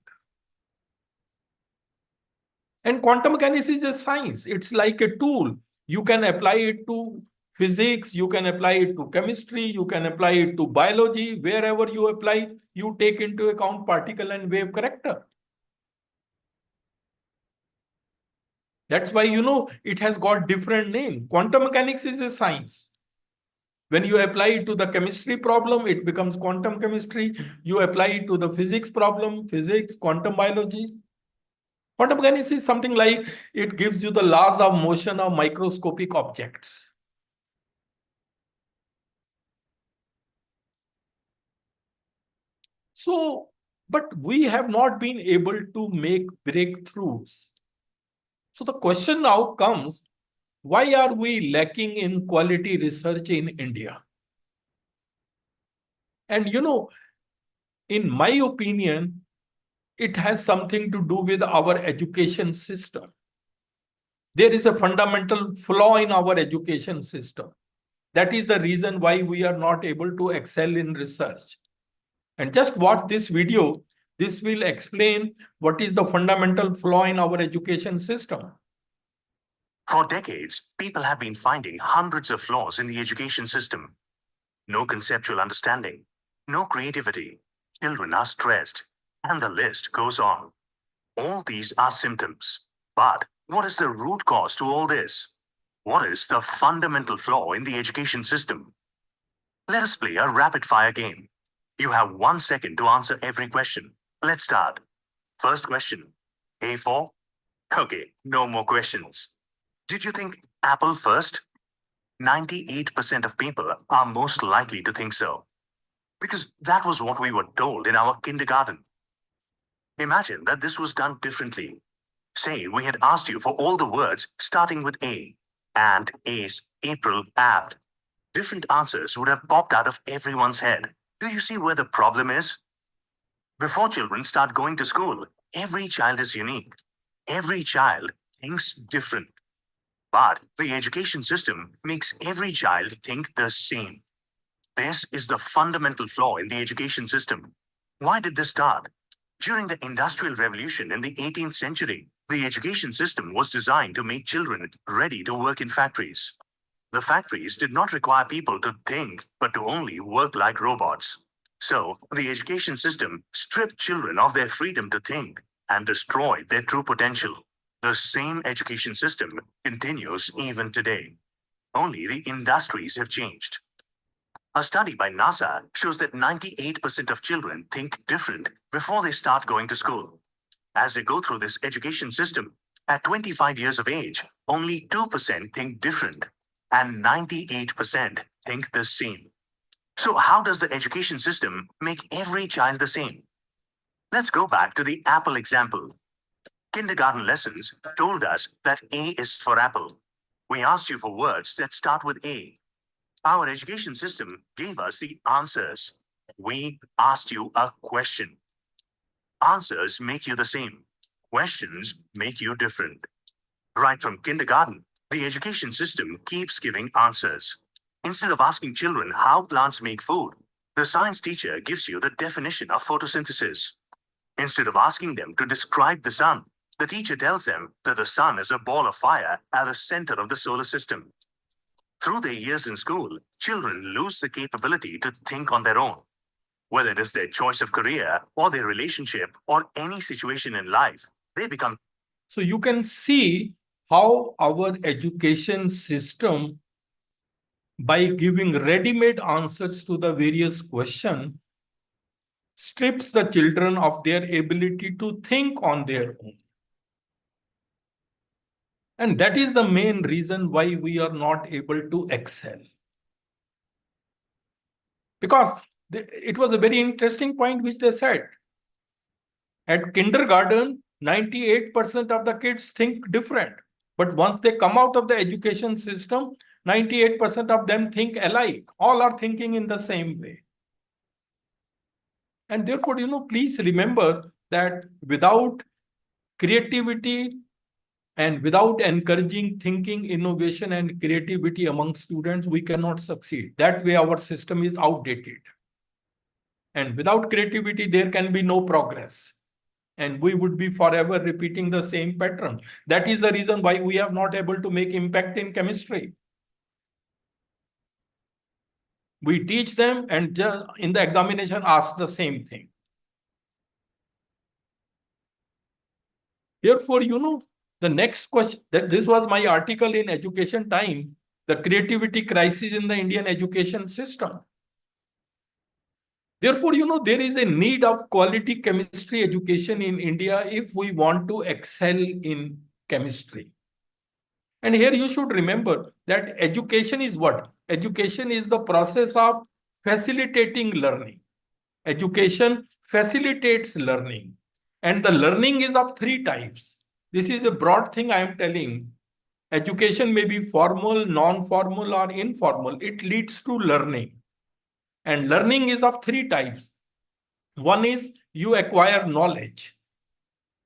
And quantum mechanics is a science. It's like a tool. You can apply it to physics, you can apply it to chemistry, you can apply it to biology. Wherever you apply, you take into account particle and wave character. That's why, it has got different name. Quantum mechanics is a science. When you apply it to the chemistry problem, it becomes quantum chemistry. You apply it to the physics problem, physics, quantum biology. Quantum mechanics is something like it gives you the laws of motion of microscopic objects. So, but we have not been able to make breakthroughs. So the question now comes, why are we lacking in quality research in India? And in my opinion, it has something to do with our education system. There is a fundamental flaw in our education system. That is the reason why we are not able to excel in research. And just watch this video. This will explain what is the fundamental flaw in our education system. For decades, people have been finding hundreds of flaws in the education system. No conceptual understanding, no creativity, children are stressed, and the list goes on. All these are symptoms. But what is the root cause to all this? What is the fundamental flaw in the education system? Let us play a rapid-fire game. You have 1 second to answer every question. Let's start. First question, A4? Okay, no more questions. Did you think apple first? 98% of people are most likely to think so. Because that was what we were told in our kindergarten. Imagine that this was done differently. Say we had asked you for all the words starting with A, ant, ace, April, apt. Different answers would have popped out of everyone's head. Do you see where the problem is? Before children start going to school, every child is unique. Every child thinks different. But the education system makes every child think the same. This is the fundamental flaw in the education system. Why did this start? During the Industrial Revolution in the 18th century, the education system was designed to make children ready to work in factories. The factories did not require people to think, but to only work like robots. So, the education system stripped children of their freedom to think and destroyed their true potential. The same education system continues even today. Only the industries have changed. A study by NASA shows that 98% of children think different before they start going to school. As they go through this education system, at 25 years of age, only 2% think different, and 98% think the same. So how does the education system make every child the same? Let's go back to the apple example. Kindergarten lessons told us that A is for apple. We asked you for words that start with A. Our education system gave us the answers. We asked you a question. Answers make you the same. Questions make you different. Right from kindergarten, the education system keeps giving answers. Instead of asking children how plants make food, the science teacher gives you the definition of photosynthesis. Instead of asking them to describe the sun, the teacher tells them that the sun is a ball of fire at the center of the solar system. Through their years in school, children lose the capability to think on their own. Whether it is their choice of career or their relationship or any situation in life, they become. So you can see how our education system, by giving ready-made answers to the various questions, strips the children of their ability to think on their own. And that is the main reason why we are not able to excel. Because it was a very interesting point which they said. At kindergarten, 98% of the kids think different. But once they come out of the education system, 98% of them think alike. All are thinking in the same way. And therefore, please remember that without creativity and without encouraging thinking, innovation, and creativity among students, we cannot succeed. That way, our system is outdated. And without creativity, there can be no progress. And we would be forever repeating the same pattern. That is the reason why we are not able to make impact in chemistry. We teach them and just in the examination ask the same thing. Therefore, the next question, that this was my article in Education Time, the creativity crisis in the Indian education system. Therefore, there is a need of quality chemistry education in India if we want to excel in chemistry. And here you should remember that education is what? Education is the process of facilitating learning. Education facilitates learning. And the learning is of three types. This is a broad thing I am telling. Education may be formal, non-formal, or informal. It leads to learning. And learning is of three types. One is you acquire knowledge.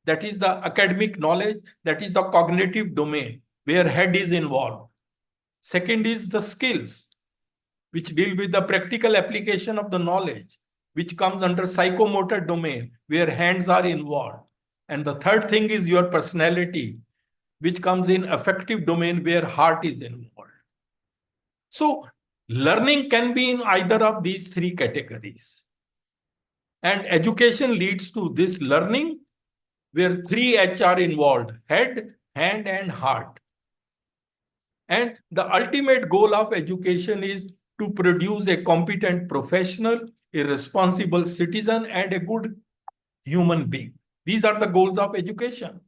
That is the academic knowledge. That is the cognitive domain where head is involved. Second is the skills, which deal with the practical application of the knowledge, which comes under psychomotor domain where hands are involved. And the third thing is your personality, which comes in affective domain where heart is involved. So learning can be in either of these three categories. And education leads to this learning where three H are involved: head, hand, and heart. And the ultimate goal of education is to produce a competent professional, a responsible citizen, and a good human being. These are the goals of education.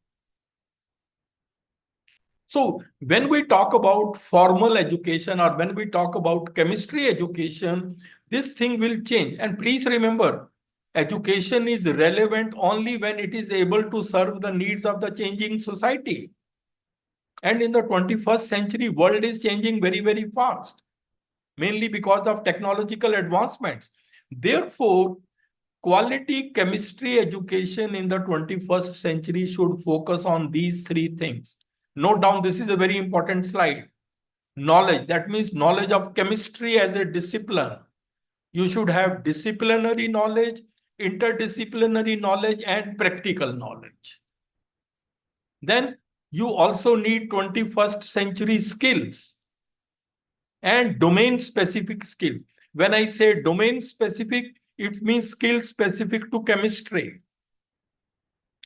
So when we talk about formal education or when we talk about chemistry education, this thing will change. And please remember, education is relevant only when it is able to serve the needs of the changing society. And in the 21st century, world is changing very, very fast, mainly because of technological advancements. Therefore, quality chemistry education in the 21st century should focus on these three things. Note down, this is a very important slide. Knowledge, that means knowledge of chemistry as a discipline. You should have disciplinary knowledge, interdisciplinary knowledge, and practical knowledge. Then you also need 21st century skills and domain specific skills. When I say domain specific, it means skills specific to chemistry.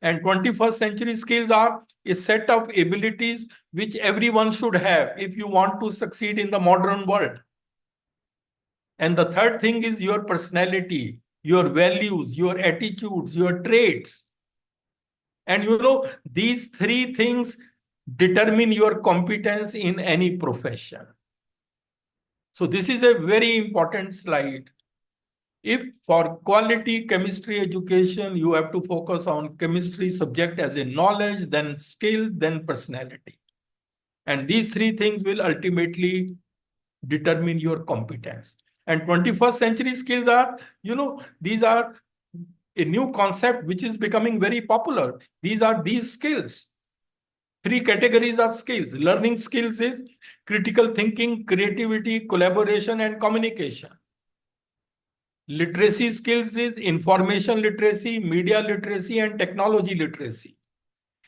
And 21st century skills are a set of abilities which everyone should have if you want to succeed in the modern world. And the third thing is your personality, your values, your attitudes, your traits. And these three things determine your competence in any profession. So this is a very important slide. If for quality chemistry education, you have to focus on chemistry subject as a knowledge, then skill, then personality. And these three things will ultimately determine your competence. And 21st century skills are, these are a new concept which is becoming very popular. These are these skills. Three categories of skills. Learning skills is critical thinking, creativity, collaboration, and communication. Literacy skills is information literacy, media literacy, and technology literacy.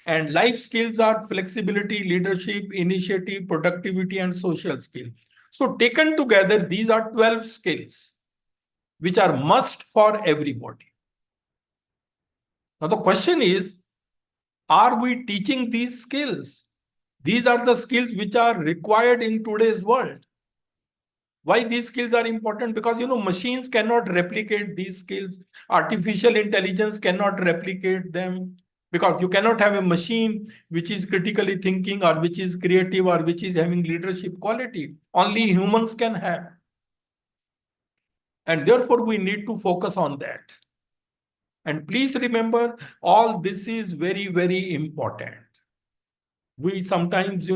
And life skills are flexibility, leadership, initiative, productivity, and social skills. So taken together, these are 12 skills which are must for everybody. Now the question is, are we teaching these skills? These are the skills which are required in today's world. Why these skills are important? Because, machines cannot replicate these skills. Artificial intelligence cannot replicate them because you cannot have a machine which is critically thinking or which is creative or which is having leadership quality. Only humans can have. And therefore, we need to focus on that. And please remember, all this is very, very important. We sometimes,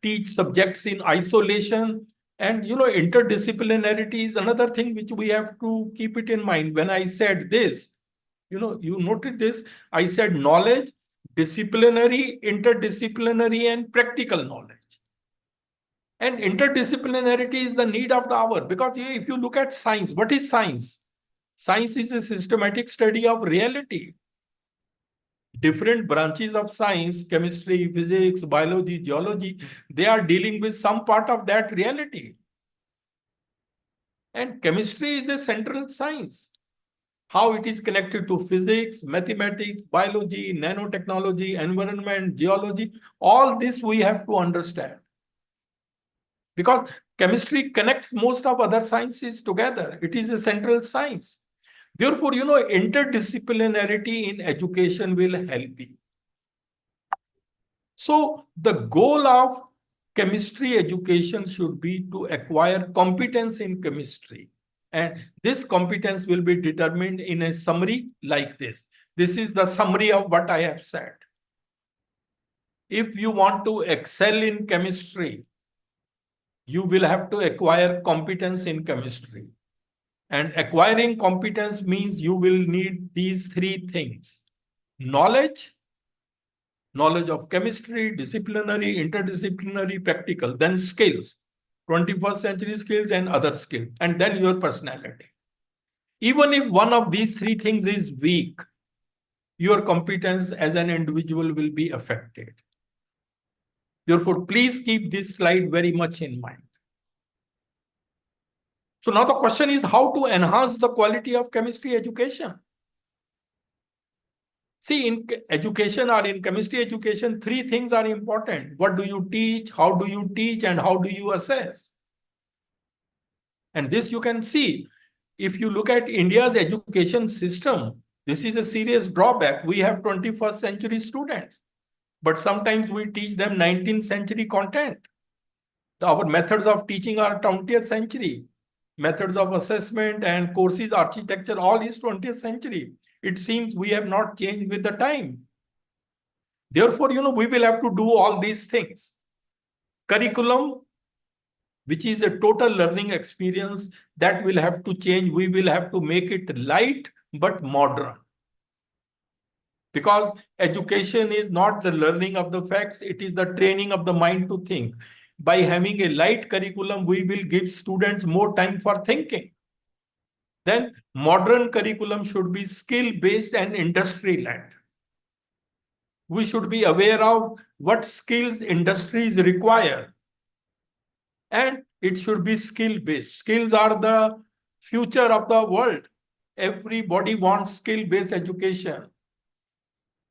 teach subjects in isolation. And, interdisciplinarity is another thing which we have to keep it in mind. When I said this, you noted this, I said knowledge, disciplinary, interdisciplinary, and practical knowledge. And interdisciplinarity is the need of the hour. Because if you look at science, what is science? Science is a systematic study of reality. Different branches of science, chemistry, physics, biology, geology, they are dealing with some part of that reality. And chemistry is a central science. How it is connected to physics, mathematics, biology, nanotechnology, environment, geology, all this we have to understand. Because chemistry connects most of other sciences together. It is a central science. Therefore, interdisciplinarity in education will help you. So the goal of chemistry education should be to acquire competence in chemistry. And this competence will be determined in a summary like this. This is the summary of what I have said. If you want to excel in chemistry, you will have to acquire competence in chemistry. And acquiring competence means you will need these three things: knowledge of chemistry, disciplinary, interdisciplinary, practical, then skills, 21st century skills and other skills, and then your personality. Even if one of these three things is weak, your competence as an individual will be affected. Therefore, please keep this slide very much in mind. So now the question is how to enhance the quality of chemistry education. See, in education or in chemistry education, three things are important. What do you teach? How do you teach? And how do you assess? And this you can see. If you look at India's education system, this is a serious drawback. We have 21st century students, but sometimes we teach them 19th century content. Our methods of teaching are 20th century. Methods of assessment and courses architecture, all is 20th century. It seems we have not changed with the time. Therefore, we will have to do all these things. Curriculum, which is a total learning experience, that will have to change. We will have to make it light but modern. Because education is not the learning of the facts, it is the training of the mind to think. By having a light curriculum, we will give students more time for thinking. Then modern curriculum should be skill-based and industry-led. We should be aware of what skills industries require. And it should be skill-based. Skills are the future of the world. Everybody wants skill-based education.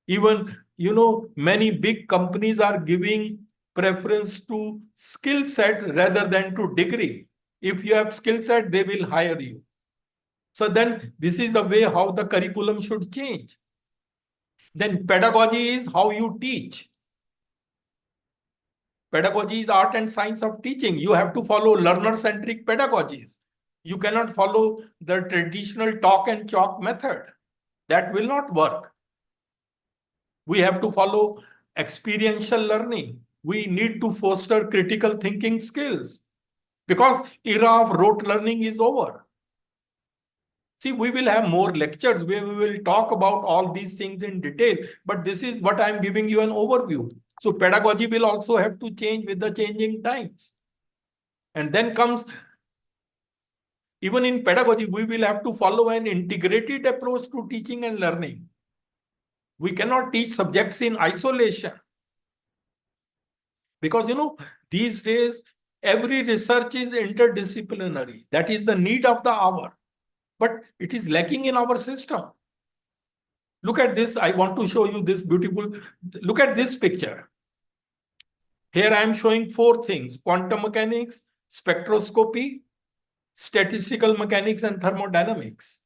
Even, many big companies are giving preference to skill set rather than to degree. If you have skill set, they will hire you. So then this is the way how the curriculum should change. Then pedagogy is how you teach. Pedagogy is art and science of teaching. You have to follow learner-centric pedagogies. You cannot follow the traditional talk and chalk method. That will not work. We have to follow experiential learning. We need to foster critical thinking skills because era of rote learning is over. See, we will have more lectures where we will talk about all these things in detail, but this is what I'm giving you an overview. So pedagogy will also have to change with the changing times. And then comes, even in pedagogy, we will have to follow an integrated approach to teaching and learning. We cannot teach subjects in isolation. Because, these days, every research is interdisciplinary. That is the need of the hour. But it is lacking in our system. Look at this. I want to show you this beautiful. Look at this picture. Here I am showing four things: quantum mechanics, spectroscopy, statistical mechanics, and thermodynamics.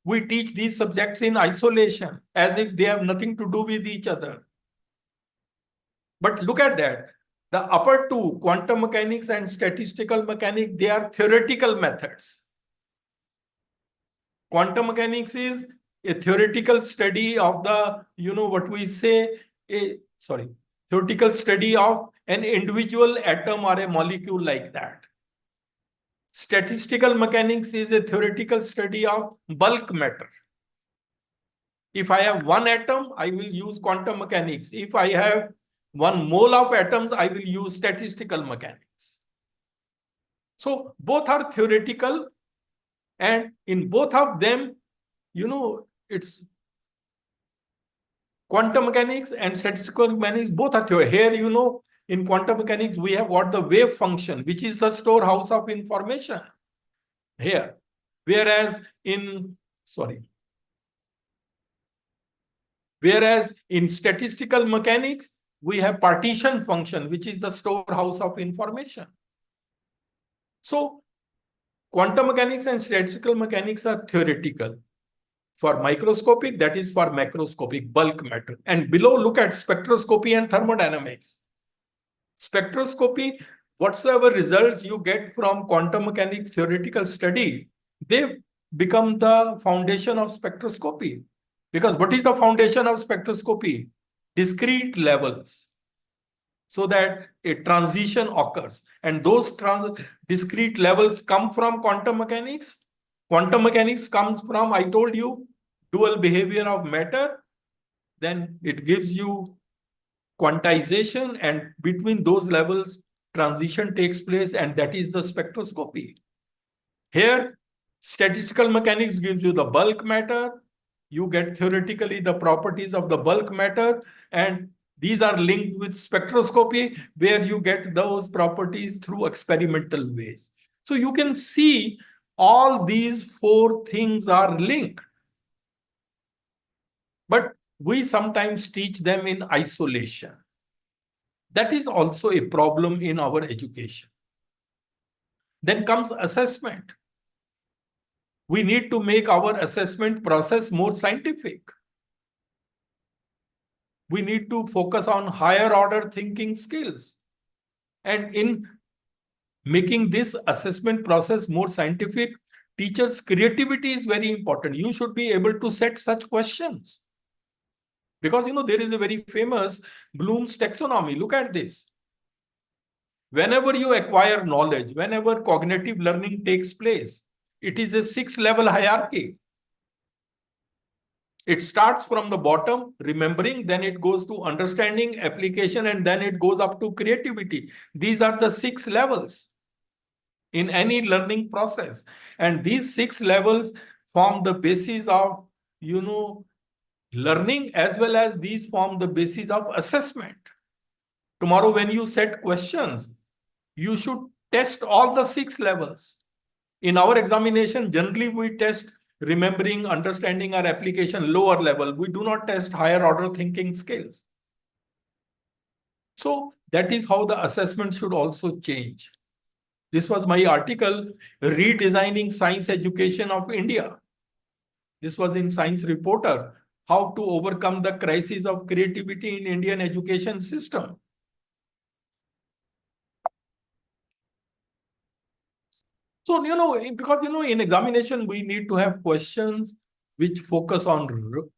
We teach these subjects in isolation as if they have nothing to do with each other. But look at that. The upper two, quantum mechanics and statistical mechanics, they are theoretical methods. Quantum mechanics is a theoretical study of the, theoretical study of an individual atom or a molecule like that. Statistical mechanics is a theoretical study of bulk matter. If I have one atom, I will use quantum mechanics. If I have 1 mole of atoms, I will use statistical mechanics. So both are theoretical, and in both of them, it's quantum mechanics and statistical mechanics, both are theory. Here, in quantum mechanics, we have got the wave function, which is the storehouse of information. here. Whereas in statistical mechanics, we have partition function, which is the storehouse of information. So quantum mechanics and statistical mechanics are theoretical. For microscopic, that is for macroscopic bulk matter. And below, look at spectroscopy and thermodynamics. Spectroscopy, whatsoever results you get from quantum mechanics theoretical study, they become the foundation of spectroscopy. Because what is the foundation of spectroscopy? Discrete levels, so that a transition occurs. And those discrete levels come from quantum mechanics. Quantum mechanics comes from, I told you, dual behavior of matter. Then it gives you quantization, and between those levels, transition takes place, and that is the spectroscopy. Here, statistical mechanics gives you the bulk matter. You get theoretically the properties of the bulk matter, and these are linked with spectroscopy, where you get those properties through experimental ways. So you can see all these four things are linked. But we sometimes teach them in isolation. That is also a problem in our education. Then comes assessment. We need to make our assessment process more scientific. We need to focus on higher order thinking skills. And in making this assessment process more scientific, teachers' creativity is very important. You should be able to set such questions. Because, there is a very famous Bloom's taxonomy. Look at this. Whenever you acquire knowledge, whenever cognitive learning takes place, it is a 6-level hierarchy. It starts from the bottom, remembering, then it goes to understanding, application, and then it goes up to creativity. These are the 6 levels in any learning process. And these 6 levels form the basis of, learning, as well as these form the basis of assessment. Tomorrow, when you set questions, you should test all the 6 levels. In our examination, generally we test remembering, understanding, or application lower level. We do not test higher order thinking skills. So that is how the assessment should also change. This was my article, Redesigning Science Education of India. This was in Science Reporter, how to overcome the crisis of creativity in Indian education system. So, because, in examination, we need to have questions which focus on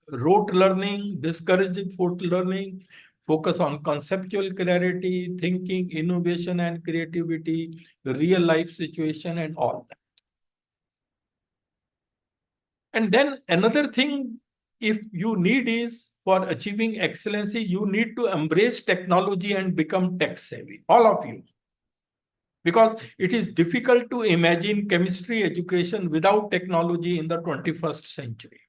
rote learning, discourage rote learning, focus on conceptual clarity, thinking, innovation and creativity, real life situation, and all that. And then another thing, if you need is, for achieving excellency, you need to embrace technology and become tech savvy, all of you. Because it is difficult to imagine chemistry education without technology in the 21st century.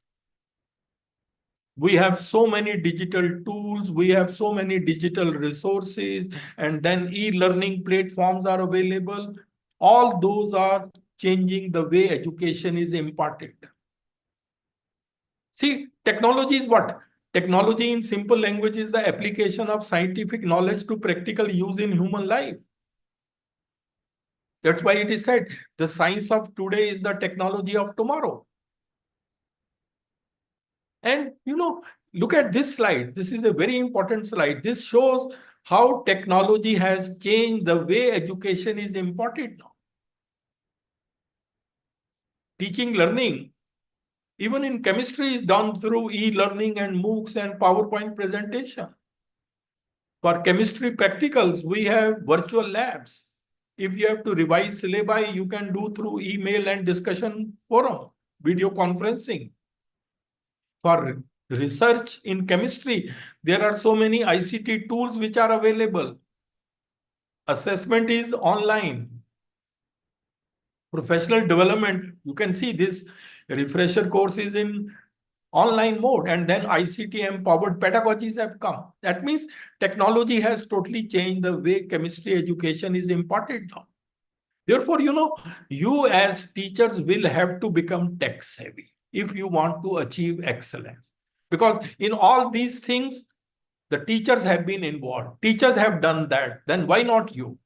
We have so many digital tools, we have so many digital resources, and then e-learning platforms are available. All those are changing the way education is imparted. See, technology is what? Technology in simple language is the application of scientific knowledge to practical use in human life. That's why it is said, the science of today is the technology of tomorrow. And, look at this slide. This is a very important slide. This shows how technology has changed the way education is imparted now. Teaching, learning, even in chemistry, is done through e-learning and MOOCs and PowerPoint presentation. For chemistry practicals, we have virtual labs. If you have to revise syllabi, you can do through email and discussion forum, video conferencing. For research in chemistry, there are so many ICT tools which are available. Assessment is online. Professional development, you can see this refresher course is in online mode, and then ICT empowered pedagogies have come. That means technology has totally changed the way chemistry education is imparted now. Therefore, you as teachers will have to become tech savvy if you want to achieve excellence. Because in all these things, the teachers have been involved. Teachers have done that. Then why not you?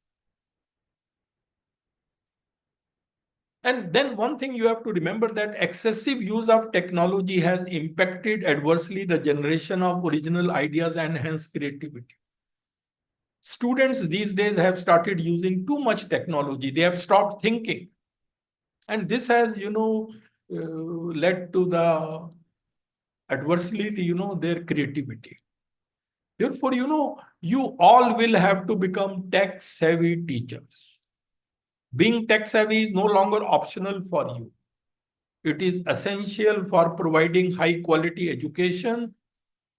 And then one thing you have to remember that excessive use of technology has impacted adversely the generation of original ideas and hence creativity. Students these days have started using too much technology. They have stopped thinking. And this has, led to the adversely, their creativity. Therefore, you all will have to become tech savvy teachers. Being tech savvy is no longer optional for you. It is essential for providing high quality education,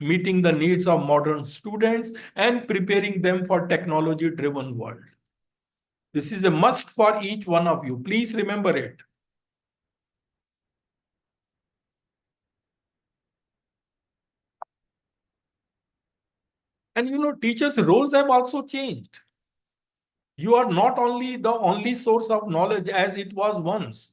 meeting the needs of modern students, and preparing them for technology driven world. This is a must for each one of you. Please remember it. And teachers' roles have also changed. You are not only the only source of knowledge as it was once.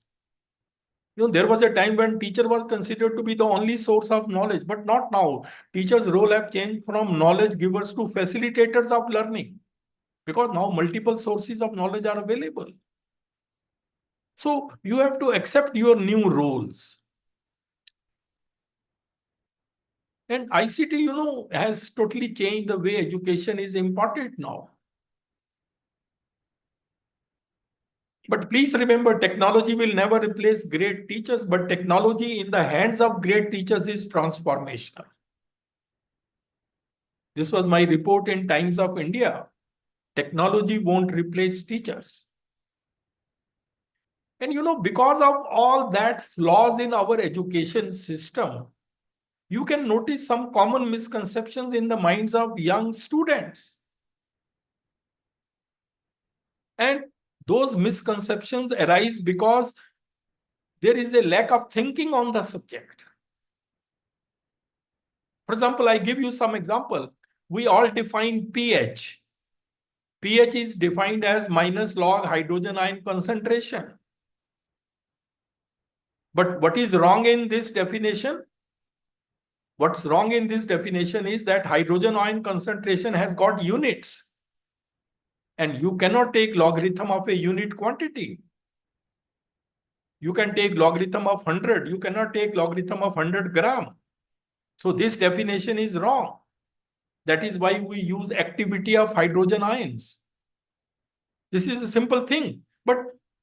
There was a time when teacher was considered to be the only source of knowledge, but not now. Teachers' role have changed from knowledge givers to facilitators of learning, because now multiple sources of knowledge are available. So you have to accept your new roles. And ICT, has totally changed the way education is imparted now. But please remember, technology will never replace great teachers, but technology in the hands of great teachers is transformational. This was my report in Times of India. Technology won't replace teachers. And because of all that flaws in our education system, you can notice some common misconceptions in the minds of young students. And those misconceptions arise because there is a lack of thinking on the subject. For example, I give you some example. We all define pH. pH is defined as minus log hydrogen ion concentration. But what is wrong in this definition? What's wrong in this definition is that hydrogen ion concentration has got units. And you cannot take logarithm of a unit quantity. You can take logarithm of 100. You cannot take logarithm of 100 gram. So this definition is wrong. That is why we use activity of hydrogen ions. This is a simple thing. But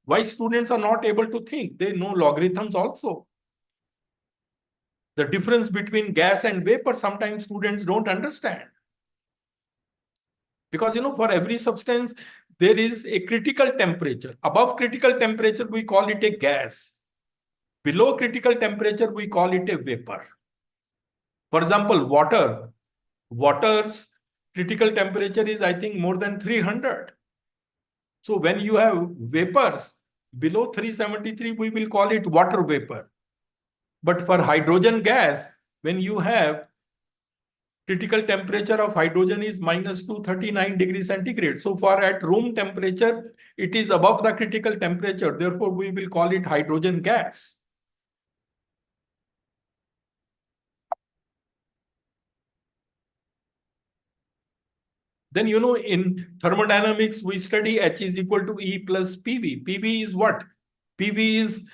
why students are not able to think? They know logarithms also. The difference between gas and vapor, sometimes students don't understand. Because, for every substance, there is a critical temperature. Above critical temperature, we call it a gas. Below critical temperature, we call it a vapor. For example, water's critical temperature is, I think, more than 300. So when you have vapors below 373, we will call it water vapor. But for hydrogen gas, when you have critical temperature of hydrogen is minus 239 degrees centigrade. So far at room temperature, it is above the critical temperature. Therefore, we will call it hydrogen gas. Then, in thermodynamics, we study H is equal to E plus PV. PV is what? PV is,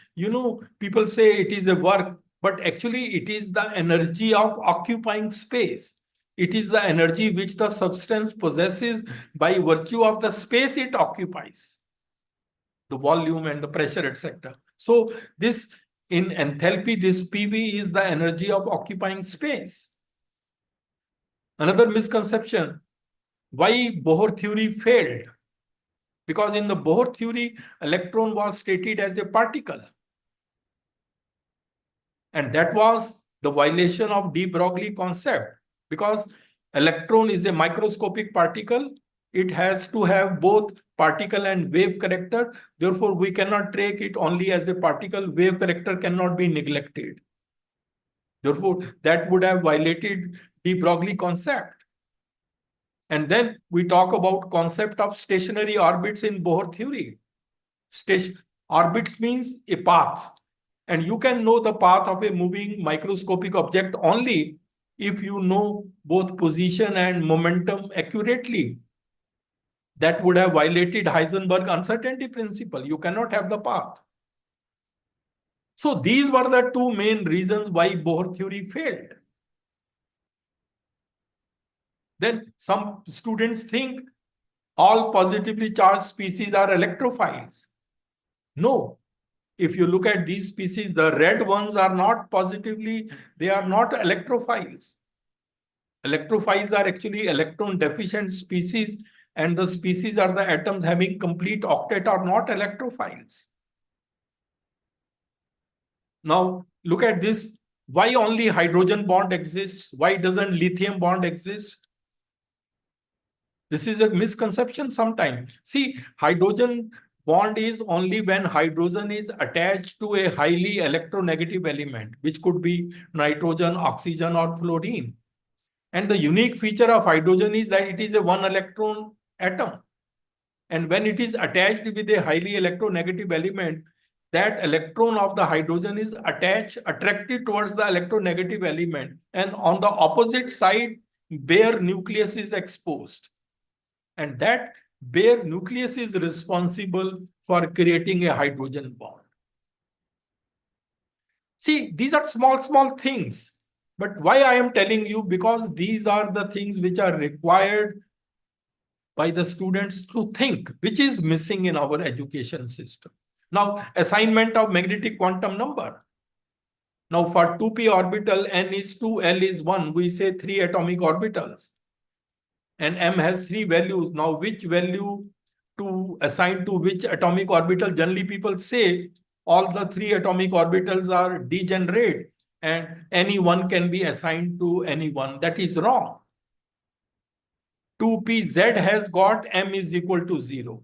people say it is a work, but actually it is the energy of occupying space. It is the energy which the substance possesses by virtue of the space it occupies, the volume and the pressure, etc. So this, in enthalpy, this PV is the energy of occupying space. Another misconception, why Bohr theory failed? Because in the Bohr theory, electron was stated as a particle. And that was the violation of de Broglie concept, because electron is a microscopic particle. It has to have both particle and wave character. Therefore, we cannot take it only as a particle. Wave character cannot be neglected. Therefore, that would have violated de Broglie concept. And then we talk about concept of stationary orbits in Bohr theory. Orbits means a path. And you can know the path of a moving microscopic object only if you know both position and momentum accurately. That would have violated Heisenberg uncertainty principle. You cannot have the path. So these were the two main reasons why Bohr theory failed. Then some students think all positively charged species are electrophiles. No. If you look at these species, the red ones are not positively, they are not electrophiles. Electrophiles are actually electron deficient species, and the species are the atoms having complete octet are not electrophiles. Now, look at this. Why only hydrogen bond exists? Why doesn't lithium bond exist? This is a misconception sometimes. See, hydrogen bond is only when hydrogen is attached to a highly electronegative element, which could be nitrogen, oxygen, or fluorine. And the unique feature of hydrogen is that it is a one electron atom. And when it is attached with a highly electronegative element, that electron of the hydrogen is attracted towards the electronegative element. And on the opposite side, bare nucleus is exposed. And that bare nucleus is responsible for creating a hydrogen bond. See, these are small things. But why I am telling you? Because these are the things which are required by the students to think, which is missing in our education system. Now, assignment of magnetic quantum number. Now, for 2p orbital, n is 2, L is 1, we say 3 atomic orbitals. And m has 3 values. Now, which value to assign to which atomic orbital? Generally, people say all the 3 atomic orbitals are degenerate and any one can be assigned to any one. That is wrong. 2pz has got m is equal to 0.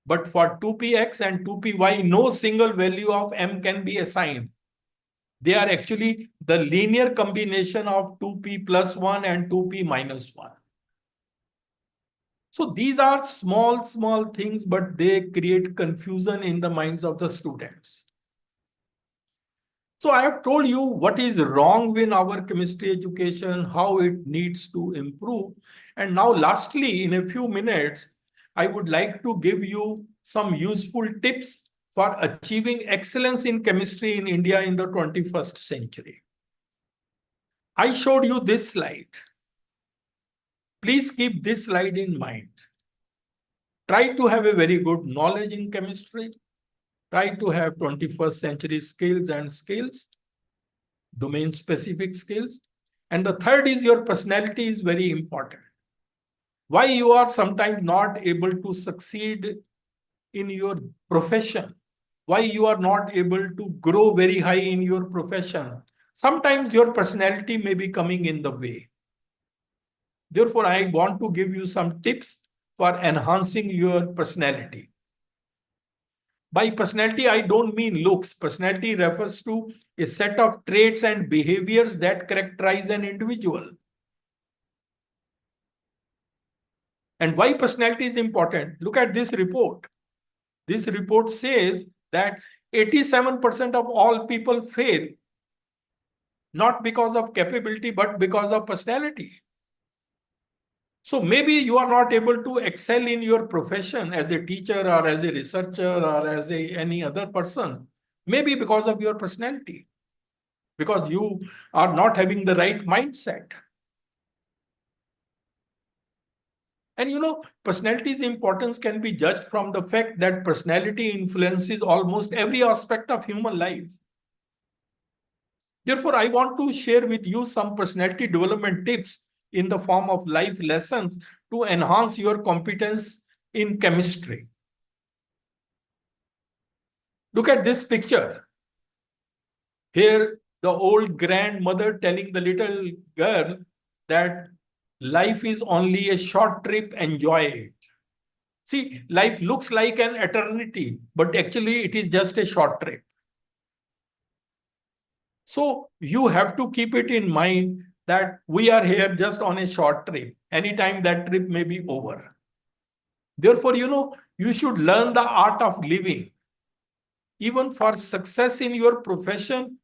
But for 2px and 2py, no single value of m can be assigned. They are actually the linear combination of 2p plus 1 and 2p minus 1. So these are small things, but they create confusion in the minds of the students. So I have told you what is wrong with our chemistry education, how it needs to improve. And now lastly, in a few minutes, I would like to give you some useful tips for achieving excellence in chemistry in India in the 21st century. I showed you this slide. Please keep this slide in mind. Try to have a very good knowledge in chemistry. Try to have 21st century skills and skills, domain-specific skills. And the third is your personality is very important. Why you are sometimes not able to succeed in your profession? Why you are not able to grow very high in your profession? Sometimes your personality may be coming in the way. Therefore, I want to give you some tips for enhancing your personality. By personality, I don't mean looks. Personality refers to a set of traits and behaviors that characterize an individual. And why personality is important? Look at this report. This report says that 87% of all people fail, not because of capability, but because of personality. So maybe you are not able to excel in your profession as a teacher or as a researcher or as any other person. Maybe because of your personality, because you are not having the right mindset. And you know, personality's importance can be judged from the fact that personality influences almost every aspect of human life. Therefore, I want to share with you some personality development tips in the form of life lessons to enhance your competence in chemistry. Look at this picture. Here, the old grandmother telling the little girl that life is only a short trip, enjoy it. See, life looks like an eternity, but actually it is just a short trip. So you have to keep it in mind that we are here just on a short trip. Anytime that trip may be over. Therefore, you know, You should learn the art of living. Even for success in your profession,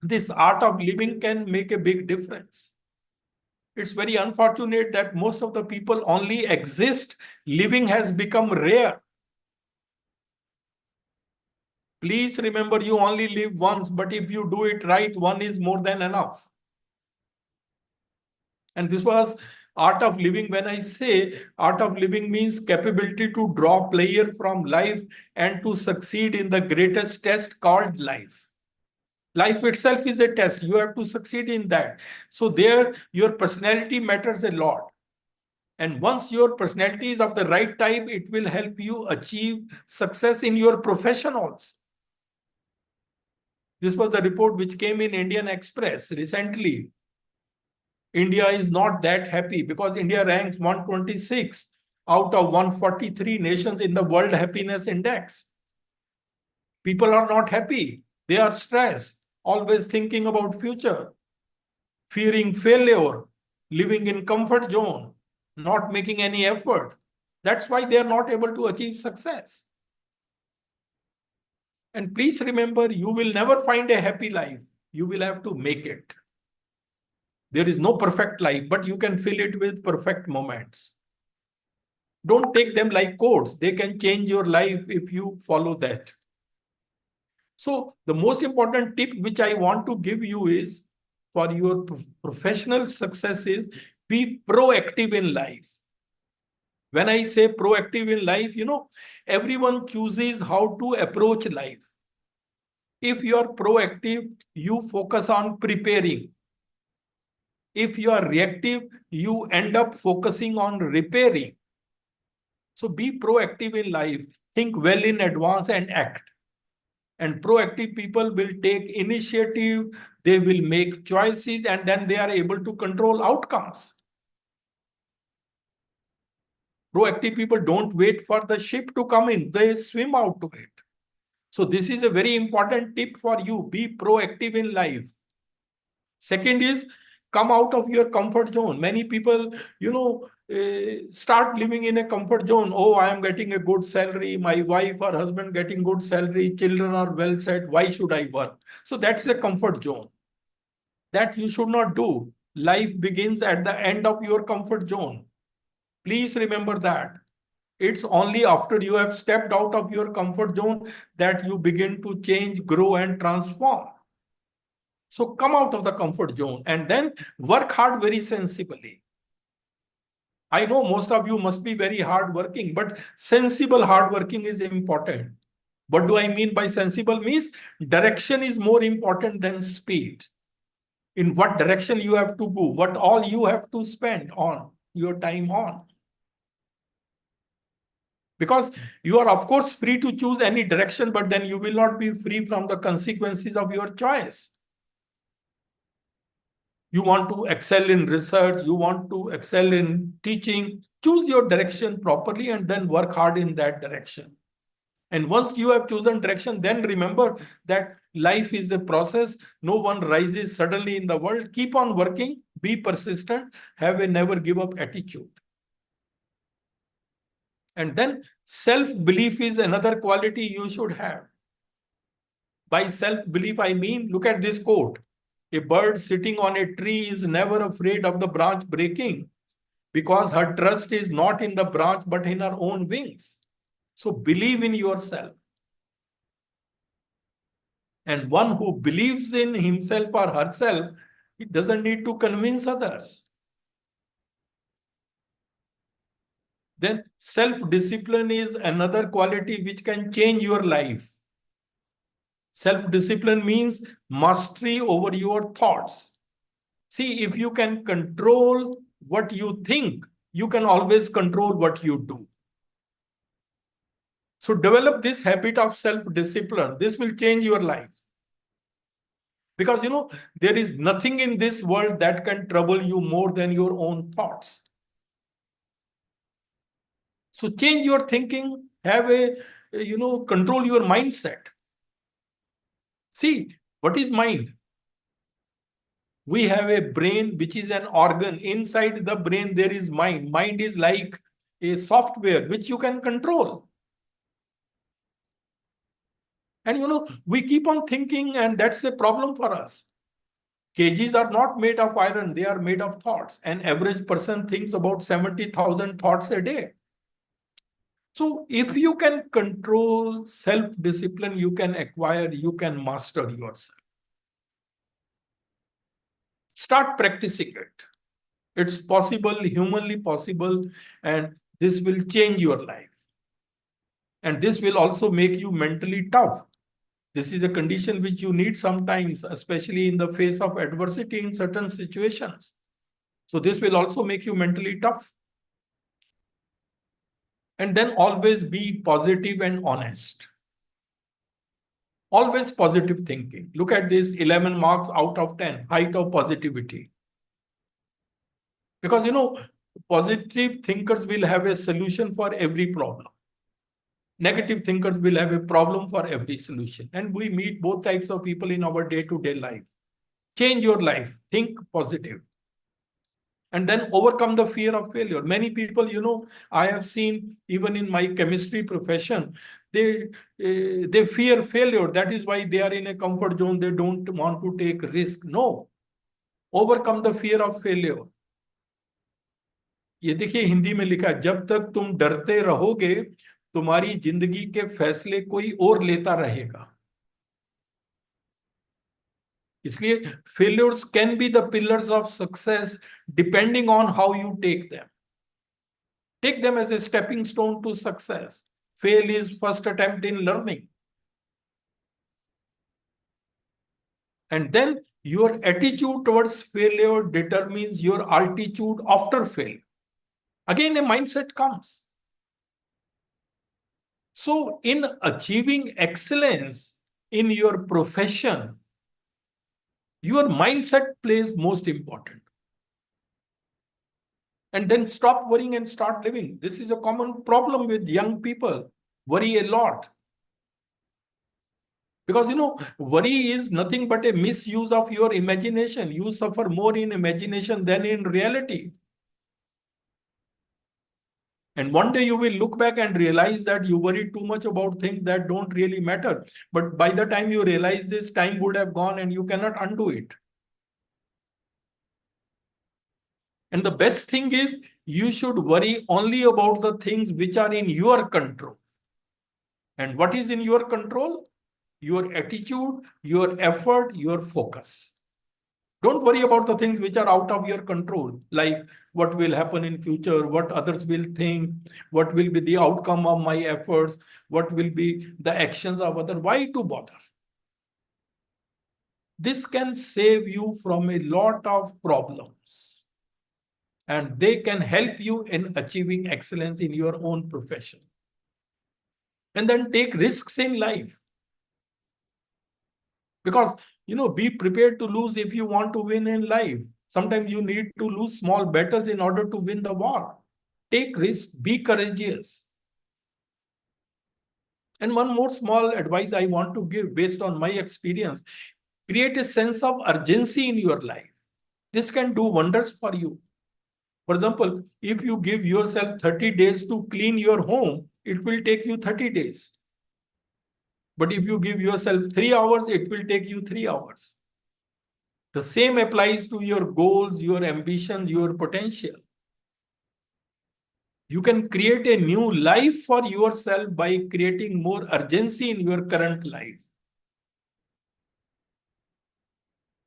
this art of living can make a big difference. It's very unfortunate that most of the people only exist. Living has become rare. Please remember, you only live once, but if you do it right, one is more than enough. And this was art of living. When I say art of living means capability to draw pleasure from life and to succeed in the greatest test called life. Life itself is a test. You have to succeed in that. So there, your personality matters a lot. And once your personality is of the right type, it will help you achieve success in your profession also. This was the report which came in Indian Express recently. India is not that happy because India ranks 126 out of 143 nations in the World Happiness Index. People are not happy. They are stressed, always thinking about future, fearing failure, living in comfort zone, not making any effort. That's why they are not able to achieve success. And please remember, you will never find a happy life. You will have to make it. There is no perfect life, but you can fill it with perfect moments. Don't take them like codes. They can change your life if you follow that. So the most important tip which I want to give you is, for your professional success, is be proactive in life. When I say proactive in life, everyone chooses how to approach life. If you are proactive, you focus on preparing. If you are reactive, you end up focusing on repairing. So be proactive in life. Think well in advance and act. And proactive people will take initiative, they will make choices, and then they are able to control outcomes. Proactive people don't wait for the ship to come in, they swim out to it. So this is a very important tip for you. Be proactive in life. Second is, come out of your comfort zone. Many people, start living in a comfort zone. Oh, I am getting a good salary. My wife or husband getting good salary. Children are well set. Why should I work? So that's the comfort zone. That you should not do. Life begins at the end of your comfort zone. Please remember that. It's only after you have stepped out of your comfort zone that you begin to change, grow, and transform. So come out of the comfort zone and then work hard very sensibly. I know most of you must be very hardworking, but sensible hardworking is important. What do I mean by sensible? Means direction is more important than speed. In what direction you have to go, what all you have to spend on your time on. Because you are, of course, free to choose any direction, but then you will not be free from the consequences of your choice. You want to excel in research, you want to excel in teaching, choose your direction properly and then work hard in that direction. And once you have chosen direction, then remember that life is a process. No one rises suddenly in the world. Keep on working, be persistent, have a never give up attitude. And then self-belief is another quality you should have. By self-belief, I mean, look at this quote. A bird sitting on a tree is never afraid of the branch breaking because her trust is not in the branch, but in her own wings. So believe in yourself. And one who believes in himself or herself, he doesn't need to convince others. Then self-discipline is another quality which can change your life. Self-discipline means mastery over your thoughts. See, if you can control what you think, you can always control what you do. So develop this habit of self-discipline. This will change your life. Because, there is nothing in this world that can trouble you more than your own thoughts. So change your thinking, control your mindset. See, what is mind? We have a brain which is an organ. Inside the brain, there is mind. Mind is like a software which you can control. And we keep on thinking, and that's a problem for us. Cages are not made of iron, they are made of thoughts. An average person thinks about 70,000 thoughts a day. So if you can control self-discipline, you can acquire, you can master yourself. Start practicing it. It's possible, humanly possible, and this will change your life. And this will also make you mentally tough. This is a condition which you need sometimes, especially in the face of adversity in certain situations. So this will also make you mentally tough. And then always be positive and honest. Always positive thinking. Look at this, 11 marks out of 10, height of positivity. Because, positive thinkers will have a solution for every problem. Negative thinkers will have a problem for every solution. And we meet both types of people in our day-to-day life. Change your life. Think positive. And then overcome the fear of failure. Many people, I have seen even in my chemistry profession, they fear failure. That is why they are in a comfort zone. They don't want to take risk. No. Overcome the fear of failure. ये देखिए हिंदी में लिखा है, जब तक तुम डरते रहोगे तुम्हारी जिंदगी के फैसले कोई और लेता रहेगा. इसलिए failures can be the pillars of success depending on how you take them. Take them as a stepping stone to success. Fail is first attempt in learning. And then your attitude towards failure determines your altitude after failure. Again, a mindset comes. So in achieving excellence in your profession, your mindset plays most important. And then stop worrying and start living. This is a common problem with young people. Worry a lot. Because, worry is nothing but a misuse of your imagination. You suffer more in imagination than in reality. And one day you will look back and realize that you worry too much about things that don't really matter. But by the time you realize this, time would have gone and you cannot undo it. And the best thing is you should worry only about the things which are in your control. And what is in your control? Your attitude, your effort, your focus. Don't worry about the things which are out of your control, like what will happen in future, what others will think, what will be the outcome of my efforts, what will be the actions of others. Why to bother? This can save you from a lot of problems. And they can help you in achieving excellence in your own profession. And then take risks in life. Because, be prepared to lose if you want to win in life. Sometimes you need to lose small battles in order to win the war. Take risks, be courageous. And one more small advice I want to give based on my experience. Create a sense of urgency in your life. This can do wonders for you. For example, if you give yourself 30 days to clean your home, it will take you 30 days. But if you give yourself 3 hours, it will take you 3 hours. The same applies to your goals, your ambitions, your potential. You can create a new life for yourself by creating more urgency in your current life.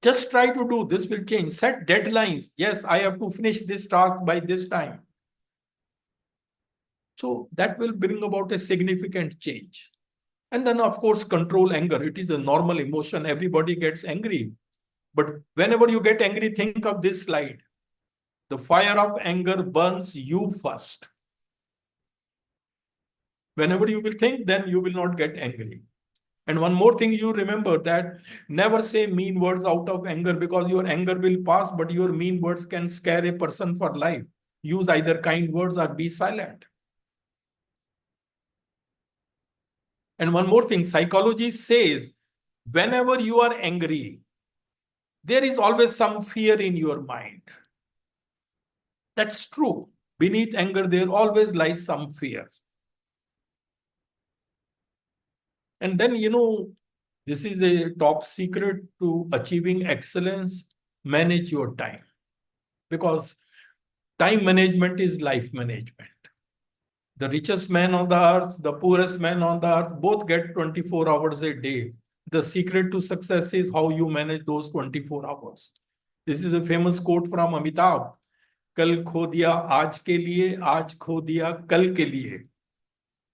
Just try to do this will change. Set deadlines. Yes, I have to finish this task by this time. So that will bring about a significant change. And then, of course, control anger. It is a normal emotion. Everybody gets angry. But whenever you get angry, think of this slide. The fire of anger burns you first. Whenever you will think, then you will not get angry. And one more thing you remember that never say mean words out of anger because your anger will pass, but your mean words can scare a person for life. Use either kind words or be silent. And one more thing, psychology says whenever you are angry, there is always some fear in your mind. That's true. Beneath anger, there always lies some fear. And then, this is a top secret to achieving excellence. Manage your time. Because time management is life management. The richest man on the earth, the poorest man on the earth, both get 24 hours a day. The secret to success is how you manage those 24 hours. This is a famous quote from Amitabh. कल खो दिया आज के लिए, आज खो दिया कल के लिए.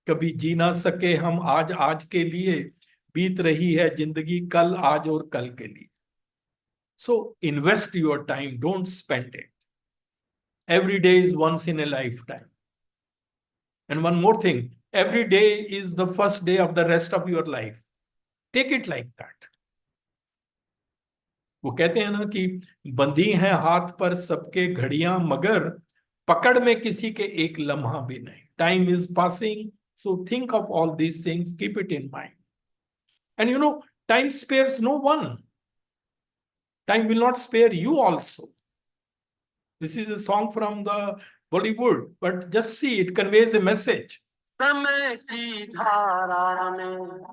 कभी जी ना सके हम आज के लिए, बीत रही है जिंदगी कल, आज और कल के लिए. So invest your time, don't spend it. Every day is once in a lifetime. And one more thing, every day is the first day of the rest of your life. Take it like that. वो कहते हैं ना कि बंधी हैं हाथ पर सबके घड़ियां, मगर पकड़ में किसी के एक लम्हा भी नहीं. Time is passing, so think of all these things, keep it in mind. And time spares no one. Time will not spare you also. This is a song from the Bollywood, but just see, it conveys a message. समय की धारा में,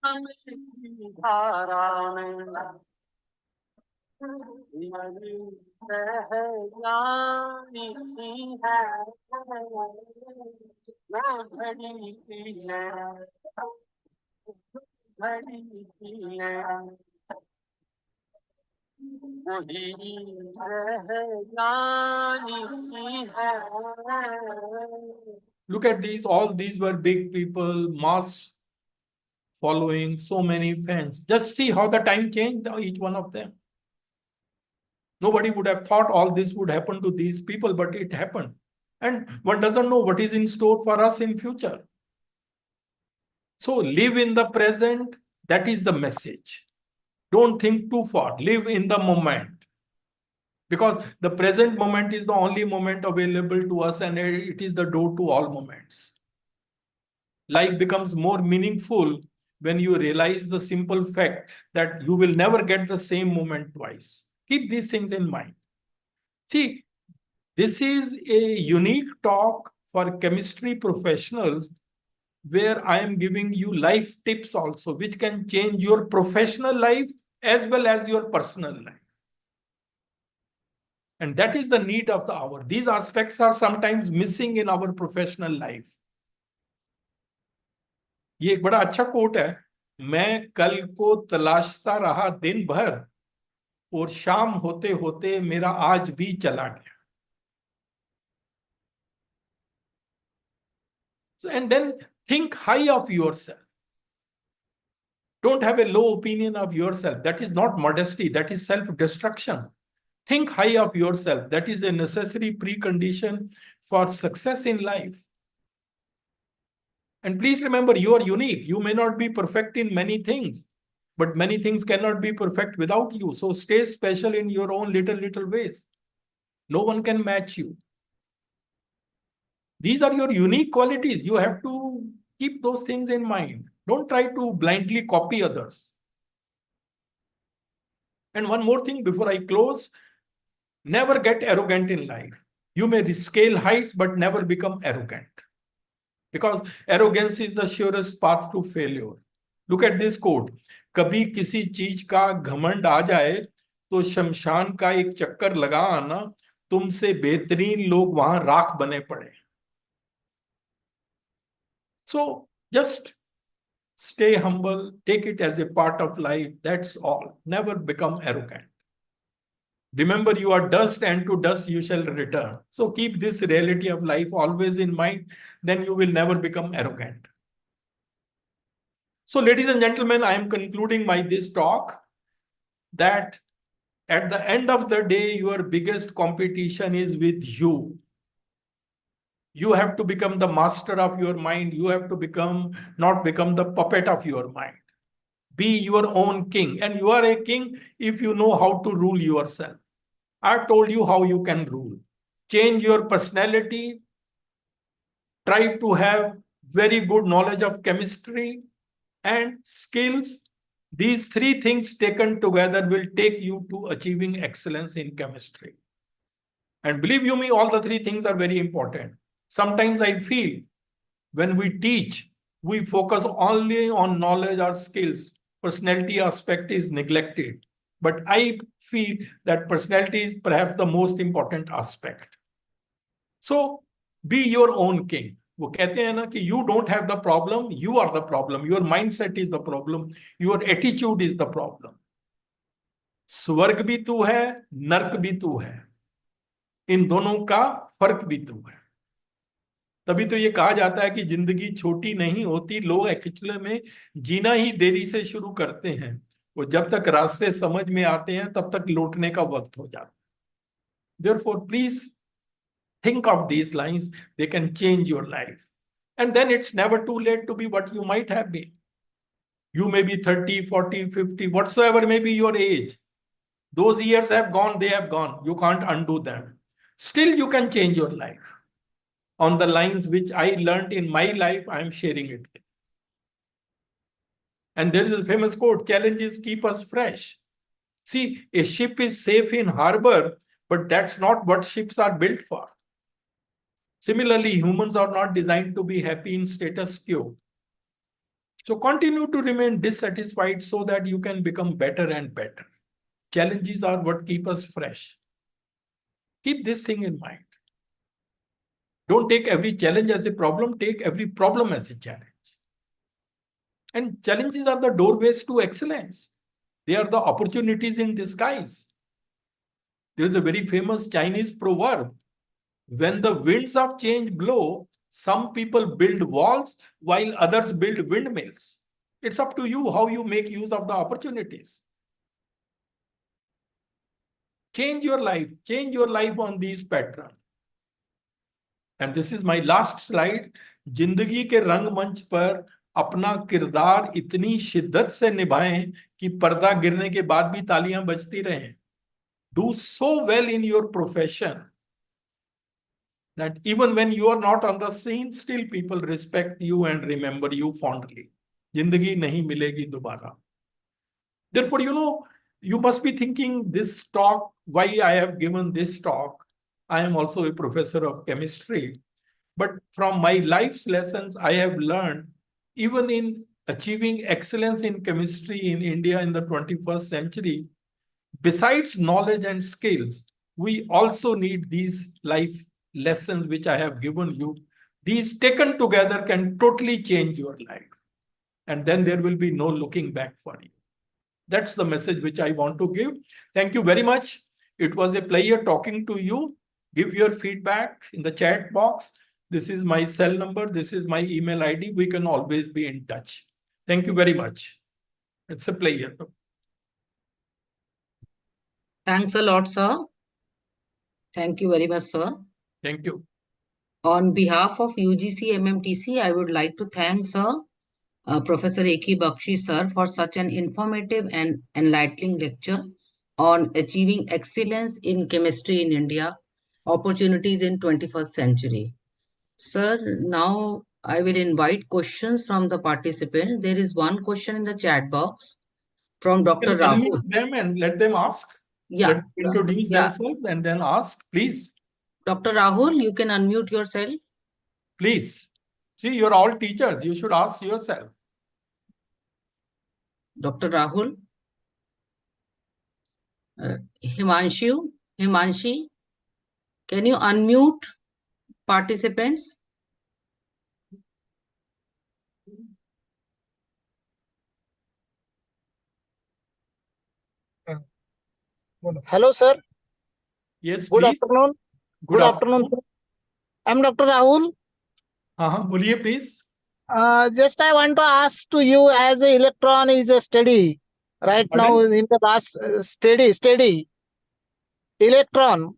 समय की धारा में, मेरी पहचानी सी है, मैं घड़ी की है, घड़ी की है, वही पहचानी सी है. Look at these, all these were big people, mass following, so many fans. Just see how the time changed, each one of them. Nobody would have thought all this would happen to these people, but it happened. And one doesn't know what is in store for us in future. So live in the present, that is the message. Don't think too far, live in the moment. Because the present moment is the only moment available to us, and it is the door to all moments. Life becomes more meaningful when you realize the simple fact that you will never get the same moment twice. Keep these things in mind. See, this is a unique talk for chemistry professionals where I am giving you life tips also, which can change your professional life as well as your personal life. And that is the need of the hour. These aspects are sometimes missing in our professional life. ये एक बड़ा अच्छा coat है. मैं कल को तलाशता रहा दिन भर, और शाम होते होते मेरा आज भी चला गया. So, and then think high of yourself. Don't have a low opinion of yourself. That is not modesty, that is self-destruction. Think high of yourself. That is a necessary precondition for success in life. And please remember, you are unique. You may not be perfect in many things, but many things cannot be perfect without you. So stay special in your own little ways. No one can match you. These are your unique qualities. You have to keep those things in mind. Don't try to blindly copy others. And one more thing before I close, never get arrogant in life. You may scale heights, but never become arrogant. Because arrogance is the surest path to failure. Look at this quote. कभी किसी चीज का घमंड आ जाए तो शमशान का एक चक्कर लगा आना, तुमसे बेहतरीन लोग वहां राख बने पड़े. So just stay humble, take it as a part of life. That's all. Never become arrogant. Remember, you are dust, and to dust you shall return. So keep this reality of life always in mind, then you will never become arrogant. So ladies and gentlemen, I am concluding this talk that at the end of the day, your biggest competition is with you. You have to become the master of your mind. You have to not become the puppet of your mind. Be your own king. And you are a king if you know how to rule yourself. I've told you how you can rule. Change your personality. Try to have very good knowledge of chemistry and skills. These three things taken together will take you to achieving excellence in chemistry. And believe you me, all the three things are very important. Sometimes I feel when we teach, we focus only on knowledge or skills. Personality aspect is neglected. But I feel that personality is perhaps the most important aspect. So be your own king. वो कहते हैं ना कि you don't have the problem, you are the problem. Your mindset is the problem. Your attitude is the problem. स्वर्ग भी तू है, नर्क भी तू है. इन दोनों का फर्क भी तू है. तभी तो ये कहा जाता है कि जिंदगी छोटी नहीं होती. लोग एक्चुअली में जीना ही देरी से शुरू करते हैं. वो जब तक रास्ते समझ में आते हैं तब तक लौटने का वक्त हो जाता है. Therefore, please think of these lines. They can change your life. And then it's never too late to be what you might have been. You may be 30, 40, 50, whatsoever may be your age. Those years have gone, they have gone. You can't undo them. Still, you can change your life. On the lines which I learned in my life, I am sharing it with you. And there is a famous quote, challenges keep us fresh. See, a ship is safe in harbor, but that's not what ships are built for. Similarly, humans are not designed to be happy in status quo. So continue to remain dissatisfied so that you can become better and better. Challenges are what keep us fresh. Keep this thing in mind. Don't take every challenge as a problem, take every problem as a challenge. And challenges are the doorways to excellence. They are the opportunities in disguise. There is a very famous Chinese proverb. When the winds of change blow, some people build walls while others build windmills. It's up to you how you make use of the opportunities. Change your life on these patterns. And this is my last slide. जिंदगी के रंगमंच पर अपना किरदार इतनी शिद्दत से निभाएं कि पर्दा गिरने के बाद भी तालियां बजती रहें. Do so well in your profession that even when you are not on the scene, still people respect you and remember you fondly. जिंदगी नहीं मिलेगी दोबारा. Therefore, you must be thinking this talk, why I have given this talk. I am also a professor of chemistry. But from my life's lessons, I have learned, even in achieving excellence in chemistry in India in the 21st century, besides knowledge and skills, we also need these life lessons which I have given you. These taken together can totally change your life. And then there will be no looking back for you. That's the message which I want to give. Thank you very much. It was a pleasure talking to you. Give your feedback in the chat box. This is my cell number. This is my email ID. We can always be in touch. Thank you very much. It's a pleasure. Thanks a lot, sir. Thank you very much, sir. Thank you. On behalf of UGC-MMTC, I would like to thank sir, Professor A.K. Bakshi sir, for such an informative and enlightening lecture on achieving excellence in chemistry in India, opportunities in 21st century. Sir, now I will invite questions from the participants. There is one question in the chat box from Dr. Rahul. Unmute them and let them ask. Yeah. Let them introduce themselves and then ask, please. Dr. Rahul, you can unmute yourself. Please. See, you're all teachers. You should ask yourself. Dr. Rahul. Himanshi, can you unmute participants? Hello, sir. Yes, Good please. afternoon. Good afternoon, sir. I'm Dr. Rahul. बोलिए, please. Just I want to ask to you, as a electron is a steady right now in the last steady electron.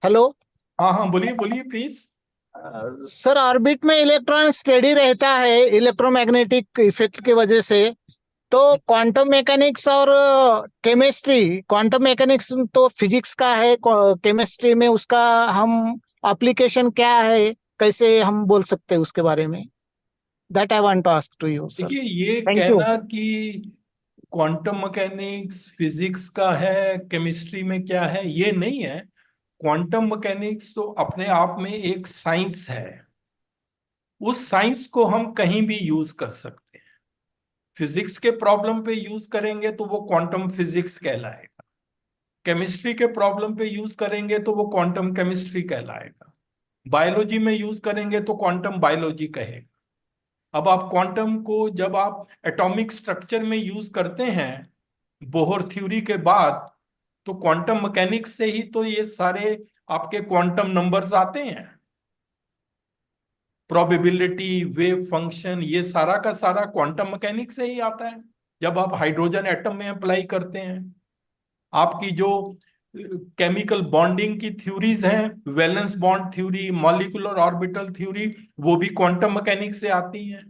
Hello. बोलिए, please. Sir, orbit में electron steady रहता है electromagnetic effect की वजह से. तो quantum mechanics और chemistry, quantum mechanics तो फिजिक्स का है, केमिस्ट्री में उसका हम एप्लीकेशन क्या है, कैसे हम बोल सकते हैं उसके बारे में? That I want to ask to you sir. देखिए, ये कहना कि क्वांटम मैकेनिक्स फिजिक्स का है, केमिस्ट्री में क्या है, ये नहीं है। क्वांटम मैकेनिक्स तो अपने आप में एक साइंस है, उस साइंस को हम कहीं भी यूज कर सकते हैं। फिजिक्स के प्रॉब्लम पे यूज करेंगे तो वो क्वांटम फिजिक्स कहलाएगा, केमिस्ट्री के प्रॉब्लम पे यूज करेंगे तो वो क्वांटम केमिस्ट्री कहलाएगा, बायोलॉजी में यूज करेंगे तो क्वांटम बायोलॉजी कहेगा। अब आप क्वांटम को जब आप एटॉमिक स्ट्रक्चर में यूज करते हैं बोहर थ्योरी के बाद, तो क्वांटम मैकेनिक्स से ही तो ये सारे आपके क्वांटम नंबर्स आते हैं, प्रोबेबिलिटी, वेव फंक्शन, ये सारा का सारा क्वांटम मैकेनिक्स से ही आता है। जब आप हाइड्रोजन एटम में अप्लाई करते हैं, आपकी जो केमिकल बॉन्डिंग की थ्योरीज हैं, valence bond theory, molecular orbital theory, वो भी क्वांटम मैकेनिक्स से आती हैं।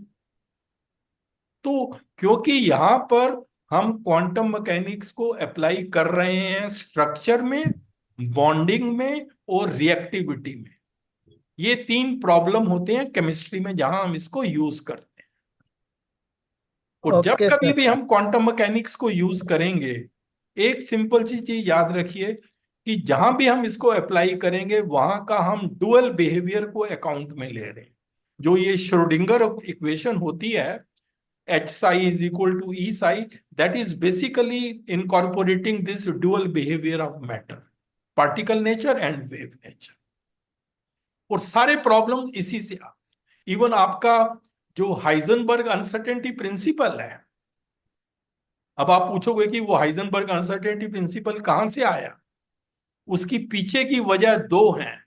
तो क्योंकि यहां पर हम क्वांटम मैकेनिक्स को अप्लाई कर रहे हैं स्ट्रक्चर में, बॉन्डिंग में और रिएक्टिविटी में, ये तीन प्रॉब्लम होते हैं केमिस्ट्री में जहां हम इसको यूज करते हैं। और जब ओके कभी सर। भी हम क्वांटम मैकेनिक्स को यूज करेंगे, एक सिंपल सी चीज याद रखिए कि जहां भी हम इसको अप्लाई करेंगे वहां का हम डुअल बिहेवियर को अकाउंट में ले रहे हैं। जो ये श्रोडिंगर इक्वेशन होती है, H psi is equal to E psi, that is basically incorporating this dual behavior of matter, particle nature and wave nature. और सारे प्रॉब्लम इसी से आते। इवन आपका जो हाइजेनबर्ग अनसर्टेनिटी प्रिंसिपल है, अब आप पूछोगे कि वो हाइजेनबर्ग अनसर्टेनिटी प्रिंसिपल कहां से आया, उसकी पीछे की वजह दो हैं।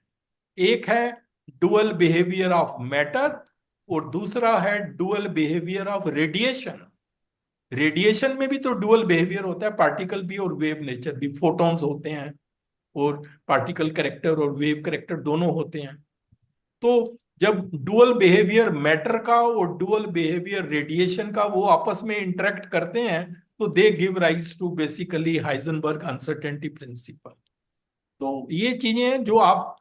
एक है डुअल बिहेवियर ऑफ मैटर और दूसरा है dual behaviour of radiation. Radiation में भी तो डुअल बिहेवियर होता है, पार्टिकल भी और वेव नेचर भी, फोटॉन्स होते हैं और पार्टिकल कैरेक्टर और वेव कैरेक्टर दोनों होते हैं। तो जब डुअल बिहेवियर मैटर का और डुअल बिहेवियर रेडिएशन का वो आपस में इंटरेक्ट करते हैं, तो they give rise to basically Heisenberg uncertainty principle. तो ये चीजें हैं जो आप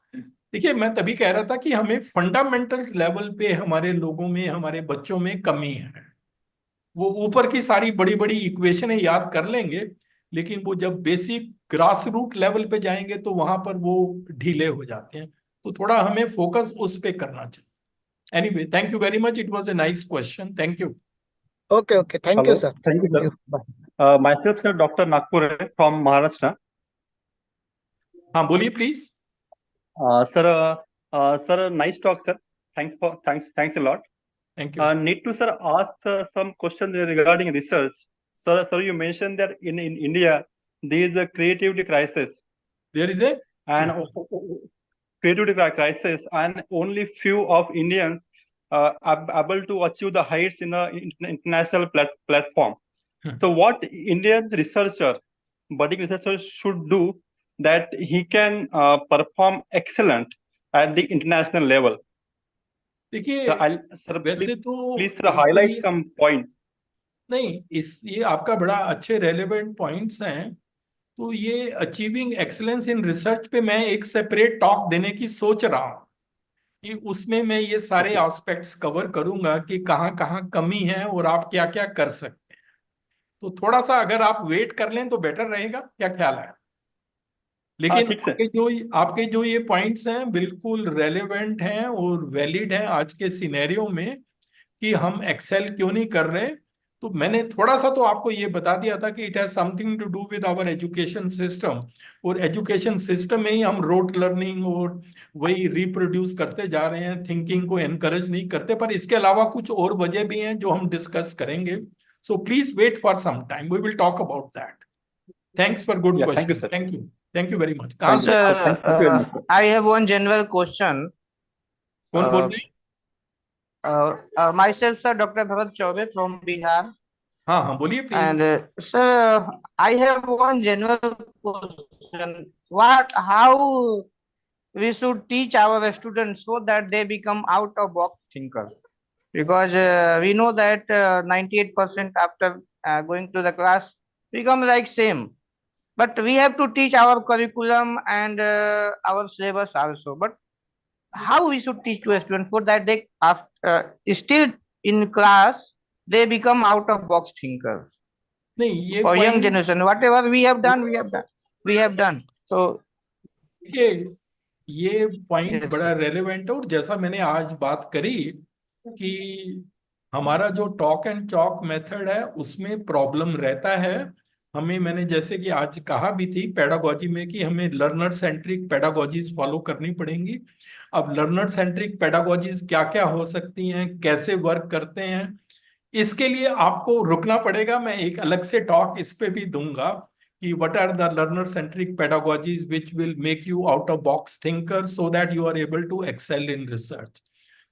देखिए, मैं तभी कह रहा था कि हमें फंडामेंटल्स लेवल पे हमारे लोगों में, हमारे बच्चों में कमी है। वो ऊपर की सारी बड़ी बड़ी इक्वेशनें याद कर लेंगे, लेकिन वो जब बेसिक ग्रास रूट लेवल पे जाएंगे तो वहां पर वो ढीले हो जाते हैं। तो थोड़ा हमें फोकस उस पे करना चाहिए। Anyway, thank you very much, it was a nice question, thank you. Okay okay, thank you sir. Thank you, sir. Myself, sir, Dr. Nagpur from Maharashtra. हाँ बोलिए please. Sir, nice talk, sir. Thanks a lot. Thank you. Need to, sir, ask some questions regarding research. Sir, you mentioned that in India there is a creativity crisis. There is a And creativity crisis, and only few of Indians are able to achieve the heights in the international platform. So what Indian budding researcher should do that he can perform excellent at the international level? देखिए, Sir, वैसे तो please sir, highlight some point. नहीं, ये आपका बड़ा अच्छे relevant points हैं। तो ये अचीविंग एक्सीलेंस इन रिसर्च पे मैं एक सेपरेट टॉक देने की सोच रहा हूँ कि उसमें मैं ये सारे एस्पेक्ट्स कवर करूंगा कि कहाँ कहाँ कमी है और आप क्या क्या कर सकते हैं। तो थोड़ा सा अगर आप वेट कर लें तो बेटर रहेगा, क्या ख्याल है? लेकिन आपके जो ये पॉइंट्स हैं बिल्कुल रेलेवेंट हैं और वैलिड हैं आज के सिनेरियो में कि हम एक्सेल क्यों नहीं कर रहे। तो मैंने थोड़ा सा तो आपको ये बता दिया था कि it has something to do with our education system, और एजुकेशन सिस्टम में ही हम रोट लर्निंग और वही रिप्रोड्यूस करते जा रहे हैं, थिंकिंग को एनकरेज नहीं करते। पर इसके अलावा कुछ और वजह भी हैं जो हम डिस्कस करेंगे। So please wait for some time, we will talk about that. Thanks for good question, thank you very much. कहाँ से? I have one general question. कौन बोल रहे हैं? Myself, sir, Dr. Bharat Chaube from Bihar. हाँ हाँ बोलिए please. And sir, I have one general question. How we should teach our students so that they become out of box thinker? Because we know that 98% after going to the class become like same. But we have to teach our curriculum and our syllabus also. But how we should teach to a student for that they after still in class they become out of box thinkers? नहीं ये For young point generation, whatever we have done, we have done. So ये point yes, बड़ा sir. Relevant है। और जैसा मैंने आज बात करी कि हमारा जो टॉक एंड चॉक मेथड है उसमें प्रॉब्लम रहता है हमें। मैंने जैसे कि आज कहा भी थी पेडागोजी में कि हमें लर्नर सेंट्रिक पेडागोजीज फॉलो करनी पड़ेंगी। अब लर्नर सेंट्रिक पेडागोजीज क्या क्या हो सकती हैं, कैसे वर्क करते हैं, इसके लिए आपको रुकना पड़ेगा। मैं एक अलग से टॉक इस पे भी दूंगा कि what are the learner centric pedagogies which will make you out of box thinker so that you are able to excel in research.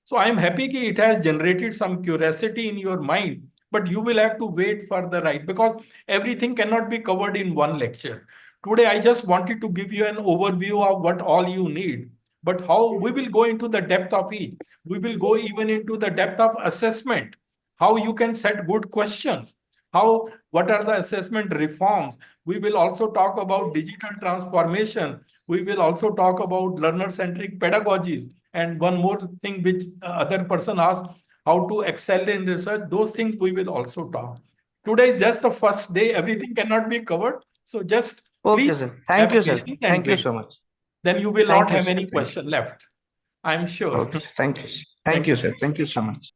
So I am happy that it has generated some curiosity in your mind, but you will have to wait for the right, because everything cannot be covered in one lecture. Today I just wanted to give you an overview of what all you need, but how we will go into the depth of each. We will go even into the depth of assessment, how you can set good questions, what are the assessment reforms. We will also talk about digital transformation. We will also talk about learner-centric pedagogies. And one more thing which other person asked, how to excel in research. Those things we will also talk. Today is just the first day. Everything cannot be covered. So just Okay, please sir. Thank have you, sir. patience and Thank you wait. so much. Then you will Thank not you, have sir. any Thank you. question left, I'm sure. Okay, thank you. Thank you, sir. Thank you so much.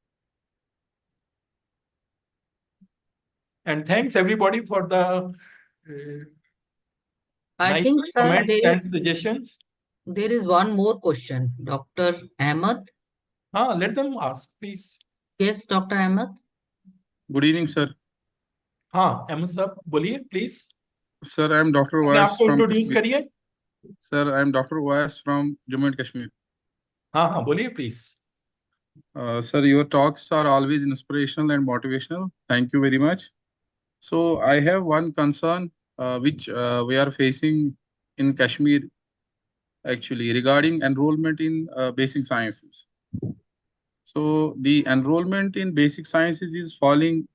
And thanks everybody for the I nice think, sir, comments and suggestions. there is one more question. Dr. Ahmed. Let them ask, please. Yes, Dr. Ahmed. Good evening, sir. Ahmed sir, बोलिए please. Sir, I am Dr. अपने Wais आप को from introduce Kashmir. करिए. Sir, I am Dr. Wais from Jammu and Kashmir. बोलिए please. Sir, your talks are always inspirational and motivational. Thank you very much. So I have one concern which we are facing in Kashmir actually regarding enrollment in basic sciences. So the enrollment in basic sciences is falling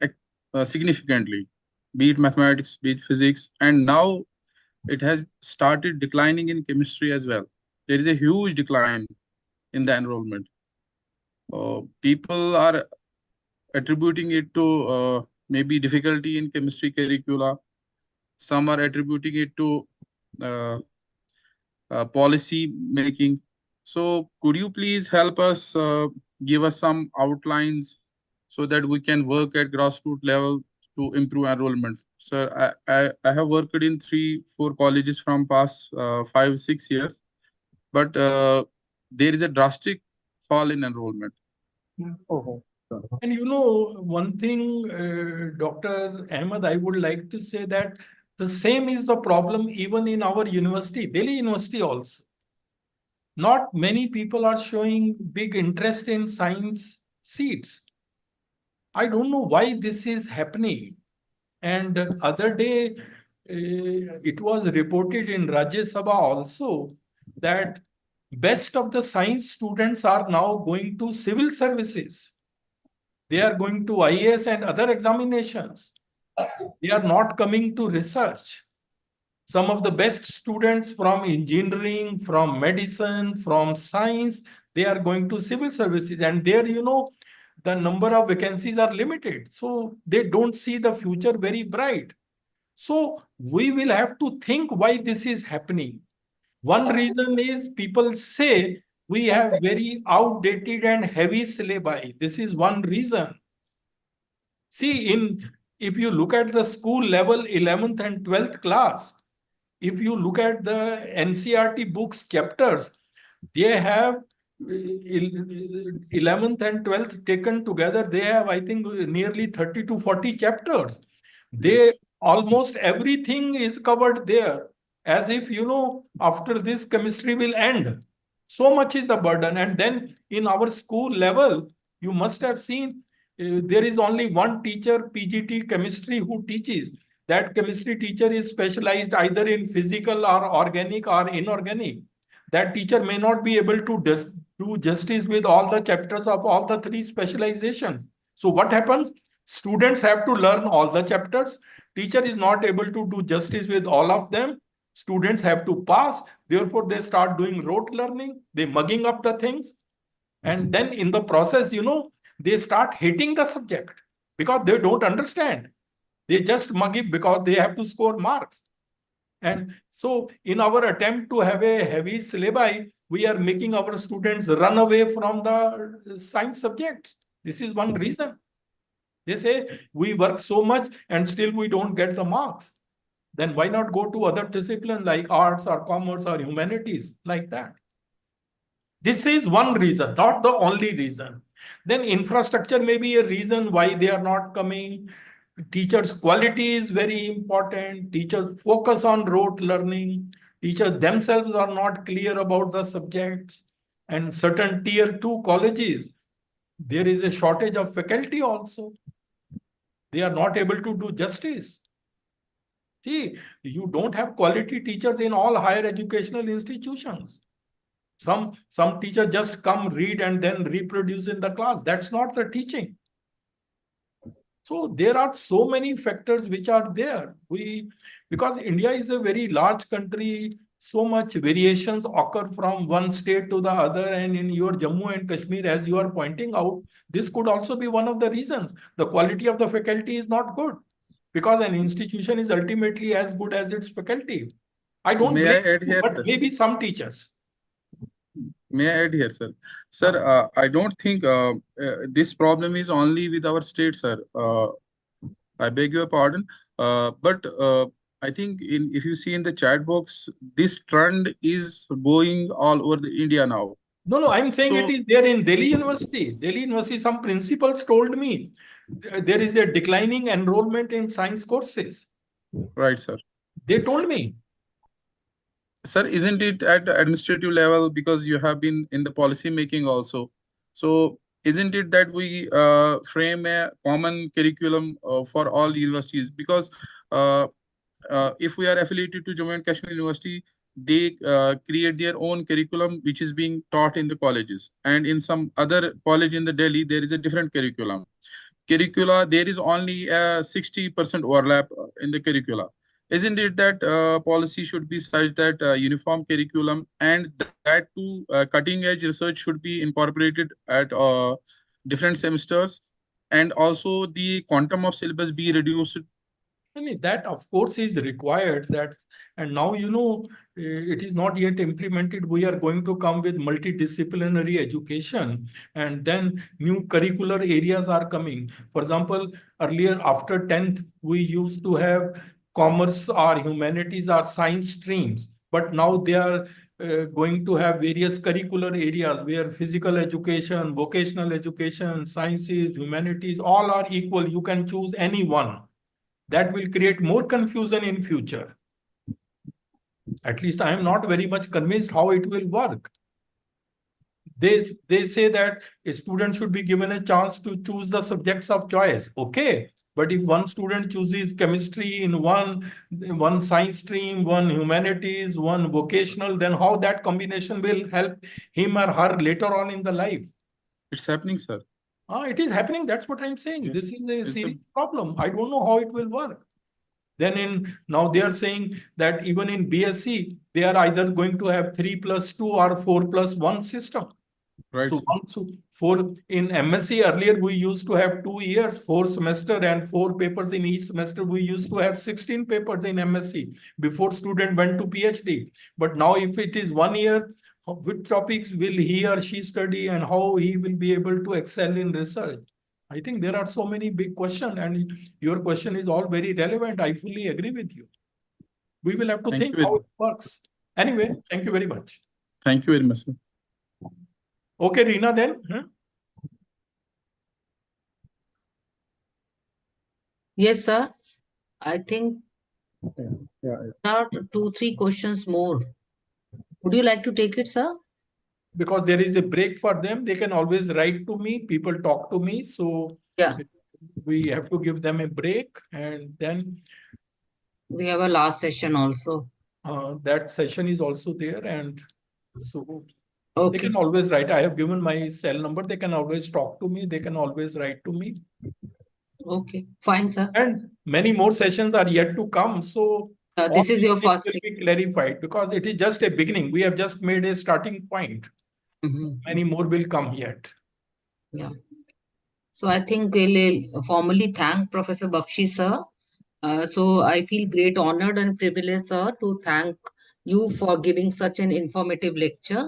significantly, be it mathematics, be it physics, and now it has started declining in chemistry as well. There is a huge decline in the enrollment. People are attributing it to maybe difficulty in chemistry curricula. Some are attributing it to policy making. So could you please help us, give us some outlines so that we can work at grassroots level to improve enrollment? Sir, I have worked in 3-4 colleges from past 5-6 years, but there is a drastic fall in enrollment. And you know, one thing, Dr. Ahmed, I would like to say that the same is the problem even in our university, Delhi University also. Not many people are showing big interest in science seats. I don't know why this is happening. And other day, it was reported in Rajya Sabha also that best of the science students are now going to civil services. They are going to IAS and other examinations. They are not coming to research. Some of the best students from engineering, from medicine, from science, they are going to civil services. And there, you know, the number of vacancies are limited. So they don't see the future very bright. So we will have to think why this is happening. One reason is people say we have very outdated and heavy syllabi. This is one reason. See, if you look at the school level 11th and 12th class, if you look at the NCERT books chapters, they have 11th and 12th taken together. They have, I think, nearly 30 to 40 chapters. Almost everything is covered there, as if, you know, after this chemistry will end. So much is the burden. And then in our school level, you must have seen there is only one teacher, PGT chemistry, who teaches. That chemistry teacher is specialized either in physical or organic or inorganic. That teacher may not be able to do justice with all the chapters of all the 3 specializations. So what happens? Students have to learn all the chapters. Teacher is not able to do justice with all of them. Students have to pass. Therefore, they start doing rote learning. They mugging up the things. And then in the process, you know, they start hating the subject because they don't understand. They just mug it because they have to score marks. And so in our attempt to have a heavy syllabi, we are making our students run away from the science subjects. This is one reason. They say we work so much and still we don't get the marks. Then why not go to other disciplines like arts or commerce or humanities like that? This is one reason, not the only reason. Then infrastructure may be a reason why they are not coming. Teachers' quality is very important. Teachers focus on rote learning. Teachers themselves are not clear about the subjects. And certain tier 2 colleges, there is a shortage of faculty also. They are not able to do justice. See, you don't have quality teachers in all higher educational institutions. Some teachers just come, read, and then reproduce in the class. That's not the teaching. So there are so many factors which are there. Because India is a very large country, so much variations occur from one state to the other. And in your Jammu and Kashmir, as you are pointing out, this could also be one of the reasons. The quality of the faculty is not good because an institution is ultimately as good as its faculty. I don't May blame I add you, here, but sir? maybe some teachers. May I add here, sir? Sir, I don't think this problem is only with our state, sir. I beg your pardon. But I think if you see in the chat box, this trend is going all over the India now. No, I'm saying So- it is there in Delhi University. Delhi University, some principals told me there is a declining enrollment in science courses. Right, sir. They told me. Sir, isn't it at the administrative level, because you have been in the policy making also? So isn't it that we frame a common curriculum for all universities? Because if we are affiliated to Jammu and Kashmir University, they create their own curriculum which is being taught in the colleges, and in some other college in the Delhi there is a different curriculum. There is only a 60% overlap in the curricula. Isn't it that policy should be such that uniform curriculum and that too cutting edge research should be incorporated at different semesters, and also the quantum of syllabus be reduced? I mean, that of course is required. And now, it is not yet implemented. We are going to come with multidisciplinary education, and then new curricular areas are coming. For example, earlier after 10th, we used to have commerce or humanities or science streams, but now they are going to have various curricular areas where physical education, vocational education, sciences, humanities, all are equal. You can choose any one. That will create more confusion in future. At least I am not very much convinced how it will work. They say that a student should be given a chance to choose the subjects of choice. Okay. But if one student chooses chemistry in one science stream, one humanities, one vocational, then how that combination will help him or her later on in the life? It's happening, sir. It is happening. That's what I'm saying. Yes. This is a serious problem. I don't know how it will work. Then now they are saying that even in BSc, they are either going to have 3+2 or 4+1 system. Right. So in MSc earlier, we used to have 2 years, 4 semester and 4 papers in each semester. We used to have 16 papers in MSc before student went to PhD. But now if it is 1 year, which topics will he or she study and how he will be able to excel in research? I think there are so many big questions, and your question is all very relevant. I fully agree with you. We will have to think how it works. Anyway, thank you very much. Thank you very much, sir. Okay, Reena, then. Yes, sir. I think there are 2-3 questions more. Would you like to take it, sir? Because there is a break for them, they can always write to me. People talk to me, so yeah, we have to give them a break, and then we have a last session also. That session is also there, and so okay, they can always write. I have given my cell number. They can always talk to me. They can always write to me. Okay, fine, sir. And many more sessions are yet to come. So this is your first. Will be clarified because it is just a beginning. We have just made a starting point. Many more will come yet. Yeah. So I think we'll formally thank Professor Bakshi, sir, So I feel great honored and privileged, sir, to thank you for giving such an informative lecture.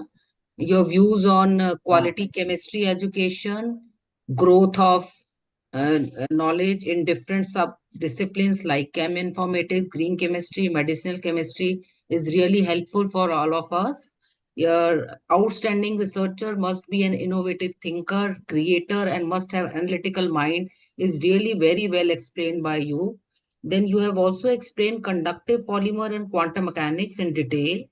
Your views on quality chemistry education, growth of knowledge in different sub-disciplines like chem informatics, green chemistry, medicinal chemistry is really helpful for all of us. Your outstanding researcher must be an innovative thinker, creator, and must have analytical mind is really very well explained by you. Then you have also explained conductive polymer and quantum mechanics in detail.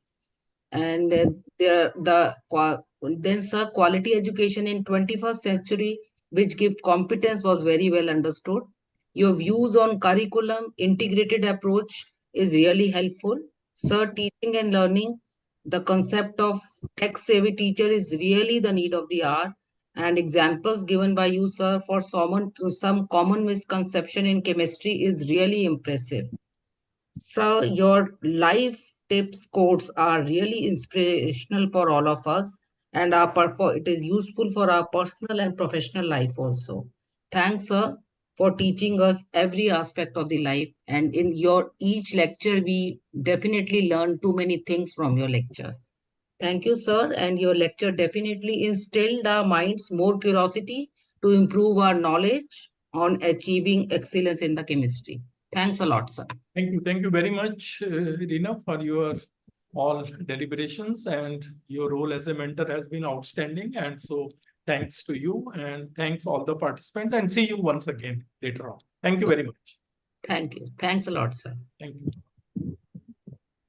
And then sir, quality education in 21st century, which give competence was very well understood. Your views on curriculum, integrated approach is really helpful. Sir, teaching and learning, the concept of tech-savvy teacher is really the need of the hour. And examples given by you, sir, for some common misconception in chemistry is really impressive. So your life tips quotes are really inspirational for all of us, and it is useful for our personal and professional life also. Thanks, sir, for teaching us every aspect of the life. And in your each lecture, we definitely learn too many things from your lecture. Thank you, sir. And your lecture definitely instilled our minds more curiosity to improve our knowledge on achieving excellence in the chemistry. Thanks a lot, sir. Thank you. Thank you very much, Reena, for your all deliberations, and your role as a mentor has been outstanding. And so thanks to you, and thanks all the participants, and see you once again later on. Thank you very much. Thank you. Thanks a lot, sir. Thank you.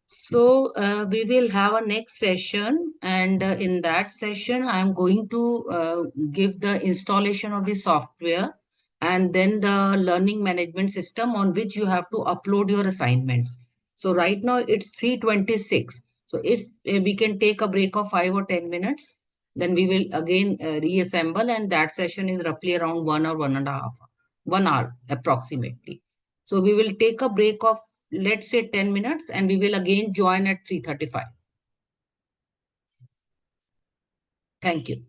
So we will have a next session, and in that session, I'm going to give the installation of the software and then the learning management system on which you have to upload your assignments. So right now it's 3:26. So if we can take a break of 5 or 10 minutes, then we will again reassemble, and that session is roughly around 1 hour approximately. So we will take a break of, let's say, 10 minutes, and we will again join at 3:35. Thank you.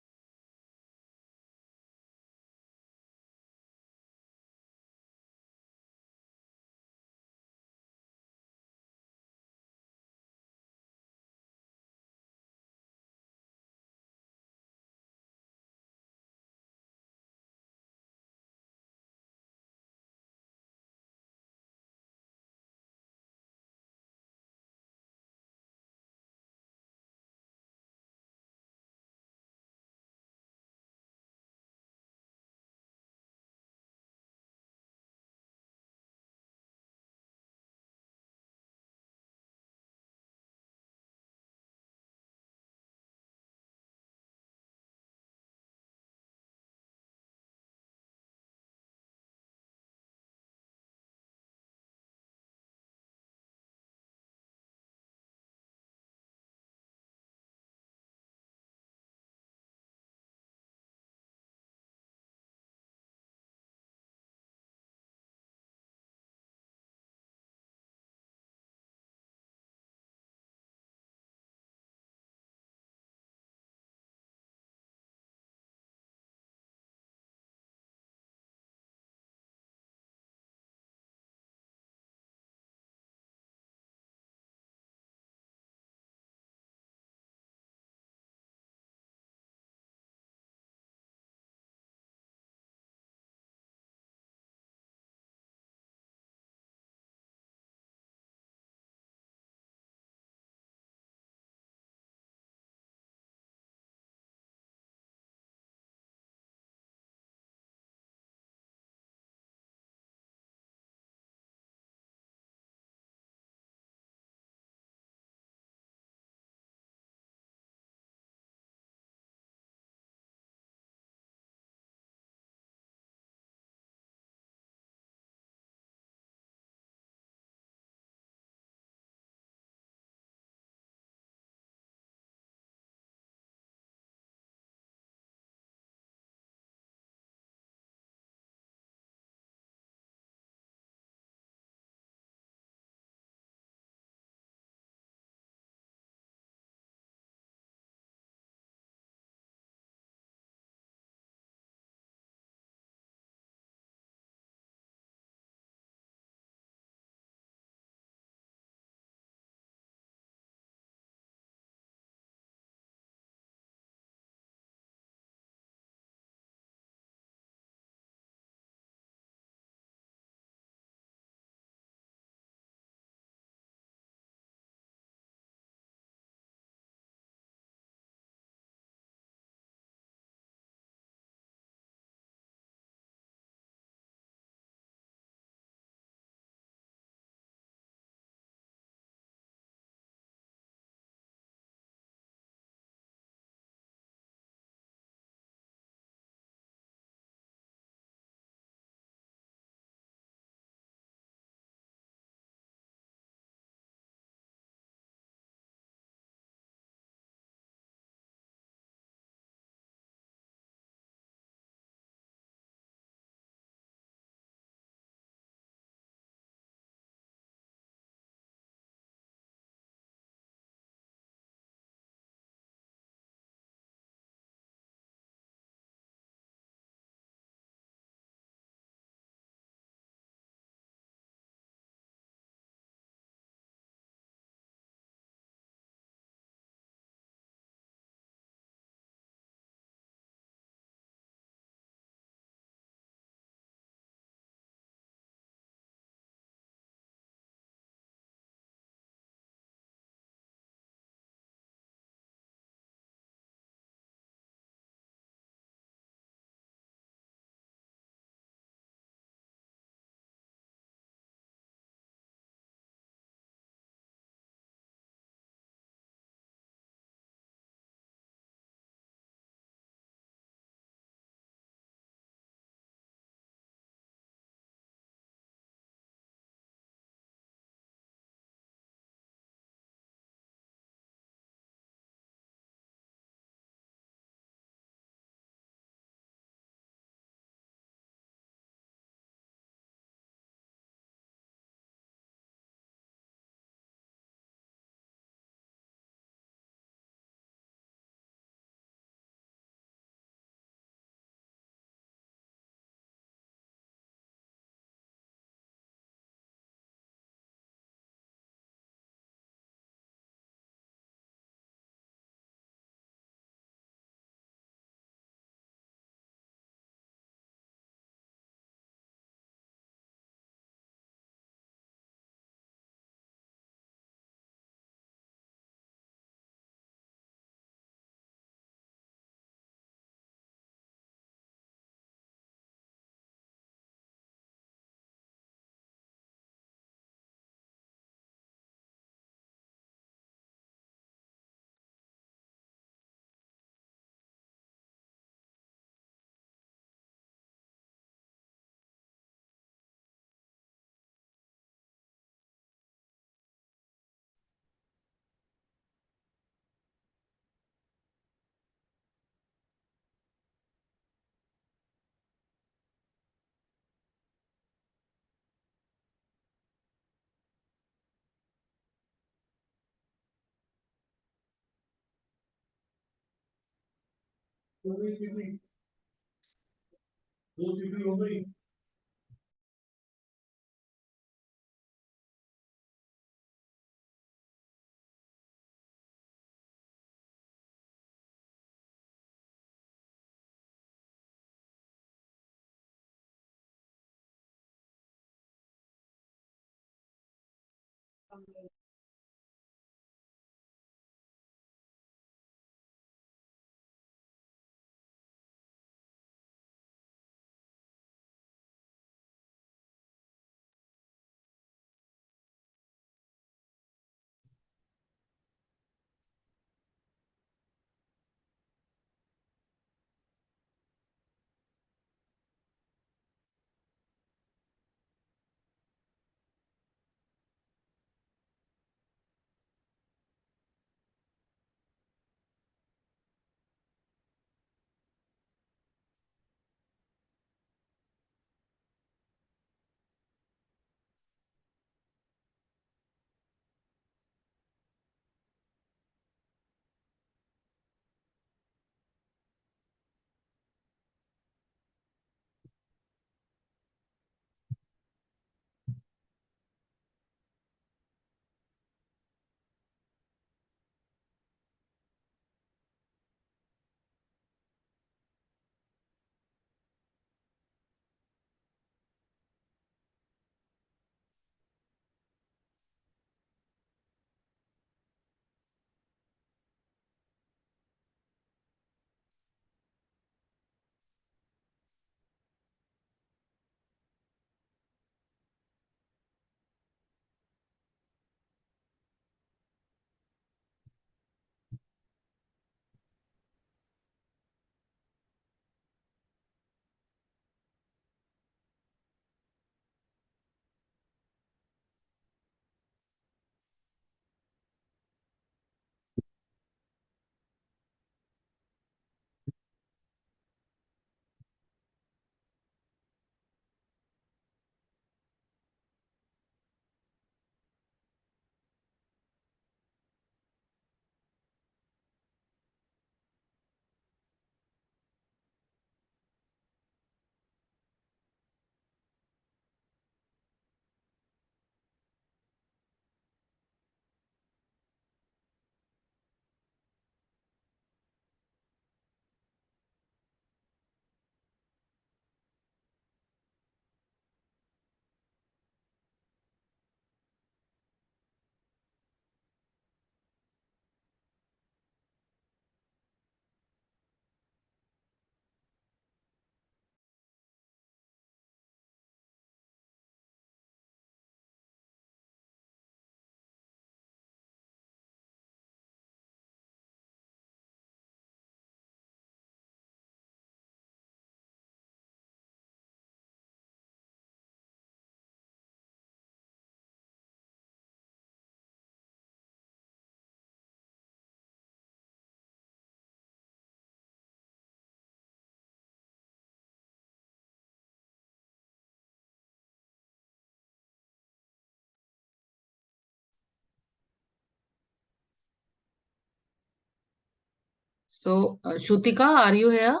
So, Shrutika, are you here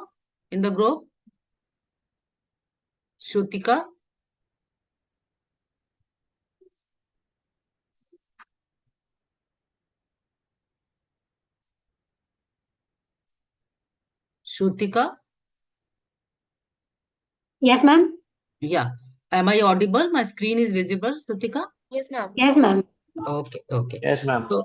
in the group? Shrutika? Shrutika? Yes, ma'am. Yeah. Am I audible? My screen is visible, Shrutika? Yes, ma'am. Yes, ma'am. Okay, okay. Yes, ma'am. So,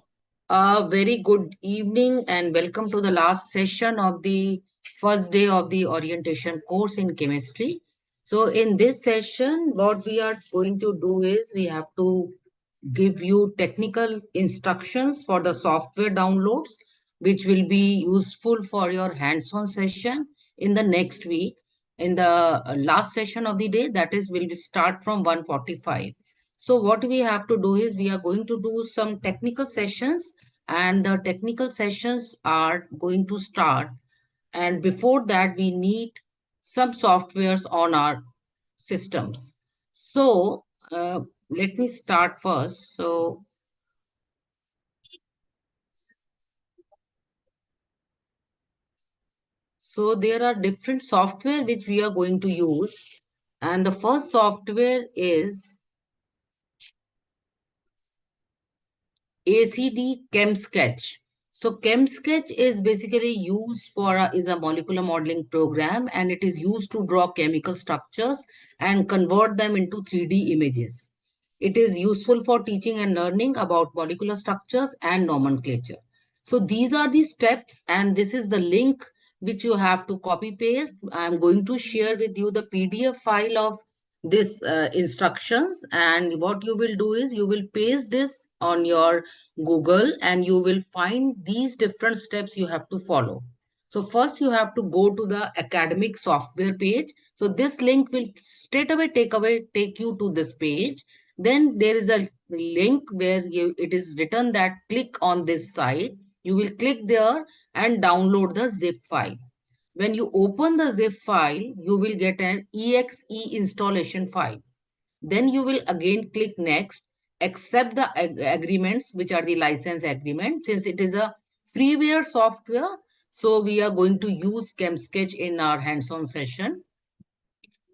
very good evening and welcome to the last session of the first day of the orientation course in chemistry. So, in this session, what we are going to do is we have to give you technical instructions for the software downloads, which will be useful for your hands-on session in the next week. In the last session of the day, that is, will start from 1:45. So what we have to do is we are going to do some technical sessions, and the technical sessions are going to start. And before that, we need some softwares on our systems. So let me start first. So there are different software which we are going to use. And the first software is ACD ChemSketch. So ChemSketch is basically used for is a molecular modeling program, and it is used to draw chemical structures and convert them into 3D images. It is useful for teaching and learning about molecular structures and nomenclature. So these are the steps, and this is the link which you have to copy paste. I'm going to share with you the PDF file of this instructions, and what you will do is you will paste this on your Google and you will find these different steps you have to follow. So first you have to go to the academic software page. So this link will straight away take you to this page. Then there is a link where it is written that click on this site. You will click there and download the zip file. When you open the zip file, you will get an exe installation file. Then you will again click next, accept the agreements, which are the license agreement. Since it is a freeware software, so we are going to use ChemSketch in our hands-on session.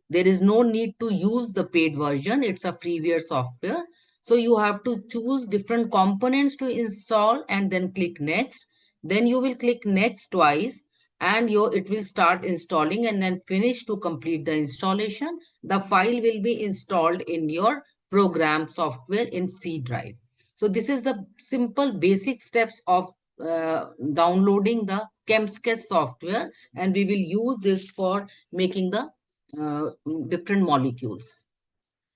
There is no need to use the paid version. It's a freeware software. So you have to choose different components to install and then click next. Then you will click next twice and it will start installing, and then finish to complete the installation. The file will be installed in your program software in C drive. So this is the simple basic steps of downloading the ChemSketch software, and we will use this for making the different molecules.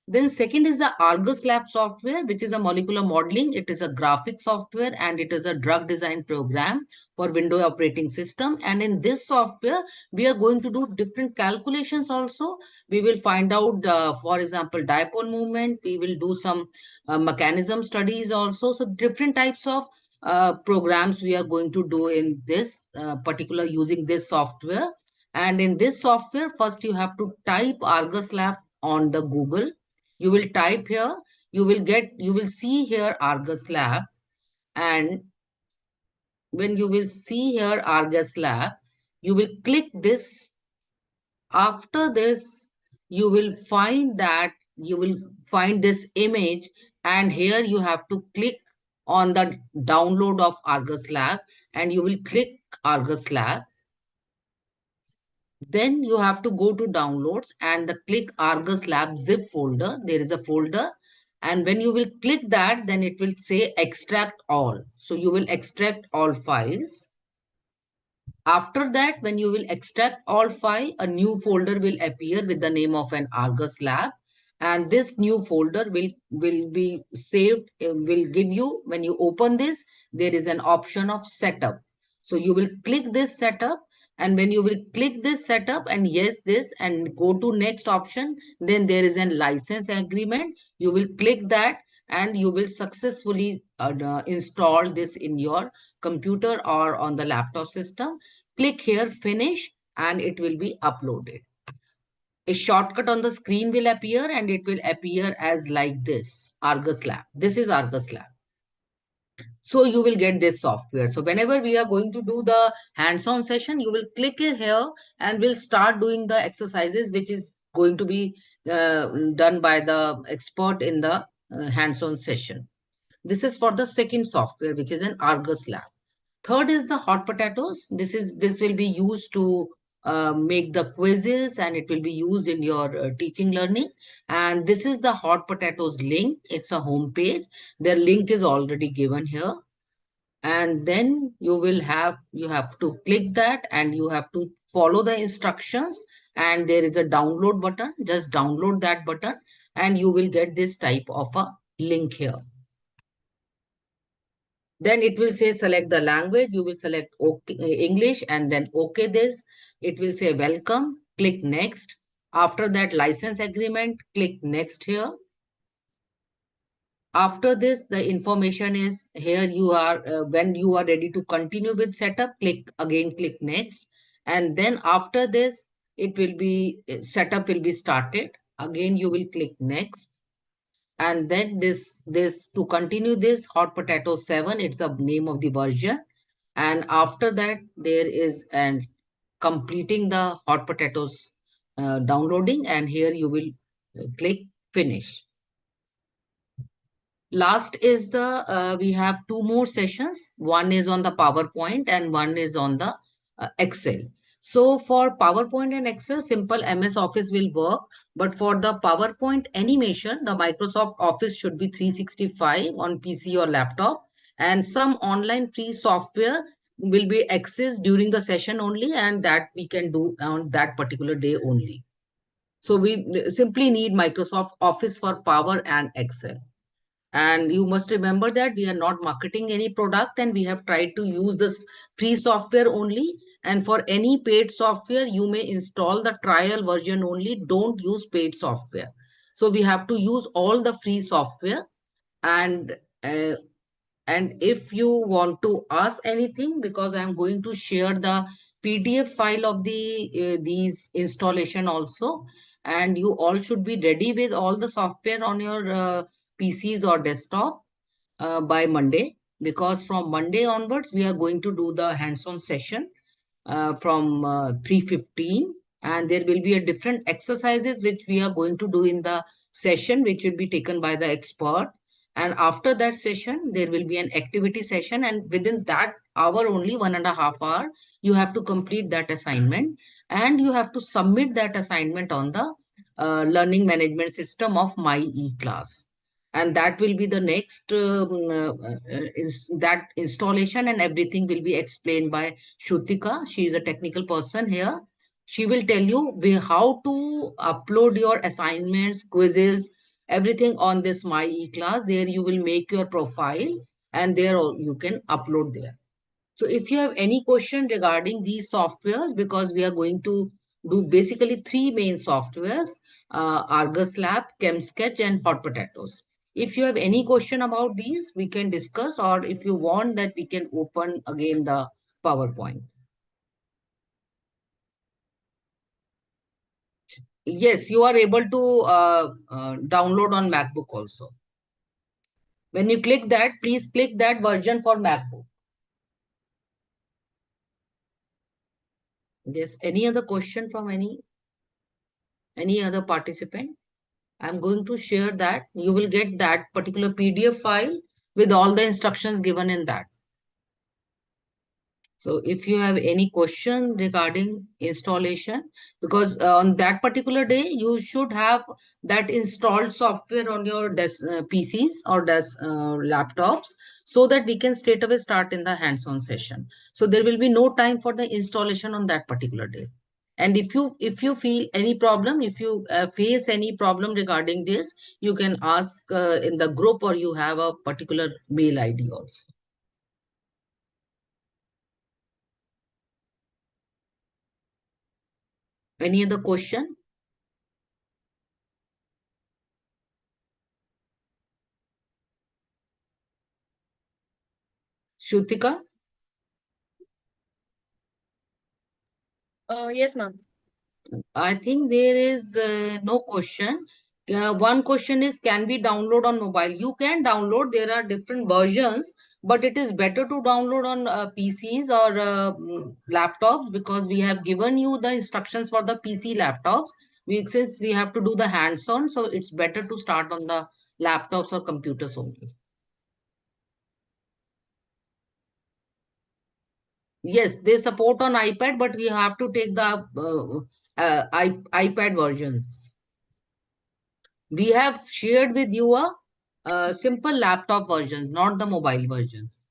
Then second is the Argus Lab software, which is a molecular modeling. It is a graphic software and it is a drug design program for Windows operating system. And in this software, we are going to do different calculations also. We will find out, for example, dipole movement. We will do some mechanism studies also. So different types of programs we are going to do in this particular using this software. And in this software, first you have to type Argus Lab on the Google. You will type here, you will see here Argus Lab. And when you will see here Argus Lab, you will click this. After this, you will find this image, and here you have to click on the download of Argus Lab, and you will click Argus Lab. Then you have to go to downloads and click Argus Lab zip folder. There is a folder. And when you will click that, then it will say extract all. So you will extract all files. After that, when you will extract all file, a new folder will appear with the name of an Argus Lab. And this new folder will be saved, will give you, when you open this, there is an option of setup. So you will click this setup. And when you will click this setup and yes, this, and go to next option, then there is a license agreement. You will click that and you will successfully install this in your computer or on the laptop system. Click here, finish, and it will be uploaded. A shortcut on the screen will appear and it will appear as like this, Argus Lab. This is Argus Lab. So you will get this software. So whenever we are going to do the hands-on session, you will click it here and we'll start doing the exercises, which is going to be done by the expert in the hands-on session. This is for the second software, which is an Argus Lab. Third is the hot potatoes. This will be used to make the quizzes, and it will be used in your teaching learning. And this is the hot potatoes link. It's a home page. Their link is already given here. And then you have to click that and you have to follow the instructions. And there is a download button. Just download that button and you will get this type of a link here. Then it will say select the language. You will select OK, English, and then OK this. It will say welcome. Click next. After that, license agreement. Click next here. After this, the information is here. You are when you are ready to continue with setup, click next. And then after this, it will be setup will be started. Again, you will click next. And then this to continue this hot potato 7, it's a name of the version. And after that, there is an completing the hot potatoes downloading, and here you will click finish. Last is we have 2 more sessions. One is on the PowerPoint and one is on the Excel. So for PowerPoint and Excel, simple MS Office will work. But for the PowerPoint animation, the Microsoft Office should be 365 on PC or laptop. And some online free software will be accessed during the session only, and that we can do on that particular day only. So we simply need Microsoft Office for Power and Excel. And you must remember that we are not marketing any product, and we have tried to use this free software only. And for any paid software, you may install the trial version only. Don't use paid software. So we have to use all the free software. And if you want to ask anything, because I'm going to share the PDF file of these installation also, and you all should be ready with all the software on your PCs or desktop by Monday, because from Monday onwards, we are going to do the hands-on session from 3:15, and there will be a different exercises which we are going to do in the session, which will be taken by the expert. And after that session, there will be an activity session, and within that hour, only 1.5 hours, you have to complete that assignment, and you have to submit that assignment on the learning management system of My E-Class. And that will be the next that installation, and everything will be explained by Shrutika. She is a technical person here. She will tell you how to upload your assignments, quizzes, everything on this My E-Class. There you will make your profile, and there you can upload there. So if you have any question regarding these softwares, because we are going to do basically 3 main softwares, Argus Lab, ChemSketch, and Hot Potatoes. If you have any question about these, we can discuss, or if you want that, we can open again the PowerPoint. Yes, you are able to download on MacBook also. When you click that, please click that version for MacBook. Yes, any other question from any other participant? I'm going to share that. You will get that particular PDF file with all the instructions given in that. So if you have any question regarding installation, because on that particular day, you should have that installed software on your PCs or laptops, so that we can straight away start in the hands-on session. So there will be no time for the installation on that particular day. And if you feel any problem, if you face any problem regarding this, you can ask in the group, or you have a particular mail ID also. Any other question? Shrutika? Yes, ma'am. I think there is no question. One question is, can we download on mobile? You can download. There are different versions, but it is better to download on PCs or laptops, because we have given you the instructions for the PC laptops. Since we have to do the hands-on, so it's better to start on the laptops or computers only. Yes, they support on iPad, but we have to take the iPad versions. We have shared with you a simple laptop versions, not the mobile versions.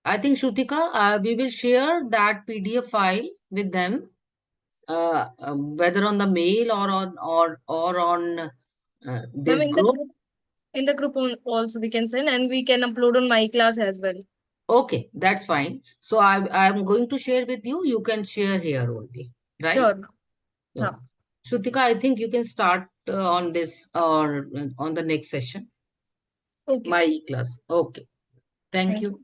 I think, Shrutika, we will share that PDF file with them, whether on the mail or on this In group. the group also we can send, and we can upload on My Class as well. Okay, that's fine. So I'm going to share with you. You can share here only, right? Sure. Yeah. Shrutika, I think you can start on this or on the next session. Okay. My E-Class. Okay. Thank you.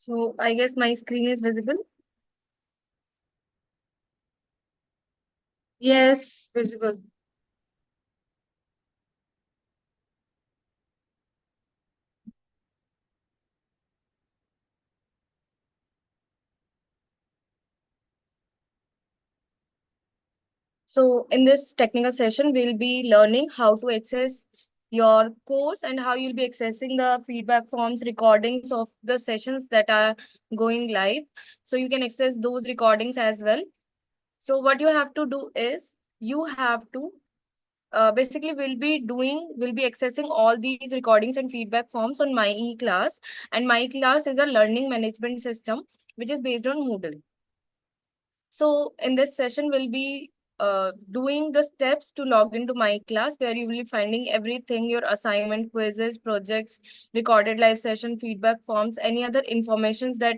So I guess my screen is visible. Yes, visible. So in this technical session, we'll be learning how to access your course and how you'll be accessing the feedback forms, recordings of the sessions that are going live. So you can access those recordings as well. So what you have to do is you have to basically we'll be accessing all these recordings and feedback forms on my e-class, and my class is a learning management system which is based on Moodle. So in this session, we'll be doing the steps to log into my class, where you will be finding everything, your assignment, quizzes, projects, recorded live session, feedback forms, any other informations that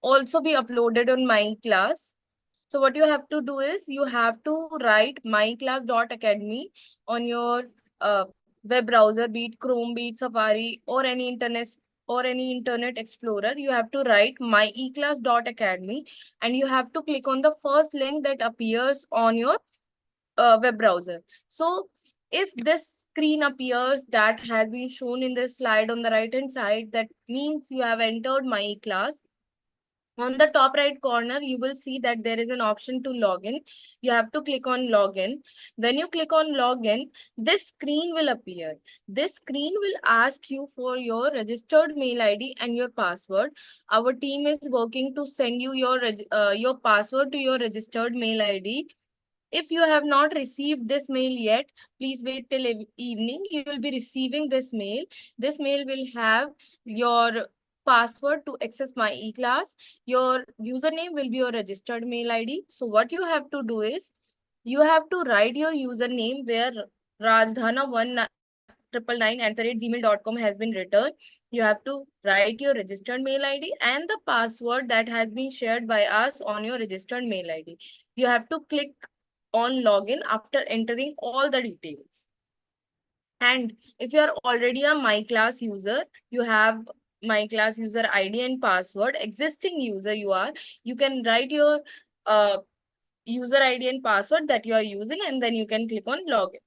also be uploaded on my class. So what you have to do is you have to write myclass.academy on your web browser, be it Chrome, be it Safari, or any internet explorer. You have to write myeclass.academy, and you have to click on the first link that appears on your web browser. So if this screen appears that has been shown in this slide on the right hand side, that means you have entered my class. On the top right corner, you will see that there is an option to login. You have to click on login. When you click on login, this screen will appear. This screen will ask you for your registered mail ID and your password. Our team is working to send you your password to your registered mail ID. If you have not received this mail yet, please wait till evening. You will be receiving this mail. This mail will have your password to access my e-class. Your username will be your registered mail ID. So what you have to do is, you have to write your username where rajdhana1999@gmail.com has been written. You have to write your registered mail ID and the password that has been shared by us on your registered mail ID. You have to click on login after entering all the details. And if you are already a my class user, you have my class user ID and password. Existing user you can write your user ID and password that you are using, and then you can click on login.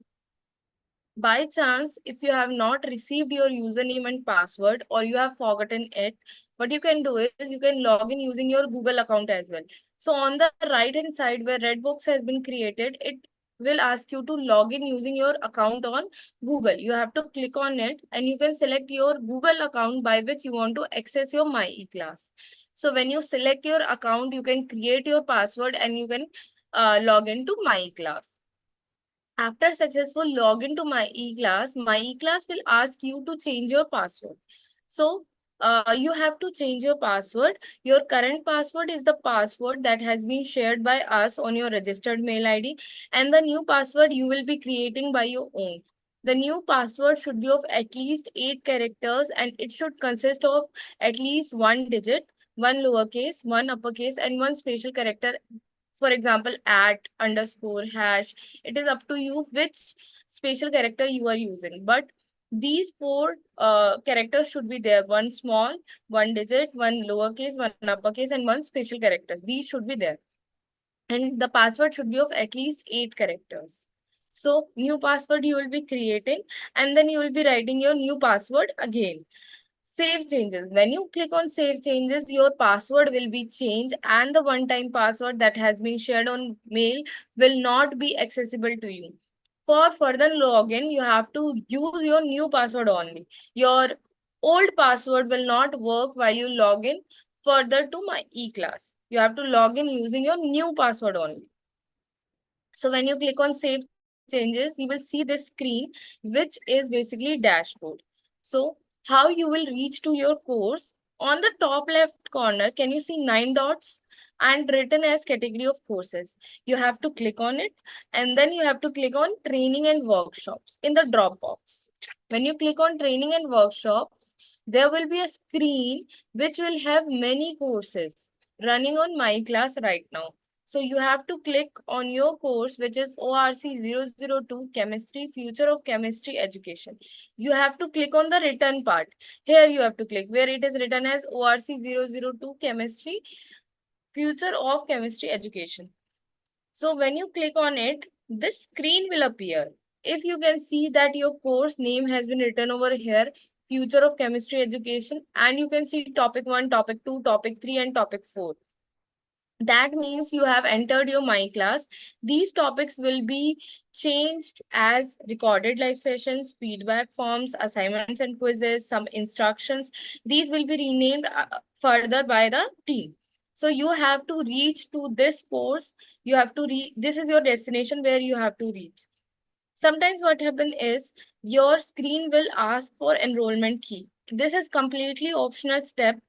By chance, if you have not received your username and password, or you have forgotten it, what you can do is you can log in using your Google account as well. So on the right hand side where red box has been created, it will ask you to log in using your account on Google. You have to click on it and you can select your Google account by which you want to access your My E-class. So when you select your account, you can create your password and you can log into My E-class. After successful login to my e-class will ask you to change your password. So you have to change your password. Your current password is the password that has been shared by us on your registered mail ID, and the new password you will be creating by your own. The new password should be of at least 8 characters, and it should consist of at least 1 digit, 1 lowercase, 1 uppercase, and 1 special character. For example, at, underscore, hash. It is up to you which special character you are using. But these 4 characters should be there. 1 small, 1 digit, 1 lowercase, 1 uppercase, and 1 special characters. These should be there. And the password should be of at least 8 characters. So new password you will be creating, and then you will be writing your new password again. Save changes. When you click on save changes, your password will be changed, and the one-time password that has been shared on mail will not be accessible to you. For further login, you have to use your new password only. Your old password will not work while you log in further to my e-class. You have to log in using your new password only. So when you click on save changes, you will see this screen, which is basically dashboard. So how you will reach to your course? On the top left corner, can you see 9 dots and written as category of courses? You have to click on it, and then you have to click on training and workshops in the drop box. When you click on training and workshops, there will be a screen which will have many courses running on my class right now. So you have to click on your course, which is ORC-002 Chemistry, Future of Chemistry Education. You have to click on the written part. Here you have to click where it is written as ORC-002 Chemistry, Future of Chemistry Education. So when you click on it, this screen will appear. If you can see that your course name has been written over here, Future of Chemistry Education, and you can see topic 1, topic 2, topic 3, and topic 4. That means you have entered your My Class. These topics will be changed as recorded live sessions, feedback forms, assignments and quizzes, some instructions. These will be renamed further by the team. So you have to reach to this course. You have to this is your destination where you have to reach. Sometimes what happens is your screen will ask for enrollment key. This is completely optional step.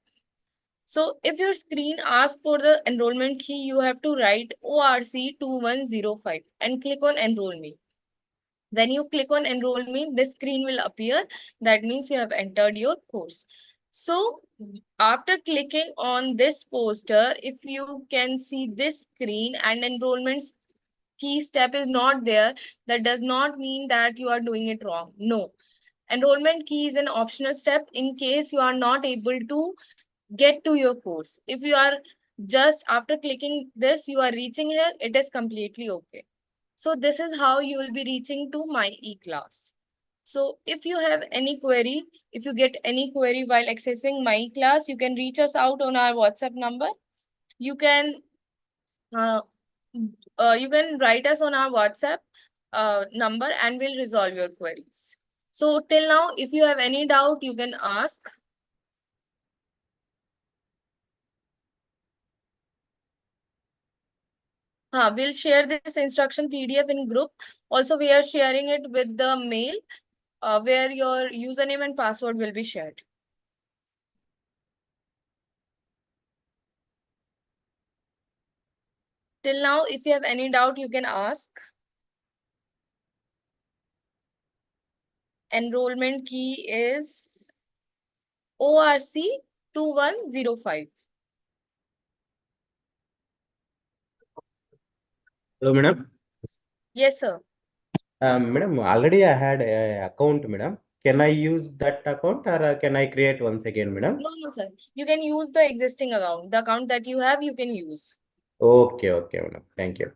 So if your screen asks for the enrollment key, you have to write ORC-2105 and click on Enroll Me. When you click on Enroll Me, this screen will appear. That means you have entered your course. So after clicking on this poster, if you can see this screen and enrollment key step is not there, that does not mean that you are doing it wrong. No. Enrollment key is an optional step in case you are not able to get to your course. If you are just after clicking this, you are reaching here, it is completely okay. So this is how you will be reaching to my e-class. So if you have any query, if you get any query while accessing my class, you can reach us out on our WhatsApp number. You can write us on our WhatsApp number and we'll resolve your queries. So till now, if you have any doubt, you can ask. We'll share this instruction PDF in group. Also, we are sharing it with the mail where your username and password will be shared. Till now, if you have any doubt, you can ask. Enrollment key is ORC-2105. Hello, madam. Yes, sir. Madam, already I had a account, madam. Can I use that account or can I create once again, madam? No, sir. You can use the existing account. The account that you have, you can use. Okay, madam. Thank you.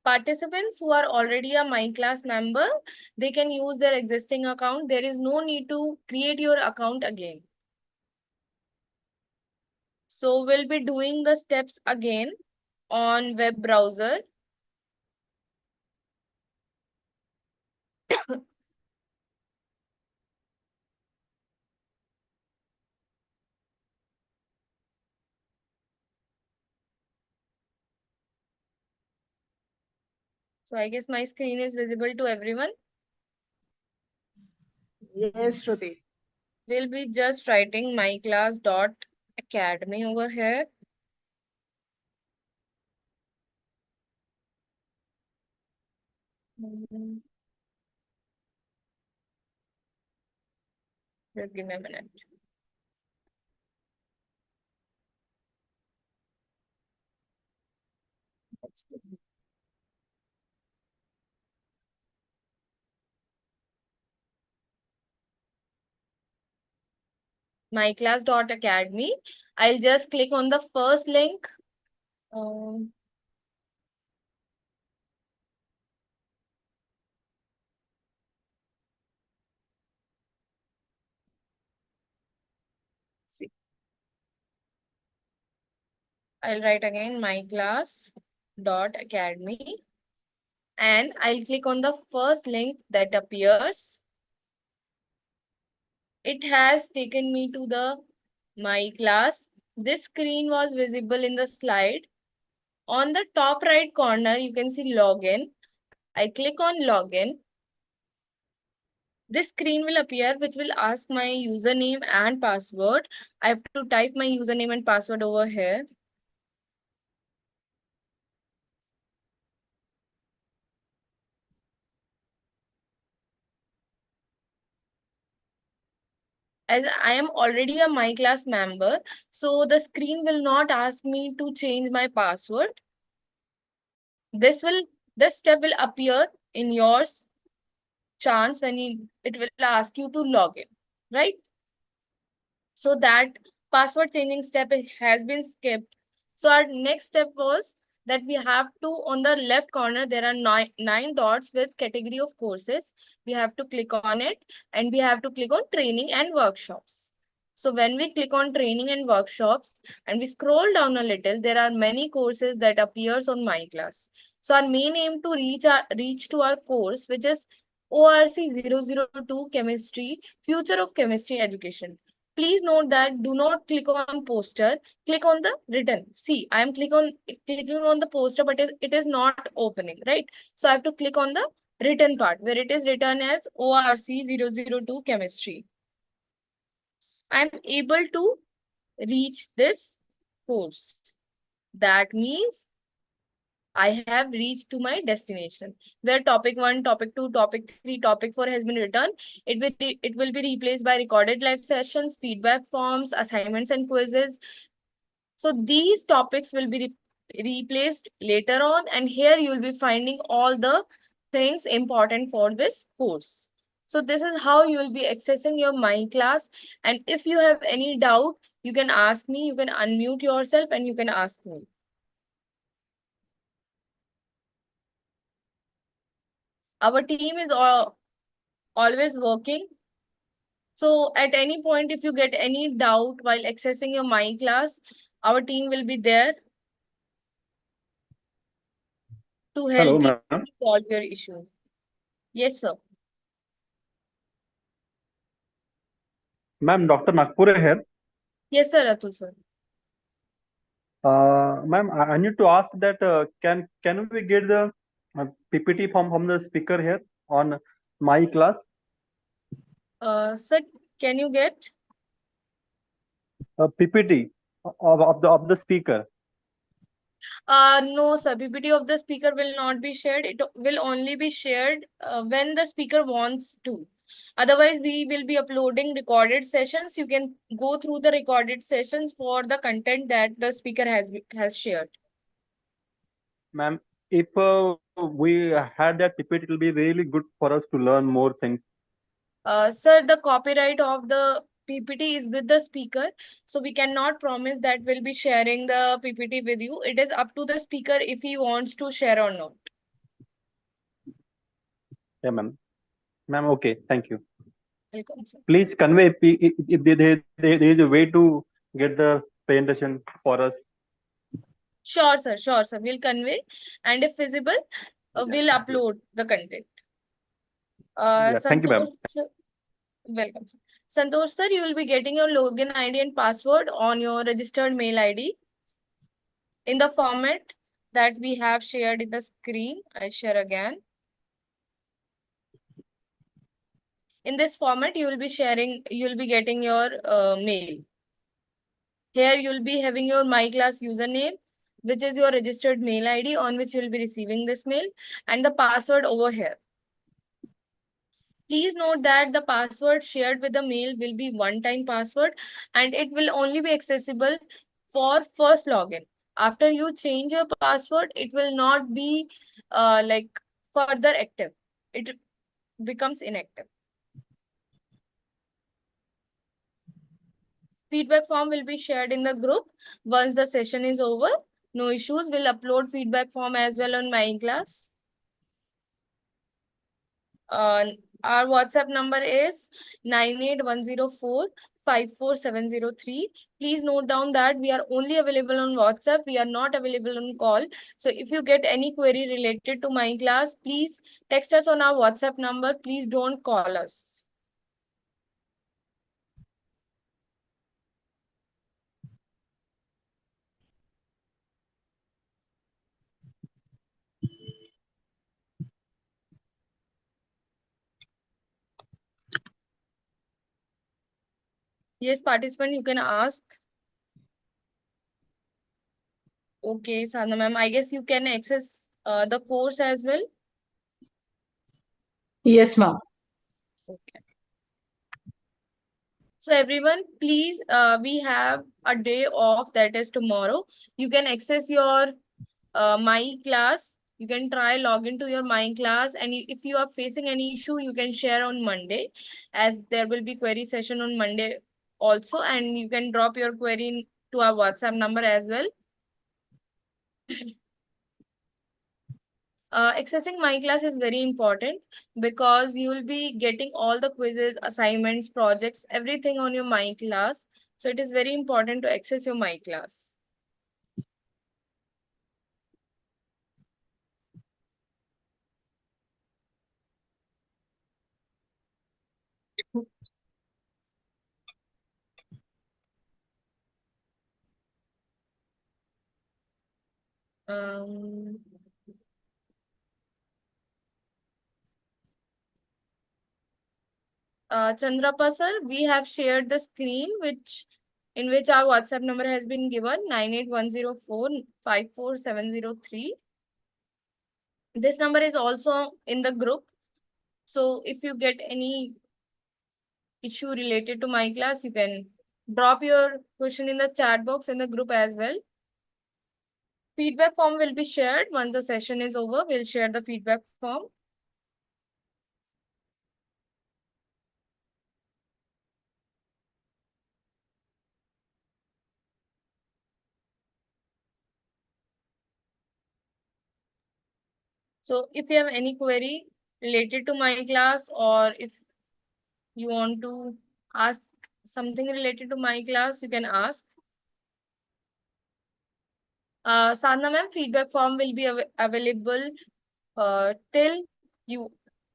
Participants who are already a My Class member, they can use their existing account. There is no need to create your account again. So we'll be doing the steps again on web browser. So I guess my screen is visible to everyone. Yes, Shruti. We'll be just writing myclass.academy over here. Just give me a minute. myclass.academy. I'll just click on the first link. See. I'll write again myclass.academy and I'll click on the first link that appears. It has taken me to the My Class. This screen was visible in the slide. On the top right corner, you can see login. I click on login. This screen will appear, which will ask my username and password. I have to type my username and password over here. as I am already a My Class member, so the screen will not ask me to change my password. This step will appear in yours chance when it will ask you to log in, right? So that password changing step has been skipped. So our next step was that we have to, on the left corner, there are nine dots with category of courses. We have to click on it and we have to click on training and workshops. So when we click on training and workshops and we scroll down a little, there are many courses that appears on My Class. So our main aim to reach to our course, which is ORC-002-Chemistry, Future of Chemistry Education. Please note that do not click on poster, click on the written. See, I am clicking on the poster, but it is not opening, right? So I have to click on the written part where it is written as ORC-002 Chemistry. I'm able to reach this course. That means I have reached to my destination where topic 1, topic 2, topic 3, topic 4 has been written. It will be replaced by recorded live sessions, feedback forms, assignments and quizzes. So these topics will be replaced later on, and here you will be finding all the things important for this course. So this is how you will be accessing your My Class. And if you have any doubt, you can ask me, you can unmute yourself and you can ask me. Our team is always working. So at any point, if you get any doubt while accessing your My Class, our team will be there to help you solve your issue. Yes, sir. Ma'am, Dr. Nagpure here. Yes, sir, Atul sir. Ma'am, I need to ask that can we get the PPT from the speaker here on My Class? Sir, can you get PPT of the speaker? No, sir. PPT of the speaker will not be shared. It will only be shared when the speaker wants to. Otherwise, we will be uploading recorded sessions. You can go through the recorded sessions for the content that the speaker has shared. Ma'am, if we had that PPT, it will be really good for us to learn more things. Sir, the copyright of the PPT is with the speaker. So we cannot promise that we'll be sharing the PPT with you. It is up to the speaker if he wants to share or not. Yeah, ma'am. Ma'am, okay. Thank you. Welcome, sir. Please convey if there is a way to get the presentation for us. Sure, sir. Sure, sir. We'll convey. And if feasible, we'll upload the content. Yeah, thank you, ma'am. Welcome, sir. Santosh, sir, you will be getting your login ID and password on your registered mail ID in the format that we have shared in the screen. I'll share again. In this format, you will be getting your mail. Here, you'll be having your My Class username, which is your registered mail ID on which you'll be receiving this mail, and the password over here. Please note that the password shared with the mail will be one-time password and it will only be accessible for first login. After you change your password, it will not be like further active. It becomes inactive. Feedback form will be shared in the group once the session is over. No issues. We'll upload feedback form as well on My Class. Our WhatsApp number is 98104-54703. Please note down that we are only available on WhatsApp. We are not available on call. So if you get any query related to My Class, please text us on our WhatsApp number. Please don't call us. Yes, participant, you can ask. Okay, Sadhana ma'am, I guess you can access the course as well. Yes, ma'am. Okay. So everyone, please, we have a day off, that is tomorrow. You can access your my class. You can try log into your my class, and if you are facing any issue, you can share on Monday, as there will be query session on Monday also, and you can drop your query to our WhatsApp number as well. Accessing my class is very important because you will be getting all the quizzes, assignments, projects, everything on your my class. So it is very important to access your my class. Um, Chandrapa sir, we have shared the screen in which our WhatsApp number has been given 98104-54703. This number is also in the group. So if you get any issue related to my class, you can drop your question in the chat box in the group as well. Feedback form will be shared once the session is over. We'll share the feedback form. So if you have any query related to my class, or if you want to ask something related to my class, you can ask. Sadhana ma'am, feedback form will be available till you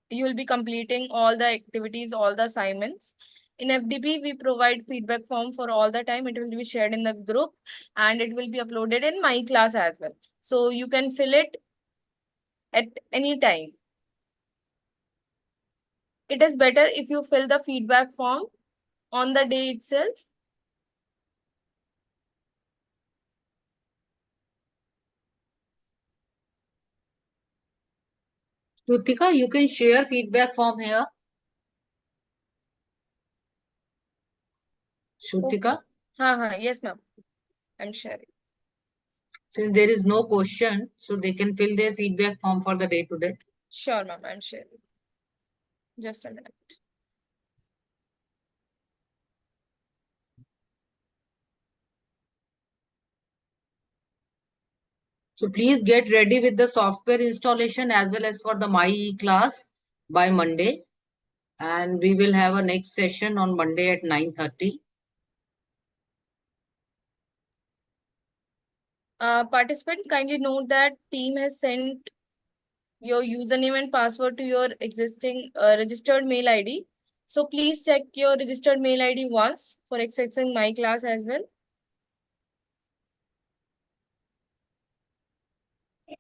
will be completing all the activities, all the assignments. In FDP, we provide feedback form for all the time. It will be shared in the group and it will be uploaded in my class as well. So you can fill it at any time. It is better if you fill the feedback form on the day itself. Shrutika, you can share feedback form here. Shrutika? Yes, ma'am. I'm sharing. Since there is no question, so they can fill their feedback form for the day today. Sure, ma'am. I'm sharing. Just a minute. So please get ready with the software installation as well as for the My class by Monday. And we will have a next session on Monday at 9:30. Participant, kindly note that team has sent your username and password to your existing registered mail ID. So please check your registered mail ID once for accessing my class as well.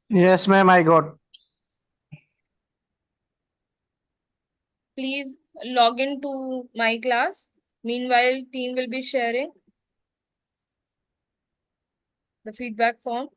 Yes, ma'am, I got. Please log into my class. Meanwhile, team will be sharing the feedback form.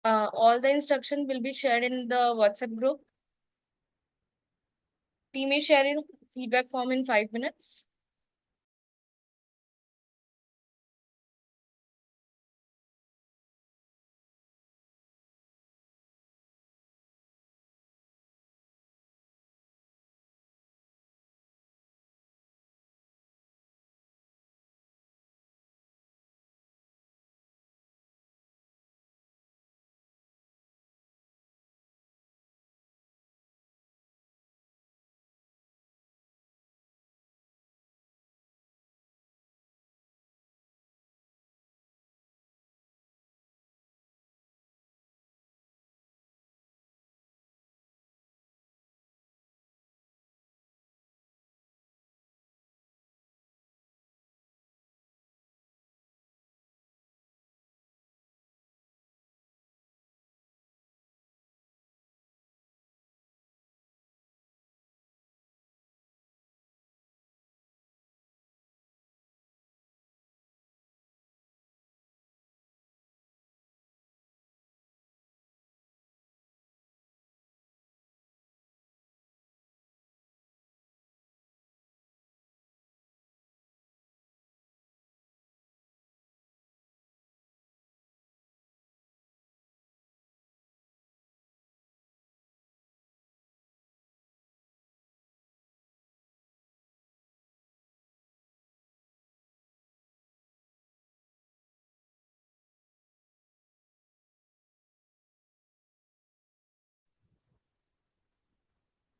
All the instruction will be shared in the WhatsApp group. Team is sharing feedback form in 5 minutes.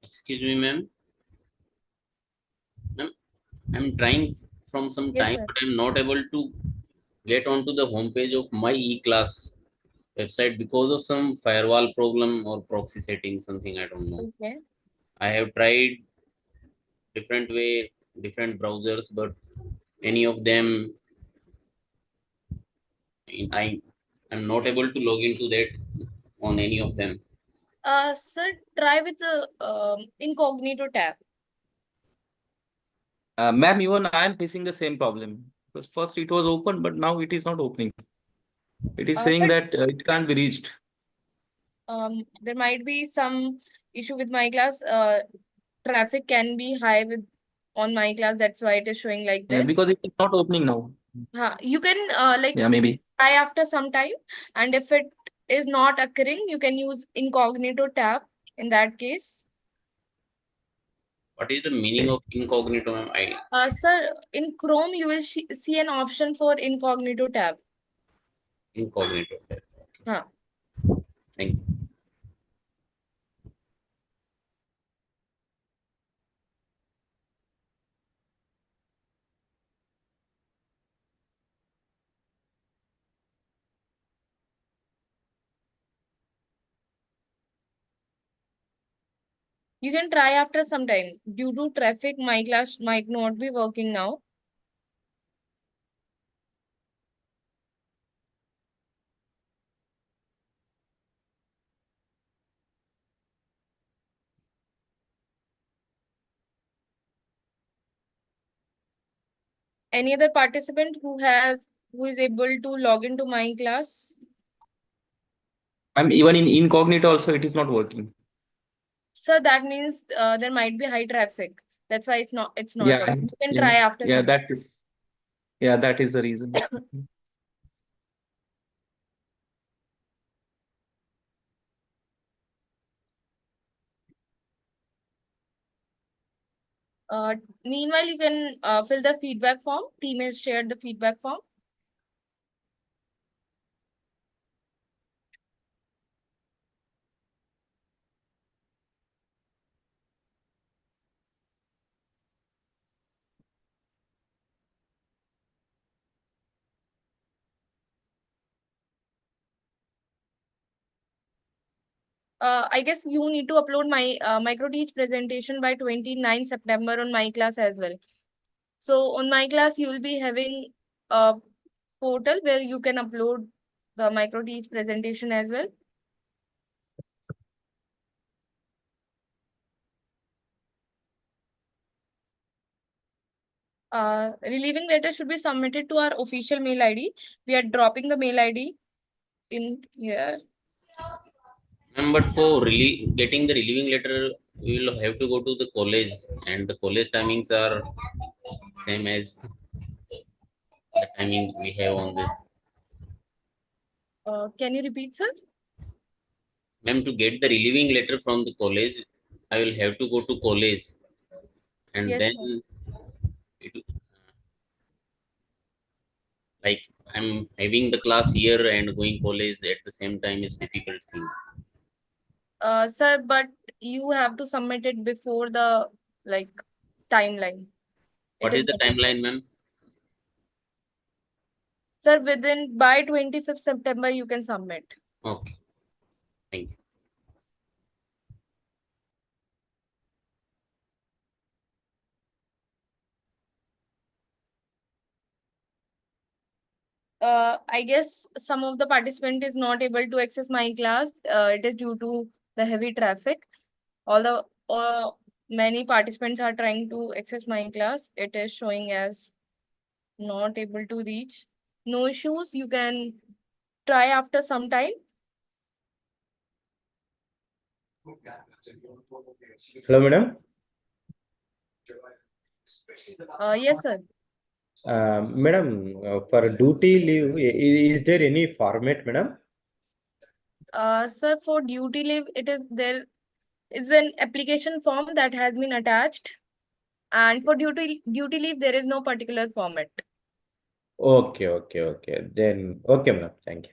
Excuse me, ma'am. Ma'am, I'm trying from some Yes, time, sir. but I'm not able to get onto the homepage of my e-class website because of some firewall problem or proxy setting, something I don't know. Okay. I have tried different way, different browsers, but any of them, I'm not able to log into that on any of them. Sir, try with the incognito tab. Ma'am, even I am facing the same problem. Because first it was open, but now it is not opening. It is saying But that it can't be reached. there might be some issue with my class. Traffic can be high with on my class. That's why it is showing like Yeah, this. because it is not opening now. You can like Yeah, maybe. try after some time, and if it is not occurring, you can use incognito tab in that case. What is the meaning of incognito, ma'am? Sir, in Chrome, you will see an option for incognito tab. Incognito. Huh. Thank you. You can try after some time. Due to traffic, my class might not be working now. Any other participant who is able to log into my class? I'm even in incognito also, it is not working. So that means there might be high traffic. That's why it's not Yeah, working. You can yeah, try after yeah, some. that is the reason. Meanwhile, you can fill the feedback form. Team has shared the feedback form. I guess you need to upload my micro teach presentation by 29 September on my class as well. So on my class, you will be having a portal where you can upload the micro teach presentation as well. Relieving letter should be submitted to our official mail ID. We are dropping the mail ID in here. But for getting the relieving letter, we will have to go to the college, and the college timings are same as the timing we have on this. Can you repeat, sir? Ma'am, to get the relieving letter from the college, I will have to go to college, and Yes, then sir. like I'm having the class here and going college at the same time is difficult thing. Sir, but you have to submit it before the timeline. What is the timeline, ma'am? Sir, by 25th September, you can submit. Okay. Thank you. I guess some of the participant is not able to access my class. It is due to the heavy traffic. Although many participants are trying to access my class, it is showing as not able to reach. No issues. You can try after some time. Hello, madam. Yes, sir. Madam, for duty leave, is there any format, madam? Sir, for duty leave, there is an application form that has been attached, and for duty leave, there is no particular format. Okay, okay, okay. Then, okay, madam. Thank you.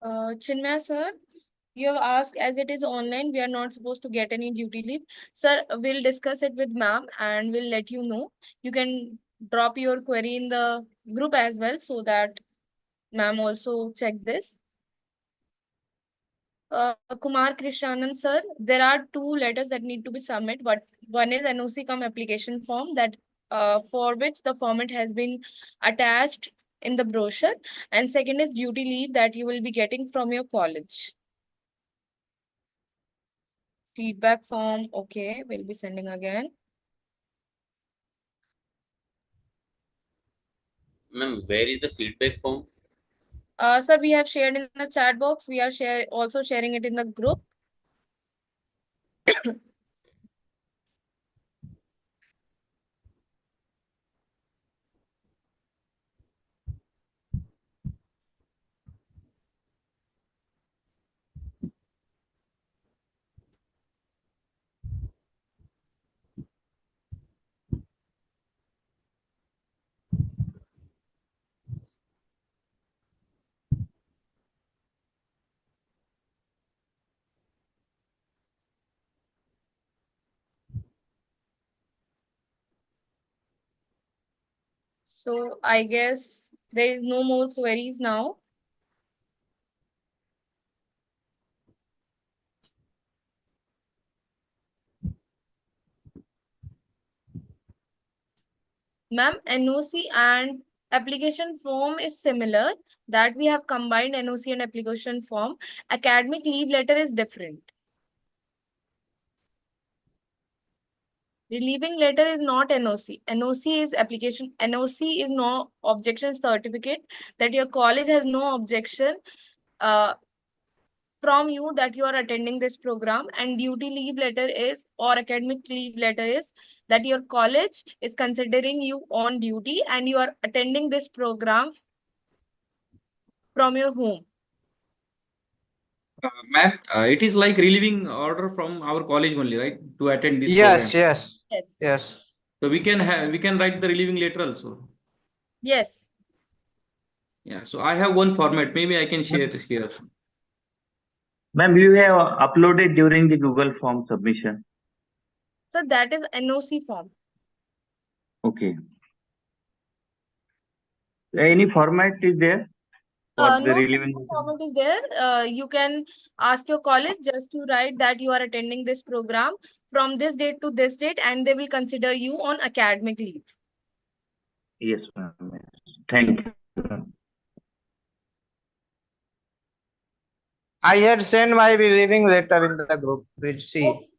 Chinmay sir, you have asked as it is online, we are not supposed to get any duty leave. Sir, we'll discuss it with ma'am and we'll let you know. You can drop your query in the group as well so that ma'am also check this. Kumar Krishanand sir, there are 2 letters that need to be submitted. But one is NOC cum application form that for which the format has been attached in the brochure, and second is duty leave that you will be getting from your college. Feedback form, okay, we'll be sending again. Ma'am, where is the feedback form? Sir, we have shared in the chat box. We are also sharing it in the group. So I guess there is no more queries now. Ma'am, NOC and application form is similar, that we have combined NOC and application form. Academic leave letter is different. Relieving letter is not NOC. NOC is application. NOC is no objection certificate, that your college has no objection from you that you are attending this program, and duty leave letter is, or academic leave letter is, that your college is considering you on duty and you are attending this program from your home. Ma'am, it is like relieving order from our college only, right? To attend this Yes, program. yes, Yes. yes. So we can write the relieving letter also. Yes. Yeah. So I have one format. Maybe I can share it here. Ma'am, you have uploaded during the Google form submission. So that is NOC form. Okay. Any format is there for the No relieving? format is there. You can ask your college just to write that you are attending this program from this date to this date, and they will consider you on academic leave. Yes, ma'am. Thank you. I had sent my relieving letter in the group. We'll see.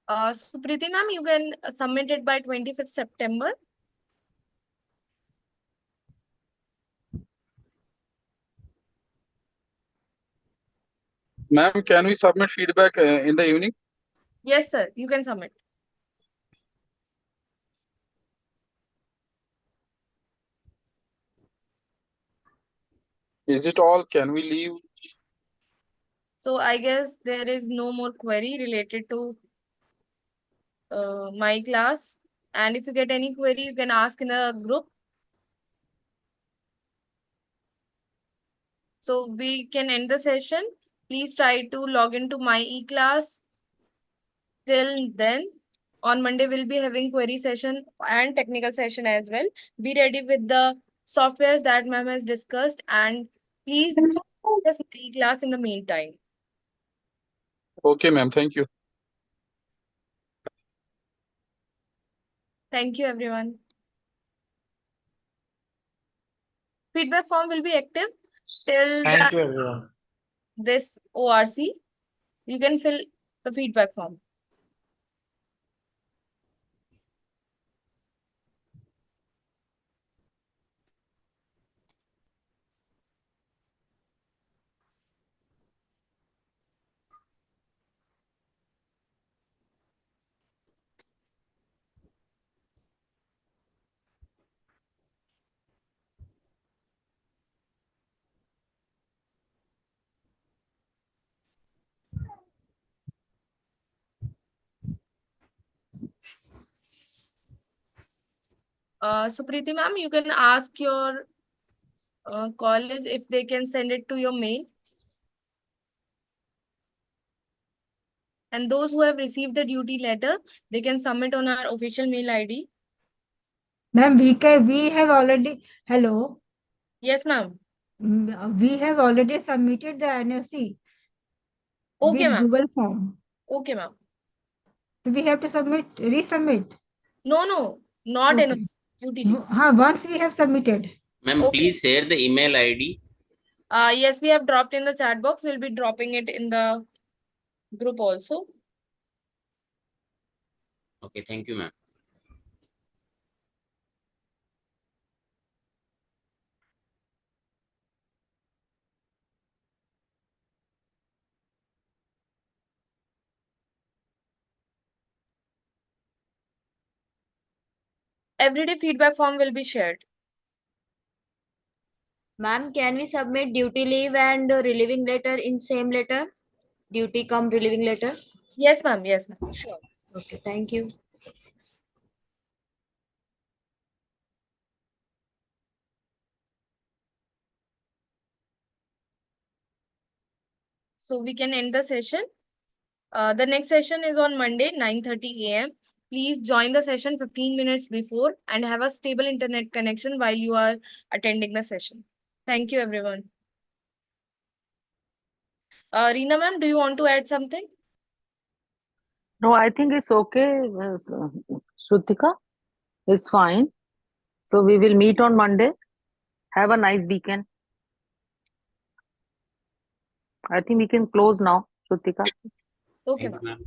Supriti ma'am, you can submit it by 25th September. Ma'am, can we submit feedback in the evening? Yes, sir. You can submit. Is it all? Can we leave? So I guess there is no more query related to my class. And if you get any query, you can ask in the group. So we can end the session. Please try to log into my e-class. Till then, on Monday, we'll be having query session and technical session as well. Be ready with the softwares that ma'am has discussed, and please just my e-class in the meantime. Okay, ma'am. Thank you. Thank you, everyone. Feedback form will be active till Thank you, everyone. this ORC. You can fill the feedback form. Supriti ma'am, you can ask your college if they can send it to your mail. And those who have received the duty letter, they can submit on our official mail ID. Ma'am, we have already, hello. Yes, ma'am. We have already submitted the NOC Okay, with ma'am. Google form. Okay, ma'am. So we have to resubmit. No, not Okay. NOC, duty leave. Once we have submitted. Ma'am, please share the email ID. Yes, we have dropped in the chat box. We'll be dropping it in the group also. Okay, thank you, ma'am. Everyday feedback form will be shared. Ma'am, can we submit duty leave and relieving letter in same letter? Duty come relieving letter? Yes, ma'am. Yes, ma'am. Sure. Okay, thank you. So we can end the session. The next session is on Monday, 9:30 a.m. Please join the session 15 minutes before and have a stable internet connection while you are attending the session. Thank you, everyone. Reena ma'am, do you want to add something? No, I think it's okay, Shrutika. It's fine. So we will meet on Monday. Have a nice weekend. I think we can close now, Shrutika. Okay, Thank you, ma'am. ma'am.